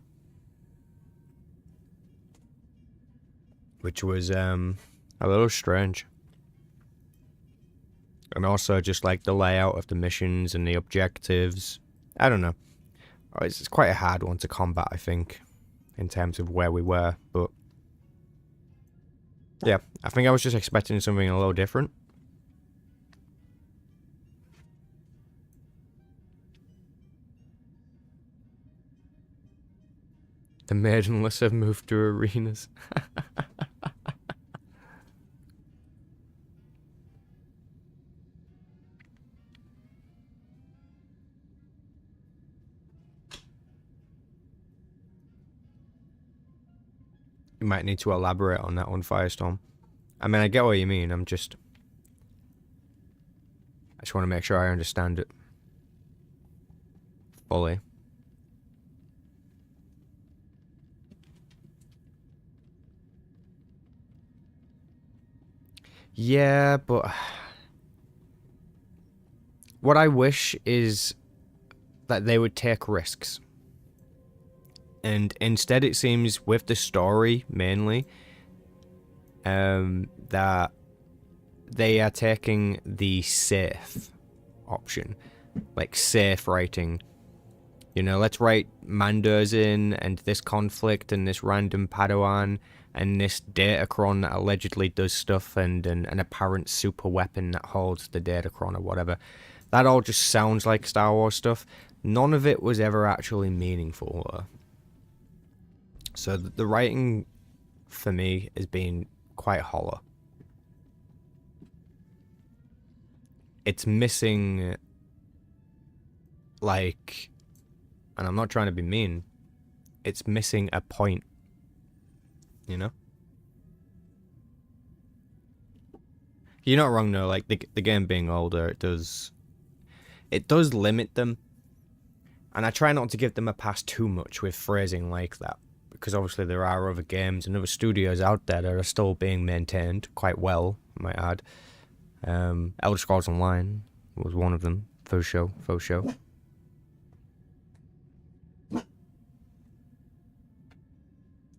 Speaker 1: which was a little strange. And also just like the layout of the missions and the objectives. I don't know. It's quite a hard one to combat, I think, in terms of where we were, but yeah, I think I was just expecting something a little different. The maidenless have moved to arenas. You might need to elaborate on that one, Firestorm. I mean, I get what you mean. I just want to make sure I understand it fully. Yeah, but what I wish is that they would take risks. And instead it seems with the story mainly that they are taking the safe option. Like safe writing. You know, let's write Mandos in and this conflict and this random Padawan and this Datacron that allegedly does stuff and an apparent super weapon that holds the Datacron or whatever. That all just sounds like Star Wars stuff. None of it was ever actually meaningful though. So the writing for me has been quite hollow. It's missing, like, and I'm not trying to be mean, it's missing a point, you know? You're not wrong though, like, the game being older, it does limit them, and I try not to give them a pass too much with phrasing like that, because obviously there are other games and other studios out there that are still being maintained quite well, I might add. Elder Scrolls Online was one of them, faux show.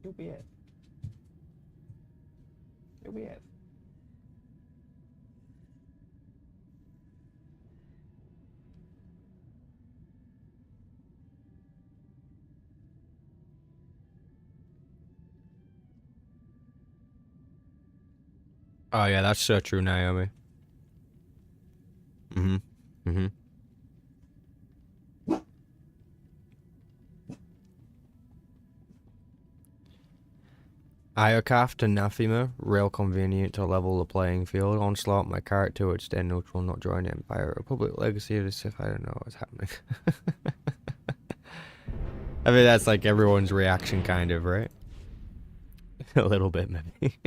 Speaker 1: You'll be it. Oh yeah, that's so true, Naomi. Iocaft and Nafima, real convenient to level the playing field. Onslaught, my character would stay neutral, not join Empire. Republic Legacy of the Sith, I don't know what's happening. I mean, that's like everyone's reaction, kind of, right? A little bit, maybe.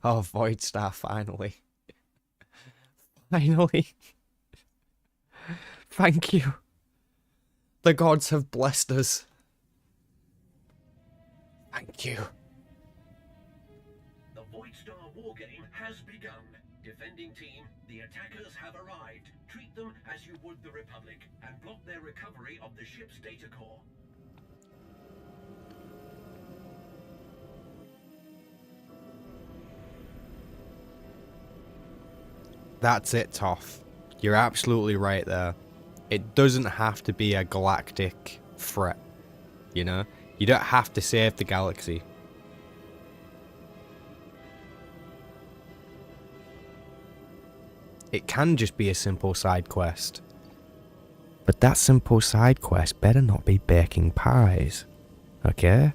Speaker 1: Oh, Void Star, finally. Finally. Thank you. The gods have blessed us. Thank you.
Speaker 2: The Void Star wargame has begun. Defending team, the attackers have arrived. Treat them as you would the Republic, and block their recovery of the ship's data core.
Speaker 1: That's it, Toph. You're absolutely right there. It doesn't have to be a galactic threat, you know? You don't have to save the galaxy. It can just be a simple side quest. But that simple side quest better not be baking pies, okay?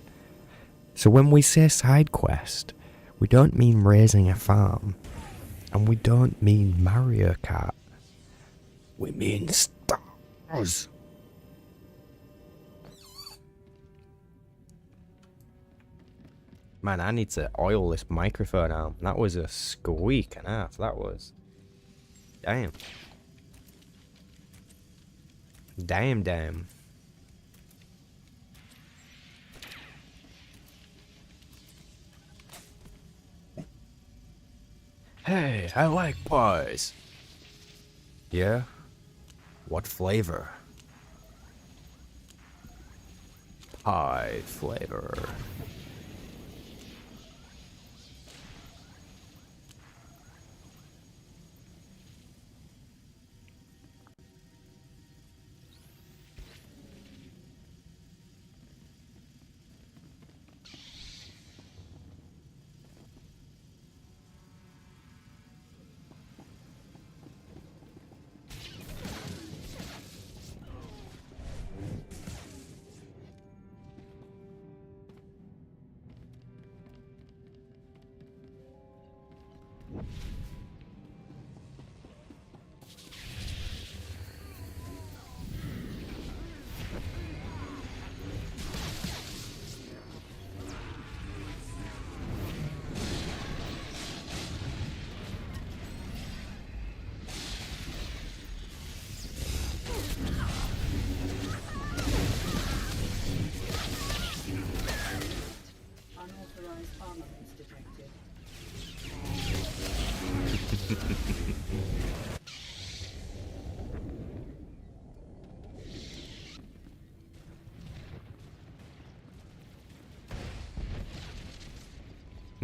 Speaker 1: So when we say side quest, we don't mean raising a farm. And we don't mean Mario Kart. We mean stars. Man, I need to oil this microphone out. That was a squeak and a half. That was. Damn. Damn. Hey, I like pies. Yeah? What flavor? Pie flavor.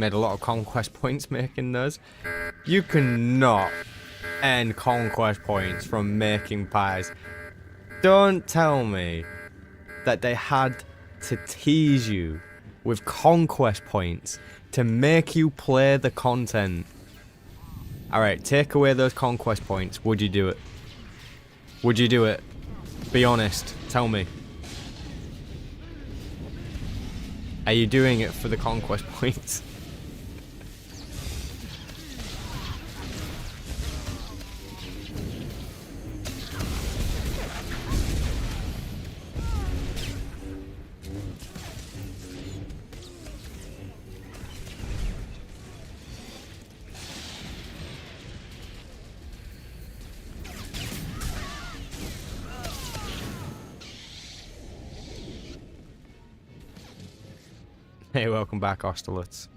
Speaker 1: Made a lot of conquest points making those. You cannot earn conquest points from making pies. Don't tell me that they had to tease you with conquest points to make you play the content. Alright, take away those conquest points. Would you do it? Would you do it? Be honest. Tell me. Are you doing it for the conquest points? Hey, welcome back, Ostolates.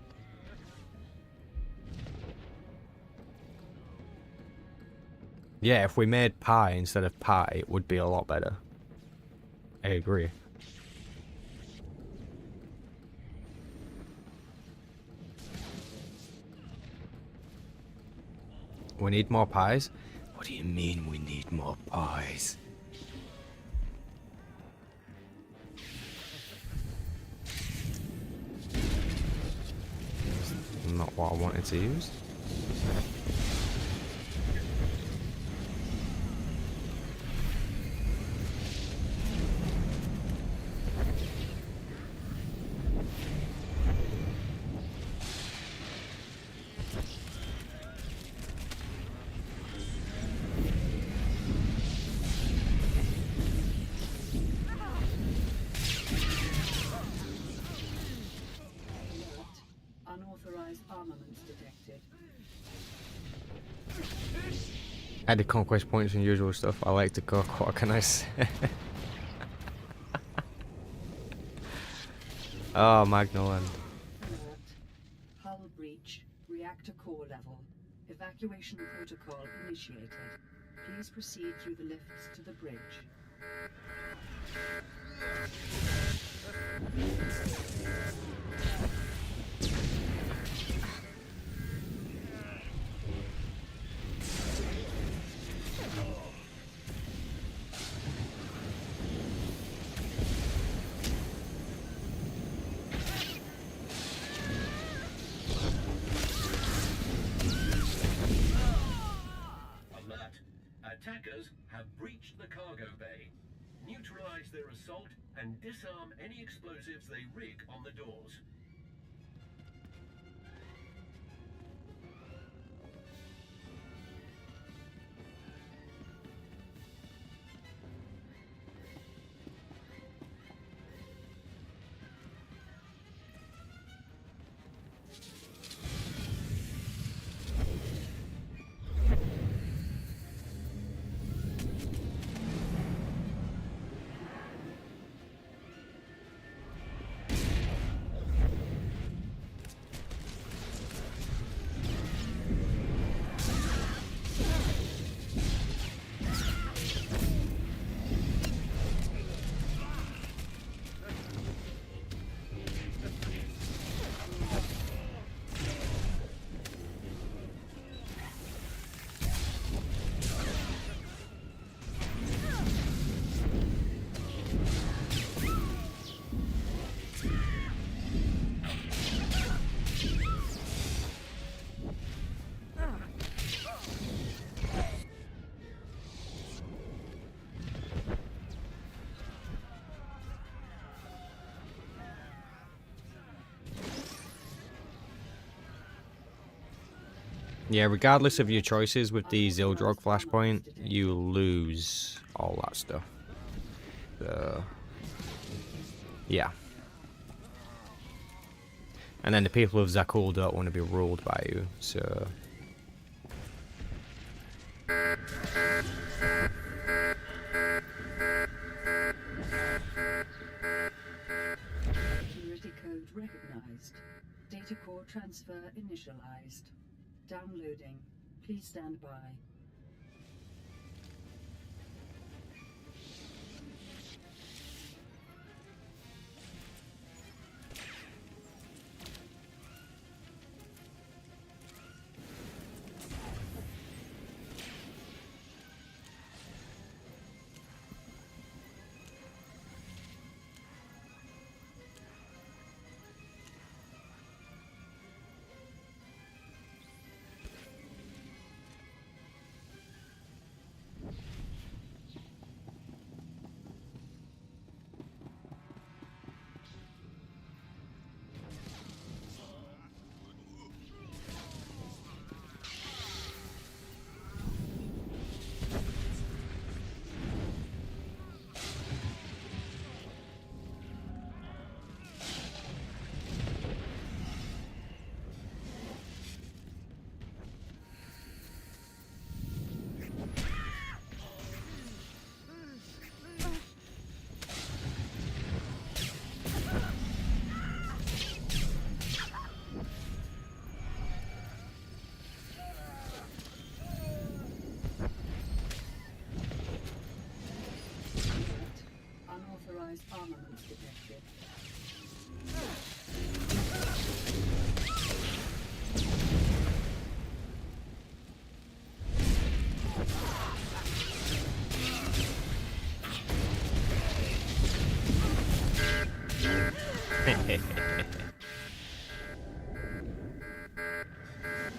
Speaker 1: Yeah, if we made pie instead of pie, it would be a lot better. I agree. We need more pies? What do you mean we need more pies? Not what I wanted to use.
Speaker 14: Unauthorized armaments detected.
Speaker 1: Added conquest points and usual stuff. I like to cook. What can I say? Oh, Magnaland.
Speaker 14: Alert. Hull breach. Reactor core level. Evacuation protocol initiated. Please proceed through the lifts to the bridge.
Speaker 2: Alert! Attackers have breached the cargo bay. Neutralize their assault and disarm any explosives they rig on the doors.
Speaker 1: Yeah, regardless of your choices with the Zildrog flashpoint, you lose all that stuff. Yeah. And then the people of Zakul don't want to be ruled by you, so...
Speaker 14: Security code recognized. Data core transfer initialized. Downloading. Please stand by.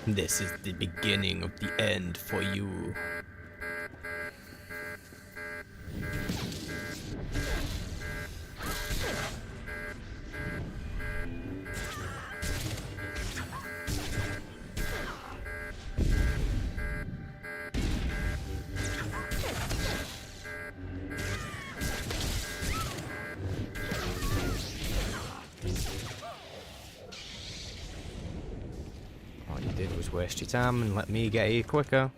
Speaker 1: This is the beginning of the end for you. All you did was waste your time and let me get here quicker.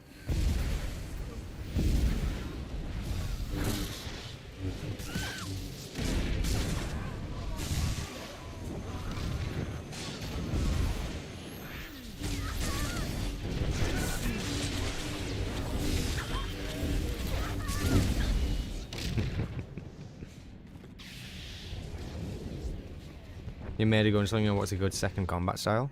Speaker 1: You made it go and something on what's a good second combat style.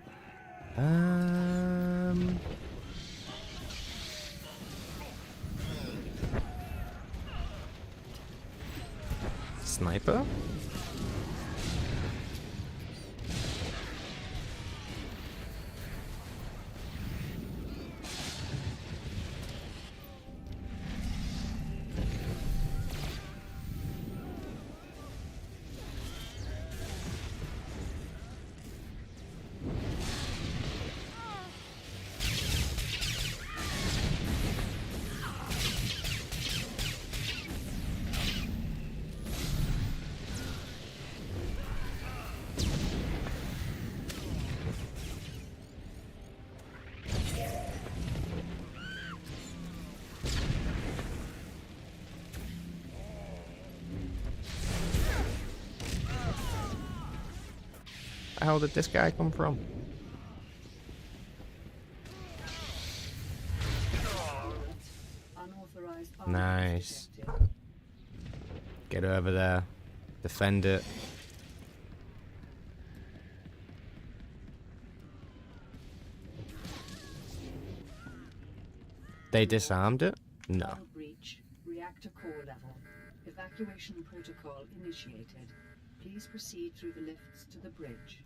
Speaker 1: Sniper? The hell did this guy come from?
Speaker 14: Unauthorized
Speaker 1: Nice. Get over there. Defend it. They disarmed it? No.
Speaker 14: Breach. Reactor core level. Evacuation protocol initiated. Please proceed through the lifts to the bridge.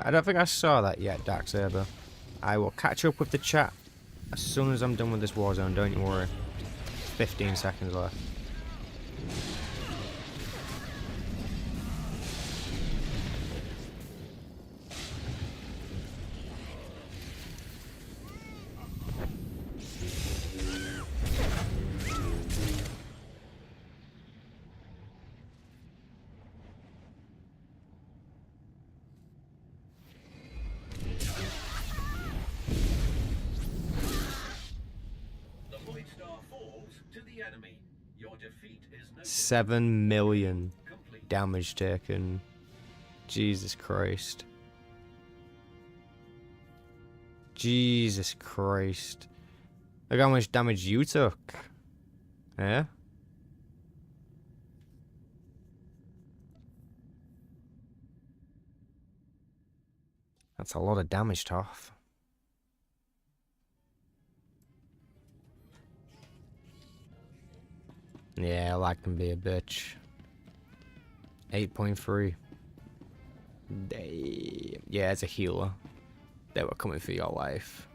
Speaker 1: I don't think I saw that yet, Darksaber. I will catch up with the chat as soon as I'm done with this war zone, don't you worry. 15 seconds left.
Speaker 2: To the enemy, your defeat is no
Speaker 1: 7 million damage taken. Jesus Christ. Jesus Christ. Look how much damage you took. Yeah? That's a lot of damage, Toff. Yeah, I can be a bitch. 8.3. Damn. Yeah, as a healer, they were coming for your life.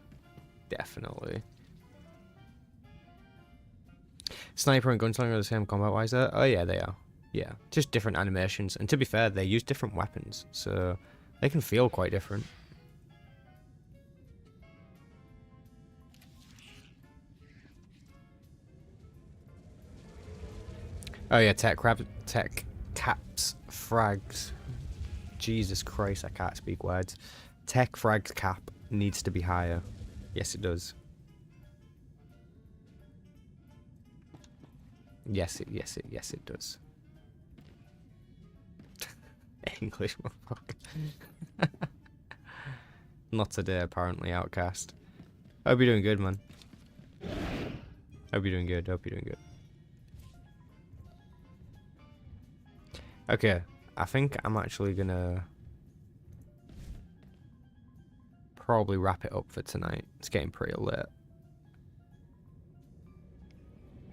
Speaker 1: Definitely. Sniper and gunslinger are the same combat-wise there? Oh yeah, they are. Yeah, just different animations. And to be fair, they use different weapons, so they can feel quite different. Oh yeah, tech caps frags. Jesus Christ, I can't speak words. Tech frags cap needs to be higher. Yes, it does. Yes, it does. English, motherfucker. Not today, apparently, Outcast. Hope you're doing good, man. Hope you're doing good. Hope you're doing good. Okay, I think I'm actually gonna probably wrap it up for tonight. It's getting pretty late.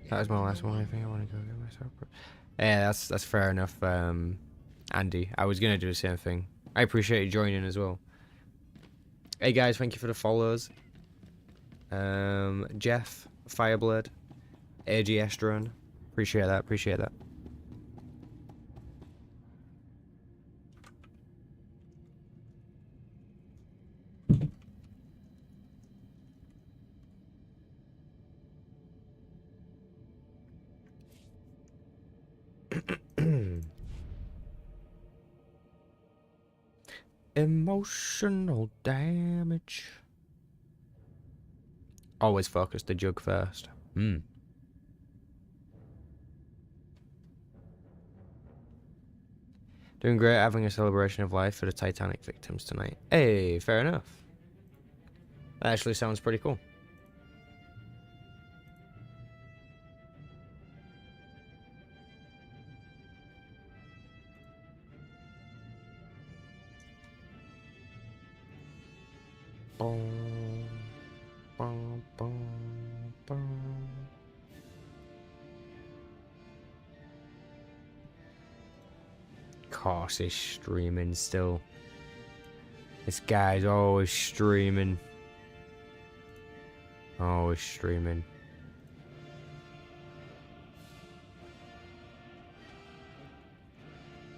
Speaker 1: That was my last one. I think I want to go get myself. Yeah, that's fair enough, Andy. I was gonna do the same thing. I appreciate you joining as well. Hey guys, thank you for the follows. Jeff, Fireblade, AGS Drone. Appreciate that. Appreciate that. Emotional damage. Always focus the jug first. Doing great, having a celebration of life for the Titanic victims tonight. Hey, fair enough. That actually sounds pretty cool. Course he's streaming still. This guy's always streaming. Always streaming.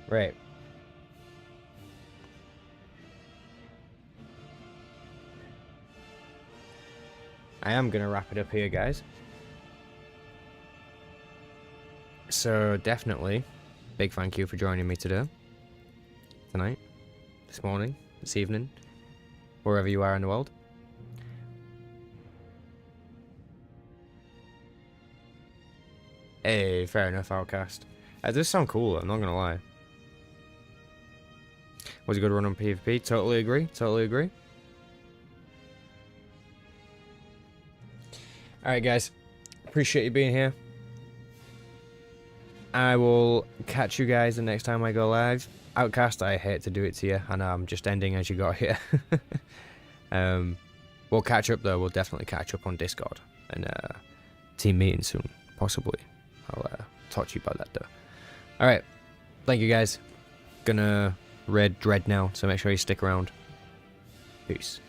Speaker 1: Right. I am gonna wrap it up here, guys. So definitely, big thank you for joining me today, tonight, this morning, this evening, wherever you are in the world. Hey, fair enough, Outcast. It does sound cool, I'm not gonna lie. Was a good run on PvP, totally agree, totally agree. Alright guys, appreciate you being here. I will catch you guys the next time I go live. Outcast, I hate to do it to you, and I'm just ending as you got here. We'll catch up though, we'll definitely catch up on Discord, and team meeting soon, possibly. I'll talk to you about that though. Alright, thank you guys. Gonna raid Dread now, so make sure you stick around. Peace.